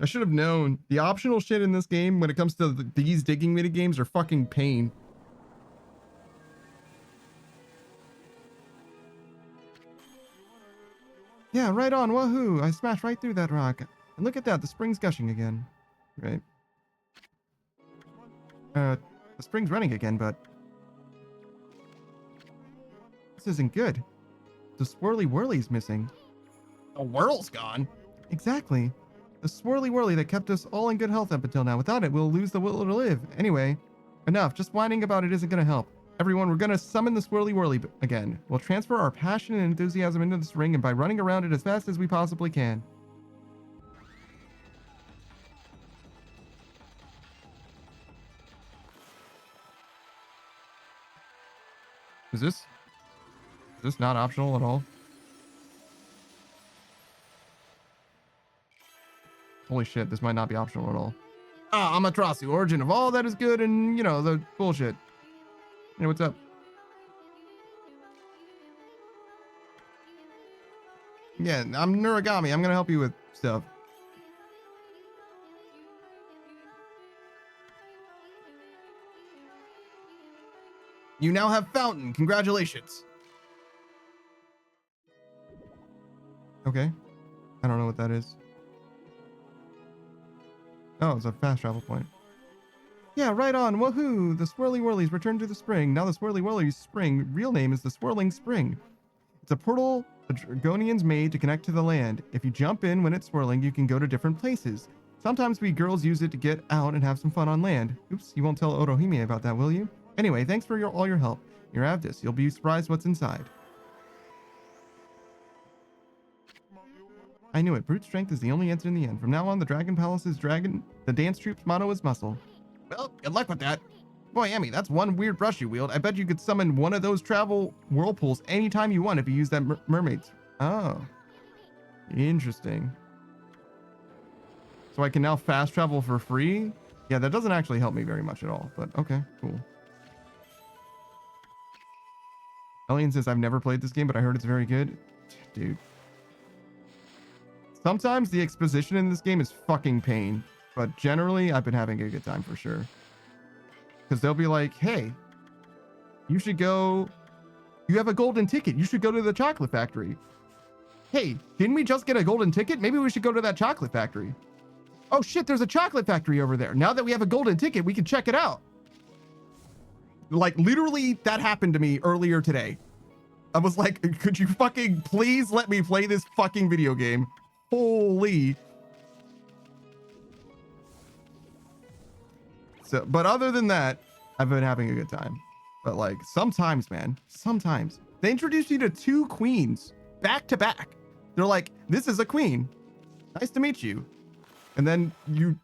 I should have known. The optional shit in this game, when it comes to these digging minigames, are fucking pain. Yeah, right on. Woohoo! I smashed right through that rock. And look at that, the spring's gushing again. Right. The spring's running again, but... This isn't good. The swirly whirly's missing. The whirl's gone? Exactly. The swirly whirly that kept us all in good health up until now. Without it, we'll lose the will to live. Anyway, enough. Just whining about it isn't gonna help. Everyone, we're gonna summon the swirly whirly again. We'll transfer our passion and enthusiasm into this ring and by running around it as fast as we possibly can. Is this not optional at all? Holy shit, this might not be optional at all. Ah, Amaterasu, origin of all that is good and, you know, the bullshit. Hey, what's up? Yeah, I'm Nuragami. I'm gonna help you with stuff. You now have Fountain. Congratulations. Okay. I don't know what that is. Oh, it's a fast travel point. Yeah, right on. Woohoo! The Swirly Whirlies returned to the spring. Now the Swirly Whirlies spring, real name is the Swirling Spring. It's a portal the Dragonians made to connect to the land. If you jump in when it's swirling, you can go to different places. Sometimes we girls use it to get out and have some fun on land. Oops, you won't tell Orohime about that, will you? Anyway, thanks for all your help. Here, have this. You'll be surprised what's inside. I knew it. Brute strength is the only answer in the end. From now on, the Dragon Palace's the dance troupe's motto is muscle. Well, good luck with that. Boy, Emmy, that's one weird brush you wield. I bet you could summon one of those travel whirlpools anytime you want if you use that mermaid. Oh. Interesting. So I can now fast travel for free? Yeah, that doesn't actually help me very much at all, but okay, cool. Elian says, I've never played this game, but I heard it's very good. Dude. Sometimes the exposition in this game is fucking pain, but generally I've been having a good time for sure. Because they'll be like, hey, you should go, you have a golden ticket. You should go to the chocolate factory. Hey, didn't we just get a golden ticket? Maybe we should go to that chocolate factory. Oh shit, there's a chocolate factory over there. Now that we have a golden ticket, we can check it out. Like literally that happened to me earlier today. I was like, could you fucking please let me play this fucking video game? Holy. So, but other than that, I've been having a good time. But like sometimes, man, sometimes they introduce you to two queens back to back. They're like, this is a queen. Nice to meet you. And then you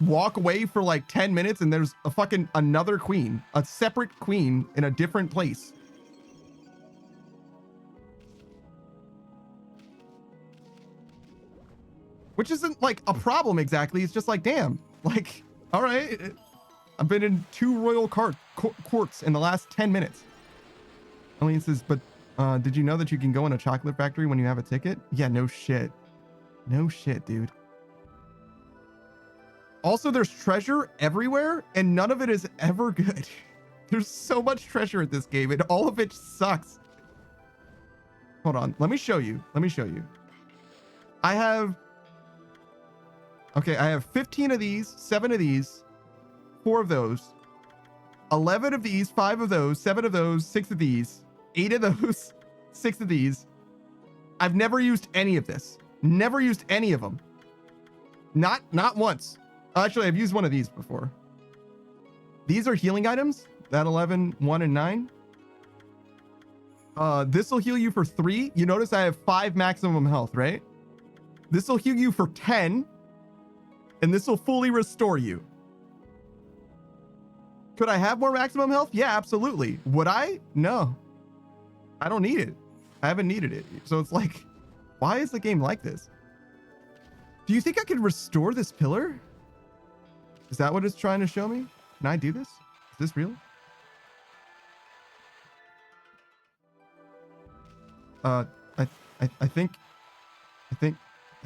walk away for like 10 minutes and there's a fucking another queen, a separate queen in a different place. Which isn't like a problem exactly. It's just like, damn, like, all right. I've been in 2 royal courts in the last 10 minutes. Elian says, but did you know that you can go in a chocolate factory when you have a ticket? Yeah, no shit. No shit, dude. Also, there's treasure everywhere, and none of it is ever good. There's so much treasure in this game, and all of it sucks. Hold on. Let me show you. Let me show you. I have 15 of these, 7 of these, 4 of those, 11 of these, 5 of those, 7 of those, 6 of these, 8 of those, 6 of these. I've never used any of this. Never used any of them. Not once. Actually, I've used one of these before. These are healing items. That 11, 1, and 9. This will heal you for 3. You notice I have 5 maximum health, right? This will heal you for 10, and this will fully restore you. Could I have more maximum health? Yeah, absolutely. Would I? No. I don't need it. I haven't needed it. So it's like, why is the game like this? Do you think I could restore this pillar? Is that what it's trying to show me? Can I do this? Is this real? I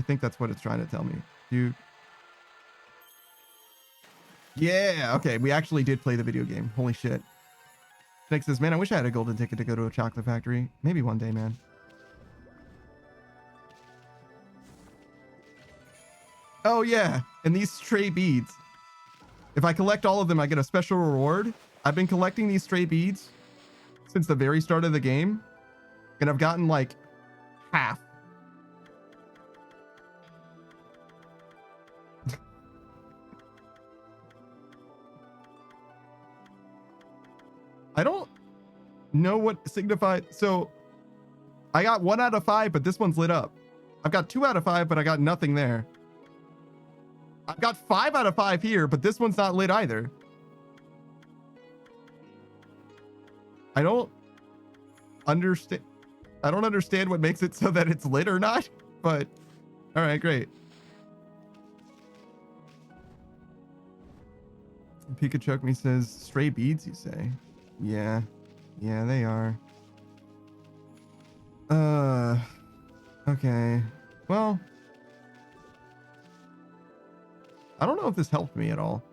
think that's what it's trying to tell me. Yeah, okay, we actually did play the video game. Holy shit. Snake says, man, I wish I had a golden ticket to go to a chocolate factory. Maybe one day, man. Oh yeah, and these stray beads. If I collect all of them, I get a special reward. I've been collecting these stray beads since the very start of the game, and I've gotten like half. I don't know what signified. So I got 1 out of 5, but this one's lit up. I've got 2 out of 5, but I got nothing there. I've got 5 out of 5 here, but this one's not lit either. I don't understand. I don't understand what makes it so that it's lit or not, but all right, great. Pikachu me says, stray beads, you say? Yeah, they are. Okay. Well, I don't know if this helped me at all.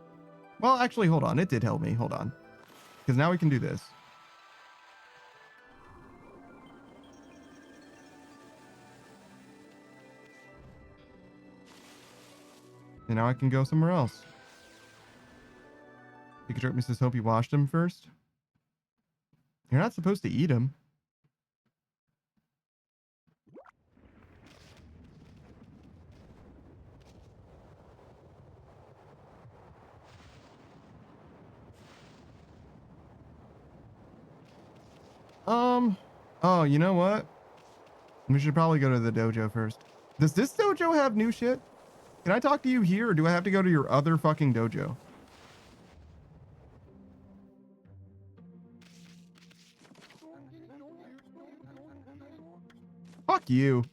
Well, actually, hold on. It did help me. Hold on. Because now we can do this. And now I can go somewhere else. Pikachu says, hope you washed him first. You're not supposed to eat him. Oh, you know what? We should probably go to the dojo first. Does this dojo have new shit? Can I talk to you here, or do I have to go to your other fucking dojo? Fuck you.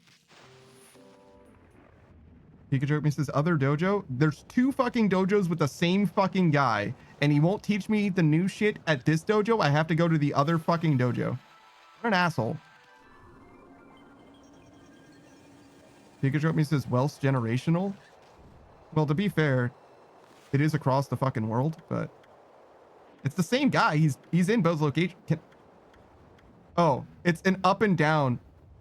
Pikachu says, other dojo? There's 2 fucking dojos with the same fucking guy, and he won't teach me the new shit at this dojo. I have to go to the other fucking dojo. What an asshole. Pikachu says, wealth's generational. Well, to be fair, it is across the fucking world, but it's the same guy. He's in both locations. Oh, it's an up and down.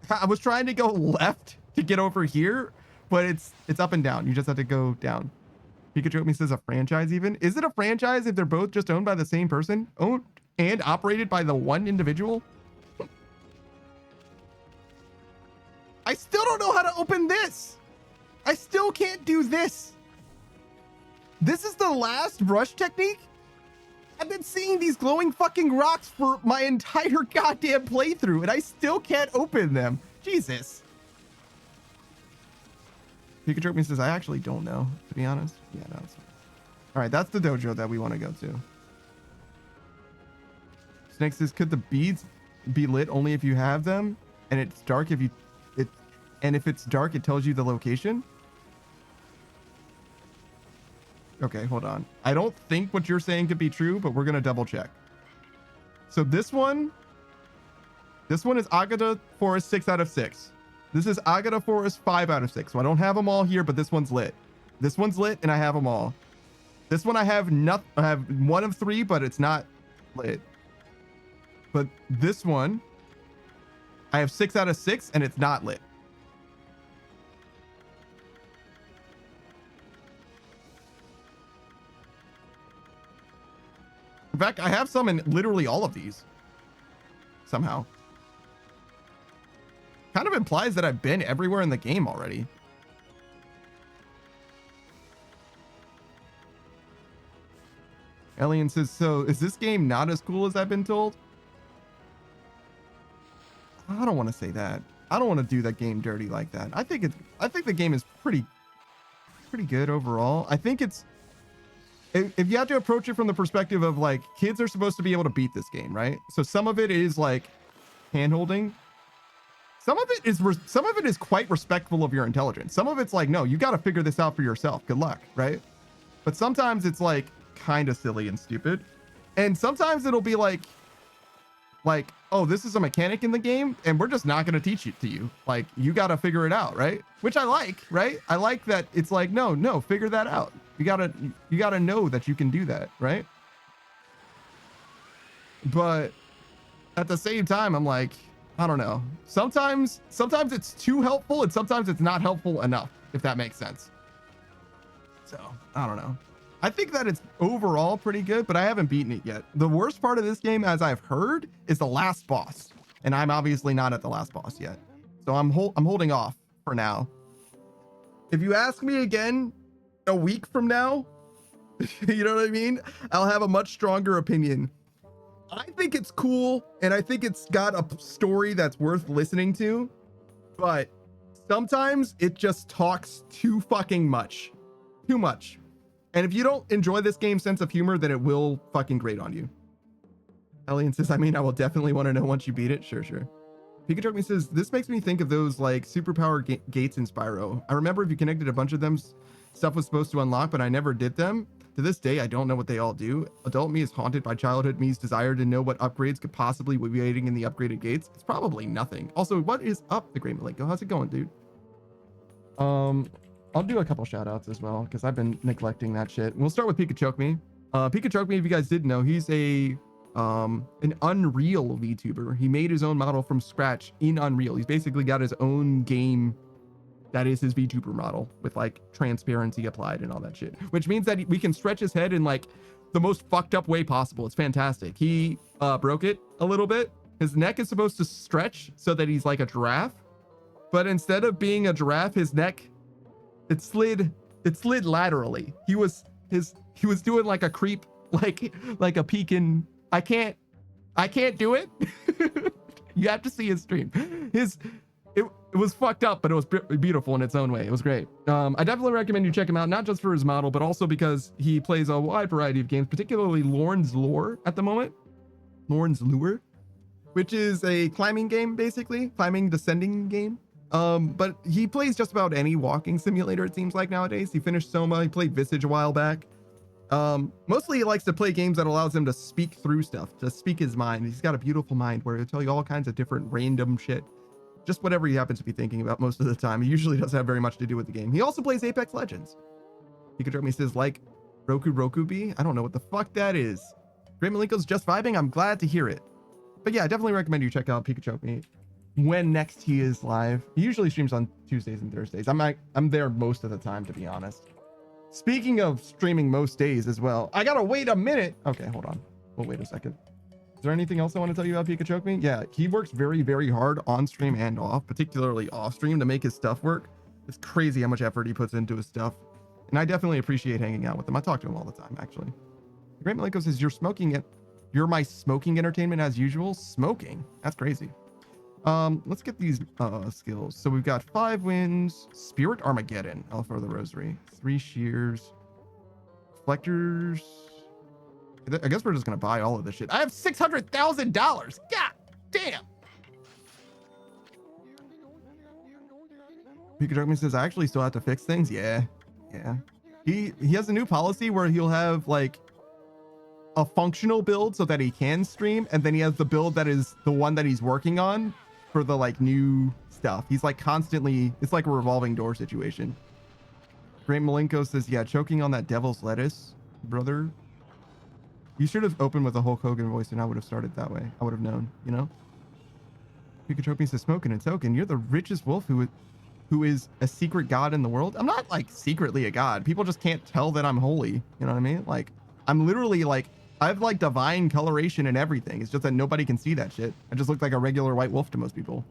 I was trying to go left to get over here, but it's up and down. You just have to go down. Pikachu says, a franchise even? Is it a franchise if they're both just owned by the same person? Owned and operated by the one individual? I still don't know how to open this. I still can't do this. This is the last brush technique? I've been seeing these glowing fucking rocks for my entire goddamn playthrough, and I still can't open them. Jesus. Pikachu says, I actually don't know, to be honest. Yeah, no, it's fine. All right, that's the dojo that we want to go to. Snake says, could the beads be lit only if you have them? And it's dark if you... And if it's dark, it tells you the location? Okay, hold on. I don't think what you're saying could be true, but we're going to double check. So this one is Agata Forest 6 out of 6. This is Agata Forest 5 out of 6. So I don't have them all here, but this one's lit. This one's lit, and I have them all. This one I have 1 of 3, but it's not lit. But this one, I have 6 out of 6, and it's not lit. In fact, I have some in literally all of these. Somehow. Kind of implies that I've been everywhere in the game already. Alien says, so is this game not as cool as I've been told? I don't want to say that. I don't want to do that game dirty like that. I think the game is pretty good overall. I think it's, if you have to approach it from the perspective of like, kids are supposed to be able to beat this game, right? So some of it is like hand-holding. Some of it is quite respectful of your intelligence. Some of it's like, no, you got to figure this out for yourself. Good luck, right? But sometimes it's like kind of silly and stupid. And sometimes it'll be like, oh, this is a mechanic in the game and we're just not going to teach it to you. Like, you got to figure it out, right? Which I like, right? I like that it's like, no, figure that out. You gotta know that you can do that, right? But at the same time, I'm like, I don't know. Sometimes it's too helpful and sometimes it's not helpful enough, if that makes sense. So, I don't know. I think that it's overall pretty good, but I haven't beaten it yet. The worst part of this game, as I've heard, is the last boss. And I'm obviously not at the last boss yet. So I'm holding off for now. If you ask me again a week from now, you know what I mean? I'll have a much stronger opinion. I think it's cool, and I think it's got a story that's worth listening to, but sometimes it just talks too fucking much. Too much. And if you don't enjoy this game's sense of humor, then it will fucking grate on you. Elian says, I mean, I will definitely want to know once you beat it. Sure. Pikachu says, this makes me think of those like superpower gates in Spyro. I remember if you connected a bunch of them, stuff was supposed to unlock, but I never did them. To this day, I don't know what they all do. Adult me is haunted by childhood me's desire to know what upgrades could possibly be waiting in the upgraded gates. It's probably nothing. Also, what is up, the Great Malenko? How's it going, dude? I'll do a couple shout outs as well, because I've been neglecting that shit. We'll start with Pikachu. Pikachu, if you guys didn't know, he's an Unreal VTuber. He made his own model from scratch in Unreal. He's basically got his own game that is his VTuber model with like transparency applied and all that shit, which means that we can stretch his head in like the most fucked up way possible. It's fantastic. He broke it a little bit. His neck is supposed to stretch so that he's like a giraffe, but instead of being a giraffe, his neck, it slid laterally. He was doing like a creep, like a peeking. I can't do it. You have to see his stream. It was fucked up, but it was beautiful in its own way. It was great. I definitely recommend you check him out, not just for his model, but also because he plays a wide variety of games, particularly Lorne's Lure at the moment. Lorne's Lure, which is a climbing game, basically. Climbing, descending game. But he plays just about any walking simulator, it seems like nowadays. He finished Soma. He played Visage a while back. Mostly he likes to play games that allows him to speak through stuff, to speak his mind. He's got a beautiful mind where he'll tell you all kinds of different random shit. Just whatever he happens to be thinking about most of the time. He usually doesn't have very much to do with the game. He also plays Apex Legends. Pikachu says, like Roku Bee. I don't know what the fuck that is. Great Malenko's just vibing. I'm glad to hear it. But yeah, I definitely recommend you check out Pikachu when next he is live. He usually streams on Tuesdays and Thursdays. I'm there most of the time, to be honest. Speaking of streaming most days as well, I gotta wait a minute. Okay, hold on. We'll wait a second. Is there anything else I want to tell you about Pikachu? Yeah, he works very, very hard on stream and off, particularly off stream, to make his stuff work. It's crazy how much effort he puts into his stuff. And I definitely appreciate hanging out with him. I talk to him all the time, actually. Great Malenko says, you're my smoking entertainment as usual. Smoking? That's crazy. Let's get these skills. So we've got 5 wins, Spirit Armageddon, Alpha of the Rosary, 3 shears, reflectors. I guess we're just gonna buy all of this shit. I have $600,000. God damn. Pikachu says, I actually still have to fix things. Yeah. He has a new policy where he'll have like a functional build so that he can stream, and then he has the build that is the one that he's working on for the like new stuff. He's like constantly, it's like a revolving door situation. Great Malenko says, yeah, choking on that devil's lettuce, brother. You should have opened with a Hulk Hogan voice and I would have started that way. I would have known, you know? Pikachu says, smoking and token. You're the richest wolf who is a secret god in the world. I'm not like secretly a god. People just can't tell that I'm holy. You know what I mean? Like, I'm literally like, I have like divine coloration and everything. It's just that nobody can see that shit. I just look like a regular white wolf to most people.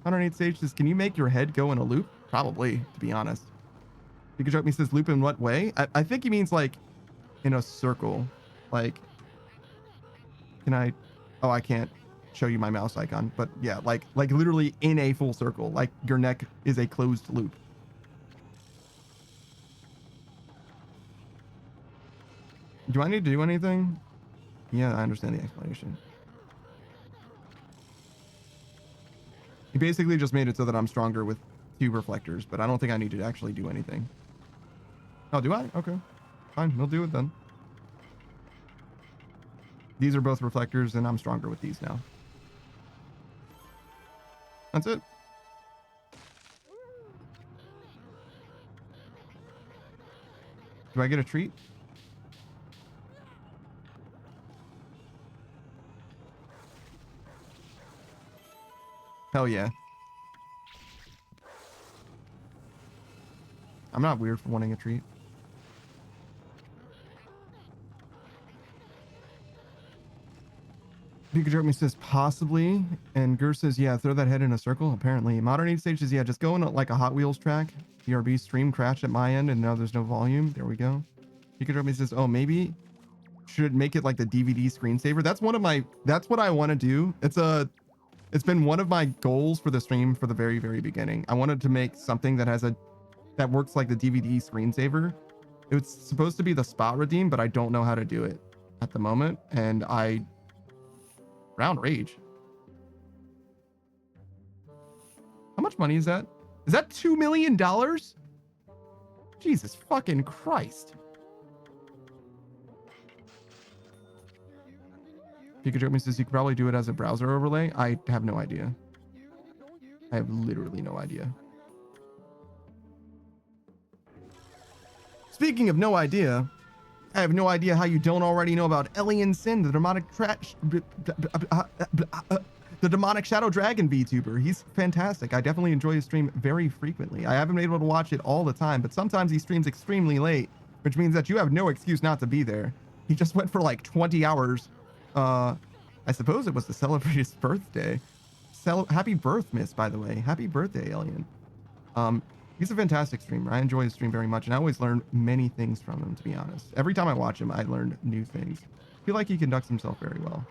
108 Sage says, can you make your head go in a loop? Probably, to be honest. Pikachu says, loop in what way? I think he means like in a circle. Like, can I? Oh, I can't show you my mouse icon, but yeah, like literally in a full circle, like your neck is a closed loop. Do I need to do anything? Yeah, I understand the explanation. He basically just made it so that I'm stronger with 2 reflectors, but I don't think I need to actually do anything. Oh, do I? Okay. Fine, we'll do it then. These are both reflectors, and I'm stronger with these now. That's it. Do I get a treat? Hell yeah. I'm not weird for wanting a treat. Pikachu says possibly, and Gur says, yeah, throw that head in a circle, apparently. Modern Age Stage says, yeah, just go in like a Hot Wheels track. BRB stream crashed at my end, and now there's no volume. There we go. Pikachu says, oh, maybe should make it like the DVD screensaver. That's what I want to do. It's been one of my goals for the stream for the very, very beginning. I wanted to make something that works like the DVD screensaver. It's supposed to be the spot redeem, but I don't know how to do it at the moment. And round rage. How much money is that? Is that $2 million? Jesus fucking Christ. Pikachu says you could probably do it as a browser overlay. I have no idea. I have literally no idea. Speaking of no idea, I have no idea how you don't already know about Alien Sin, the demonic shadow dragon VTuber. He's fantastic. I definitely enjoy his stream very frequently. I haven't been able to watch it all the time, but sometimes he streams extremely late, which means that you have no excuse not to be there. He just went for like 20 hours. I suppose it was to celebrate his birthday. Happy birth, miss, by the way. Happy birthday, Alien. He's a fantastic streamer. I enjoy his stream very much, and I always learn many things from him, to be honest. Every time I watch him, I learn new things. I feel like he conducts himself very well.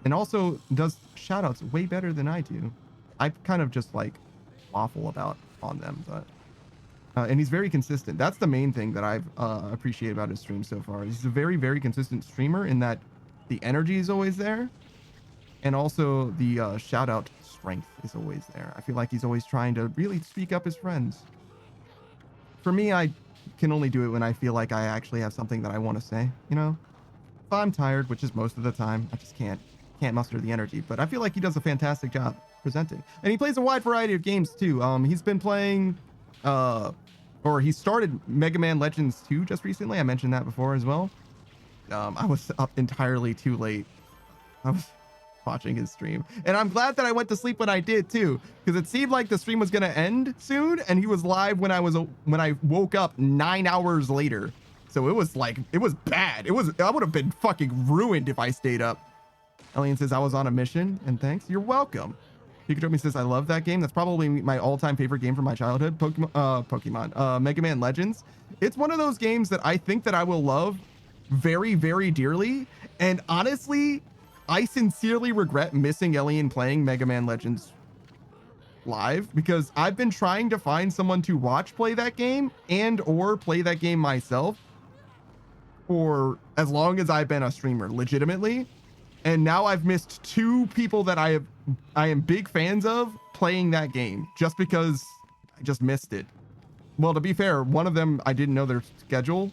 And also does shoutouts way better than I do. I kind of just like waffle about on them, but and he's very consistent. That's the main thing that I've appreciated about his stream so far. He's a very, very consistent streamer in that the energy is always there, and also the shout out strength is always there. I feel like he's always trying to really speak up his friends. For me, I can only do it when I feel like I actually have something that I want to say, you know? If I'm tired, which is most of the time, I just can't muster the energy, but I feel like he does a fantastic job presenting. And he plays a wide variety of games too. He's been playing or he started Mega Man Legends 2 just recently. I mentioned that before as well. I was up entirely too late. I was watching his stream, and I'm glad that I went to sleep when I did too, because it seemed like the stream was gonna end soon, and he was live when I woke up 9 hours later. So it was bad. I would have been fucking ruined if I stayed up. Alien says I was on a mission, and thanks. You're welcome. Pikachu says I love that game. That's probably my all-time favorite game from my childhood. Mega Man Legends. It's one of those games that I think that I will love very, very dearly. And honestly, I sincerely regret missing Alien playing Mega Man Legends live, because I've been trying to find someone to watch play that game and or play that game myself for as long as I've been a streamer, legitimately. And now I've missed 2 people that I am big fans of playing that game just because I just missed it. Well, to be fair, one of them, I didn't know their schedule.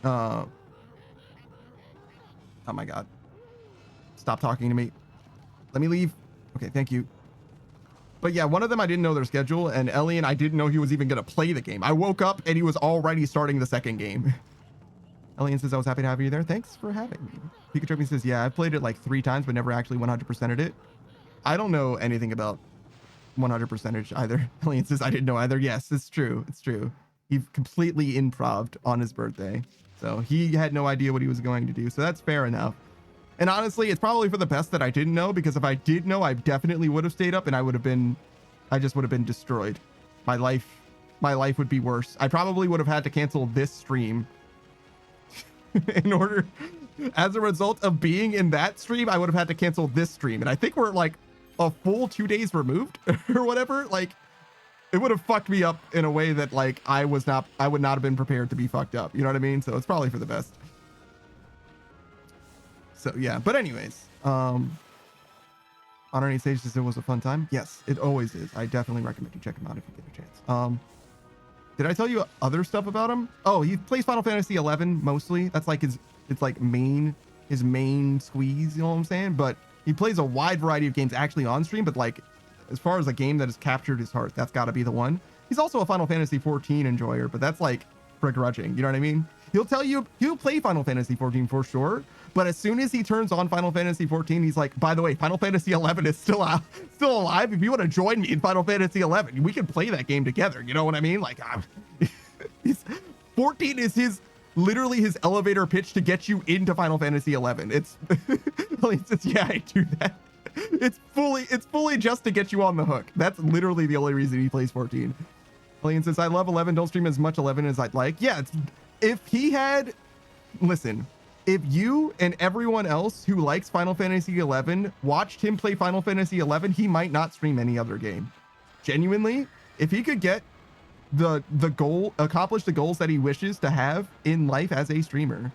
Oh my God. Stop talking to me. Let me leave. Okay, thank you. But yeah, one of them I didn't know their schedule, and Elian, I didn't know he was even going to play the game. I woke up and he was already starting the second game. Elian says, I was happy to have you there. Thanks for having me. Pikachu says, yeah, I've played it like 3 times, but never actually 100%ed it. I don't know anything about 100%age either. Elian says, I didn't know either. Yes, it's true. It's true. He completely improv'd on his birthday. So he had no idea what he was going to do. So that's fair enough. And honestly, it's probably for the best that I didn't know, because if I did know, I definitely would have stayed up, and I just would have been destroyed. My life would be worse. I probably would have had to cancel this stream in order As a result of being in that stream, I would have had to cancel this stream. And I think we're like a full 2 days removed or whatever. Like, it would have fucked me up in a way that like I would not have been prepared to be fucked up. You know what I mean? So it's probably for the best. So yeah, but anyways, Honor Any Sage says it was a fun time. Yes, it always is. I definitely recommend you check him out if you get a chance. Did I tell you other stuff about him? Oh, he plays Final Fantasy 11 mostly. That's like his main squeeze, you know what I'm saying? But he plays a wide variety of games actually on stream, but like as far as a game that has captured his heart, that's got to be the one. He's also a Final Fantasy 14 enjoyer, but that's like begrudging, you know what I mean? He'll tell you he'll play Final Fantasy 14 for sure, but as soon as he turns on Final Fantasy 14, he's like, by the way, Final Fantasy 11 is still alive. If you want to join me in Final Fantasy 11, we can play that game together. You know what I mean? Like, 14 is literally his elevator pitch to get you into Final Fantasy 11. It's yeah, I do that. It's fully just to get you on the hook. That's literally the only reason he plays 14. Alien says, I love 11. Don't stream as much 11 as I'd like. Yeah, if you and everyone else who likes Final Fantasy 11 watched him play Final Fantasy 11, he might not stream any other game. Genuinely, if he could get accomplish the goals that he wishes to have in life as a streamer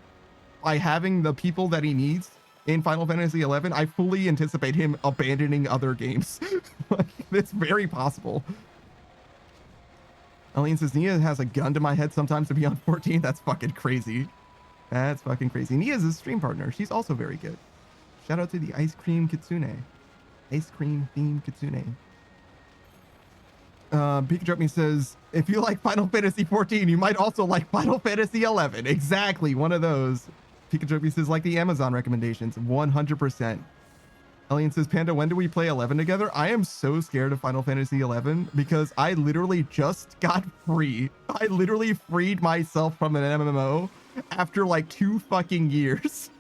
by having the people that he needs in Final Fantasy 11, I fully anticipate him abandoning other games. Like, it's very possible. Alien says, Nia has a gun to my head sometimes to be on 14. That's fucking crazy. That's fucking crazy. Nia's his stream partner. She's also very good. Shout out to the Ice Cream Kitsune. Ice Cream Theme Kitsune. Pikachu says, if you like Final Fantasy 14, you might also like Final Fantasy 11. Exactly, one of those. Pikachu says, like the Amazon recommendations, 100%. Alien says, Panda, when do we play 11 together? I am so scared of Final Fantasy 11 because I literally just got free. I literally freed myself from an MMO after like 2 fucking years.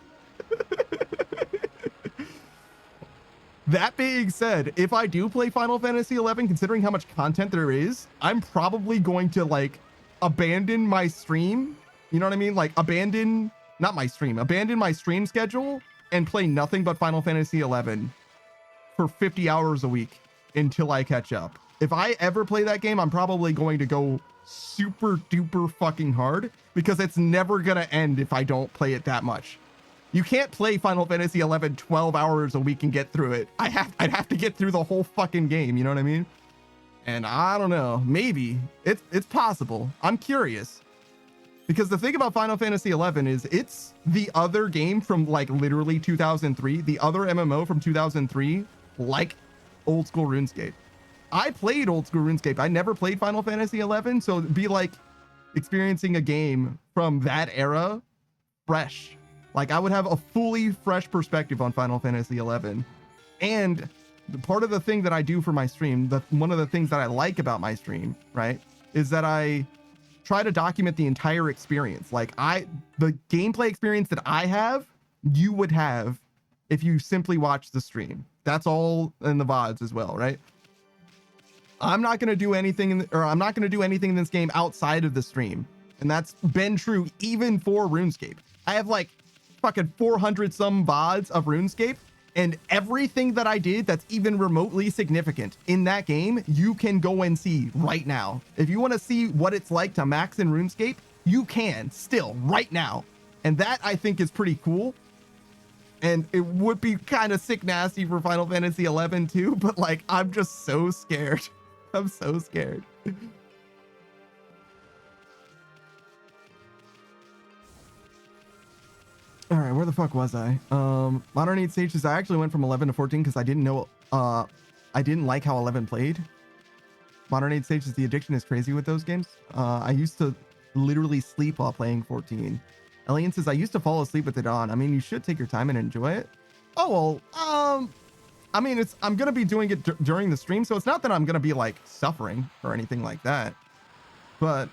That being said, if I do play Final Fantasy 11, considering how much content there is, I'm probably going to like abandon my stream. You know what I mean? Like abandon my stream schedule and play nothing but Final Fantasy 11 for 50 hours a week until I catch up. If I ever play that game, I'm probably going to go super duper fucking hard because it's never going to end if I don't play it that much. You can't play Final Fantasy 11 12 hours a week and get through it. I'd have to get through the whole fucking game, you know what I mean? And I don't know, maybe it's possible. I'm curious. Because the thing about Final Fantasy 11 is it's the other game from like literally 2003, the other MMO from 2003, like old school RuneScape. I played old school RuneScape. I never played Final Fantasy 11, so it'd be like experiencing a game from that era fresh. Like I would have a fully fresh perspective on Final Fantasy 11. And part of the thing that I do for my stream, one of the things that I like about my stream, right, is that I try to document the entire experience. Like the gameplay experience that I have, you would have if you simply watch the stream. That's all in the VODs as well, right? I'm not going to do anything in this game outside of the stream. And that's been true even for RuneScape. I have like fucking 400 some VODs of RuneScape, and everything that I did that's even remotely significant in that game, you can go and see right now. If you want to see what it's like to max in RuneScape, you can still right now. And that I think is pretty cool. And it would be kind of sick nasty for Final Fantasy 11 too, but like, I'm just so scared. I'm so scared. All right, where the fuck was I? Modern 8 stages. I actually went from 11 to 14 because I didn't know, I didn't like how 11 played. Modern 8 stages, the addiction is crazy with those games. I used to literally sleep while playing 14. Alien says, I used to fall asleep with it on. I mean, you should take your time and enjoy it. Oh, well, I mean, I'm going to be doing it during the stream, so it's not that I'm going to be like suffering or anything like that. But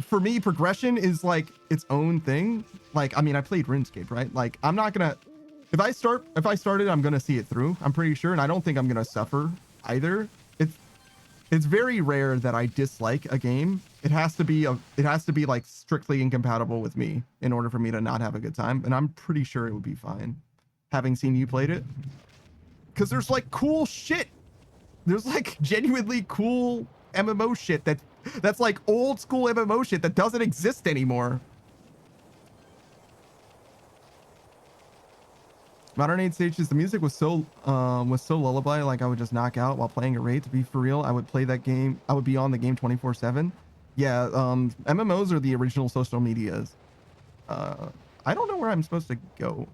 for me, progression is like its own thing. Like, I mean, I played RuneScape, right? Like, I'm not gonna, if I started, I'm gonna see it through, I'm pretty sure. And I don't think I'm gonna suffer either. It's very rare that I dislike a game. It has to be like strictly incompatible with me in order for me to not have a good time. And I'm pretty sure it would be fine, having seen you played it. Because there's like cool shit. There's like genuinely cool MMO shit that's like old school MMO shit that doesn't exist anymore. Modern Age stages, the music was so lullaby, like I would just knock out while playing a raid. To be for real, I would play that game. I would be on the game 24/7. Yeah, MMOs are the original social medias. I don't know where I'm supposed to go.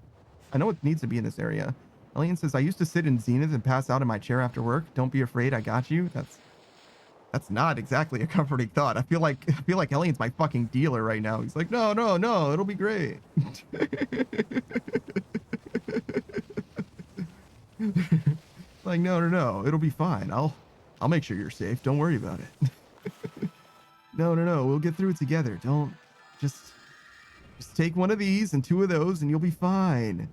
I know it needs to be in this area. Alien says, I used to sit in Zenith and pass out in my chair after work. Don't be afraid, I got you. That's not exactly a comforting thought. I feel like Alien's my fucking dealer right now. He's like, no, it'll be great. Like, no, it'll be fine. I'll make sure you're safe. Don't worry about it. No, we'll get through it together. Don't just take one of these and two of those and you'll be fine.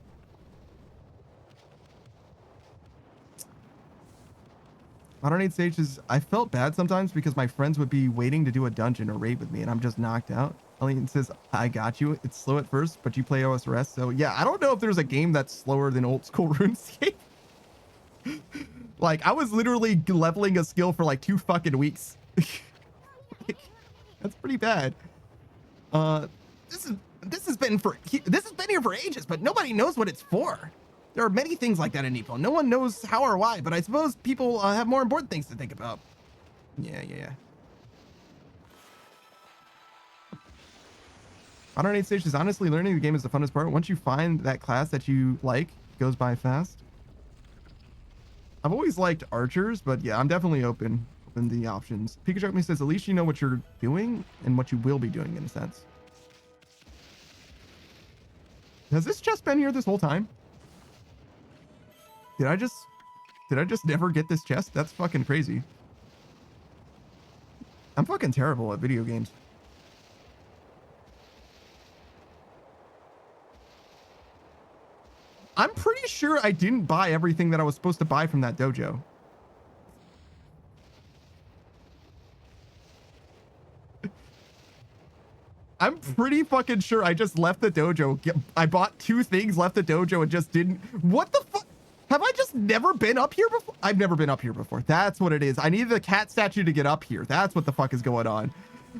Modern Age stages, I felt bad sometimes because my friends would be waiting to do a dungeon or raid with me and I'm just knocked out. Alien says, I got you. It's slow at first, but you play OSRS. So yeah, I don't know if there's a game that's slower than old school RuneScape. Like, I was literally leveling a skill for like 2 fucking weeks. Like, that's pretty bad. This has been here for ages, but nobody knows what it's for. There are many things like that in Nippon. No one knows how or why, but I suppose people have more important things to think about. Yeah. Modern Age stages, honestly, learning the game is the funnest part. Once you find that class that you like, it goes by fast. I've always liked archers, but yeah, I'm definitely open to the options. Pikachu me says, at least you know what you're doing and what you will be doing in a sense. Has this chest been here this whole time? Did I just never get this chest? That's fucking crazy. I'm fucking terrible at video games. I'm pretty sure I didn't buy everything that I was supposed to buy from that dojo. I'm pretty fucking sure I just left the dojo. I bought 2 things, left the dojo, and just didn't. What the fuck? Have I just never been up here before? I've never been up here before. That's what it is. I needed the cat statue to get up here. That's what the fuck is going on.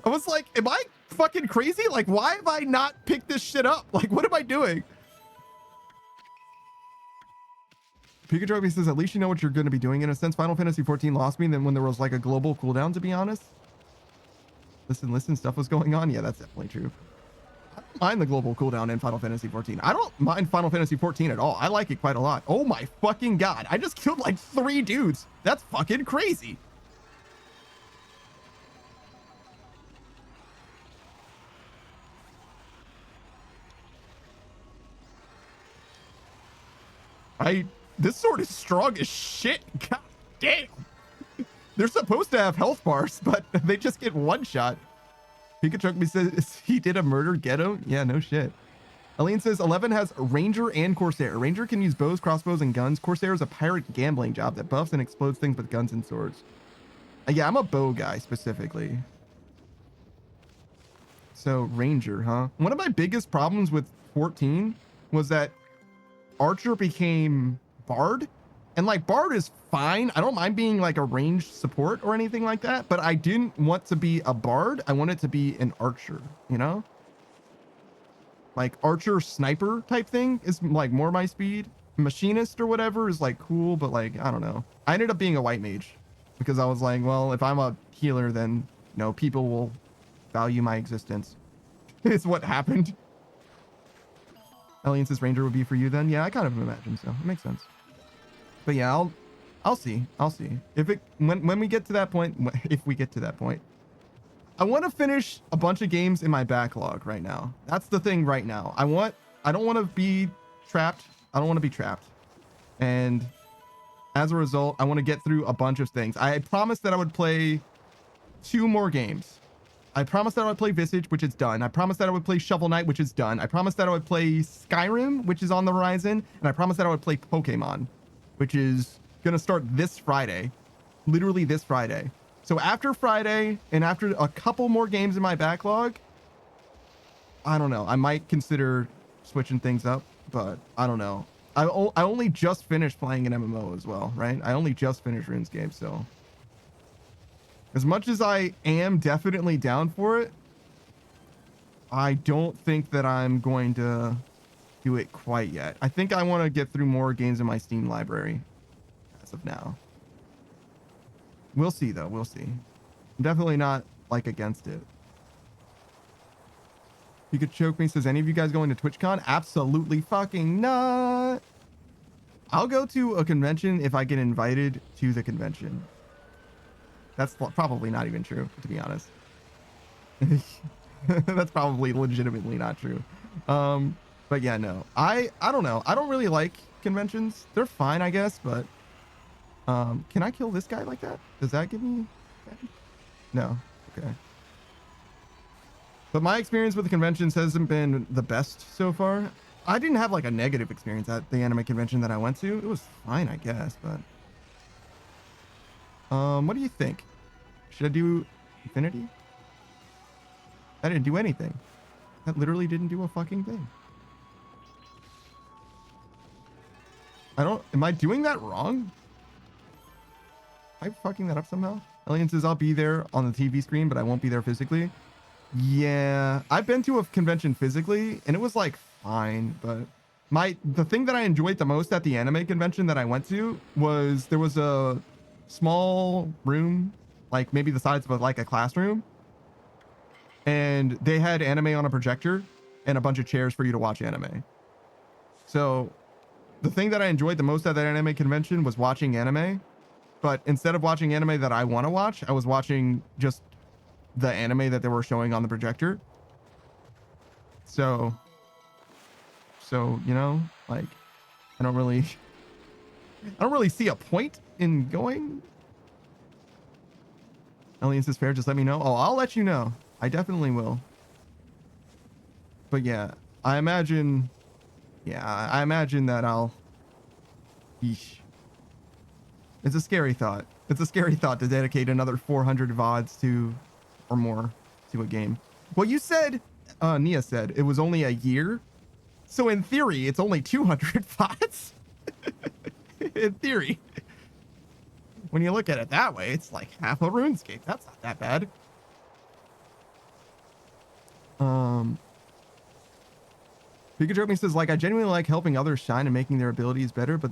I was like, am I fucking crazy? Like, why have I not picked this shit up? Like, what am I doing? Pikachu says, at least you know what you're going to be doing. In a sense, Final Fantasy 14 lost me then when there was like a global cooldown, to be honest. Listen, stuff was going on. Yeah, that's definitely true. I don't mind the global cooldown in Final Fantasy 14. I don't mind Final Fantasy 14 at all. I like it quite a lot. Oh my fucking god. I just killed like 3 dudes. That's fucking crazy. This sword is strong as shit. God damn. They're supposed to have health bars, but they just get one shot. Pikachu says he did a murder ghetto. Yeah, no shit. Aline says 11 has Ranger and Corsair. Ranger can use bows, crossbows, and guns. Corsair is a pirate gambling job that buffs and explodes things with guns and swords. Yeah, I'm a bow guy specifically. So Ranger, huh? One of my biggest problems with 14 was that Archer became Bard. And like Bard is fine. I don't mind being like a ranged support or anything like that, but I didn't want to be a Bard. I wanted to be an Archer, you know? Like Archer sniper type thing is like more my speed. Machinist or whatever is like cool, but like, I don't know. I ended up being a white mage because I was like, well, if I'm a healer, then, you know, people will value my existence. It's what happened. Alien says Ranger would be for you then. Yeah, I kind of imagine so. It makes sense. But yeah, I'll see. If it when we get to that point, if we get to that point, I want to finish a bunch of games in my backlog right now. That's the thing right now. I don't want to be trapped. I don't want to be trapped. And as a result, I want to get through a bunch of things. I promised that I would play 2 more games. I promised that I would play Visage, which is done. I promised that I would play Shovel Knight, which is done. I promised that I would play Skyrim, which is on the horizon. And I promised that I would play Pokemon, which is going to start this Friday. Literally this Friday. So after Friday and after a couple more games in my backlog, I don't know. I might consider switching things up, but I don't know. I only just finished playing an MMO as well, right? I only just finished RuneScape, so as much as I am definitely down for it, I don't think that I'm going to do it quite yet. I think I want to get through more games in my Steam library as of now. We'll see though. We'll see. I'm definitely not like against it. You could choke me. Says any of you guys going to TwitchCon? Absolutely fucking not. I'll go to a convention if I get invited to the convention. That's probably not even true, to be honest. That's probably legitimately not true. But yeah, no. I don't know. I don't really like conventions. They're fine, I guess, but can I kill this guy like that? Does that give me damage? No. Okay. But my experience with the conventions hasn't been the best so far. I didn't have like a negative experience at the anime convention that I went to. It was fine, I guess, but what do you think? Should I do Infinity? I didn't do anything. That literally didn't do a fucking thing. Am I doing that wrong? Am I fucking that up somehow? Alien says I'll be there on the TV screen, but I won't be there physically. Yeah, I've been to a convention physically and it was like fine, but the thing that I enjoyed the most at the anime convention that I went to was there was a small room, like maybe the size of like a classroom, and they had anime on a projector and a bunch of chairs for you to watch anime. So the thing that I enjoyed the most at that anime convention was watching anime, but instead of watching anime that I want to watch, I was watching just the anime that they were showing on the projector. So you know, like I don't really see a point in going. Alien says fair, just let me know. Oh, I'll let you know. I definitely will. But yeah, I imagine that I'll Yeesh. It's a scary thought. It's a scary thought to dedicate another 400 VODs to or more to a game. Well, you said Nia said it was only a year. So in theory, it's only 200 VODs. In theory. When you look at it that way, it's like half a RuneScape. That's not that bad. Pikachu says, like, I genuinely like helping others shine and making their abilities better, but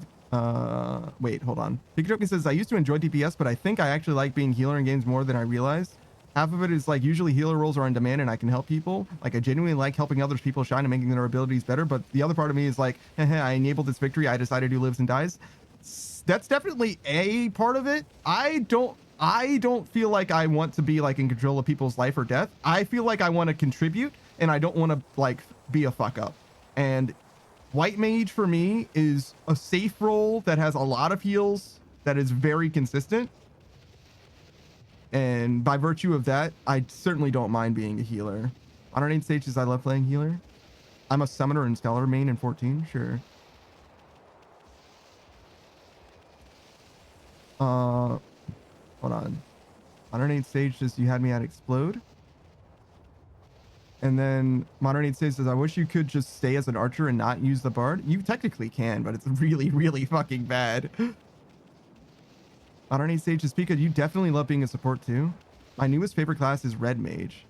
wait, hold on. Pikachu says, I used to enjoy DPS, but I think I actually like being healer in games more than I realized. Half of it is like usually healer roles are in demand and I can help people. Like I genuinely like helping others people shine and making their abilities better. But the other part of me is like, I enabled this victory. I decided who lives and dies. That's definitely a part of it. I don't feel like I want to be like in control of people's life or death. I feel like I want to contribute and I don't want to like be a fuck up. And White Mage for me is a safe role that has a lot of heals that is very consistent. And by virtue of that, I certainly don't mind being a healer. On our 8 stages, I love playing healer. I'm a summoner in Stellar main in 14, sure. Hold on. Modern 8 stages, you had me at Explode. And then Modern 8 says, I wish you could just stay as an archer and not use the bard. You technically can, but it's really, really fucking bad. Modern 8 stages, Pika, you definitely love being a support too. My newest favorite class is Red Mage.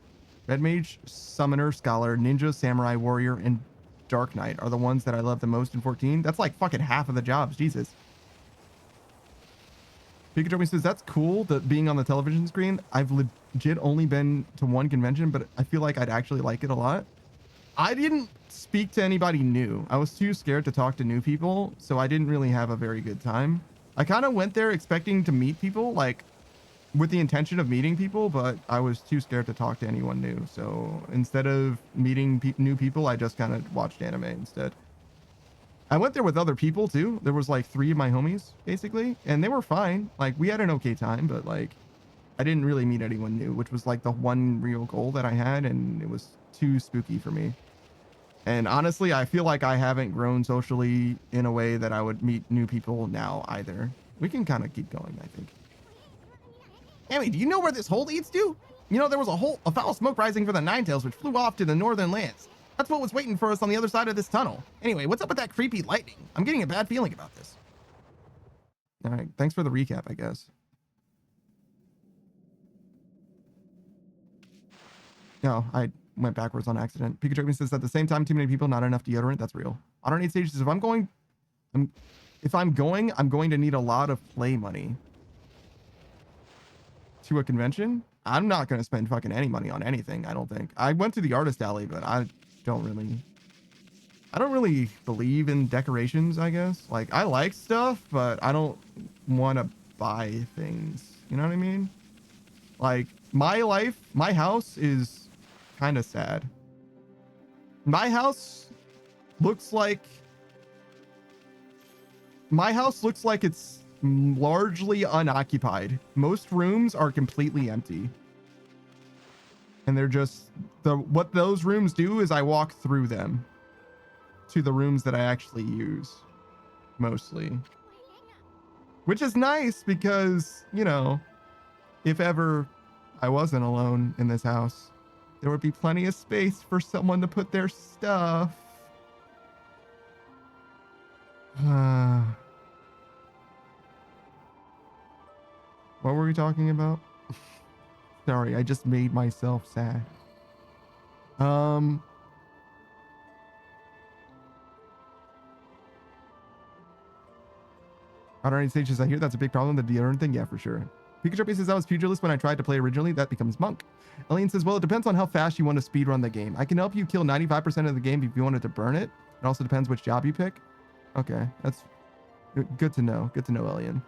Red Mage, Summoner, Scholar, Ninja, Samurai, Warrior, and Dark Knight are the ones that I love the most in 14. That's like fucking half of the jobs, Jesus. Pikachu says, that's cool, that being on the television screen. I've legit only been to one convention, but I feel like I'd actually like it a lot. I didn't speak to anybody new. I was too scared to talk to new people, so I didn't really have a very good time. I kind of went there expecting to meet people, like with the intention of meeting people, but I was too scared to talk to anyone new. So instead of meeting new people, I just kind of watched anime instead. I went there with other people too. There was like 3 of my homies basically, and they were fine. Like we had an okay time, but like I didn't really meet anyone new, which was like the one real goal that I had, and it was too spooky for me. And honestly, I feel like I haven't grown socially in a way that I would meet new people now either. We can kind of keep going, I think. Amy, do you know where this hole leads to? You know, there was a foul smoke rising from the Ninetales, which flew off to the northern lands. That's what was waiting for us on the other side of this tunnel. Anyway, what's up with that creepy lightning? I'm getting a bad feeling about this. All right, thanks for the recap, I guess. No, I went backwards on accident. Pikachu says at the same time, too many people, not enough deodorant. That's real. Modern 8 Stage says if I'm going, I'm going to need a lot of play money to a convention. I'm not going to spend fucking any money on anything. I don't think. I went to the artist alley, but I don't really believe in decorations, I guess. Like, I like stuff, but I don't want to buy things. You know what I mean? Like, my house is kind of sad. My house looks like it's largely unoccupied. Most rooms are completely empty. And they're just what those rooms do is I walk through them to the rooms that I actually use mostly. Which is nice because, you know, if ever I wasn't alone in this house, there would be plenty of space for someone to put their stuff. What were we talking about? Sorry, I just made myself sad. Modern stages, I hear that's a big problem, the deodorant thing. Yeah, for sure. Pikachu says I was pugilist when I tried to play originally. That becomes monk. Alien says, well, it depends on how fast you want to speedrun the game. I can help you kill 95% of the game if you wanted to burn it. It also depends which job you pick. Okay, that's good to know. Good to know, Alien.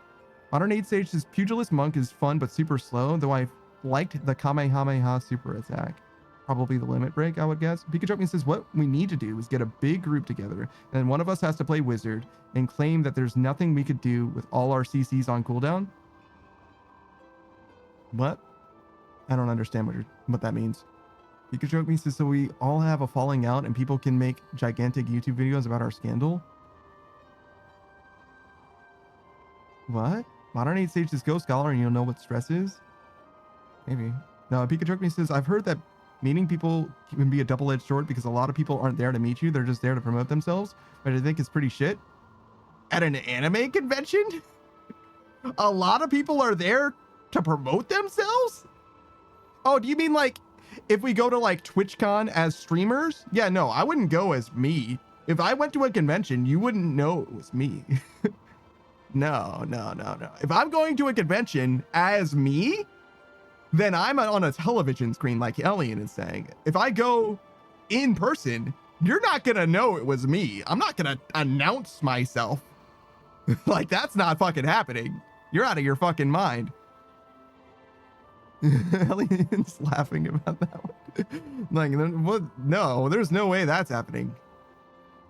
Modern 8 Stage says pugilist monk is fun but super slow, though I liked the Kamehameha super attack. Probably the limit break, I would guess. Pikachu says what we need to do is get a big group together, and one of us has to play wizard and claim that there's nothing we could do with all our CCs on cooldown. What? I don't understand what that means. Pikachu says so we all have a falling out and people can make gigantic YouTube videos about our scandal. What? Modern 8 Stage says go scholar and you'll know what stress is? Maybe. No, Pikachu says I've heard that meeting people can be a double-edged sword because a lot of people aren't there to meet you. They're just there to promote themselves, which I think is pretty shit. At an anime convention? A lot of people are there to promote themselves? Oh, do you mean like if we go to like TwitchCon as streamers? Yeah, no, I wouldn't go as me. If I went to a convention, you wouldn't know it was me. No. If I'm going to a convention as me, then I'm on a television screen like Alien is saying. If I go in person, you're not going to know it was me. I'm not going to announce myself. Like, that's not fucking happening. You're out of your fucking mind. Alien's laughing about that one. Like, what? No, there's no way that's happening.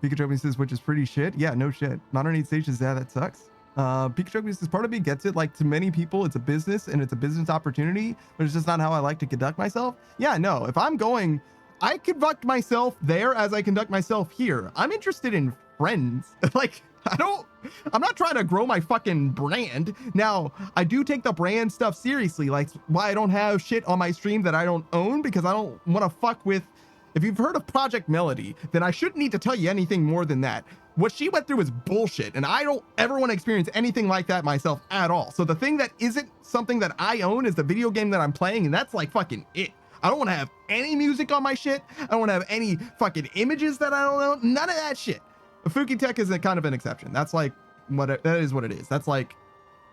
Pikachu says, which is pretty shit. Yeah, no shit. Modern 8 Stage says, yeah, that sucks. Pikachu says, part of me gets it. Like, to many people, it's a business and it's a business opportunity, but it's just not how I like to conduct myself. Yeah, no, if I'm going, I conduct myself there as I conduct myself here. I'm interested in friends. Like, I'm not trying to grow my fucking brand. Now, I do take the brand stuff seriously. Like, why I don't have shit on my stream that I don't own, because I don't want to fuck with. If you've heard of Project Melody, then I shouldn't need to tell you anything more than that. What she went through is bullshit, and I don't ever want to experience anything like that myself at all. So the thing that isn't something that I own is the video game that I'm playing, and that's like fucking it. I don't want to have any music on my shit. I don't want to have any fucking images that I don't know. None of that shit. Fuki Tech is a kind of an exception. That's like that is what it is. That's like,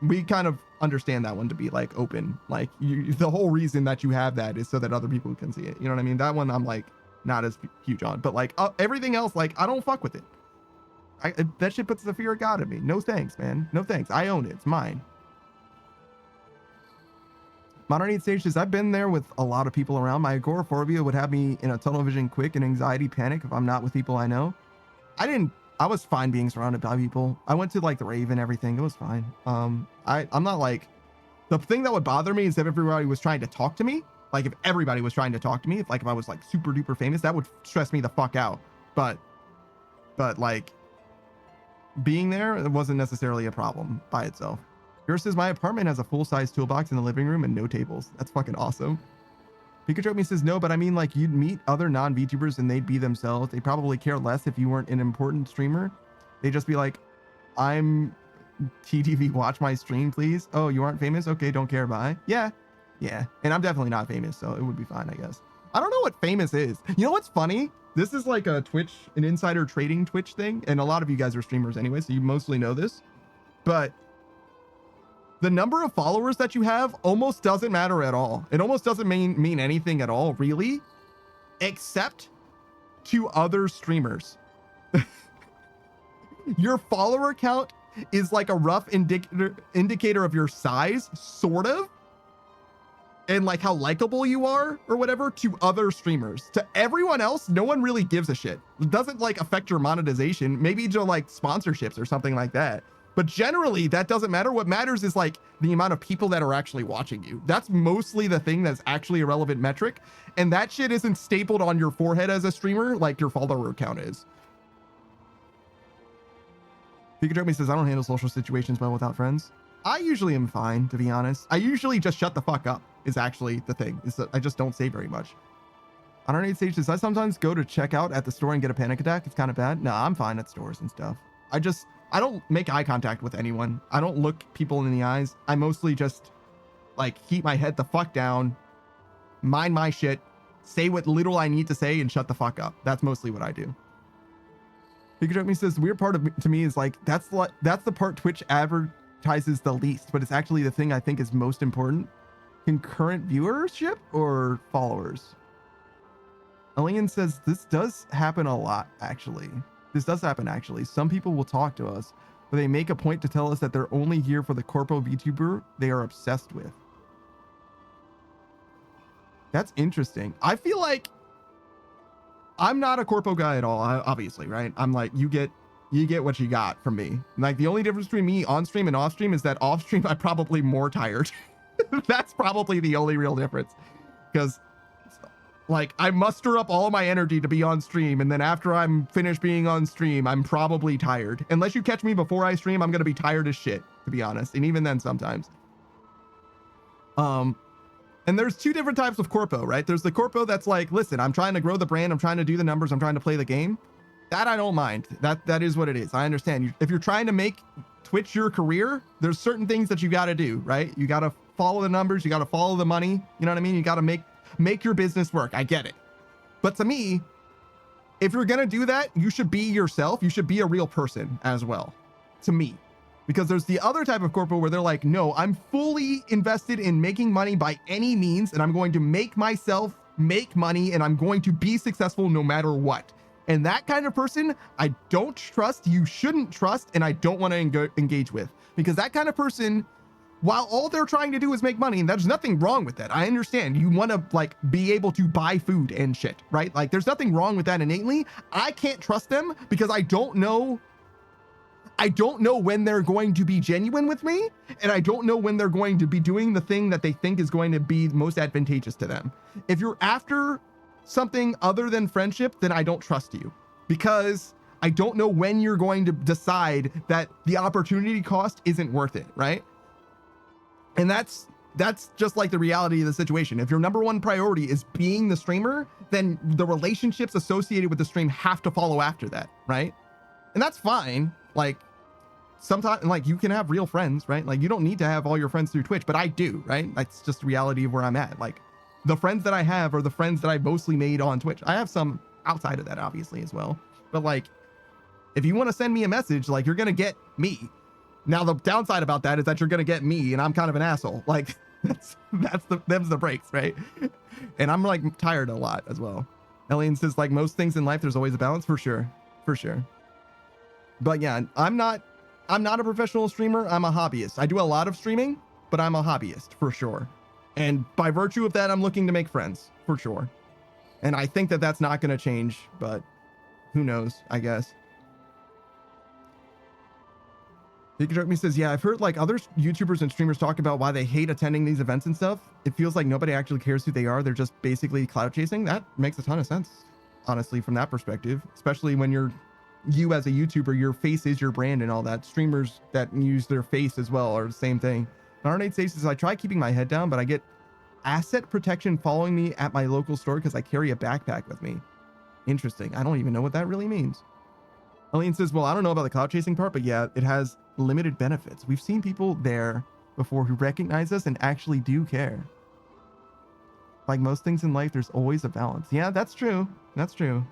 we kind of understand that one to be like open. Like the whole reason that you have that is so that other people can see it. You know what I mean? That one I'm like not as huge on, but like everything else, like I don't fuck with it. That shit puts the fear of God in me. No thanks, man. No thanks. I own it. It's mine. Modern 8 Stage says, I've been there with a lot of people around. My agoraphobia would have me in a tunnel vision quick and anxiety panic if I'm not with people I know. I was fine being surrounded by people. I went to like the rave and everything. It was fine. I'm not like, the thing that would bother me is if everybody was trying to talk to me. Like if everybody was trying to talk to me, if I was like super duper famous, that would stress me the fuck out. But like being there, it wasn't necessarily a problem by itself. Yours says my apartment has a full-size toolbox in the living room and no tables. That's fucking awesome. Pikachu says no, but I mean like you'd meet other non-VTubers and they'd be themselves. They probably care less if you weren't an important streamer. They'd just be like, I'm TTV, watch my stream, please. Oh, you aren't famous? Okay, don't care, bye. Yeah. And I'm definitely not famous, so it would be fine, I guess. I don't know what famous is. You know what's funny? This is like a Twitch, an insider trading Twitch thing, and a lot of you guys are streamers anyway, so you mostly know this. But the number of followers that you have almost doesn't matter at all. It almost doesn't mean anything at all, really, except to other streamers. Your follower count is like a rough indicator of your size, sort of, and like how likable you are or whatever to other streamers. To everyone else, no one really gives a shit. It doesn't like affect your monetization, maybe to like sponsorships or something like that. But generally that doesn't matter. What matters is like the amount of people that are actually watching you. That's mostly the thing that's actually a relevant metric. And that shit isn't stapled on your forehead as a streamer like your follower count is. Pikachu says, I don't handle social situations well without friends. I usually am fine, to be honest. I usually just shut the fuck up is actually the thing. Is that I just don't say very much. On our 8 stage says, I sometimes go to check out at the store and get a panic attack. It's kind of bad. No, I'm fine at stores and stuff. I don't make eye contact with anyone. I don't look people in the eyes. I mostly just like keep my head the fuck down, mind my shit, say what little I need to say and shut the fuck up. That's mostly what I do. Pikachu says, the weird part to me is like, that's the part Twitch advertises the least, but it's actually the thing I think is most important. Concurrent viewership or followers? Alien says, this does happen a lot, actually. This does happen, actually. Some people will talk to us, but they make a point to tell us that they're only here for the corpo VTuber they are obsessed with. That's interesting. I feel like I'm not a corpo guy at all, obviously, right? I'm like, you get what you got from me. Like, the only difference between me on stream and off stream is that off stream I'm probably more tired. That's probably the only real difference, because like I muster up all my energy to be on stream, and then after I'm finished being on stream, I'm probably tired. Unless you catch me before I stream, I'm gonna be tired as shit, to be honest, and even then sometimes. And there's two different types of corpo, right? There's the corpo that's like, listen, I'm trying to grow the brand, I'm trying to do the numbers, I'm trying to play the game. That I don't mind. That is what it is. I understand. If you're trying to make Twitch your career, there's certain things that you got to do, right? You got to follow the numbers, you got to follow the money, you know what I mean? You got to make your business work. I get it. But to me, if you're going to do that, you should be yourself. You should be a real person as well, to me. Because there's the other type of corpo where they're like, no, I'm fully invested in making money by any means, and I'm going to make myself make money, and I'm going to be successful no matter what. And that kind of person, I don't trust, you shouldn't trust, and I don't want to engage with. Because that kind of person, while all they're trying to do is make money, and there's nothing wrong with that. I understand you want to like be able to buy food and shit, right? Like there's nothing wrong with that innately. I can't trust them because I don't know when they're going to be genuine with me, and I don't know when they're going to be doing the thing that they think is going to be most advantageous to them. If you're after something other than friendship, then I don't trust you, because I don't know when you're going to decide that the opportunity cost isn't worth it, right? And that's just like the reality of the situation. If your number one priority is being the streamer, then the relationships associated with the stream have to follow after that, right? And that's fine. Like sometimes, like you can have real friends, right? Like you don't need to have all your friends through Twitch, but I do, right? That's just the reality of where I'm at. Like the friends that I have are the friends that I mostly made on Twitch. I have some outside of that, obviously, as well. But like, if you want to send me a message, like you're going to get me. Now, the downside about that is that you're going to get me and I'm kind of an asshole. Like them's the breaks, right? And I'm like tired a lot as well. Alien says, like most things in life, there's always a balance, for sure. For sure. But yeah, I'm not a professional streamer. I'm a hobbyist. I do a lot of streaming, but I'm a hobbyist for sure. And by virtue of that, I'm looking to make friends for sure. And I think that that's not going to change, but who knows, I guess. Pikachu says, yeah, I've heard like other YouTubers and streamers talk about why they hate attending these events and stuff. It feels like nobody actually cares who they are. They're just basically clout chasing. That makes a ton of sense, honestly, from that perspective, especially when you're you as a YouTuber, your face is your brand and all that. Streamers that use their face as well are the same thing. Narnate says, I try keeping my head down, but I get asset protection following me at my local store because I carry a backpack with me. Interesting. I don't even know what that really means. Aline says, well, I don't know about the cloud chasing part, but yeah, it has limited benefits. We've seen people there before who recognize us and actually do care. Like most things in life, there's always a balance. Yeah, that's true. That's true.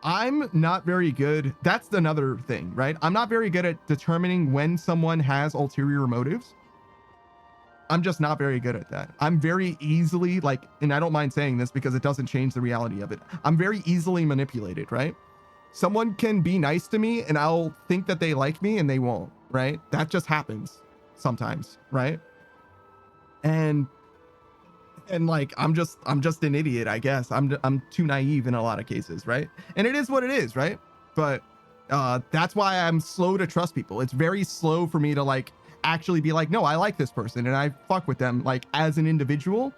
I'm not very good. That's another thing, right? I'm not very good at determining when someone has ulterior motives. I'm just not very good at that. I'm very easily like, and I don't mind saying this because it doesn't change the reality of it. I'm very easily manipulated, right? Someone can be nice to me and I'll think that they like me and they won't, right? That just happens sometimes, right? And like I'm just an idiot, I guess. I'm too naive in a lot of cases, right? And it is what it is, right? But that's why I'm slow to trust people. It's very slow for me to like actually be like, no, I like this person and I fuck with them like as an individual.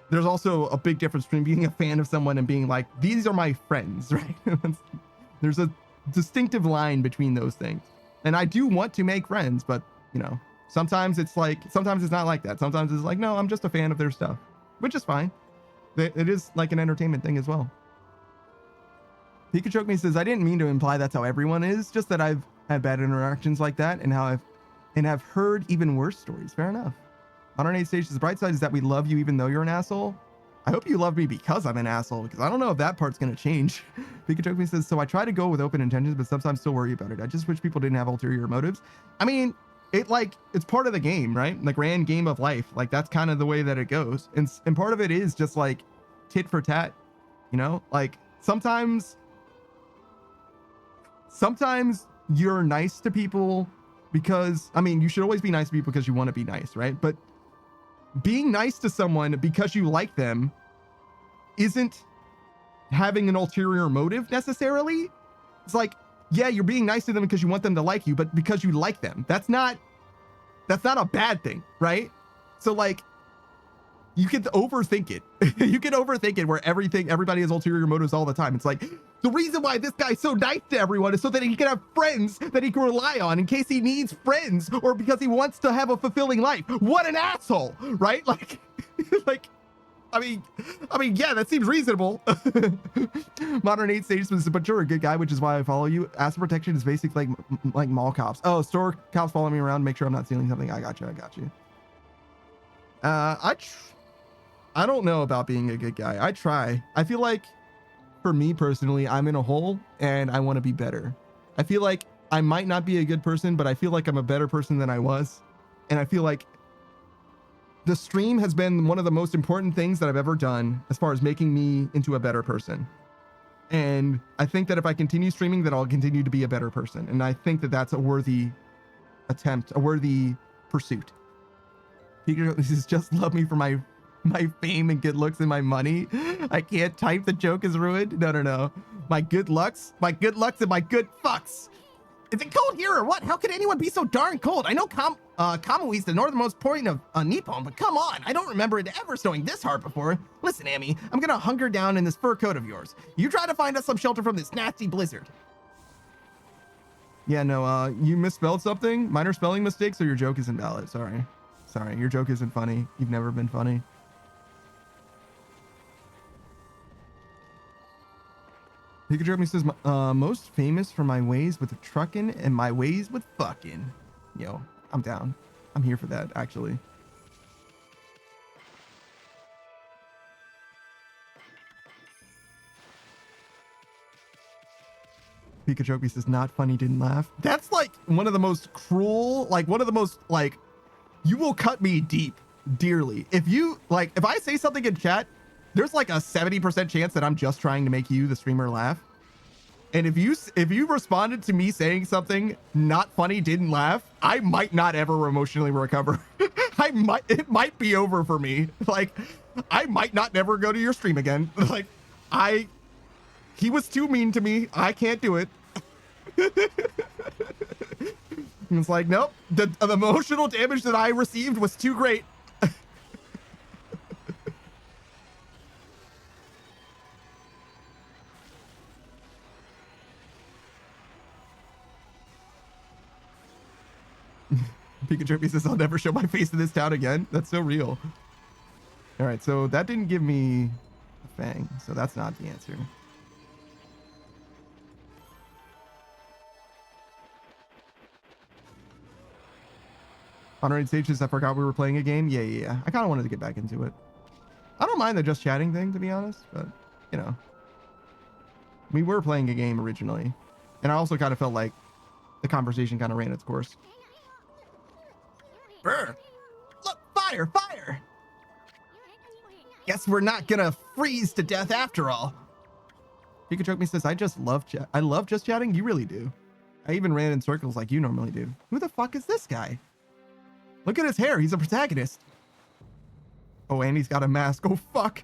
There's also a big difference between being a fan of someone and being like, these are my friends, right? There's a distinctive line between those things. And I do want to make friends, but you know, sometimes it's not like that. Sometimes it's like, no, I'm just a fan of their stuff, which is fine. It is like an entertainment thing as well. Pikachu Me says, I didn't mean to imply that's how everyone is, just that I've had bad interactions like that and have heard even worse stories. Fair enough. Modern Age Stage, the bright side is that we love you even though you're an asshole. I hope you love me because I'm an asshole, because I don't know if that part's going to change. Pikachu Me says, so I try to go with open intentions, but sometimes still worry about it. I just wish people didn't have ulterior motives. I mean, it's part of the game, right? The grand game of life. Like that's kind of the way that it goes. And part of it is just like tit for tat, you know, like sometimes you're nice to people because, I mean, you should always be nice to people because you want to be nice, right? But being nice to someone because you like them isn't having an ulterior motive necessarily. It's like, yeah, you're being nice to them because you want them to like you, but because you like them. That's not a bad thing, right? So like, you can overthink it. You can overthink it where everybody has ulterior motives all the time. It's like, the reason why this guy's so nice to everyone is so that he can have friends that he can rely on in case he needs friends or because he wants to have a fulfilling life. What an asshole, right? Like, I mean, yeah, that seems reasonable. Modern 8 Stage says, but you're a good guy, which is why I follow you. Asset protection is basically like mall cops. Oh, store cops follow me around, make sure I'm not stealing something. I got you. I don't know about being a good guy. I try. I feel like for me personally, I'm in a hole and I want to be better. I feel like I might not be a good person, but I feel like I'm a better person than I was. And I feel like the stream has been one of the most important things that I've ever done as far as making me into a better person. And I think that if I continue streaming, that I'll continue to be a better person. And I think that that's a worthy attempt, a worthy pursuit. He says, just love me for my fame and good looks and my money. I can't type, the joke is ruined. No. My good looks and my good fucks. Is it cold here or what? How could anyone be so darn cold? I know Kamui is the northernmost point of Nippon, but come on. I don't remember it ever snowing this hard before. Listen, Amy, I'm gonna hunker down in this fur coat of yours. You try to find us some shelter from this nasty blizzard. Yeah, no, you misspelled something? Minor spelling mistakes or your joke is invalid. Sorry, your joke isn't funny. You've never been funny. Pikachu Me says, most famous for my ways with truckin' and my ways with fucking. Yo, I'm down. I'm here for that, actually. Pikachu Me says, not funny, didn't laugh. That's like one of the most cruel, like one of the most like, you will cut me dearly. If I say something in chat, there's like a 70% chance that I'm just trying to make you, the streamer, laugh. And if you responded to me saying something not funny, didn't laugh, I might not ever emotionally recover. It might be over for me. Like, I might not never go to your stream again. Like, he was too mean to me. I can't do it. It's like, nope. The emotional damage that I received was too great. Pikachu says, I'll never show my face in this town again. That's so real. All right, so that didn't give me a fang, so that's not the answer. Honorary Sages, I forgot we were playing a game. Yeah. I kind of wanted to get back into it. I don't mind the just chatting thing, to be honest, but, you know. We were playing a game originally, and I also kind of felt like the conversation kind of ran its course. Brr. Look, fire! Guess we're not gonna freeze to death after all. Pikachu says, I love just chatting. You really do. I even ran in circles like you normally do. Who the fuck is this guy? Look at his hair. He's a protagonist. Oh, and he's got a mask. Oh, fuck.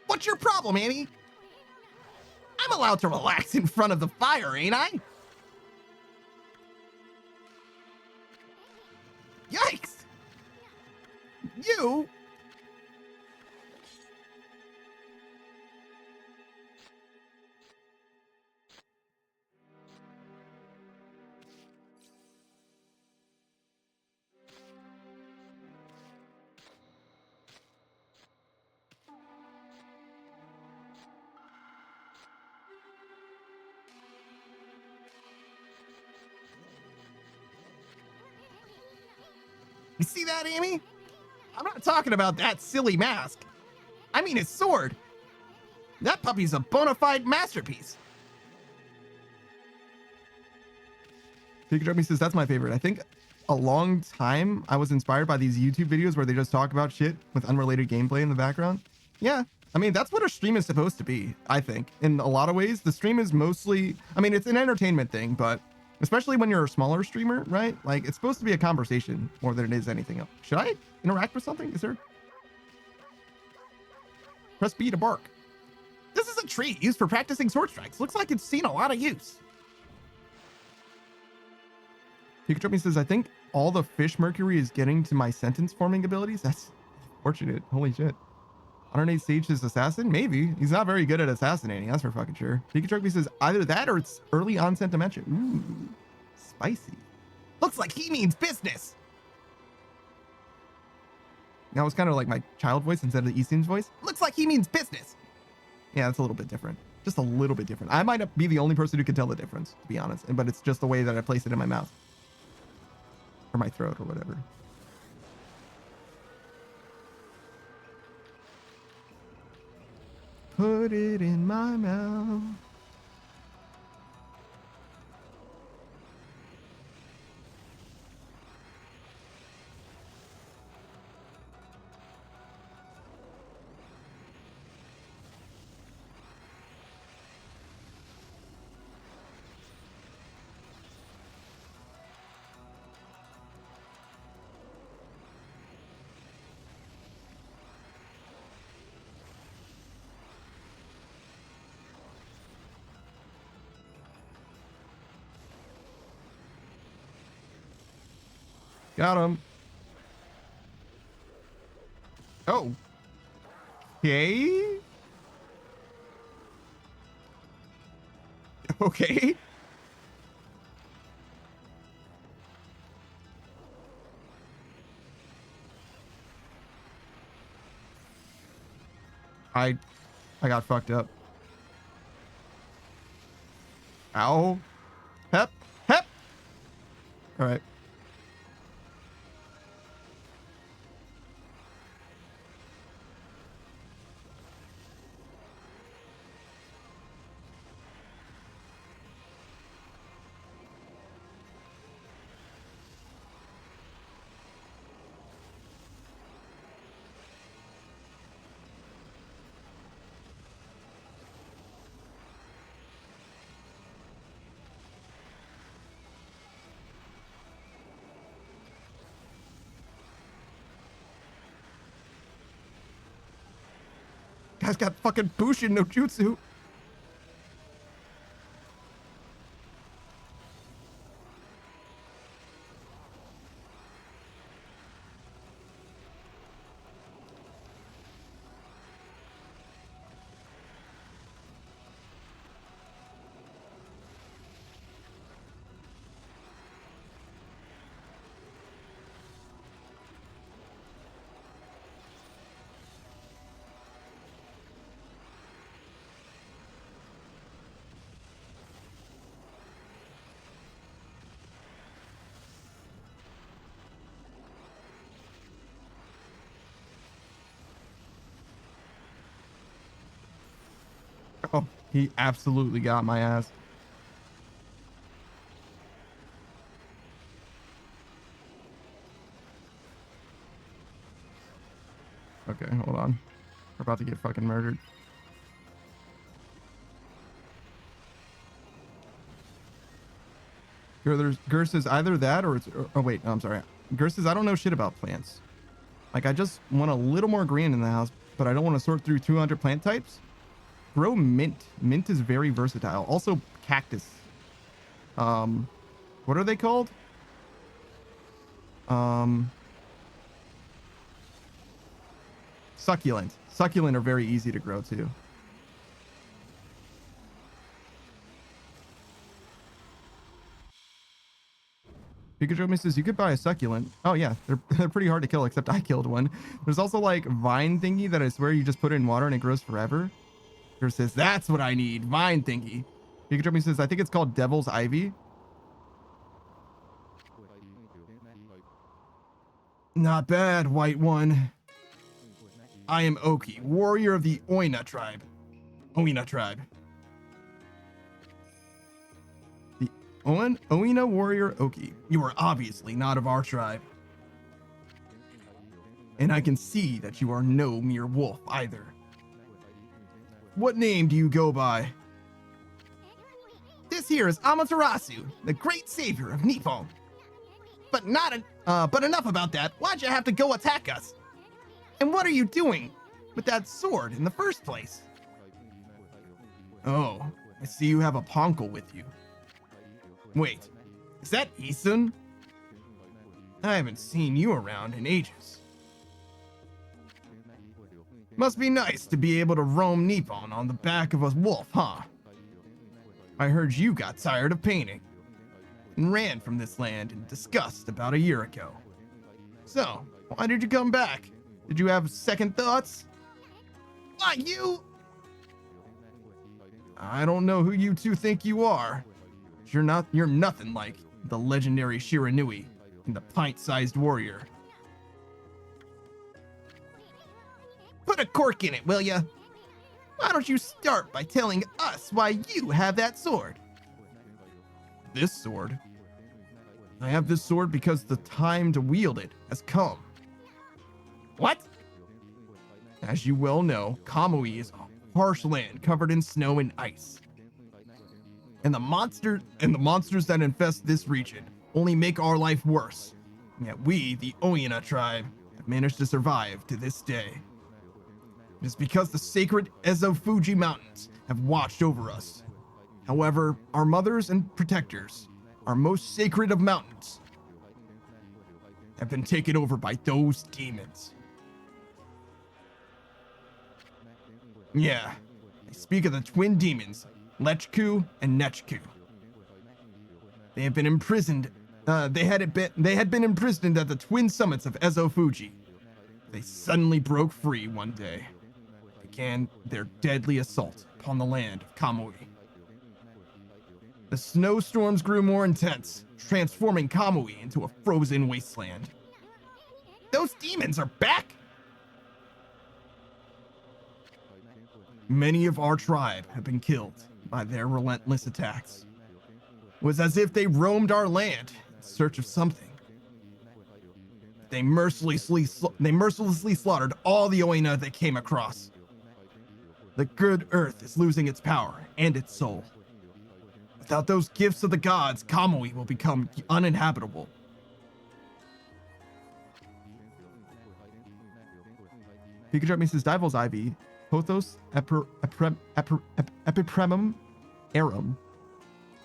What's your problem, Annie? I'm allowed to relax in front of the fire, ain't I? Yikes! You... You see that, Amy? I'm not talking about that silly mask. I mean his sword. That puppy's a bona fide masterpiece. Pikachu says, that's my favorite. I think a long time I was inspired by these YouTube videos where they just talk about shit with unrelated gameplay in the background. Yeah. I mean, that's what a stream is supposed to be, I think. In a lot of ways, the stream is mostly, I mean, it's an entertainment thing, but especially when you're a smaller streamer, right? Like, it's supposed to be a conversation more than it is anything else. Should I interact with something? Is there? Press B to bark. This is a tree used for practicing sword strikes. Looks like it's seen a lot of use. Pikachu says, I think all the fish mercury is getting to my sentence forming abilities. That's fortunate. Holy shit. 108 Sage is assassin? Maybe. He's not very good at assassinating. That's for fucking sure. Pikachu says, either that or it's early onset dementia. Ooh, spicy. Looks like he means business. That was kind of like my child voice instead of the Easton's voice. Looks like he means business. Yeah, it's a little bit different. Just a little bit different. I might be the only person who can tell the difference, to be honest. But it's just the way that I place it in my mouth. Or my throat or whatever. Put it in my mouth. Got him. Oh. Okay. Okay. I got fucked up. Ow. Hep. Hep. All right. Guy's got fucking Bushin no Jutsu. Oh, he absolutely got my ass. Okay, hold on. We're about to get fucking murdered. Gerst is either that or it's... Oh, wait. No, I'm sorry. Gerst is, I don't know shit about plants. Like, I just want a little more green in the house, but I don't want to sort through 200 plant types. Grow mint. Mint is very versatile. Also, cactus. What are they called? Succulent. Succulent are very easy to grow too. Pikachu says you could buy a succulent. Oh yeah, they're pretty hard to kill, except I killed one. There's also like vine thingy that I swear you just put it in water and it grows forever. Pikachu says that's what I need, vine thingy. Pikachu says I think it's called Devil's Ivy. Not bad, white one. I am Oki, warrior of the Oina tribe. Oina tribe. The Oina warrior Oki. You are obviously not of our tribe. And I can see that you are no mere wolf either. What name do you go by? This here is Amaterasu, the great savior of Nippon. But enough about that. Why'd you have to go attack us? And what are you doing with that sword in the first place? Oh, I see you have a Ponkel with you. Wait, is that Isun? I haven't seen you around in ages. Must be nice to be able to roam Nippon on the back of a wolf, huh? I heard you got tired of painting and ran from this land in disgust about a year ago. So, why did you come back? Did you have second thoughts? Why, you? I don't know who you two think you are. You're nothing like the legendary Shiranui and the pint-sized warrior. Put a cork in it, will ya? Why don't you start by telling us why you have that sword? This sword? I have this sword because the time to wield it has come. What? As you well know, Kamui is a harsh land covered in snow and ice. And the monsters that infest this region only make our life worse. Yet we, the Oina tribe, have managed to survive to this day. It is because the sacred Ezo Fuji Mountains have watched over us. However, our mothers and protectors, our most sacred of mountains, have been taken over by those demons. Yeah, I speak of the twin demons, Lechku and Nechku. They have been imprisoned. They had been imprisoned at the twin summits of Ezo Fuji. They suddenly broke free one day, began their deadly assault upon the land of Kamui. The snowstorms grew more intense, transforming Kamui into a frozen wasteland. Those demons are back! Many of our tribe have been killed by their relentless attacks. It was as if they roamed our land in search of something. They mercilessly slaughtered all the Oina they came across. The good earth is losing its power and its soul. Without those gifts of the gods, Kamui will become uninhabitable. Pikachu says Devil's Ivy, Pothos Epipremum Arum,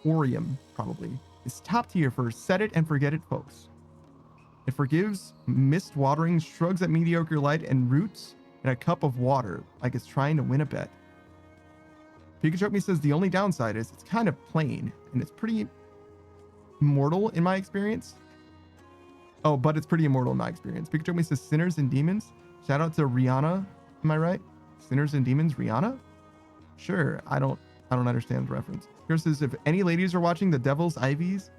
Orium, probably, is top tier for set it and forget it folks. It forgives mist watering, shrugs at mediocre light, and roots in a cup of water like it's trying to win a bet. Pikachu says the only downside is it's kind of plain and it's pretty immortal in my experience. Oh, but it's pretty immortal in my experience. Pikachu says sinners and demons. Shout out to Rihanna. Am I right? Sinners and demons, Rihanna? Sure. I don't understand the reference. Here says if any ladies are watching the Devil's Ivies,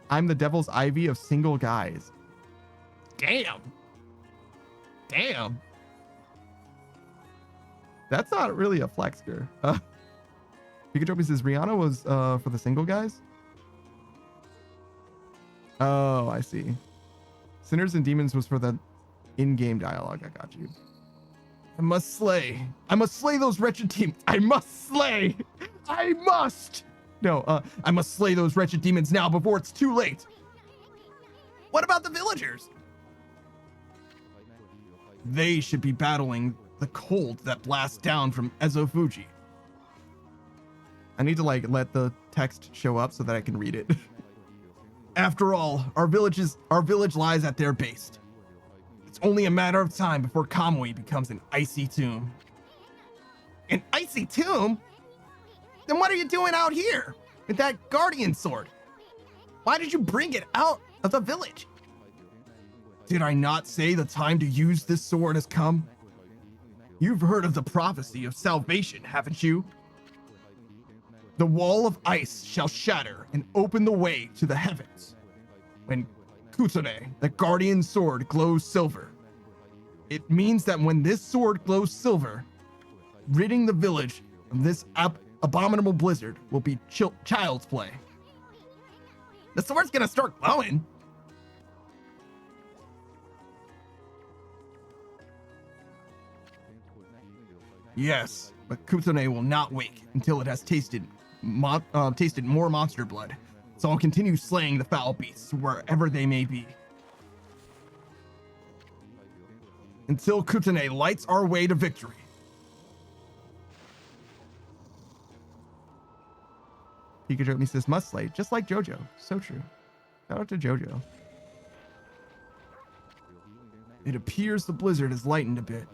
I'm the Devil's Ivy of single guys. Damn. Damn. That's not really a flex, girl. Pikachu says Rihanna was for the single guys. Oh, I see. Sinners and Demons was for the in-game dialogue. I got you. I must slay. I must slay those wretched demons. I must slay. I must. No, I must slay those wretched demons now before it's too late. What about the villagers? They should be battling the cold that blasts down from Ezofuji. I need to like let the text show up so that I can read it. After all, our village lies at their base. It's only a matter of time before Kamui becomes an icy tomb. An icy tomb? Then what are you doing out here with that guardian sword? Why did you bring it out of the village? Did I not say the time to use this sword has come? You've heard of the prophecy of salvation, haven't you? The wall of ice shall shatter and open the way to the heavens. When Kutsune, the guardian sword, glows silver, it means that when this sword glows silver, ridding the village of this abominable blizzard will be child's play. The sword's gonna start glowing. Yes, but Kutsune will not wake until it has tasted more monster blood. So I'll continue slaying the foul beasts wherever they may be. Until Kutsune lights our way to victory. Pikachu says must slay, just like Jojo. So true. Shout out to Jojo. It appears the blizzard has lightened a bit.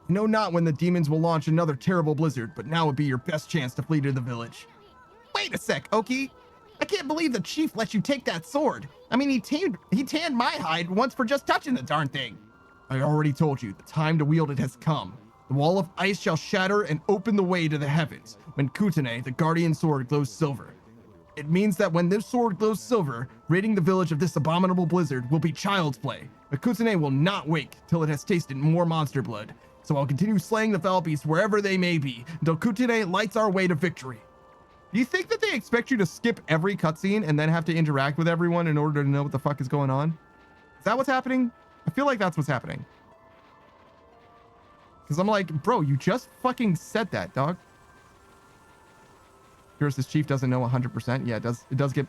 I know not when the demons will launch another terrible blizzard, but now would be your best chance to flee to the village. Wait a sec, Oki. I can't believe the chief let you take that sword. I mean, he tanned my hide once for just touching the darn thing. I already told you, the time to wield it has come. The wall of ice shall shatter and open the way to the heavens when Kutsune, the guardian sword, glows silver. It means that when this sword glows silver, ridding the village of this abominable blizzard will be child's play, but Kutsune will not wake till it has tasted more monster blood. So I'll continue slaying the foul beasts wherever they may be until Kutsune lights our way to victory. Do you think that they expect you to skip every cutscene and then have to interact with everyone in order to know what the fuck is going on? Is that what's happening? I feel like that's what's happening. Because I'm like, bro, you just fucking said that, dog. This chief doesn't know 100%. Yeah, it does get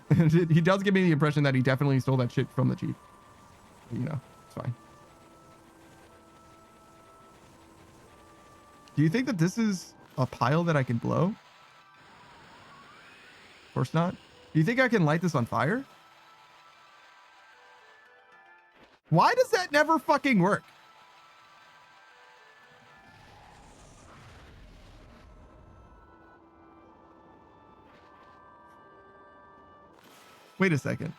he does give me the impression that he definitely stole that shit from the chief. You know, it's fine. Do you think that this is a pile that I can blow? Of course not. Do you think I can light this on fire? Why does that never fucking work? Wait a second.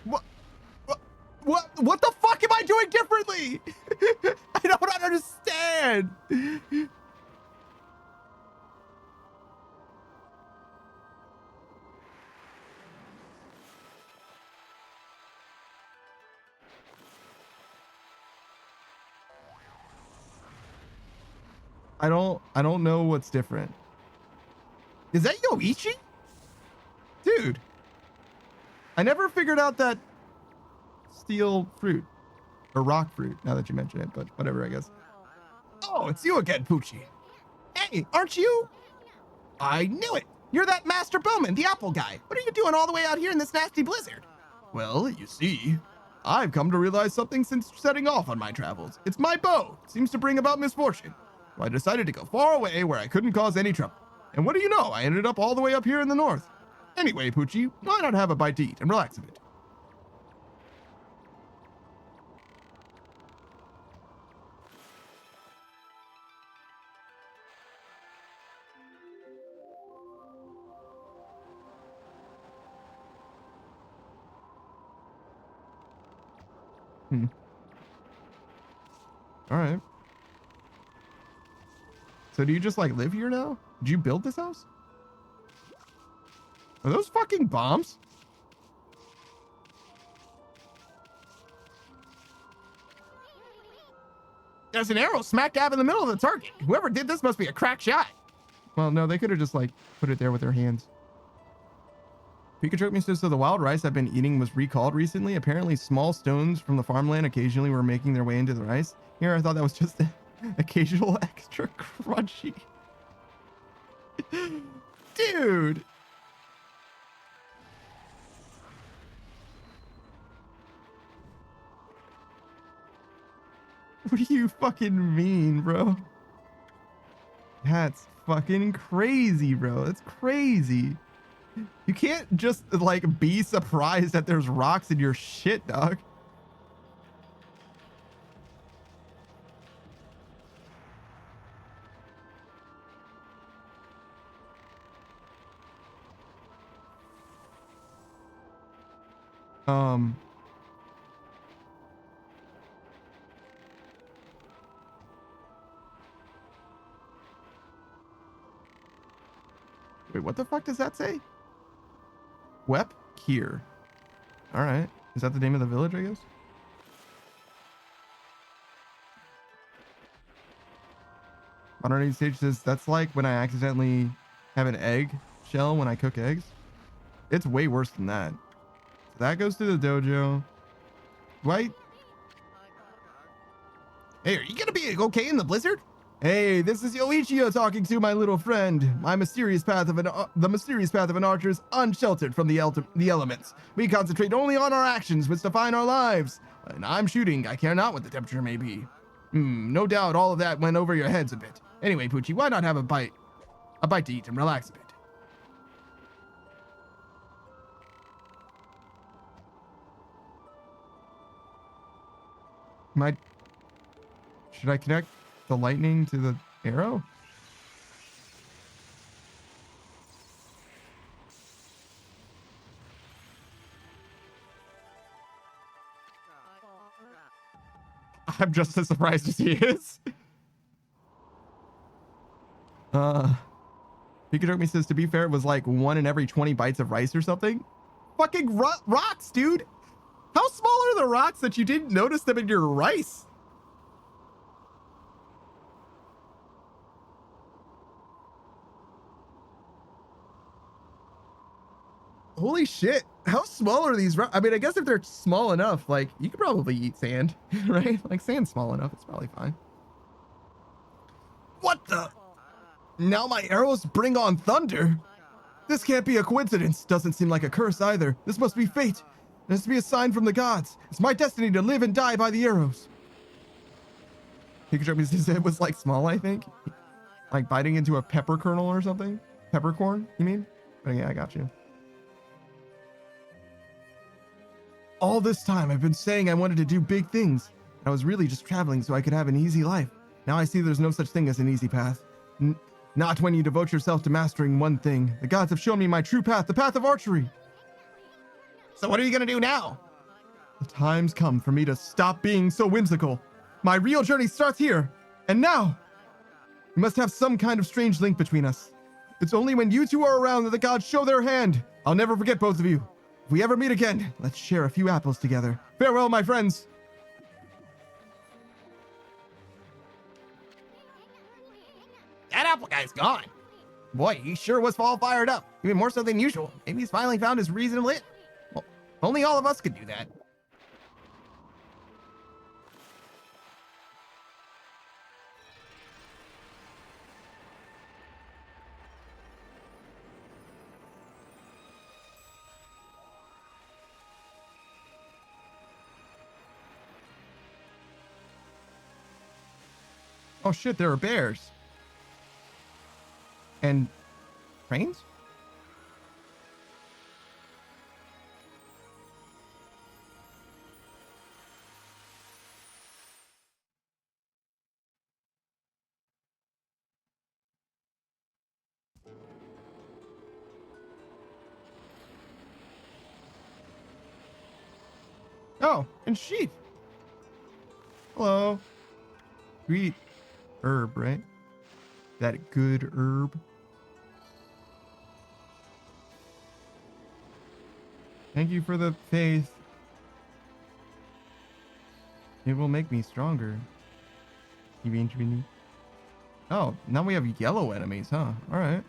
What the fuck am I doing differently? I don't understand. I don't know what's different. Is that Yoichi? Dude. I never figured out that steel fruit or rock fruit now that you mention it, but whatever, I guess. Oh, it's you again, Poochie. Hey, aren't you? I knew it. You're that Master Bowman, the apple guy. What are you doing all the way out here in this nasty blizzard? Well, you see, I've come to realize something since setting off on my travels. It's my bow. It seems to bring about misfortune. So I decided to go far away where I couldn't cause any trouble. And what do you know? I ended up all the way up here in the north. Anyway, Poochie, why not have a bite to eat and relax a bit? All right. So do you just like live here now? Did you build this house? Are those fucking bombs? There's an arrow smack dab in the middle of the target. Whoever did this must be a crack shot. Well, no, they could have just like put it there with their hands. Pikachu says, so the wild rice I've been eating was recalled recently. Apparently small stones from the farmland occasionally were making their way into the rice. Here, I thought that was just an occasional extra crunchy. Dude. What do you fucking mean, bro? That's fucking crazy, bro. That's crazy. You can't just like be surprised that there's rocks in your shit, dog. Wait, what the fuck does that say? Wep here. All right. Is that the name of the village, I guess? Modern Stage says, that's like when I accidentally have an egg shell when I cook eggs. It's way worse than that. So that goes to the dojo. Right? Hey, are you gonna be okay in the blizzard? Hey, this is Yoichio talking to my little friend. The mysterious path of an archer is unsheltered from the elements. We concentrate only on our actions, which define our lives. And I'm shooting. I care not what the temperature may be. No doubt all of that went over your heads a bit. Anyway, Poochie, why not have a bite to eat and relax a bit? Should I connect the lightning to the arrow? I'm just as surprised as he is. Pikachu says, to be fair, it was like 1 in every 20 bites of rice or something. Fucking rocks, dude. How small are the rocks that you didn't notice them in your rice? Holy shit. How small are these? I mean, I guess if they're small enough, like, you could probably eat sand, right? Like, sand's small enough. It's probably fine. What the? Now my arrows bring on thunder. This can't be a coincidence. Doesn't seem like a curse either. This must be fate. It has to be a sign from the gods. It's my destiny to live and die by the arrows. Pikachu says it was like small, I think. Like biting into a pepper kernel or something. Peppercorn, you mean? But yeah, I got you. All this time, I've been saying I wanted to do big things. I was really just traveling so I could have an easy life. Now I see there's no such thing as an easy path. Not when you devote yourself to mastering one thing. The gods have shown me my true path, the path of archery. So what are you gonna do now? The time's come for me to stop being so whimsical. My real journey starts here, and now. We must have some kind of strange link between us. It's only when you two are around that the gods show their hand. I'll never forget both of you. If we ever meet again, let's share a few apples together. Farewell, my friends. That apple guy's gone. Boy, he sure was all fired up, even more so than usual. Maybe he's finally found his reason to live. Well, only all of us could do that. Oh shit, there are bears. And cranes? Oh, and sheep. Hello. Sweet herb, right? That good herb. Thank you for the faith. It will make me stronger. Oh, now we have yellow enemies, huh? All right.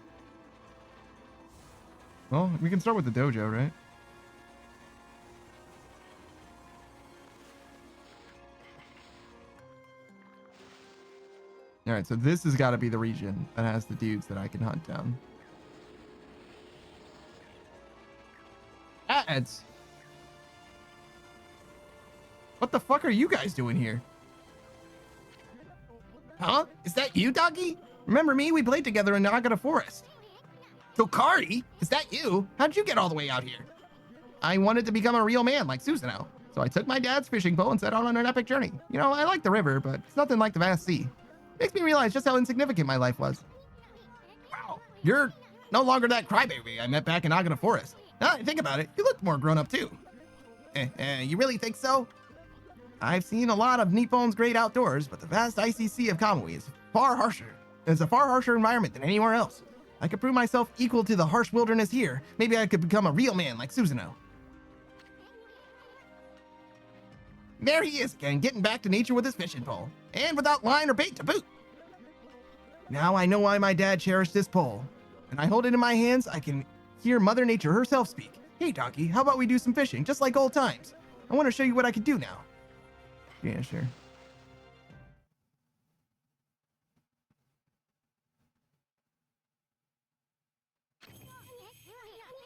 Well, we can start with the dojo, right? All right, so this has got to be the region that has the dudes that I can hunt down. Ads. What the fuck are you guys doing here? Huh? Is that you, doggy? Remember me? We played together in Nagata Forest. Dokari? Is that you? How'd you get all the way out here? I wanted to become a real man like Susanoo, so I took my dad's fishing pole and set out on an epic journey. You know, I like the river, but it's nothing like the vast sea. Makes me realize just how insignificant my life was. Wow, you're no longer that crybaby I met back in Nagata Forest. Now that I think about it, you look more grown up too. You really think so? I've seen a lot of Nippon's great outdoors, but the vast icy sea of Kamui is far harsher. It's a far harsher environment than anywhere else. I could prove myself equal to the harsh wilderness here. Maybe I could become a real man like Susanoo. There he is again, getting back to nature with his fishing pole. And without line or bait to boot. Now I know why my dad cherished this pole. When I hold it in my hands, I can hear Mother Nature herself speak. Hey, Donkey, how about we do some fishing, just like old times? I want to show you what I can do now. Yeah, sure.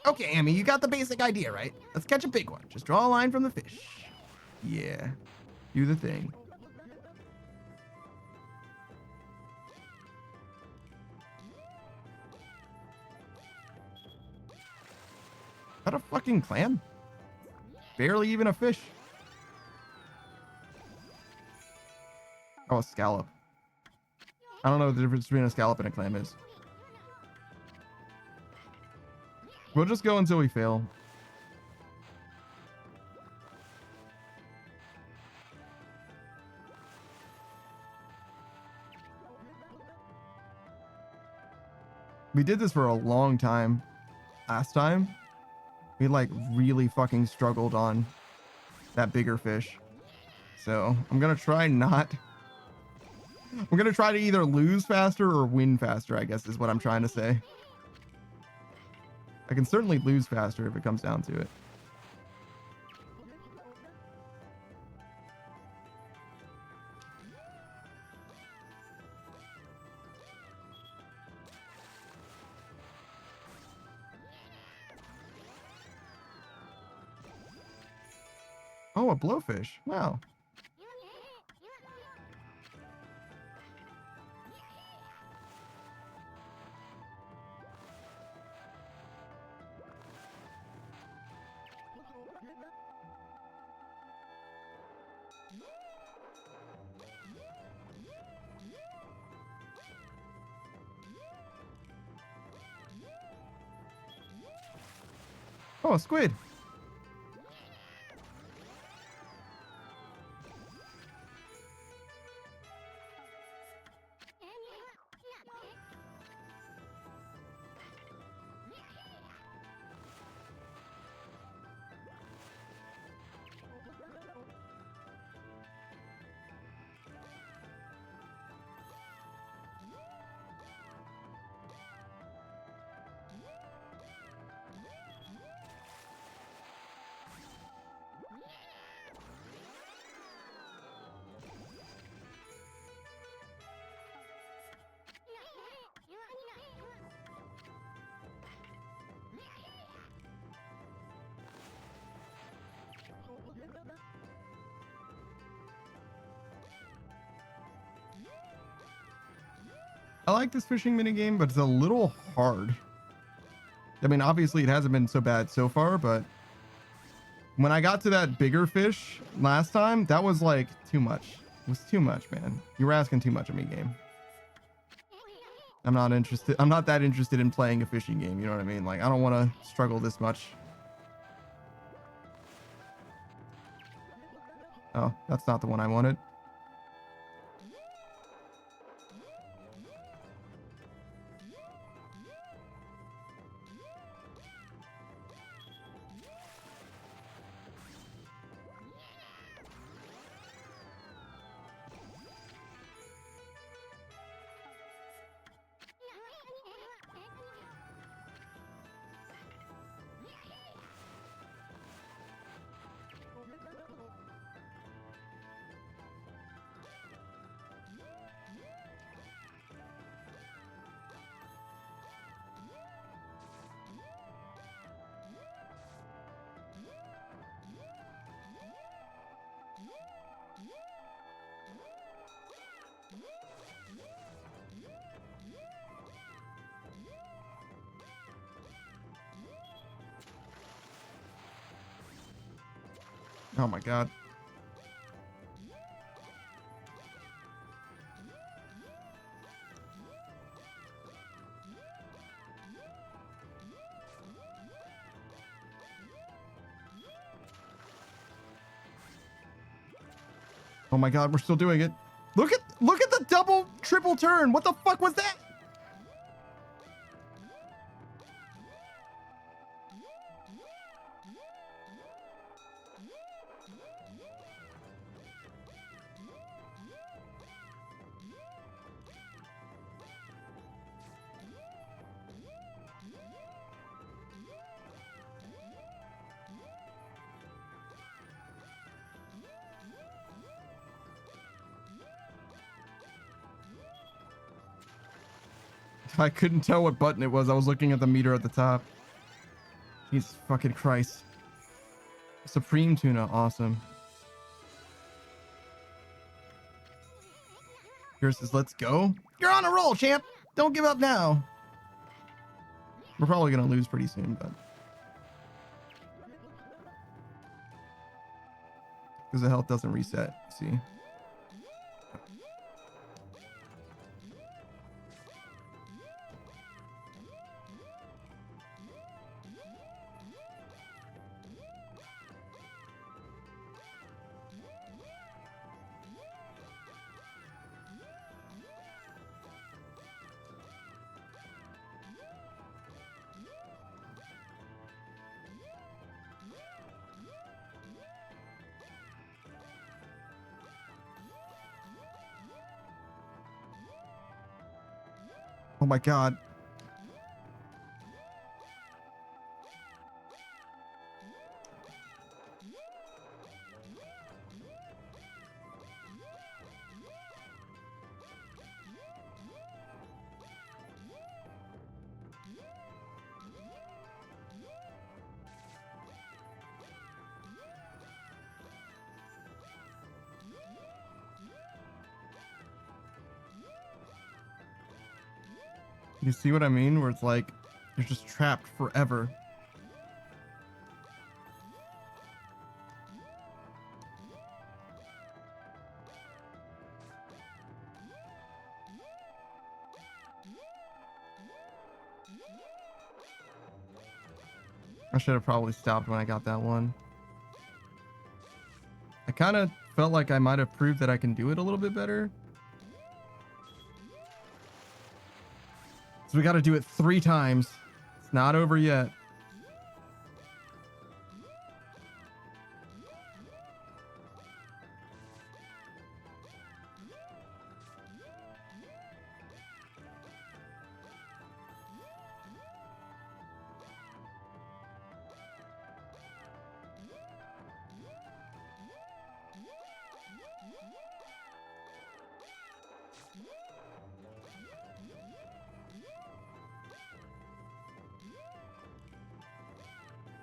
Okay, Amy, you got the basic idea, right? Let's catch a big one. Just draw a line from the fish. Yeah. Do the thing. Is that a fucking clam? Barely even a fish. Oh, a scallop. I don't know what the difference between a scallop and a clam is. We'll just go until we fail. We did this for a long time. Last time, we like really fucking struggled on that bigger fish. So I'm gonna try not. I'm gonna try to either lose faster or win faster, I guess is what I'm trying to say. I can certainly lose faster if it comes down to it. Oh, a blowfish. Wow. Oh, a squid. I like this fishing minigame, but it's a little hard. I mean, obviously it hasn't been so bad so far, but when I got to that bigger fish last time, that was like too much. It was too much, man. You were asking too much of me, game. I'm not interested. I'm not that interested in playing a fishing game. You know what I mean? Like, I don't want to struggle this much. Oh, that's not the one I wanted. Oh my god. Oh my god, we're still doing it. Look at the double triple turn. What the fuck was that? I couldn't tell what button it was. I was looking at the meter at the top. Jesus fucking Christ. Supreme tuna, awesome. Here says, let's go. You're on a roll, champ. Don't give up now. We're probably gonna lose pretty soon, but because the health doesn't reset. See. Oh my god. You see what I mean? Where it's like you're just trapped forever. I should have probably stopped when I got that one. I kind of felt like I might have proved that I can do it a little bit better. So we got to do it 3 times. It's not over yet.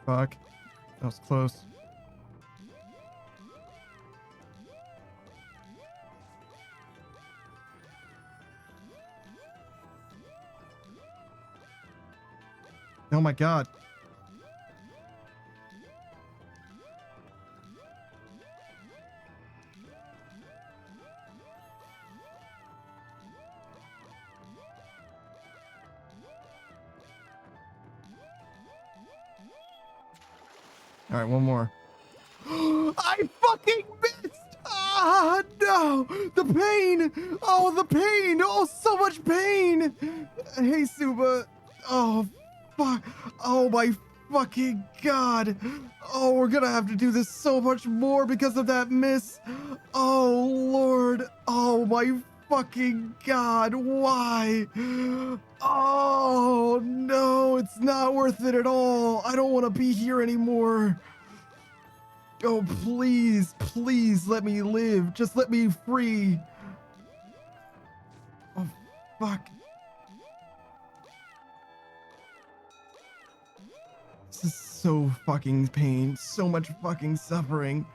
Fuck. That was close. Oh my god. All right, one more. I fucking missed! Ah, no! The pain! Oh, the pain! Oh, so much pain! Hey, Suba. Oh, fuck. Oh, my fucking god. Oh, we're gonna have to do this so much more because of that miss. Oh, Lord. Oh, my fucking god. Why? Oh, no. It's not worth it at all. I don't want to be here anymore. Oh, please, please let me live. Just let me free. Oh, fuck. This is so fucking pain. So much fucking suffering.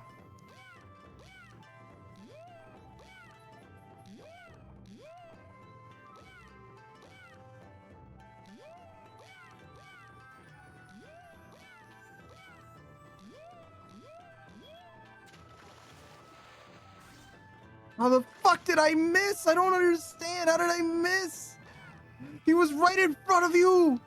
How the fuck did I miss? I don't understand. How did I miss? He was right in front of you.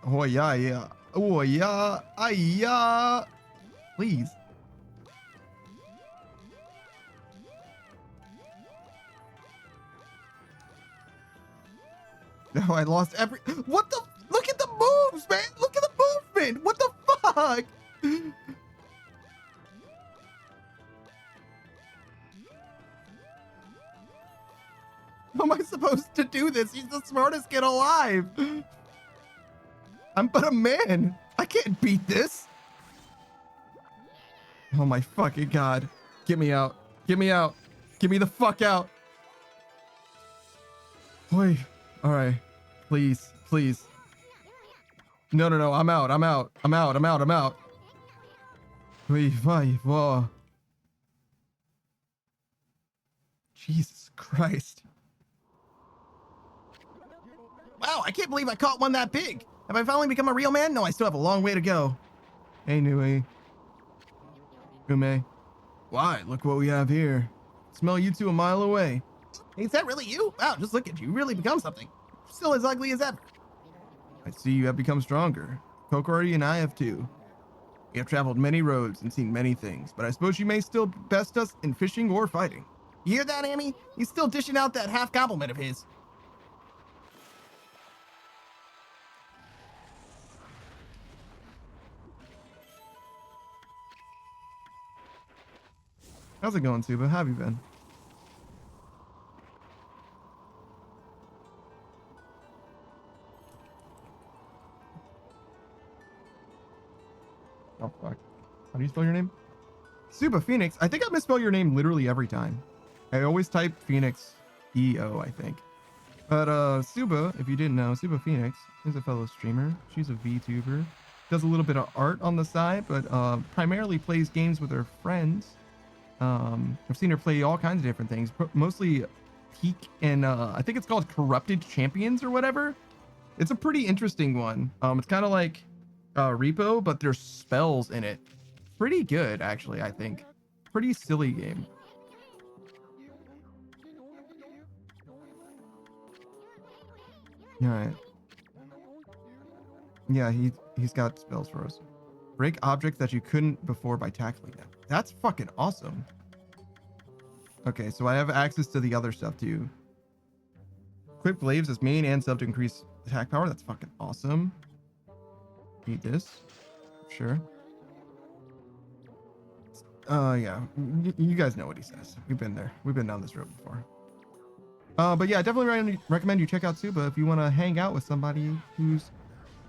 Oh yeah, yeah. Oh yeah, yeah. Please. No, I lost every. What the? Look at the moves, man. Look at the movement. What the fuck? How am I supposed to do this? He's the smartest kid alive. I'm but a man. I can't beat this. Oh my fucking god. Get me out. Get me out. Get me the fuck out. Boy. All right. Please. Please. No, no, no. I'm out. I'm out. I'm out. I'm out. I'm out. Whoa. Jesus Christ. Wow, I can't believe I caught one that big. Have I finally become a real man? No, I still have a long way to go. Hey, Nui. Ume. Why? Look what we have here. Smell you two a mile away. Is that really you? Wow, just look at you. You really become something. Still as ugly as ever. I see you have become stronger. Kokori and I have too. We have traveled many roads and seen many things, but I suppose you may still best us in fishing or fighting. You hear that, Amy? He's still dishing out that half compliment of his. How's it going, Suba? How have you been? Oh, fuck. How do you spell your name? Suba Phoenix. I think I misspell your name literally every time. I always type Phoenix E-O, I think. But, Suba, if you didn't know, Suba Phoenix is a fellow streamer. She's a VTuber. Does a little bit of art on the side, but, primarily plays games with her friends. I've seen her play all kinds of different things, mostly Peak and I think it's called Corrupted Champions or whatever. It's a pretty interesting one. It's kind of like Repo, but there's spells in it. Pretty good, actually, I think. Pretty silly game. All right. Yeah, he's got spells for us. Break objects that you couldn't before by tackling them. That's fucking awesome. Okay, so I have access to the other stuff too. Equip glaives as main and sub to increase attack power. That's fucking awesome. Need this. Sure. Yeah. You guys know what he says. We've been there. We've been down this road before. But yeah, I definitely recommend you check out Suba if you want to hang out with somebody who's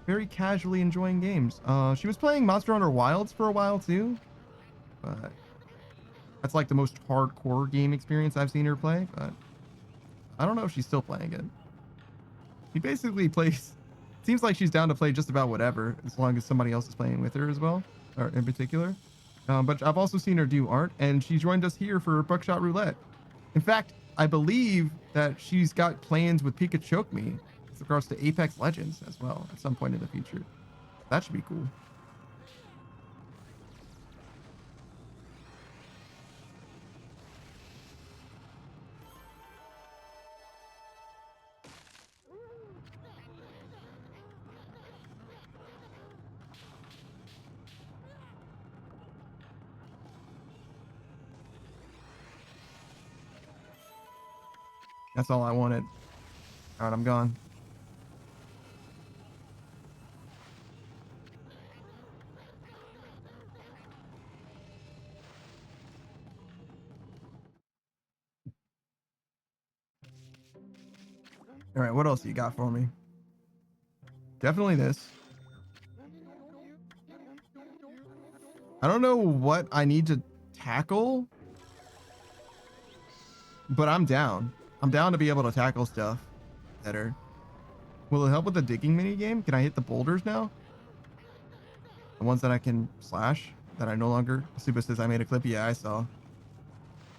very casually enjoying games. She was playing Monster Hunter Wilds for a while too, but that's like the most hardcore game experience I've seen her play, but I don't know if she's still playing it. She basically plays, seems like she's down to play just about whatever, as long as somebody else is playing with her as well, or in particular. But I've also seen her do art, and she joined us here for Buckshot Roulette. In fact, I believe that she's got plans with Pikachu Me with regards to Apex Legends as well at some point in the future. That should be cool. That's all I wanted. All right, I'm gone. All right, what else you got for me? Definitely this. I don't know what I need to tackle, but I'm down. I'm down to be able to tackle stuff better. Will it help with the digging mini game? Can I hit the boulders now? The ones that I can slash that I no longer. Suba says I made a clip. Yeah, I saw.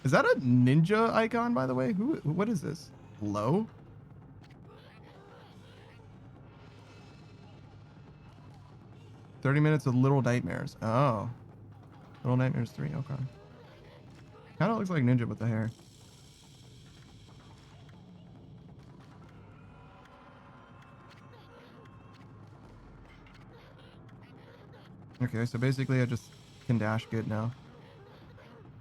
Is that a ninja icon, by the way? What is this? Low? "30 minutes of Little Nightmares." Oh. Little Nightmares 3, okay. Kind of looks like Ninja with the hair. Okay, so basically I just can dash good now.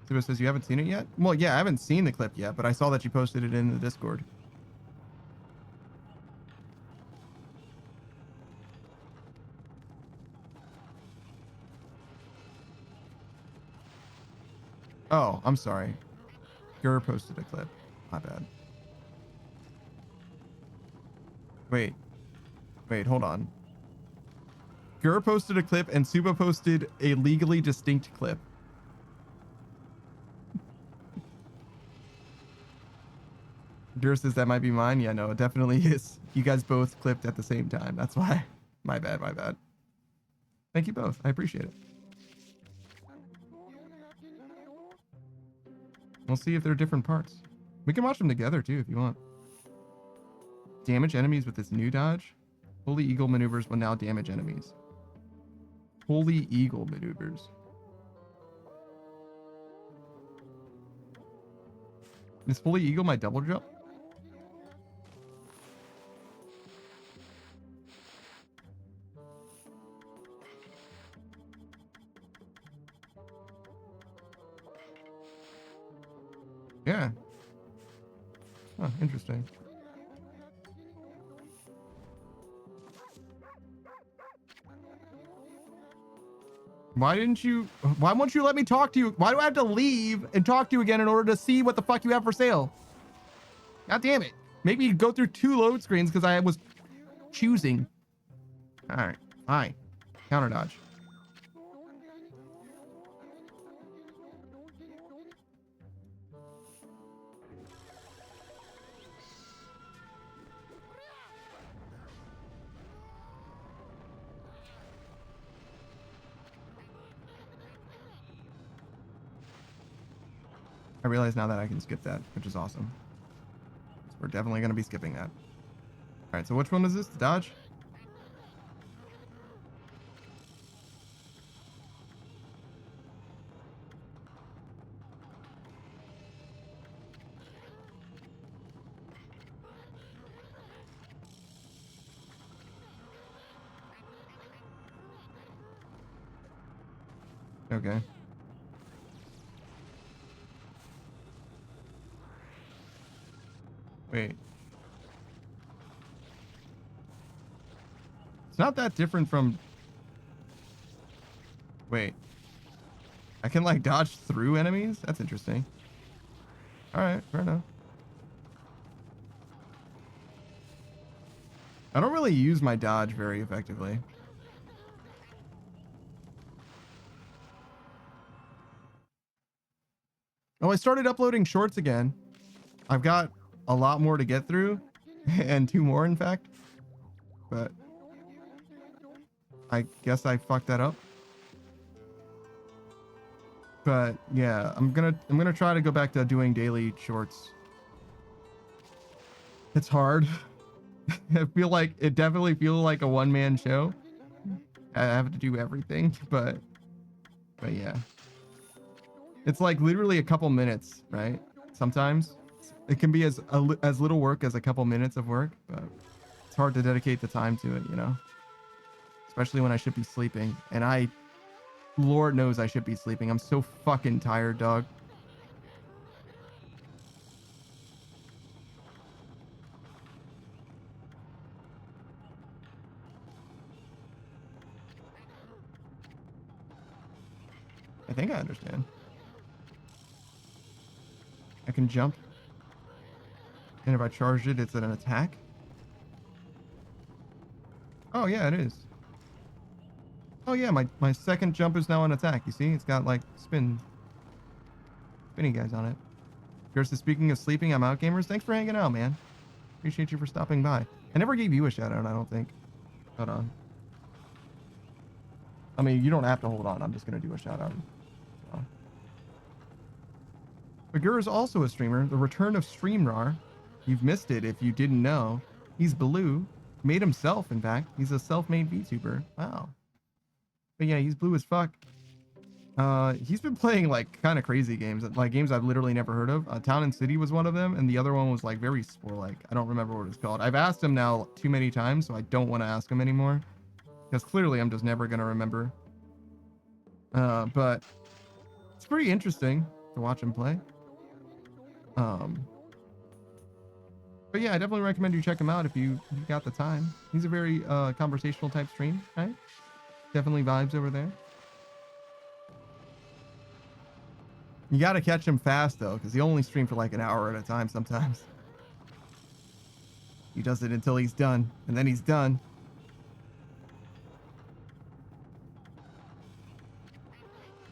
Suba says you haven't seen it yet? Well, yeah, I haven't seen the clip yet, but I saw that you posted it in the Discord. Oh, I'm sorry. Gur posted a clip. My bad. Wait, hold on. Gur posted a clip and Suba posted a legally distinct clip. Gur says that might be mine. Yeah, no, it definitely is. You guys both clipped at the same time. That's why. My bad, my bad. Thank you both. I appreciate it. We'll see if they're different parts. We can watch them together too if you want. Damage enemies with this new dodge. Holy Eagle maneuvers will now damage enemies. Holy Eagle maneuvers. Is Holy Eagle my double jump? Yeah. Huh, interesting. Why won't you let me talk to you? Why do I have to leave and talk to you again in order to see what the fuck you have for sale? God damn it. Make me go through 2 load screens because I was choosing. All right. Fine. Counter dodge. I realize now that I can skip that, which is awesome. So we're definitely going to be skipping that. All right, so which one is this? The dodge? Okay. Wait. It's not that different from... Wait. I can like dodge through enemies? That's interesting. Alright, fair enough. I don't really use my dodge very effectively. Oh, I started uploading shorts again. I've got a lot more to get through, and 2 more, in fact. But I guess I fucked that up. But yeah, I'm gonna try to go back to doing daily shorts. It's hard. I feel like it definitely feels like a one-man show. I have to do everything, but yeah. It's like literally a couple minutes, right? Sometimes it can be as little work as a couple minutes of work, but it's hard to dedicate the time to it, you know? Especially when I should be sleeping. And Lord knows I should be sleeping. I'm so fucking tired, dog. I think I understand. I can jump. And if I charge it, it's an attack. Oh, yeah, it is. Oh, yeah, my second jump is now an attack. You see? It's got, like, spinny guys on it. Gersa, speaking of sleeping, I'm out, gamers. Thanks for hanging out, man. Appreciate you for stopping by. I never gave you a shout-out, I don't think. Hold on. I mean, you don't have to hold on. I'm just going to do a shout-out. So. Bagura is also a streamer. The return of Streamrar. You've missed it if you didn't know. He's blue. Made himself, in fact. He's a self-made VTuber. Wow. But yeah, he's blue as fuck. He's been playing like kind of crazy games, like games I've literally never heard of. Town and City was one of them, and the other one was like very spore-like. I don't remember what it's called. I've asked him now too many times, so I don't want to ask him anymore because clearly I'm just never gonna remember. But it's pretty interesting to watch him play. But yeah, I definitely recommend you check him out if you got the time. He's a very conversational type stream, right? Definitely vibes over there. You got to catch him fast though, because he only streams for like an hour at a time sometimes. He does it until he's done, and then he's done.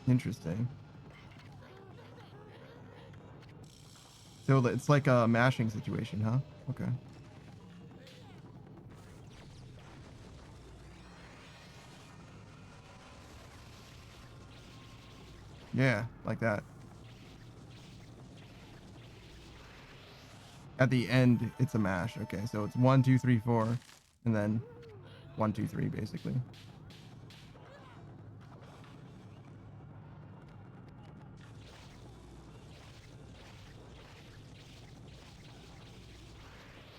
Interesting. So it's like a mashing situation, huh? Okay. Yeah, like that. At the end, it's a mash. Okay, so it's 1, 2, 3, 4, and then 1, 2, 3, basically.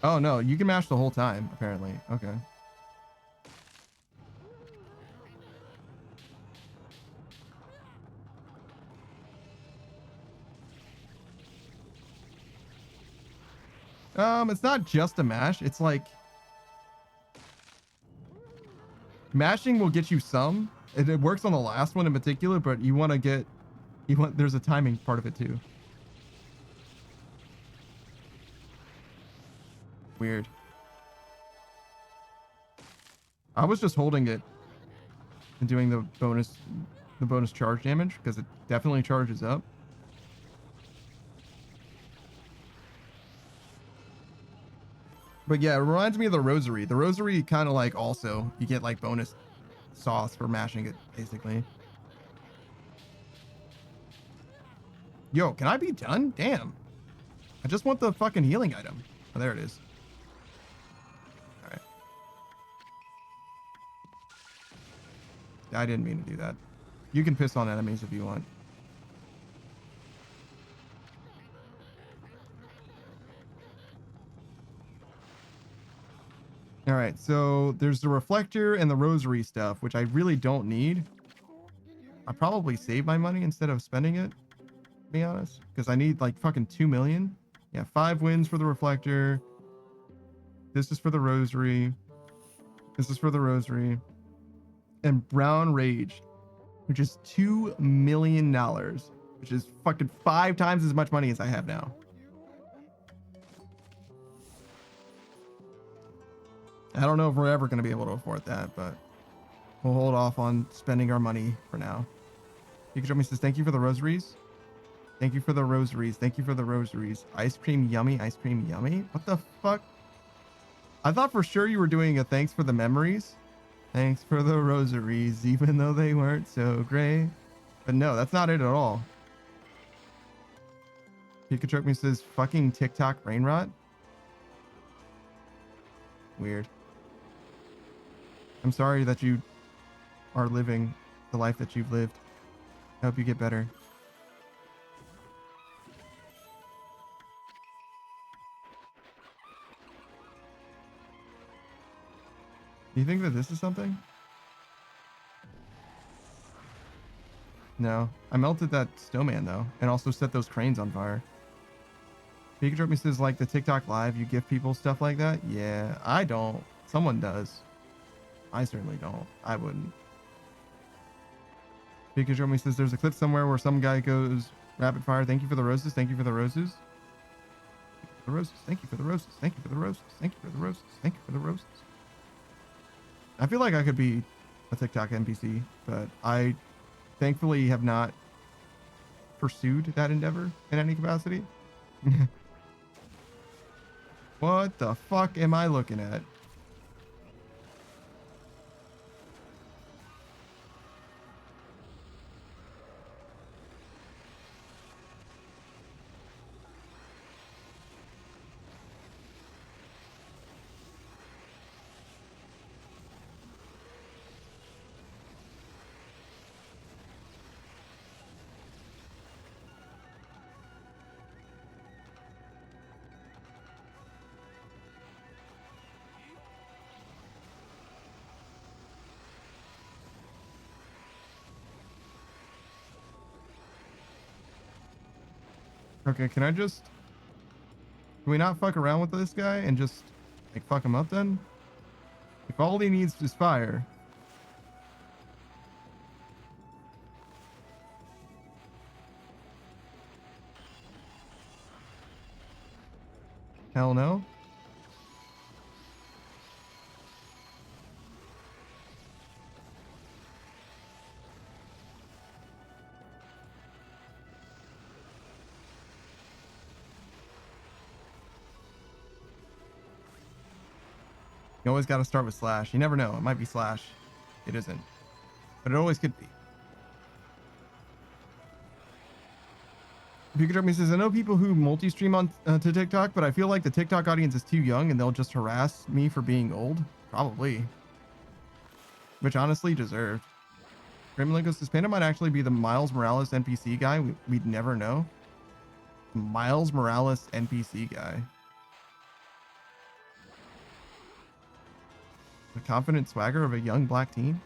Oh no, you can mash the whole time, apparently. Okay. It's not just a mash. It's like mashing will get you some. It works on the last one in particular, but there's a timing part of it too. Weird. I was just holding it and doing the bonus charge damage because it definitely charges up. But yeah, it reminds me of the rosary. The rosary kind of like also you get like bonus sauce for mashing it basically. Yo, can I be done? Damn. I just want the fucking healing item. Oh, there it is. All right. I didn't mean to do that. You can piss on enemies if you want. All right, so there's the reflector and the rosary stuff, which I really don't need. I probably save my money instead of spending it, to be honest, because I need like fucking 2 million. Yeah, 5 wins for the reflector. This is for the rosary. This is for the rosary. And Brown Rage, which is $2 million, which is fucking 5 times as much money as I have now. I don't know if we're ever going to be able to afford that, but we'll hold off on spending our money for now. Pikachu says, thank you for the rosaries. Thank you for the rosaries. Thank you for the rosaries. Ice cream yummy. Ice cream yummy. What the fuck? I thought for sure you were doing a thanks for the memories. Thanks for the rosaries, even though they weren't so great. But no, that's not it at all. Pikachu says, fucking TikTok brain rot. Weird. I'm sorry that you are living the life that you've lived. I hope you get better. Do you think that this is something? No. I melted that snowman though, and also set those cranes on fire. Pikachu says, like the TikTok live, you give people stuff like that? Yeah, I don't. Someone does. I certainly don't. I wouldn't. Pikachu says, there's a clip somewhere where some guy goes rapid fire. Thank you for the roses. Thank you for the roses. The roses. Thank you for the roses. Thank you for the roses. Thank you for the roses. Thank you for the roses. I feel like I could be a TikTok NPC, but I thankfully have not pursued that endeavor in any capacity. What the fuck am I looking at? Okay, can we not fuck around with this guy and just like fuck him up then? If all he needs is fire. Hell no. You always got to start with slash. You never know. It might be slash. It isn't. But it always could be. Pikachu says, I know people who multi-stream on to TikTok, but I feel like the TikTok audience is too young and they'll just harass me for being old. Probably. Which honestly deserved. Grimlingo says, Panda might actually be the Miles Morales NPC guy. We'd never know. Miles Morales NPC guy. The confident swagger of a young black teen.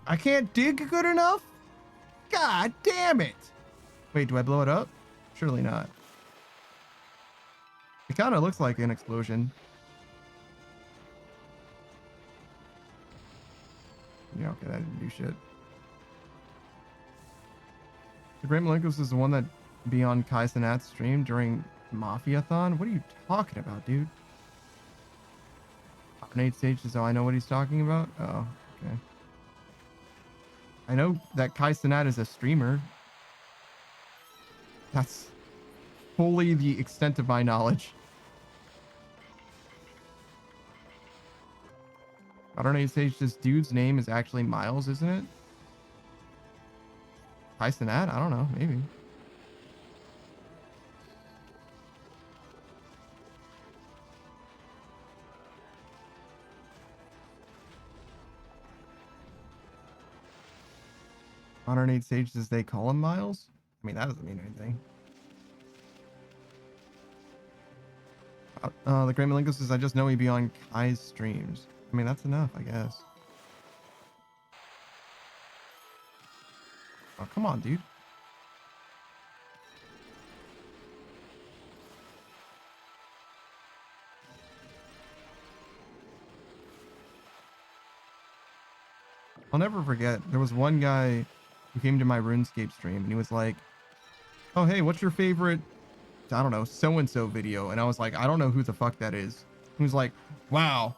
I can't dig good enough? God damn it. Wait, do I blow it up? Surely not. It kind of looks like an explosion. Yeah, okay, that didn't do shit. The Great Malinkos is the one that be on Kai Cenat's stream during Mafiathon? What are you talking about, dude? Nate Stage says, oh, I know what he's talking about? Oh, okay. I know that Kai Cenat is a streamer. That's fully the extent of my knowledge. I don't know. Sage, this dude's name is actually Miles, isn't it? Kai Cenat? I don't know. Maybe. Modern Age Sage says they call him Miles? I mean, that doesn't mean anything. The Great Malenko says, I just know he'd be on Kai's streams. I mean, that's enough, I guess. Oh, come on, dude. I'll never forget. There was one guy who came to my RuneScape stream and he was like, oh, hey, what's your favorite, I don't know, so-and-so video? And I was like, I don't know who the fuck that is. He was like, wow.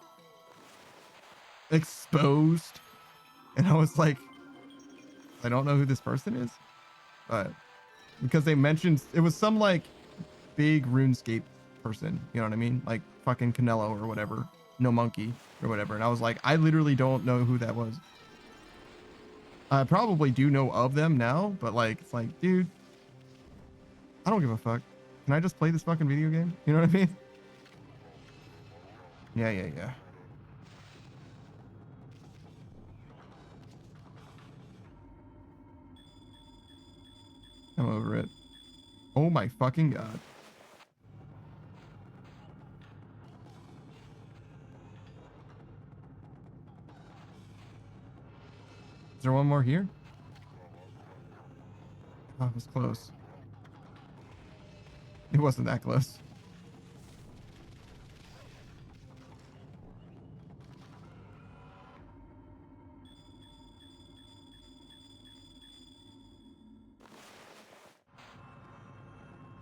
Exposed. And I was like, I don't know who this person is. But because they mentioned, it was some like big RuneScape person. You know what I mean? Like fucking Canelo or whatever. No Monkey or whatever. And I was like, I literally don't know who that was. I probably do know of them now, but like, it's like, dude, I don't give a fuck. Can I just play this fucking video game? You know what I mean? Yeah. I'm over it. Oh my fucking god. Is there one more here? Oh, it was close. It wasn't that close.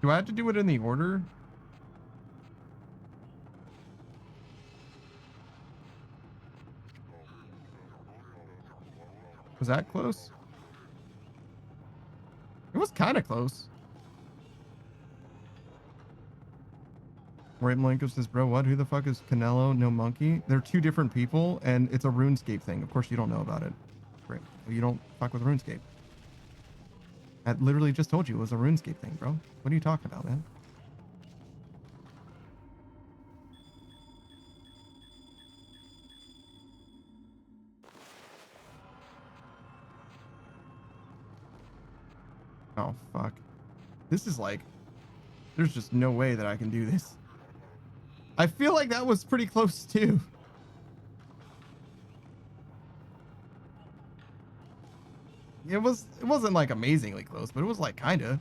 Do I have to do it in the order? Was that close? It was kind of close. Right, Malenko says, bro, what? Who the fuck is Canelo? No Monkey? They're two different people, and it's a RuneScape thing. Of course, you don't know about it. Great. You don't fuck with RuneScape. I literally just told you it was a RuneScape thing, bro. What are you talking about, man? Oh, fuck. This is like, there's just no way that I can do this. I feel like that was pretty close too. It wasn't like amazingly close, but it was like kind of.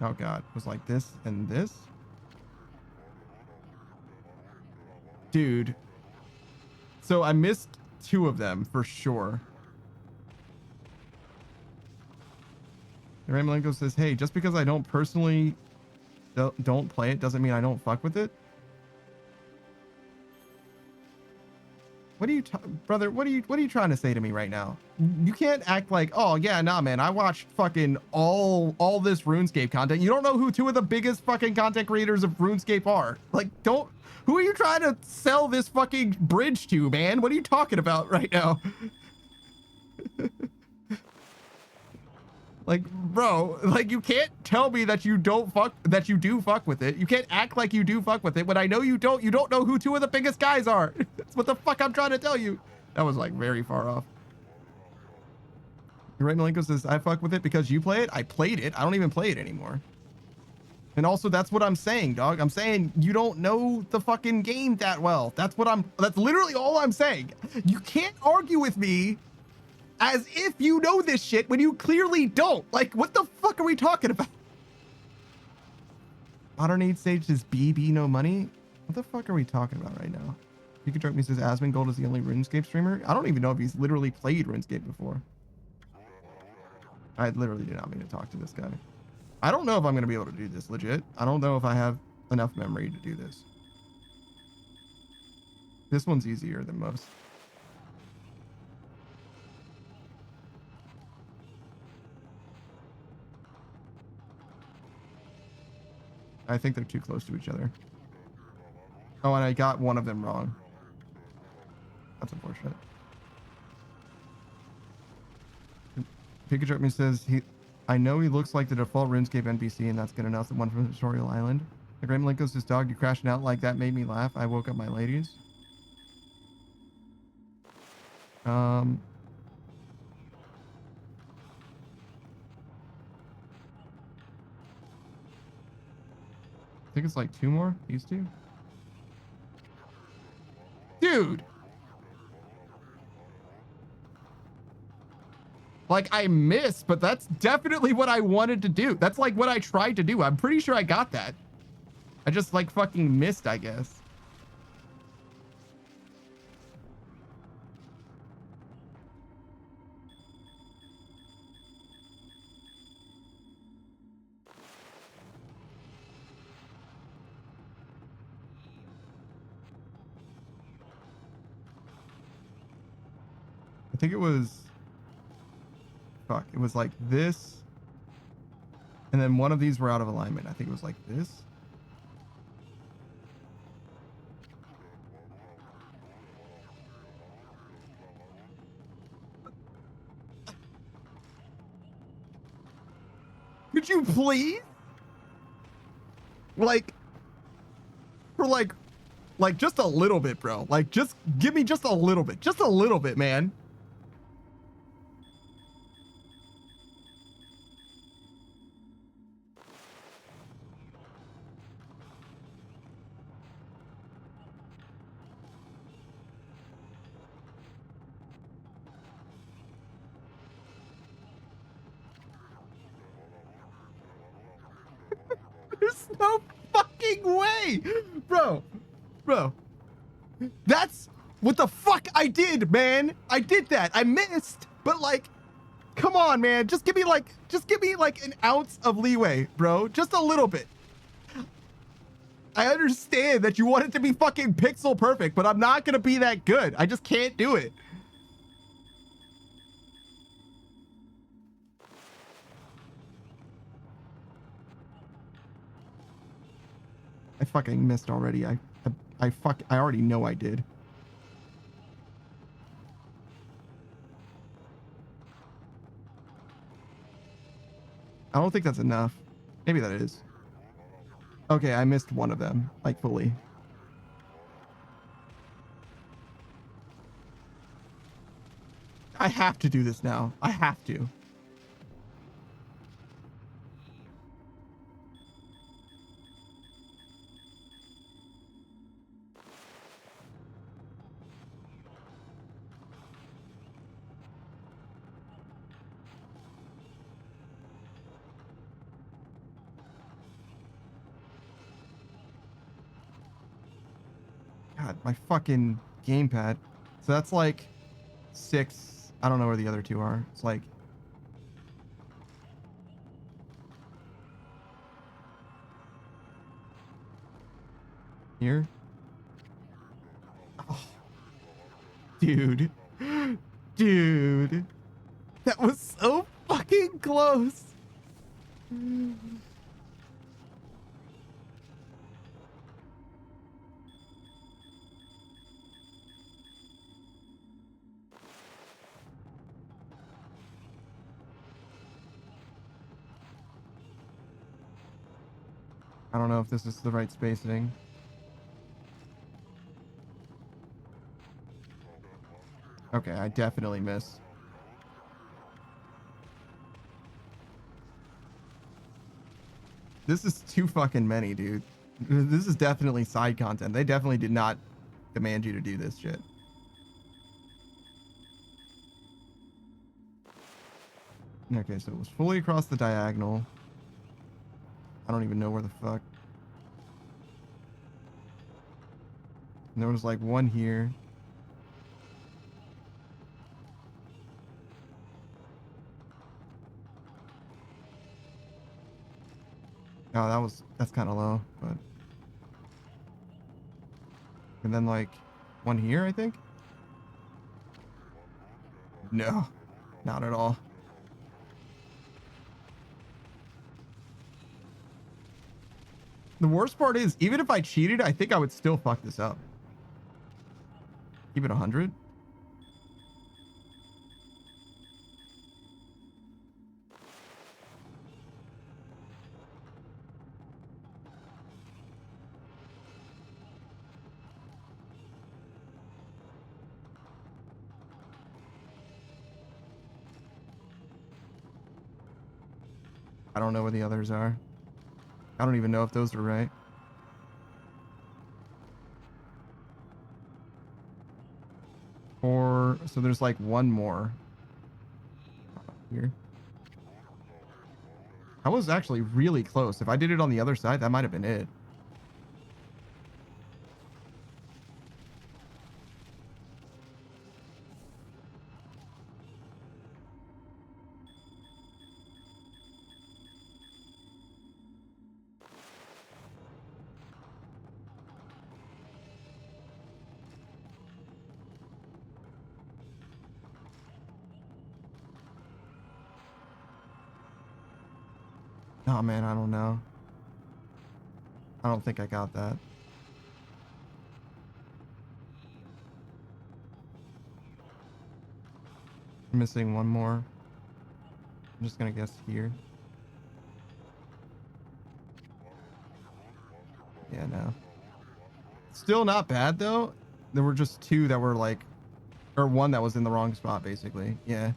Oh god, it was like this and this. Dude. So I missed 2 of them for sure. Ramalenko says, hey, just because I don't personally don't play it doesn't mean I don't fuck with it. What are you, brother? What are you trying to say to me right now? You can't act like, oh yeah, nah, man. I watched fucking all this RuneScape content. You don't know who 2 of the biggest fucking content creators of RuneScape are. Like, don't. Who are you trying to sell this fucking bridge to, man? What are you talking about right now? Like, bro, like you can't tell me that you do fuck with it. You can't act like you do fuck with it when I know you don't know who 2 of the biggest guys are. That's what the fuck I'm trying to tell you. That was like very far off. Right, Malenko says, I fuck with it because you play it. I played it. I don't even play it anymore. And also that's what I'm saying, dog. I'm saying you don't know the fucking game that well. That's literally all I'm saying. You can't argue with me as if you know this shit when you clearly don't. Like, what the fuck are we talking about? Modern Age Stage says BB no money. What the fuck are we talking about right now? Pika Truck Me says Asmongold Gold is the only RuneScape streamer. I don't even know if he's literally played RuneScape before. I literally did not mean to talk to this guy. I don't know if I'm going to be able to do this legit. I don't know if I have enough memory to do this. This one's easier than most. I think they're too close to each other. Oh, and I got one of them wrong. That's unfortunate. Pikachu says I know he looks like the default RuneScape NPC, and that's good enough. The one from Tutorial Island. The Great Malenko says, dog, you crashing out like that made me laugh. I woke up my ladies. I think it's like 2 more. These 2. Dude. Like, I missed, but that's definitely what I wanted to do. That's like what I tried to do. I'm pretty sure I got that. I just like fucking missed, I guess. I think it was, fuck, it was like this. And then one of these were out of alignment. I think it was like this. Could you please? Like, for like just a little bit, bro. Like, just give me just a little bit, man. There's no fucking way, bro. That's what the fuck I did, man. I did that. I missed, but like, come on, man. Just give me like an ounce of leeway, bro. Just a little bit. I understand that you want it to be fucking pixel perfect, but I'm not gonna be that good. I just can't do it. I fucking missed already. I already know I did. I don't think that's enough. Maybe that is. Okay, I missed one of them, like fully. I have to do this now. I have to. God, my fucking gamepad. So that's like 6. I don't know where the other 2 are. It's like here. Oh, dude. Dude. That was so fucking close. I don't know if this is the right spacing. Okay, I definitely missed. This is too fucking many, dude. This is definitely side content. They definitely did not demand you to do this shit. Okay, so it was fully across the diagonal. I don't even know where the fuck. And there was like one here. Oh, that's kind of low, but. And then like one here, I think. No, not at all. The worst part is, even if I cheated, I think I would still fuck this up. Keep it 100. I don't know where the others are. I don't even know if those are right. Or, so there's like one more here. I was actually really close. If I did it on the other side, that might have been it. Oh man, I don't know. I don't think I got that. I'm missing one more. I'm just gonna guess here. Yeah, no. Still not bad though. There were just 2 that were like, or 1 that was in the wrong spot basically. Yeah.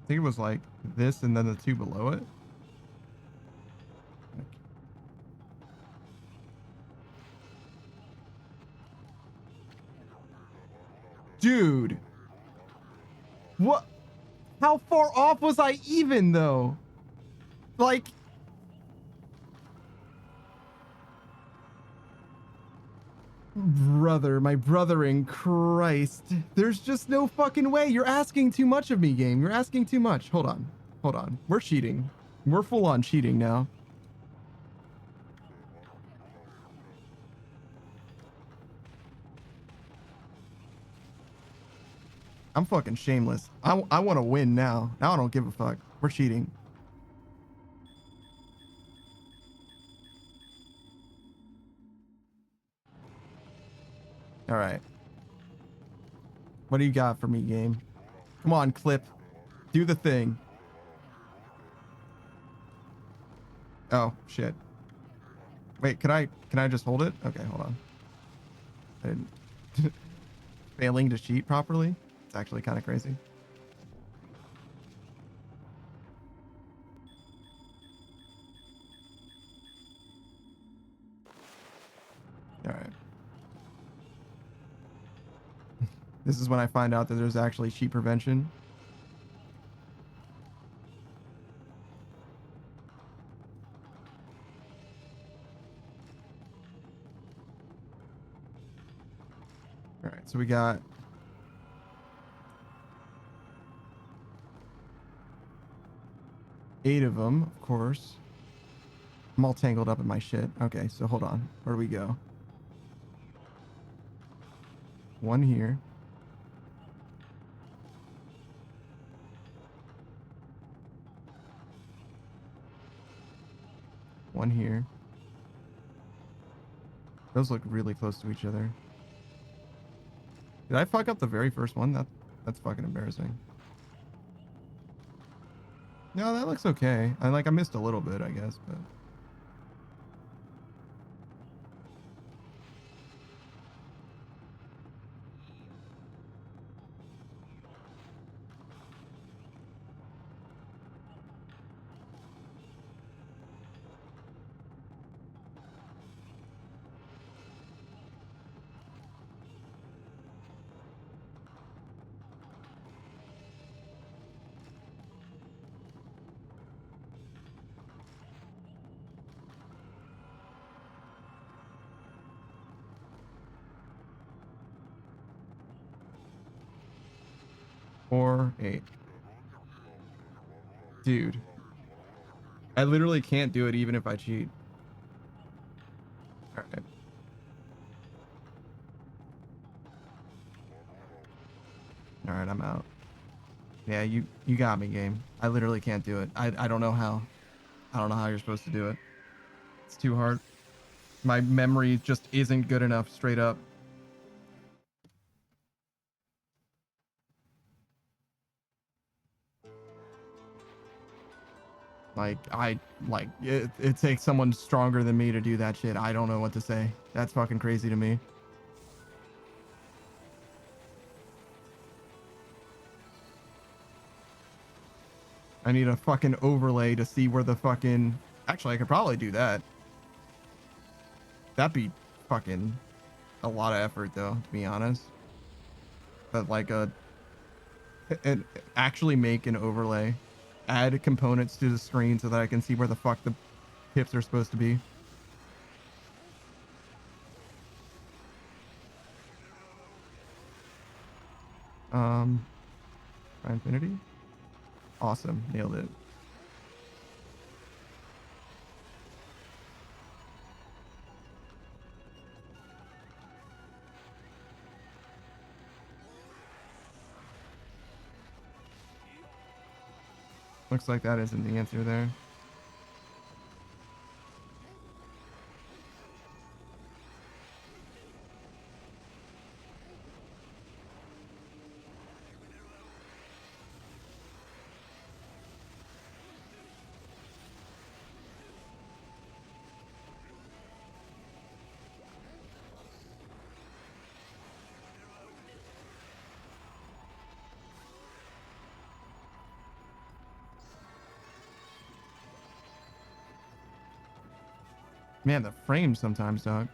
I think it was like this and then the 2 below it. Dude. What? How far off was I even though? Like. Brother, my brother in Christ. There's just no fucking way. You're asking too much of me, game. You're asking too much. Hold on. Hold on. We're cheating. We're full on cheating now. I'm fucking shameless. I want to win now. Now I don't give a fuck. We're cheating. All right. What do you got for me, game? Come on, clip. Do the thing. Oh, shit. Wait, can I just hold it? Okay, hold on. I didn't. Failing to cheat properly? It's actually kind of crazy. All right. This is when I find out that there's actually cheat prevention. All right, so we got 8 of them, of course. I'm all tangled up in my shit. Okay, so hold on. Where do we go? 1 here. One here. Those look really close to each other. Did I fuck up the very first one? That's fucking embarrassing. No, that looks okay. I missed a little bit, I guess, but four, 8. Dude. I literally can't do it even if I cheat. Alright. Alright, I'm out. Yeah, you got me, game. I literally can't do it. I don't know how. I don't know how you're supposed to do it. It's too hard. My memory just isn't good enough, straight up. It takes someone stronger than me to do that shit. I don't know what to say. That's fucking crazy to me. I need a fucking overlay to see where the fucking... Actually, I could probably do that. That'd be fucking a lot of effort, though, to be honest. But actually make an overlay. Add components to the screen so that I can see where the fuck the pips are supposed to be. Try infinity. Awesome, nailed it. Looks like that isn't the answer there. Man, the frame sometimes, dog.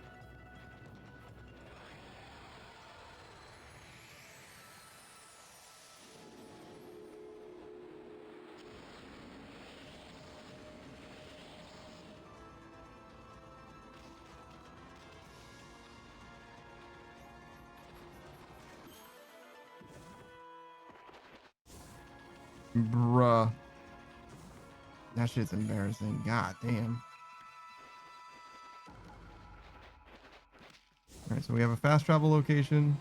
Bruh. That shit's embarrassing. God damn. Alright, so we have a fast travel location.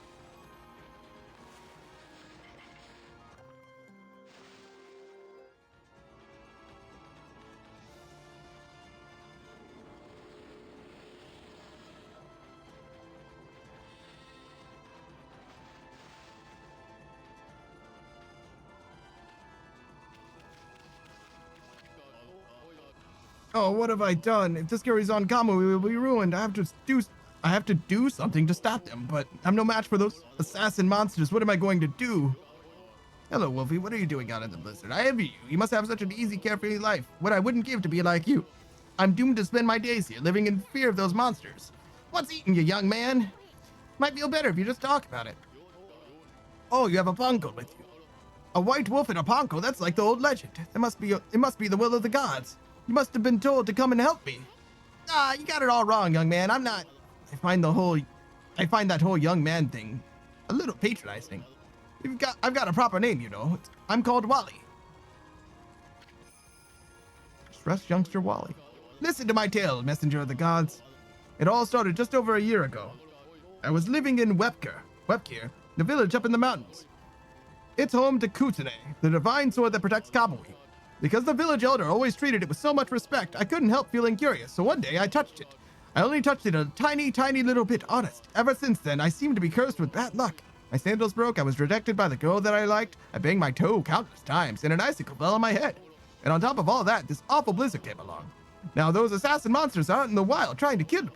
Oh, what have I done? If this carries on, Okami will be ruined. I have to do something to stop them, but I'm no match for those assassin monsters. What am I going to do? Hello, Wolfie. What are you doing out in the blizzard? I envy you. You must have such an easy, carefree life. What I wouldn't give to be like you. I'm doomed to spend my days here, living in fear of those monsters. What's eating you, young man? Might feel better if you just talk about it. Oh, you have a pongo with you. A white wolf and a pongo, that's like the old legend. It must be the will of the gods. You must have been told to come and help me. Ah, you got it all wrong, young man. I'm not. I find that whole young man thing a little patronizing. I've got a proper name, you know. I'm called Wally. Stressed youngster Wally. Listen to my tale, messenger of the gods. It all started just over a year ago. I was living in Webkir, the village up in the mountains. It's home to Kutune, the divine sword that protects Kabui. Because the village elder always treated it with so much respect, I couldn't help feeling curious, so one day I touched it. I only touched it a tiny, tiny little bit, honest. Ever since then, I seem to be cursed with bad luck. My sandals broke, I was rejected by the girl that I liked, I banged my toe countless times, and an icicle fell on my head. And on top of all that, this awful blizzard came along. Now those assassin monsters are out in the wild trying to kill me.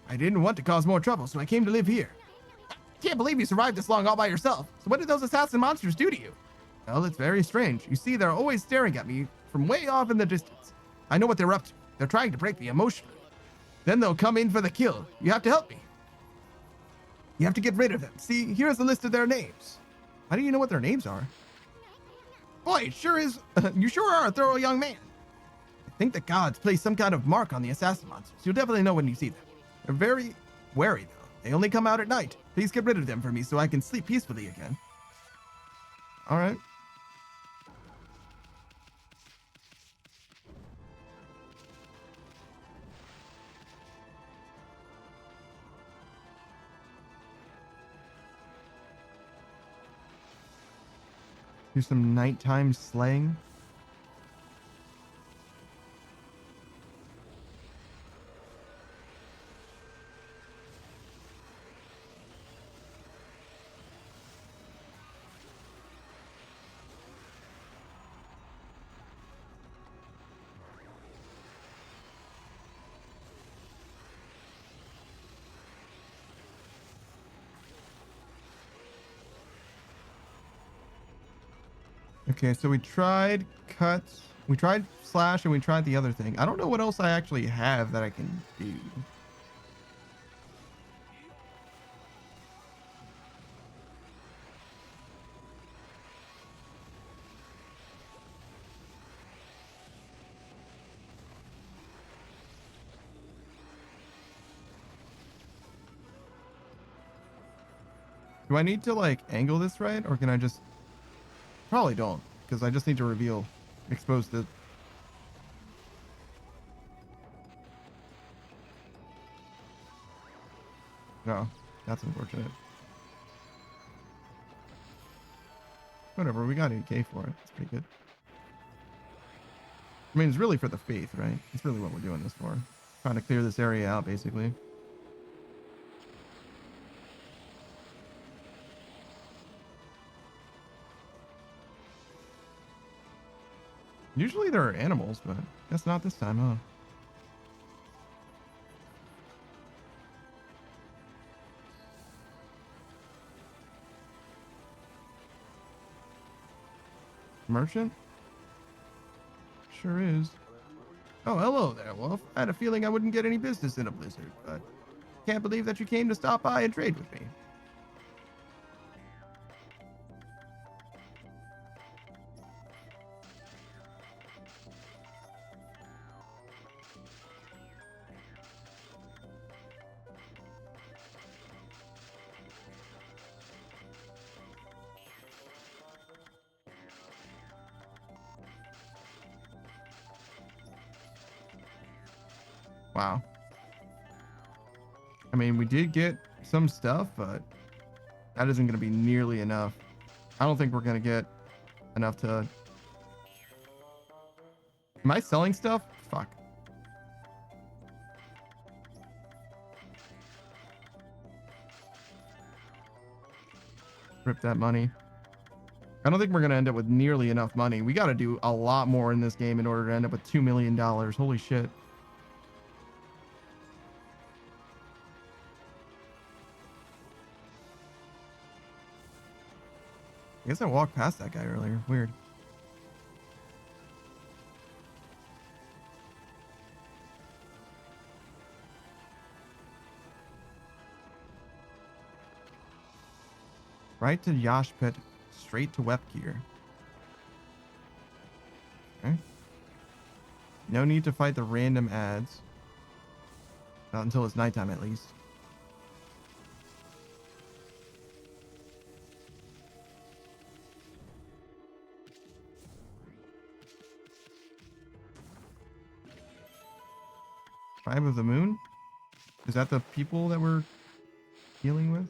I didn't want to cause more trouble, so I came to live here. I can't believe you survived this long all by yourself. So what did those assassin monsters do to you? Well, it's very strange. You see, they're always staring at me from way off in the distance. I know what they're up to. They're trying to break me emotionally. Then they'll come in for the kill. You have to help me. You have to get rid of them. See, here's a list of their names. How do you know what their names are? Boy, it sure is. You sure are a thorough young man. I think the gods place some kind of mark on the assassin monsters. You'll definitely know when you see them. They're very wary, though. They only come out at night. Please get rid of them for me so I can sleep peacefully again. All right. Do some nighttime slaying. Okay, so we tried cut, we tried slash, and we tried the other thing. I don't know what else I actually have that I can do. Do I need to like angle this right, or can I just... Probably don't, because I just need to reveal, expose the... No, that's unfortunate. Whatever, we got 8K for it. It's pretty good. I mean, it's really for the faith, right? It's really what we're doing this for. Trying to clear this area out, basically. Usually there are animals, but that's not this time, huh? Merchant? Sure is. Oh, hello there, Wolf. I had a feeling I wouldn't get any business in a blizzard, but can't believe that you came to stop by and trade with me. Wow. I mean, we did get some stuff, but that isn't going to be nearly enough. I don't think we're going to get enough to... Am I selling stuff? Fuck. Rip that money. I don't think we're going to end up with nearly enough money. We got to do a lot more in this game in order to end up with $2 million. Holy shit. I guess I walked past that guy earlier. Weird. Right to Yash Pit, straight to Webgear. Okay. No need to fight the random ads. Not until it's nighttime, at least. Tribe of the Moon? Is that the people that we're dealing with?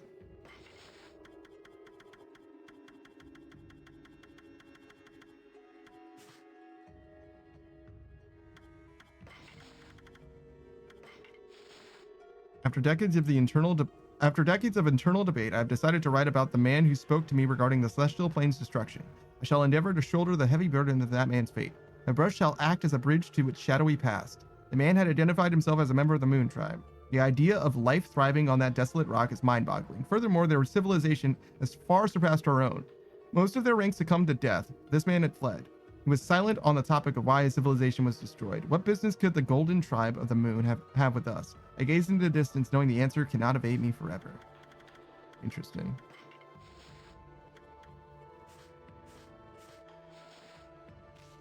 After decades of internal debate, I've decided to write about the man who spoke to me regarding the Celestial Plane's destruction. I shall endeavor to shoulder the heavy burden of that man's fate. My brush shall act as a bridge to its shadowy past. The man had identified himself as a member of the Moon Tribe. The idea of life thriving on that desolate rock is mind-boggling. Furthermore, their civilization has far surpassed our own. Most of their ranks succumbed to death. This man had fled. He was silent on the topic of why his civilization was destroyed. What business could the Golden Tribe of the Moon have with us? I gazed into the distance, knowing the answer cannot evade me forever. Interesting.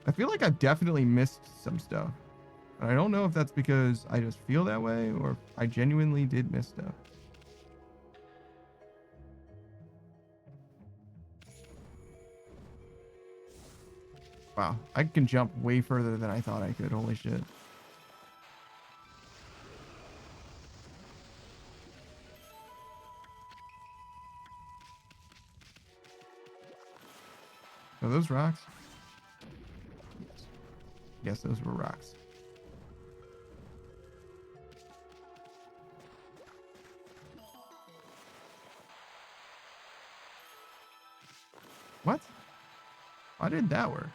I feel like I've definitely missed some stuff. I don't know if that's because I just feel that way or if I genuinely did miss stuff. Wow, I can jump way further than I thought I could. Holy shit. Are those rocks? Yes, those were rocks. What? Why did that work?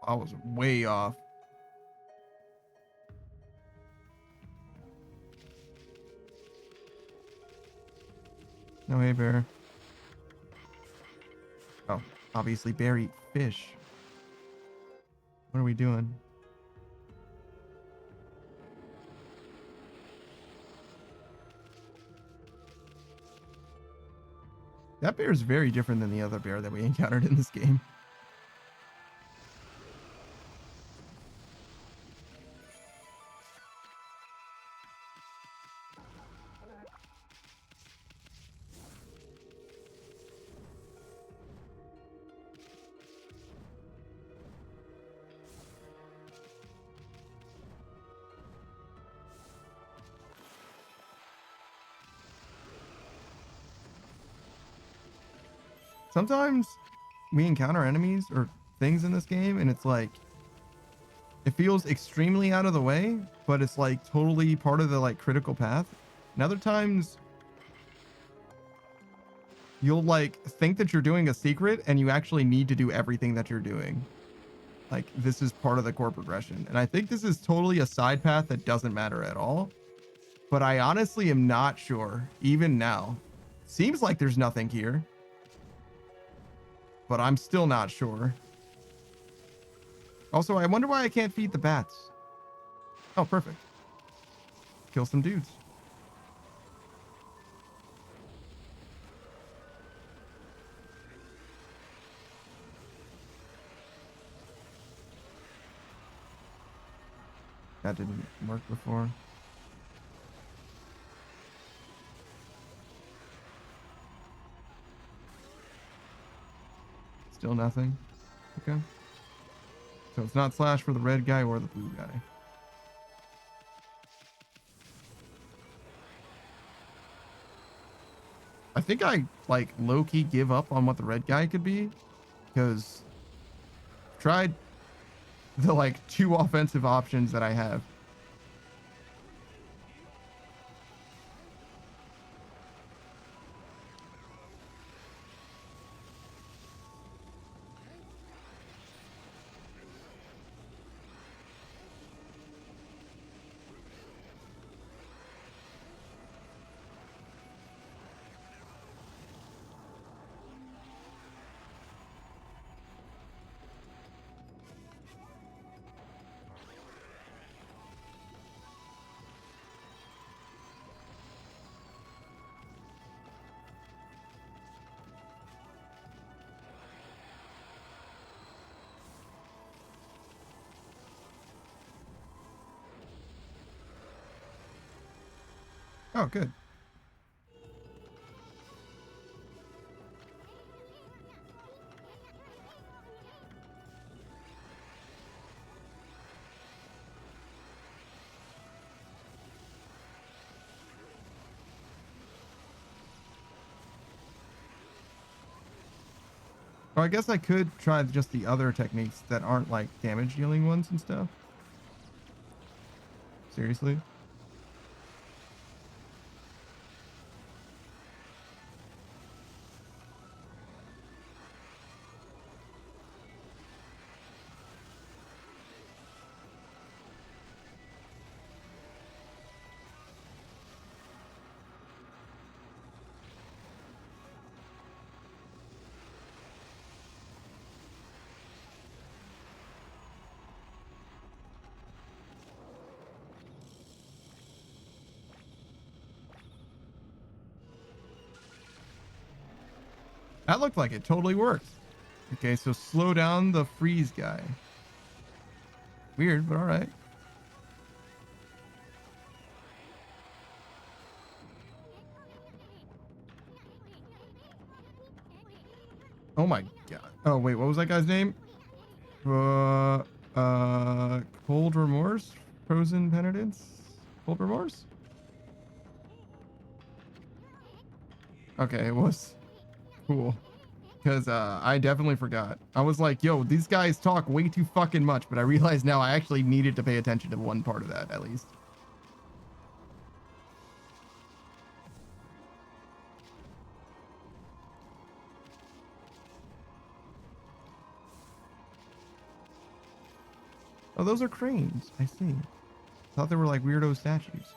I was way off. No, hey, bear. Oh, obviously bear eat fish. What are we doing? That bear is very different than the other bear that we encountered in this game. Sometimes we encounter enemies or things in this game and it's like it feels extremely out of the way, but it's like totally part of the like critical path. And other times you'll like think that you're doing a secret and you actually need to do everything that you're doing. Like this is part of the core progression. And I think this is totally a side path that doesn't matter at all. But I honestly am not sure even now. Seems like there's nothing here. But I'm still not sure. Also, I wonder why I can't feed the bats. Oh, perfect. Kill some dudes. That didn't work before. Still nothing. Okay. So it's not slash for the red guy or the blue guy. I think I like low-key give up on what the red guy could be because I've tried the like 2 offensive options that I have. Oh, good. Or I guess I could try just the other techniques that aren't like damage dealing ones and stuff. Seriously? That looked like it totally worked. Okay, so slow down the freeze guy. Weird, but all right. Oh my god. Oh wait, what was that guy's name? Cold Remorse? Frozen Penitence? Cold Remorse? Okay, it was cool. Because I definitely forgot. I was like, yo, these guys talk way too fucking much, but I realized now I actually needed to pay attention to one part of that, at least. Oh, those are cranes. I see. I thought they were like weirdo statues.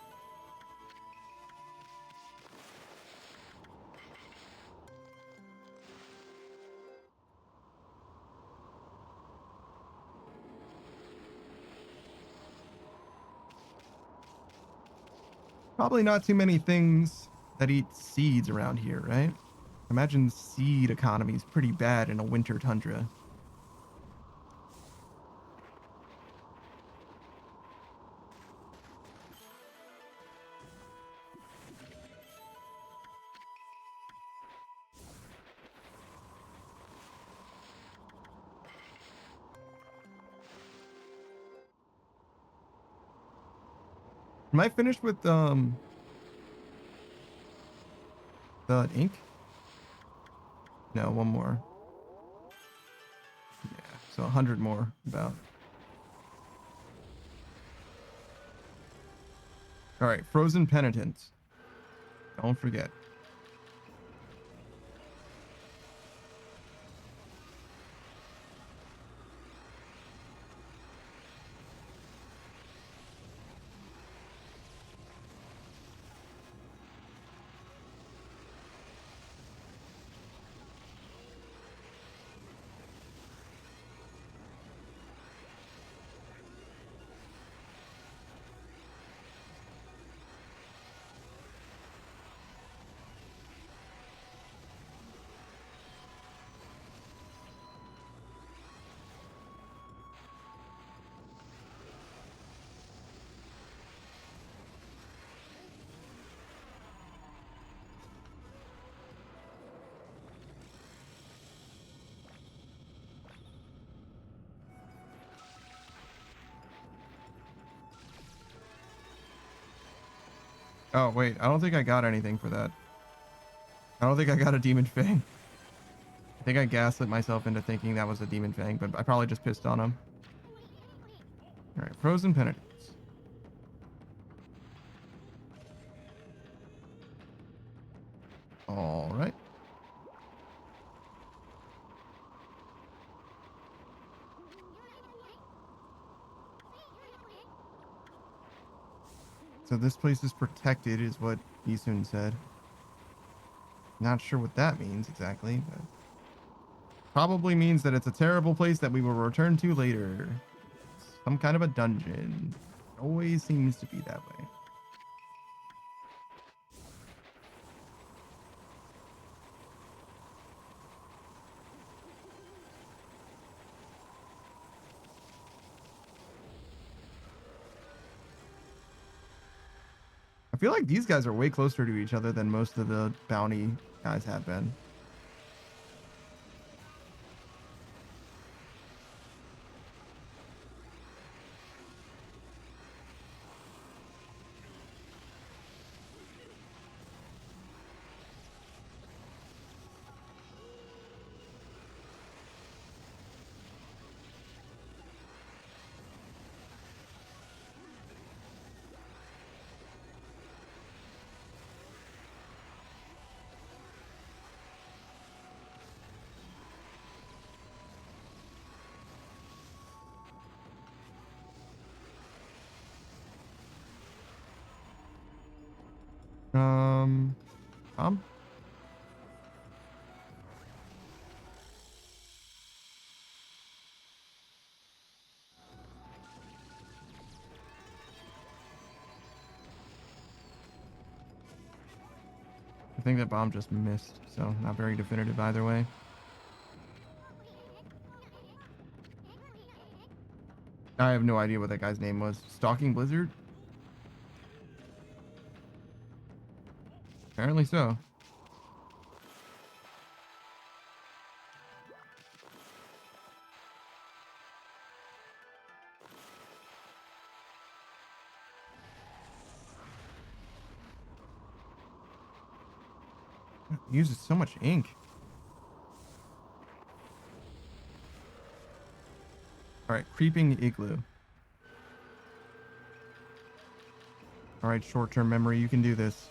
Probably not too many things that eat seeds around here, right? Imagine seed economy is pretty bad in a winter tundra. Am I finished with the ink? No, one more. Yeah, so 100 more about. All right, Frozen Penitence. Don't forget. Oh, wait. I don't think I got anything for that. I don't think I got a Demon Fang. I think I gaslit myself into thinking that was a Demon Fang, but I probably just pissed on him. All right, frozen penitents. All right. So this place is protected, is what Isun said. Not sure what that means exactly, but probably means that it's a terrible place that we will return to later. Some kind of a dungeon. Always seems to be that way. I feel like these guys are way closer to each other than most of the bounty guys have been. Tom? I think that bomb just missed, so not very definitive either way. I have no idea what that guy's name was. Stalking Blizzard? Apparently so. It uses so much ink. All right, creeping igloo. All right, short-term memory, you can do this.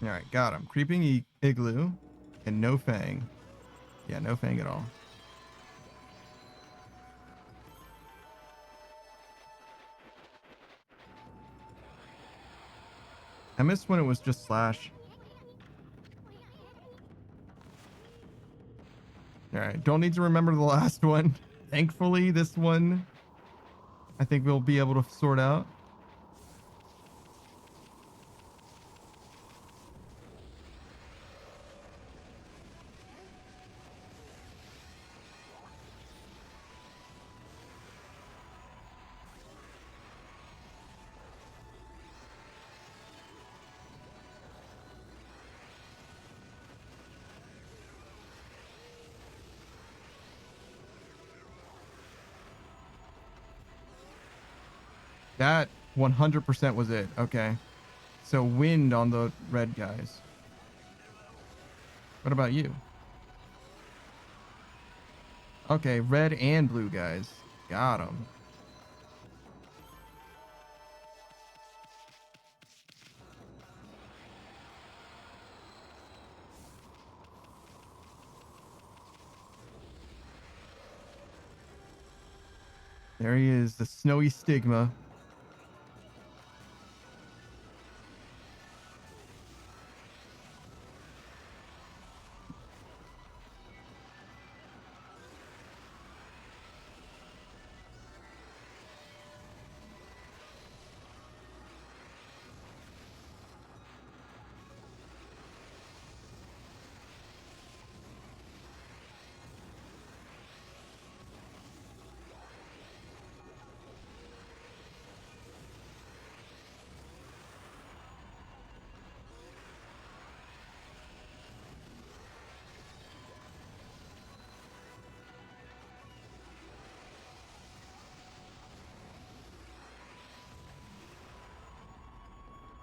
All right, got him. Creeping igloo and no fang. Yeah, no fang at all. I missed when it was just slash. All right, don't need to remember the last one. Thankfully, this one, I think we'll be able to sort out. That 100% was it. Okay. So wind on the red guys. What about you? Okay, red and blue guys. Got them. There he is, the snowy stigma.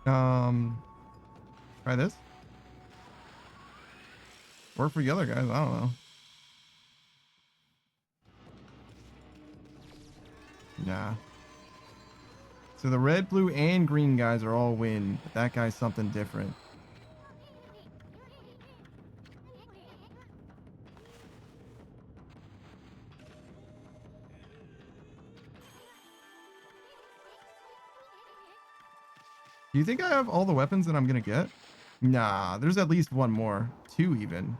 Try this. Work for the other guys. I don't know. Nah. So the red, blue, and green guys are all wind, but that guy's something different. Do you think I have all the weapons that I'm gonna get? Nah, there's at least one more. 2 even.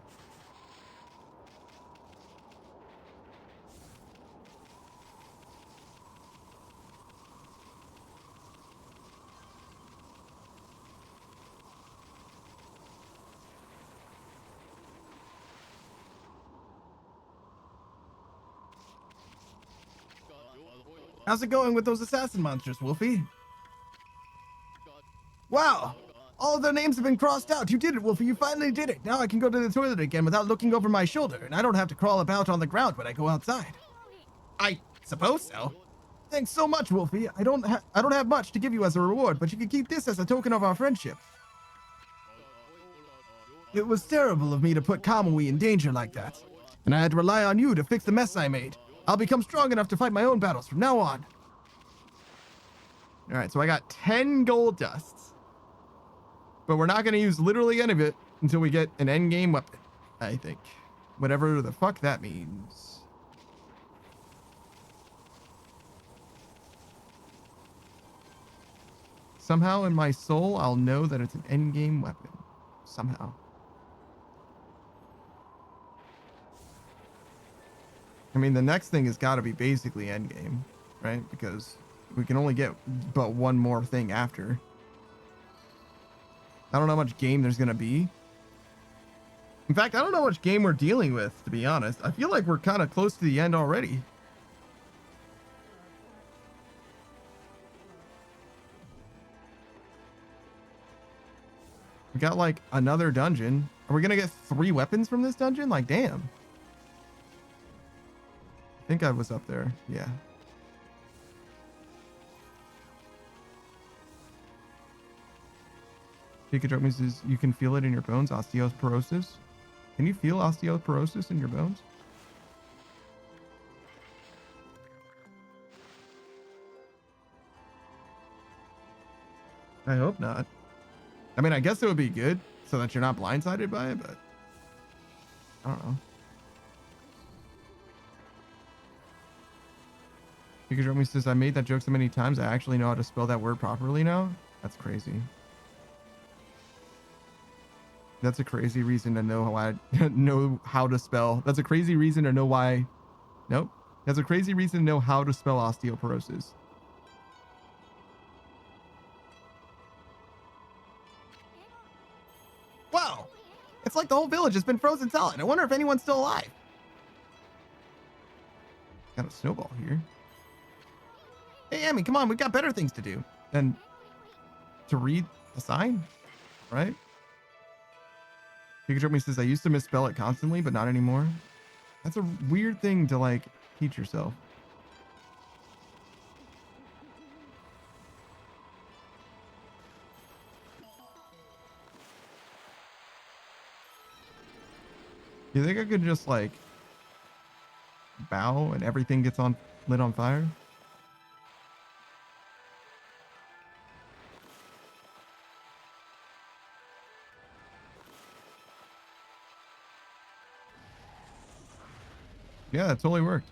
How's it going with those assassin monsters, Wolfie? Wow! All of their names have been crossed out. You did it, Wolfie. You finally did it. Now I can go to the toilet again without looking over my shoulder, and I don't have to crawl about on the ground when I go outside. I suppose so. Thanks so much, Wolfie. I don't have much to give you as a reward, but you can keep this as a token of our friendship. It was terrible of me to put Kamui in danger like that, and I had to rely on you to fix the mess I made. I'll become strong enough to fight my own battles from now on. All right, so I got 10 gold dusts. But we're not going to use literally any of it until we get an endgame weapon, I think. Whatever the fuck that means. Somehow in my soul, I'll know that it's an endgame weapon. Somehow. I mean, the next thing has got to be basically endgame, right? Because we can only get but one more thing after. I don't know how much game there's going to be. In fact, I don't know how much game we're dealing with, to be honest. I feel like we're kind of close to the end already. We got like another dungeon. Are we going to get 3 weapons from this dungeon? Like, damn. I think I was up there. Yeah. Pikachu says you can feel it in your bones. Osteoporosis. Can you feel osteoporosis in your bones? I hope not. I mean, I guess it would be good so that you're not blindsided by it, but I don't know. Pikachu says I made that joke so many times I actually know how to spell that word properly now. That's crazy. That's a crazy reason to know how I know how to spell. That's a crazy reason to know why. Nope. That's a crazy reason to know how to spell osteoporosis. Wow! It's like the whole village has been frozen solid. I wonder if anyone's still alive. Got a snowball here. Hey, Amy, come on. We've got better things to do. And to read the sign, right? Pikachu says I used to misspell it constantly, but not anymore. That's a weird thing to like teach yourself. You think I could just like bow and everything gets lit on fire? Yeah, that totally worked.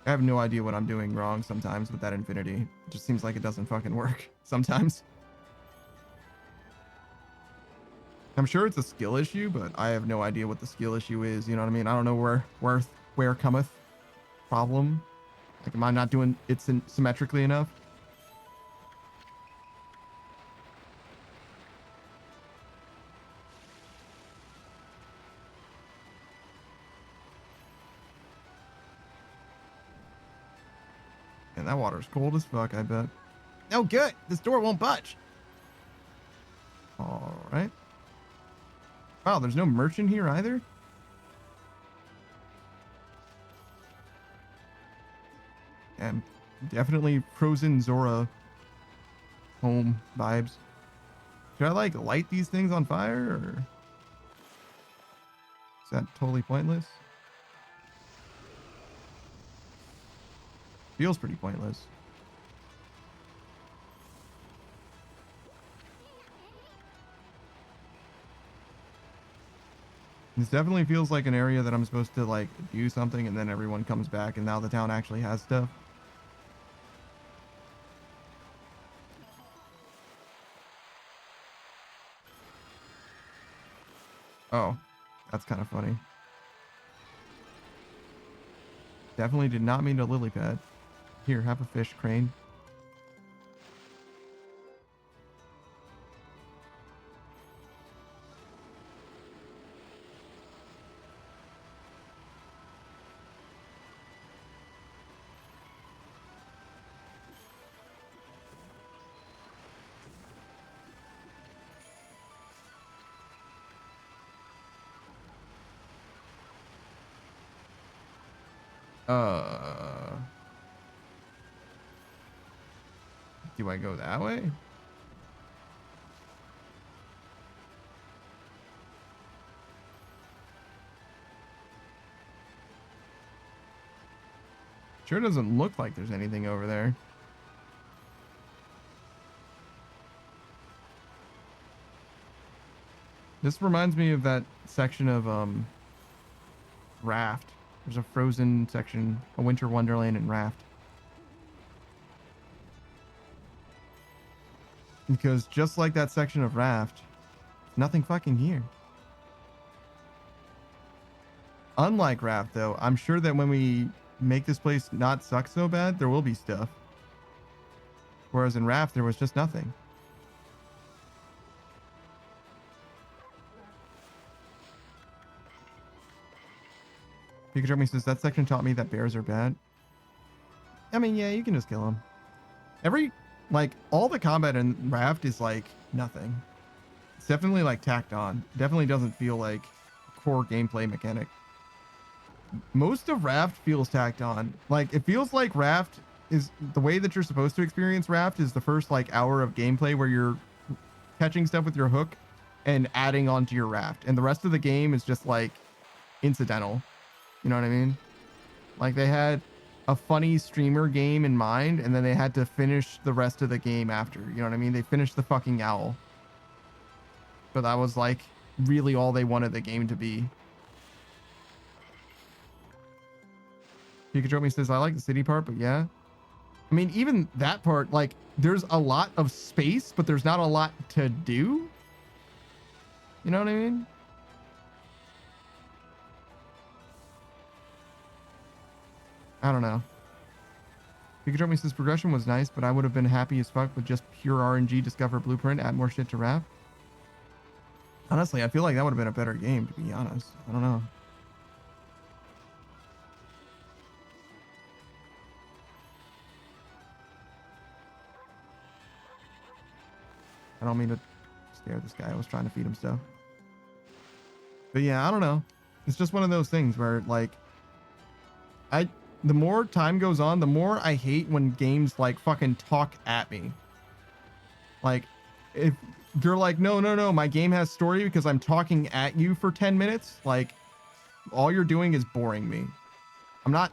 I have no idea what I'm doing wrong sometimes with that infinity. It just seems like it doesn't fucking work sometimes. I'm sure it's a skill issue, but I have no idea what the skill issue is. You know what I mean? I don't know where cometh problem. Like, am I not doing it symmetrically enough? And that water's cold as fuck, I bet. Oh, good. This door won't budge. All right. Wow, there's no merchant here either? And definitely Frozen Zora home vibes. Should I like light these things on fire, or is that totally pointless? Feels pretty pointless. This definitely feels like an area that I'm supposed to like do something and then everyone comes back and now the town actually has stuff. Oh, that's kind of funny. Definitely did not mean to lily pad. Here, have a fish, crane. Do I go that way? Sure doesn't look like there's anything over there. This reminds me of that section of Raft. There's a Frozen section, a Winter Wonderland and Raft. Because just like that section of Raft, nothing fucking here. Unlike Raft, though, I'm sure that when we make this place not suck so bad, there will be stuff. Whereas in Raft, there was just nothing. Pikachu says, that section taught me that bears are bad. I mean, yeah, you can just kill them. All the combat in Raft is like nothing. It's definitely like tacked on. Definitely doesn't feel like core gameplay mechanic. Most of Raft feels tacked on. Like, it feels like Raft is the way that you're supposed to experience Raft is the first like hour of gameplay where you're catching stuff with your hook and adding onto your raft. And the rest of the game is just like incidental. You know what I mean? Like, they had a funny streamer game in mind, and then they had to finish the rest of the game after. You know what I mean? They finished the fucking owl. But that was, like, really all they wanted the game to be. Pikachu says, I like the city part, but yeah. I mean, even that part, like, there's a lot of space, but there's not a lot to do. You know what I mean? I don't know. Pikachu says progression was nice, but I would have been happy as fuck with just pure RNG, discover blueprint, add more shit to Raft. Honestly, I feel like that would have been a better game, to be honest. I don't know. I don't mean to scare this guy. I was trying to feed him stuff. But yeah, I don't know. It's just one of those things where, like, the more time goes on, the more I hate when games like fucking talk at me. Like, if you're like, no, my game has story because I'm talking at you for 10 minutes, like, all you're doing is boring me. I'm not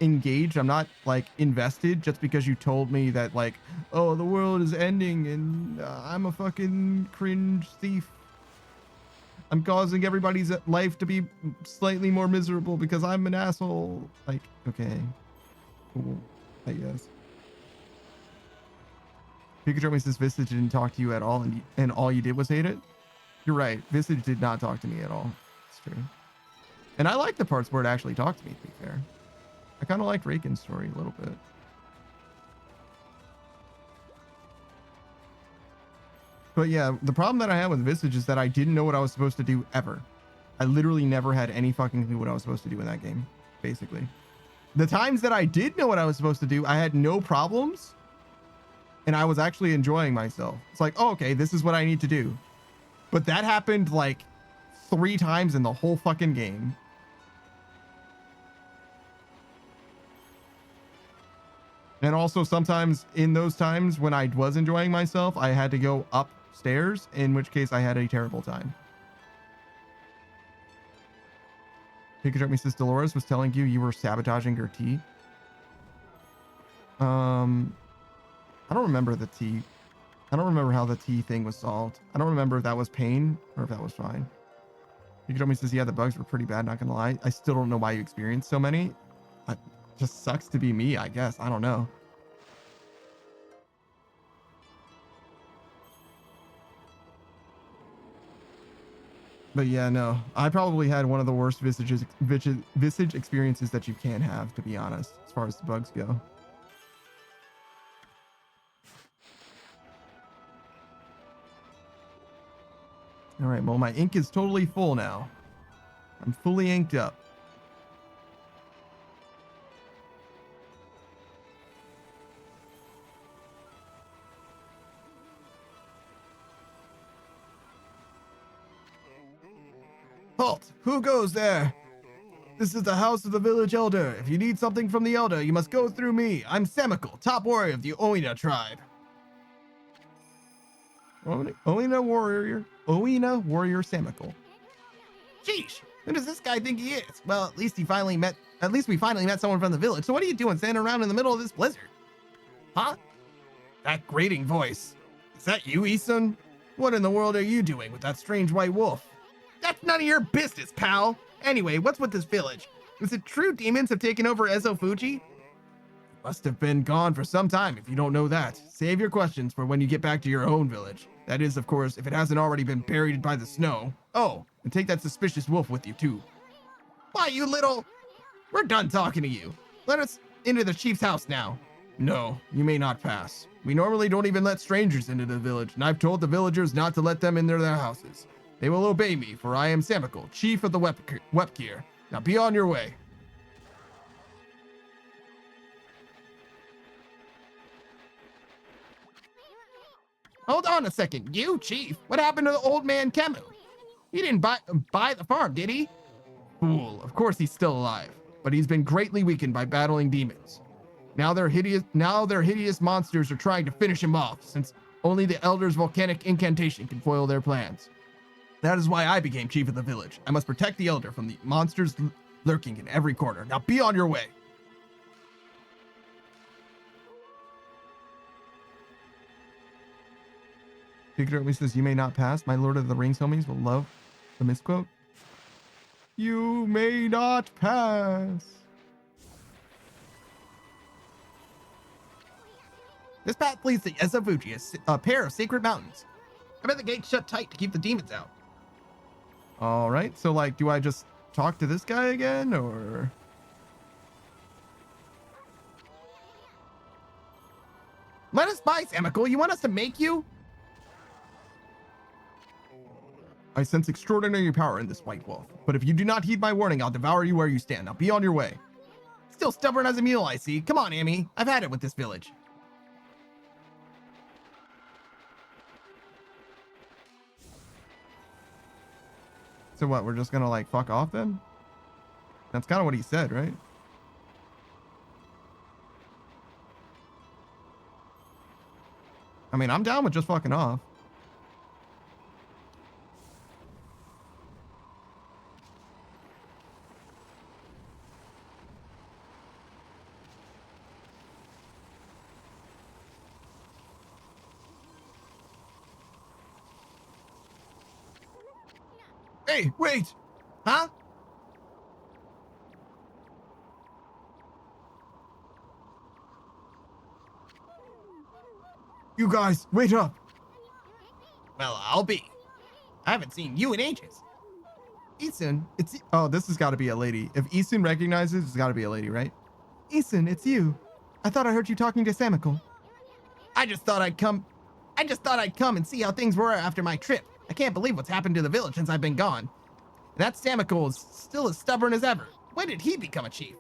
engaged. I'm not like invested just because you told me that, like, oh, the world is ending and I'm a fucking cringe thief. I'm causing everybody's life to be slightly more miserable because I'm an asshole. Like, okay. Cool. I guess. Pikachu says Visage didn't talk to you at all and all you did was hate it. You're right. Visage did not talk to me at all. It's true. And I like the parts where it actually talked to me, to be fair. I kind of liked Raken's story a little bit. But yeah, the problem that I had with Visage is that I didn't know what I was supposed to do ever. I literally never had any fucking clue what I was supposed to do in that game, basically. The times that I did know what I was supposed to do, I had no problems. And I was actually enjoying myself. It's like, oh, okay, this is what I need to do. But that happened like 3 times in the whole fucking game. And also sometimes in those times when I was enjoying myself, I had to go upstairs, in which case I had a terrible time. Pikachu says Dolores was telling you were sabotaging her tea. I don't remember the tea. I don't remember how the tea thing was solved. I don't remember if that was pain or if that was fine. Pikachu says, yeah, the bugs were pretty bad, not gonna lie. I still don't know why you experienced so many. It just sucks to be me, I guess. I don't know. But yeah, no, I probably had one of the worst visage experiences that you can have, to be honest, as far as the bugs go. All right, well, my ink is totally full now. I'm fully inked up. Halt! Who goes there? This is the house of the village elder. If you need something from the elder, you must go through me. I'm Samical, top warrior of the Oina tribe. Oina warrior Samical. Sheesh, who does this guy think he is? Well, at least we finally met someone from the village. So what are you doing standing around in the middle of this blizzard? Huh? That grating voice. Is that you, Isun? What in the world are you doing with that strange white wolf? That's none of your business, pal. Anyway, what's with this village? Is it true demons have taken over Ezofuji? Must have been gone for some time if you don't know that. Save your questions for when you get back to your own village. That is, of course, if it hasn't already been buried by the snow. Oh, and take that suspicious wolf with you, too. Why, you little... We're done talking to you. Let us into the chief's house now. No, you may not pass. We normally don't even let strangers into the village, and I've told the villagers not to let them into their houses. They will obey me, for I am Samical, chief of the Wepkir. Now be on your way. Hold on a second. You, chief? What happened to the old man Kemu? He didn't buy the farm, did he? Fool. Of course he's still alive, but he's been greatly weakened by battling demons. Now their hideous monsters are trying to finish him off, since only the elder's volcanic incantation can foil their plans. That is why I became chief of the village. I must protect the elder from the monsters lurking in every corner. Now be on your way. Pikachu says, you may not pass. My Lord of the Rings homies will love the misquote. You may not pass. This path leads to Ezofuji, a pair of sacred mountains. I bet the gate's shut tight to keep the demons out. All right, so like, do I just talk to this guy again, or? Let us by, Samical. You want us to make you? I sense extraordinary power in this white wolf, but if you do not heed my warning, I'll devour you where you stand. Now be on your way. Still stubborn as a mule, I see. Come on, Amy. I've had it with this village. So what, we're just gonna like fuck off then? That's kind of what he said, right? I mean, I'm down with just fucking off. Hey, wait! Huh? You guys, wait up! Well, I'll be. I haven't seen you in ages. Isun, it's... Oh, this has got to be a lady. If Isun recognizes, it's got to be a lady, right? Isun, it's you. I thought I heard you talking to Samical. I just thought I'd come and see how things were after my trip. I can't believe what's happened to the village since I've been gone. That Samical is still as stubborn as ever. When did he become a chief?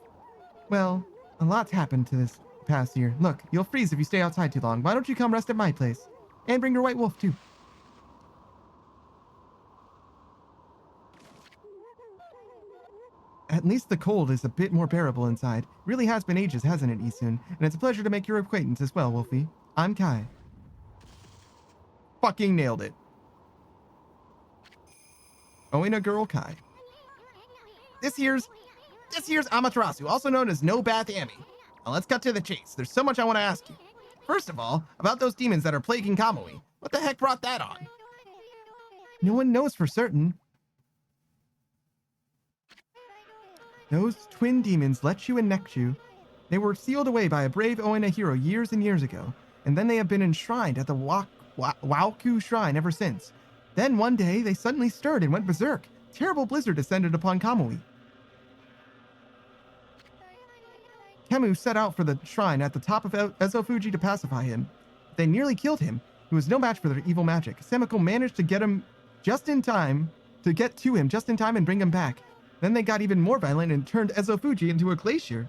Well, a lot's happened to this past year. Look, you'll freeze if you stay outside too long. Why don't you come rest at my place? And bring your white wolf, too. At least the cold is a bit more bearable inside. Really has been ages, hasn't it, Isun? And it's a pleasure to make your acquaintance as well, Wolfie. I'm Kai. Fucking nailed it. Oina girl Kai. This year's Amaterasu, also known as No Bath Ami. Now let's cut to the chase. There's so much I want to ask you. First of all, about those demons that are plaguing Kamui. What the heck brought that on? No one knows for certain. Those twin demons, Lechu and Nekchu, they were sealed away by a brave Oina hero years and years ago, and then they have been enshrined at the Waoku Shrine ever since. Then one day, they suddenly stirred and went berserk. Terrible blizzard descended upon Kamui. Kemu set out for the shrine at the top of Ezofuji to pacify him. They nearly killed him. He was no match for their evil magic. Samiko managed to get to him just in time and bring him back. Then they got even more violent and turned Ezofuji into a glacier.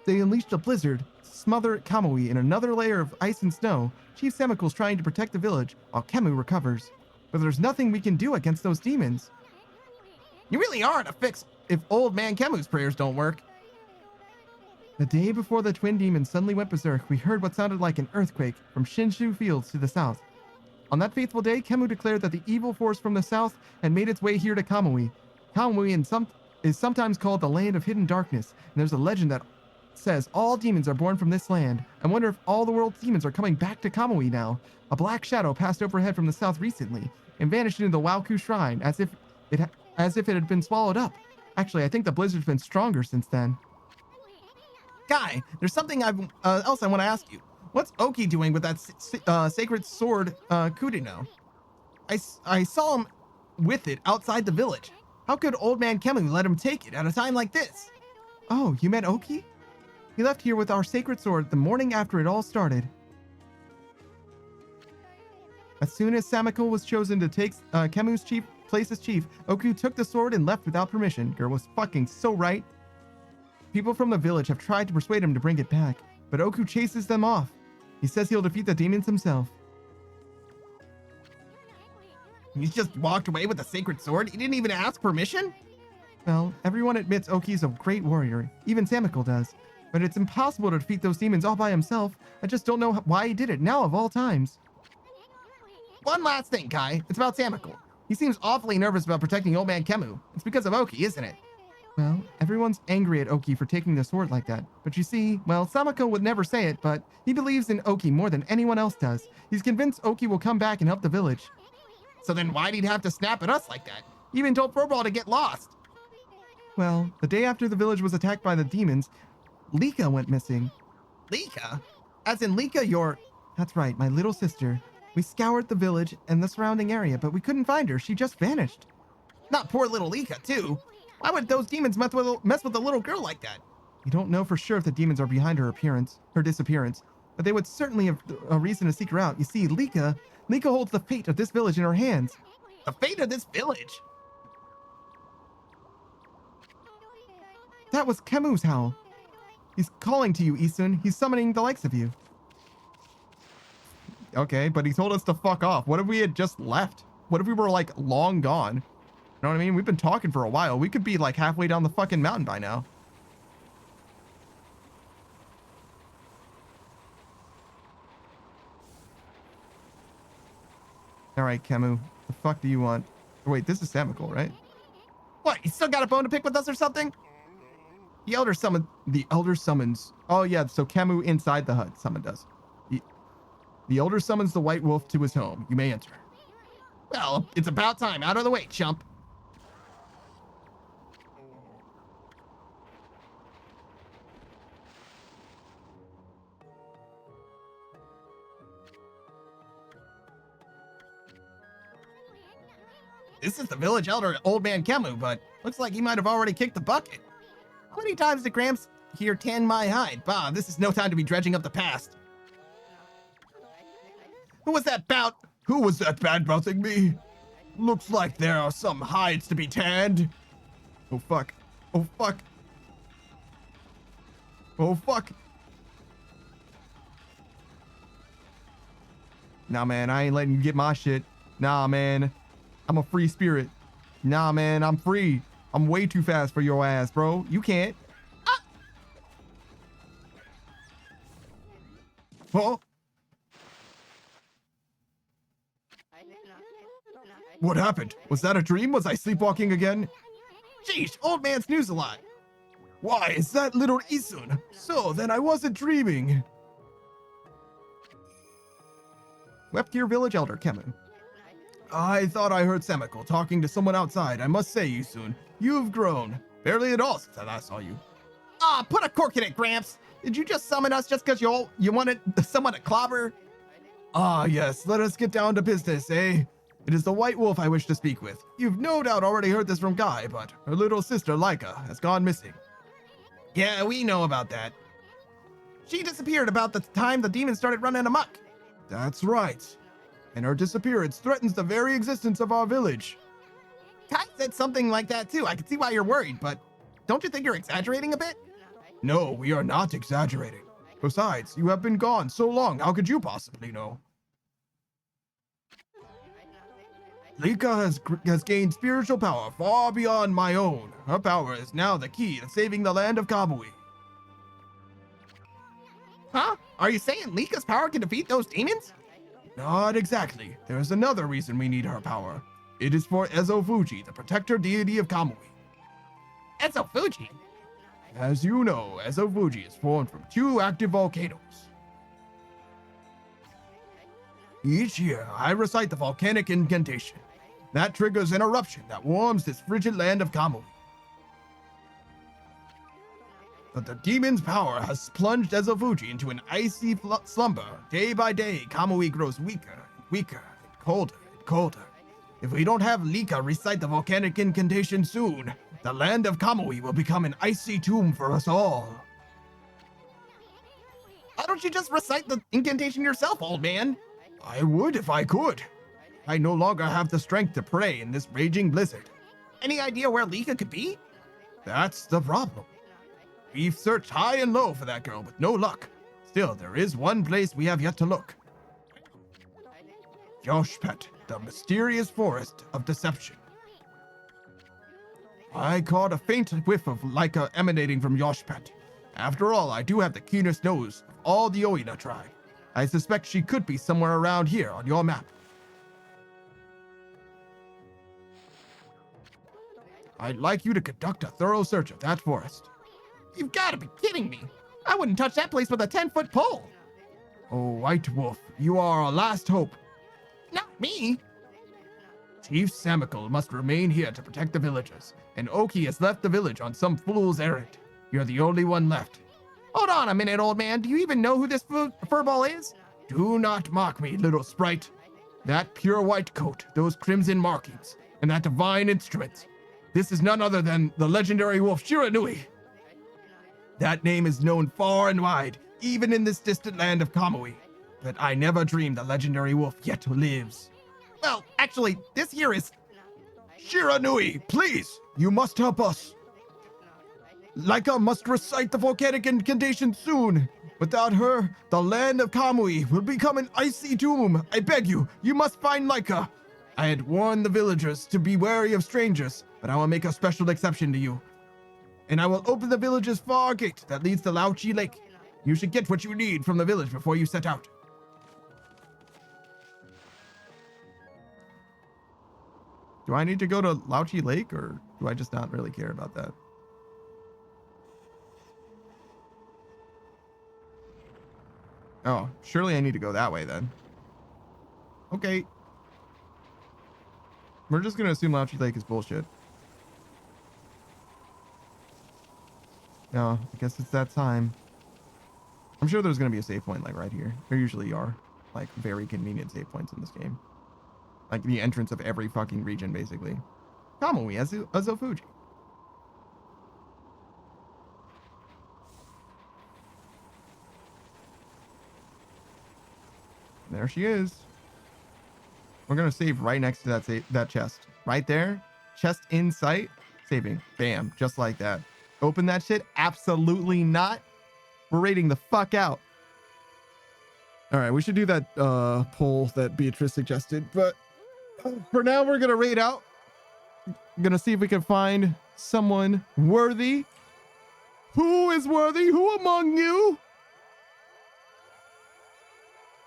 They unleashed a blizzard to smother Kamui in another layer of ice and snow. Chief Samiko's trying to protect the village while Kemu recovers. But there's nothing we can do against those demons. You really aren't a fix if old man Kemu's prayers don't work. The day before the twin demons suddenly went berserk, we heard what sounded like an earthquake from Shinshu Fields to the south. On that fateful day, Kemu declared that the evil force from the south had made its way here to Kamui. Kamui is sometimes called the land of hidden darkness, and there's a legend that says all demons are born from this land. I wonder if all the world's demons are coming back to Kamui now. A black shadow passed overhead from the south recently and vanished into the Waoku Shrine as if it had been swallowed up. Actually, I think the blizzard's been stronger since then. Guy, there's something else I want to ask you. What's Oki doing with that sacred sword, Kudino? I saw him with it outside the village. How could old man Kemu let him take it at a time like this? Oh, you met Oki? He left here with our sacred sword the morning after it all started. As soon as Samiko was chosen to take Kemu's place as chief, Oku took the sword and left without permission. Girl was fucking so right. People from the village have tried to persuade him to bring it back, but Oku chases them off. He says he'll defeat the demons himself. He's just walked away with the sacred sword? He didn't even ask permission? Well, everyone admits Oki's a great warrior. Even Samiko does. But it's impossible to defeat those demons all by himself. I just don't know why he did it now of all times. One last thing, Kai. It's about Samiko. He seems awfully nervous about protecting old man Kemu. It's because of Oki, isn't it? Well, everyone's angry at Oki for taking the sword like that. But you see, well, Samiko would never say it, but he believes in Oki more than anyone else does. He's convinced Oki will come back and help the village. So then why'd he have to snap at us like that? He even told Furball to get lost. Well, the day after the village was attacked by the demons, Lika went missing. Lika? As in Lika, your... That's right, my little sister. We scoured the village and the surrounding area, but we couldn't find her. She just vanished. Not poor little Lika, too. Why would those demons mess with a little girl like that? You don't know for sure if the demons are behind her disappearance, but they would certainly have a reason to seek her out. You see, Lika holds the fate of this village in her hands. The fate of this village? That was Kemu's howl. He's calling to you, Isun. He's summoning the likes of you. Okay, but he told us to fuck off. What if we had just left? What if we were, like, long gone? You know what I mean? We've been talking for a while. We could be, like, halfway down the fucking mountain by now. Alright, Kemu. The fuck do you want? Oh, wait, this is Samiko, right? What? You still got a bone to pick with us or something? The Elder summons. Oh, yeah, so Kemu inside the hut. Someone does. The Elder summons the White Wolf to his home. You may enter. Well, it's about time. Out of the way, chump. This is the village elder, Old Man Kemu, but looks like he might have already kicked the bucket. How many times did Gramps here tan my hide? Bah, this is no time to be dredging up the past. Who was that bad-mouthing me? Looks like there are some hides to be tanned. Oh, fuck. Oh, fuck. Oh, fuck. Nah, man, I ain't letting you get my shit. Nah, man. I'm a free spirit. Nah, man, I'm free. I'm way too fast for your ass, bro. You can't. Ah. Huh? What happened? Was that a dream? Was I sleepwalking again? Sheesh, old man snooze a lot. Why, is that little Isun? So, then I wasn't dreaming. Weptir Village Elder, Kemen. I thought I heard Semical talking to someone outside. I must say, Isun, you've grown. Barely at all since I last saw you. Ah, put a cork in it, Gramps. Did you just summon us just because you wanted someone to clobber? Ah, yes, let us get down to business, eh? It is the White Wolf I wish to speak with. You've no doubt already heard this from Guy, but her little sister, Laika, has gone missing. Yeah, we know about that. She disappeared about the time the demons started running amok. That's right. And her disappearance threatens the very existence of our village. Kai said something like that too. I can see why you're worried, but don't you think you're exaggerating a bit? No, we are not exaggerating. Besides, you have been gone so long, how could you possibly know? Lika has gained spiritual power far beyond my own. Her power is now the key to saving the land of Kamui. Huh? Are you saying Lika's power can defeat those demons? Not exactly. There's another reason we need her power. It is for Ezo Fuji, the protector deity of Kamui. Ezo Fuji? As you know, Ezo Fuji is formed from 2 active volcanoes. Each year, I recite the volcanic incantation. That triggers an eruption that warms this frigid land of Kamui. But the demon's power has plunged Ezo Fuji into an icy slumber. Day by day, Kamui grows weaker and weaker and colder and colder. If we don't have Lika recite the volcanic incantation soon, the land of Kamui will become an icy tomb for us all. Why don't you just recite the incantation yourself, old man? I would if I could. I no longer have the strength to pray in this raging blizzard. Any idea where Lika could be? That's the problem. We've searched high and low for that girl with no luck. Still, there is one place we have yet to look. Yoshpet, the mysterious forest of deception. I caught a faint whiff of Laika emanating from Yoshpet. After all, I do have the keenest nose of all the Oina tribe. I suspect she could be somewhere around here on your map. I'd like you to conduct a thorough search of that forest. You've got to be kidding me. I wouldn't touch that place with a 10-foot pole. Oh, White Wolf, you are our last hope. Not me. Chief Samical must remain here to protect the villagers, and Oki has left the village on some fool's errand. You're the only one left. Hold on a minute, old man. Do you even know who this furball is? Do not mock me, little sprite. That pure white coat, those crimson markings, and that divine instrument. This is none other than the legendary wolf Shiranui. That name is known far and wide, even in this distant land of Kamui. But I never dreamed the legendary wolf yet lives. Well, actually, this here is... Shiranui, please, you must help us. Laika must recite the volcanic incantation soon. Without her, the land of Kamui will become an icy tomb. I beg you, you must find Laika. I had warned the villagers to be wary of strangers, but I will make a special exception to you. And I will open the village's far gate that leads to Lauchi Lake. You should get what you need from the village before you set out. Do I need to go to Lauchi Lake, or do I just not really care about that? Oh, surely I need to go that way then. Okay. We're just gonna assume Lauchi Lake is bullshit. No, I guess it's that time. I'm sure there's gonna be a save point like right here. There usually are, like, very convenient save points in this game. Like the entrance of every fucking region, basically. Kamui, Ezo Fuji. There she is. We're gonna save right next to that chest. Right there. Chest in sight. Saving. Bam. Just like that. Open that shit? Absolutely not. We're raiding the fuck out. Alright, we should do that poll that Beatrice suggested, but for now we're gonna raid out. Gonna see if we can find someone worthy. Who is worthy? Who among you?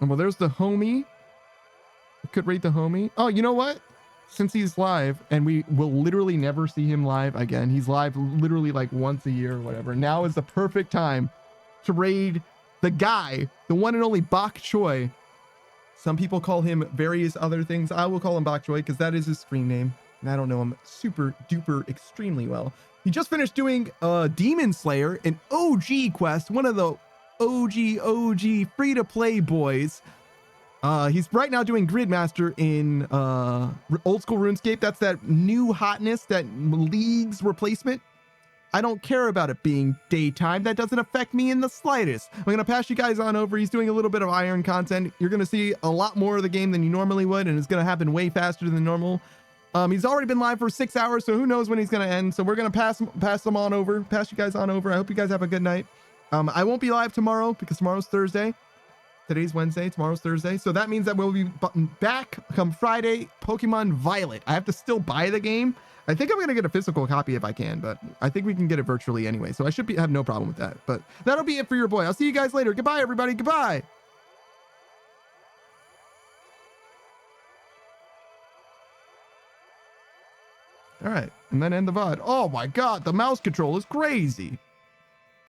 Oh, well, there's the homie. I could rate the homie. Oh, you know what? Since he's live, and we will literally never see him live again. He's live literally like once a year or whatever. Now is the perfect time to raid the guy, the one and only Bok Choy. Some people call him various other things. I will call him Bok Choy because that is his screen name. And I don't know him super duper extremely well. He just finished doing Demon Slayer, an OG quest, one of the OG free-to-play boys. He's right now doing Gridmaster in old school RuneScape. That's that new hotness, that League's replacement. I don't care about it being daytime. That doesn't affect me in the slightest. I'm going to pass you guys on over. He's doing a little bit of Iron content. You're going to see a lot more of the game than you normally would, and it's going to happen way faster than normal. He's already been live for 6 hours, so who knows when he's going to end. So we're going to pass you guys on over. I hope you guys have a good night. I won't be live tomorrow because tomorrow's Thursday. Today's Wednesday, tomorrow's Thursday. So that means that we'll be back come Friday, Pokemon Violet. I have to still buy the game. I think I'm going to get a physical copy if I can, but I think we can get it virtually anyway. So I should have no problem with that. But that'll be it for your boy. I'll see you guys later. Goodbye, everybody. Goodbye. All right. And then end the VOD. Oh my God. The mouse control is crazy.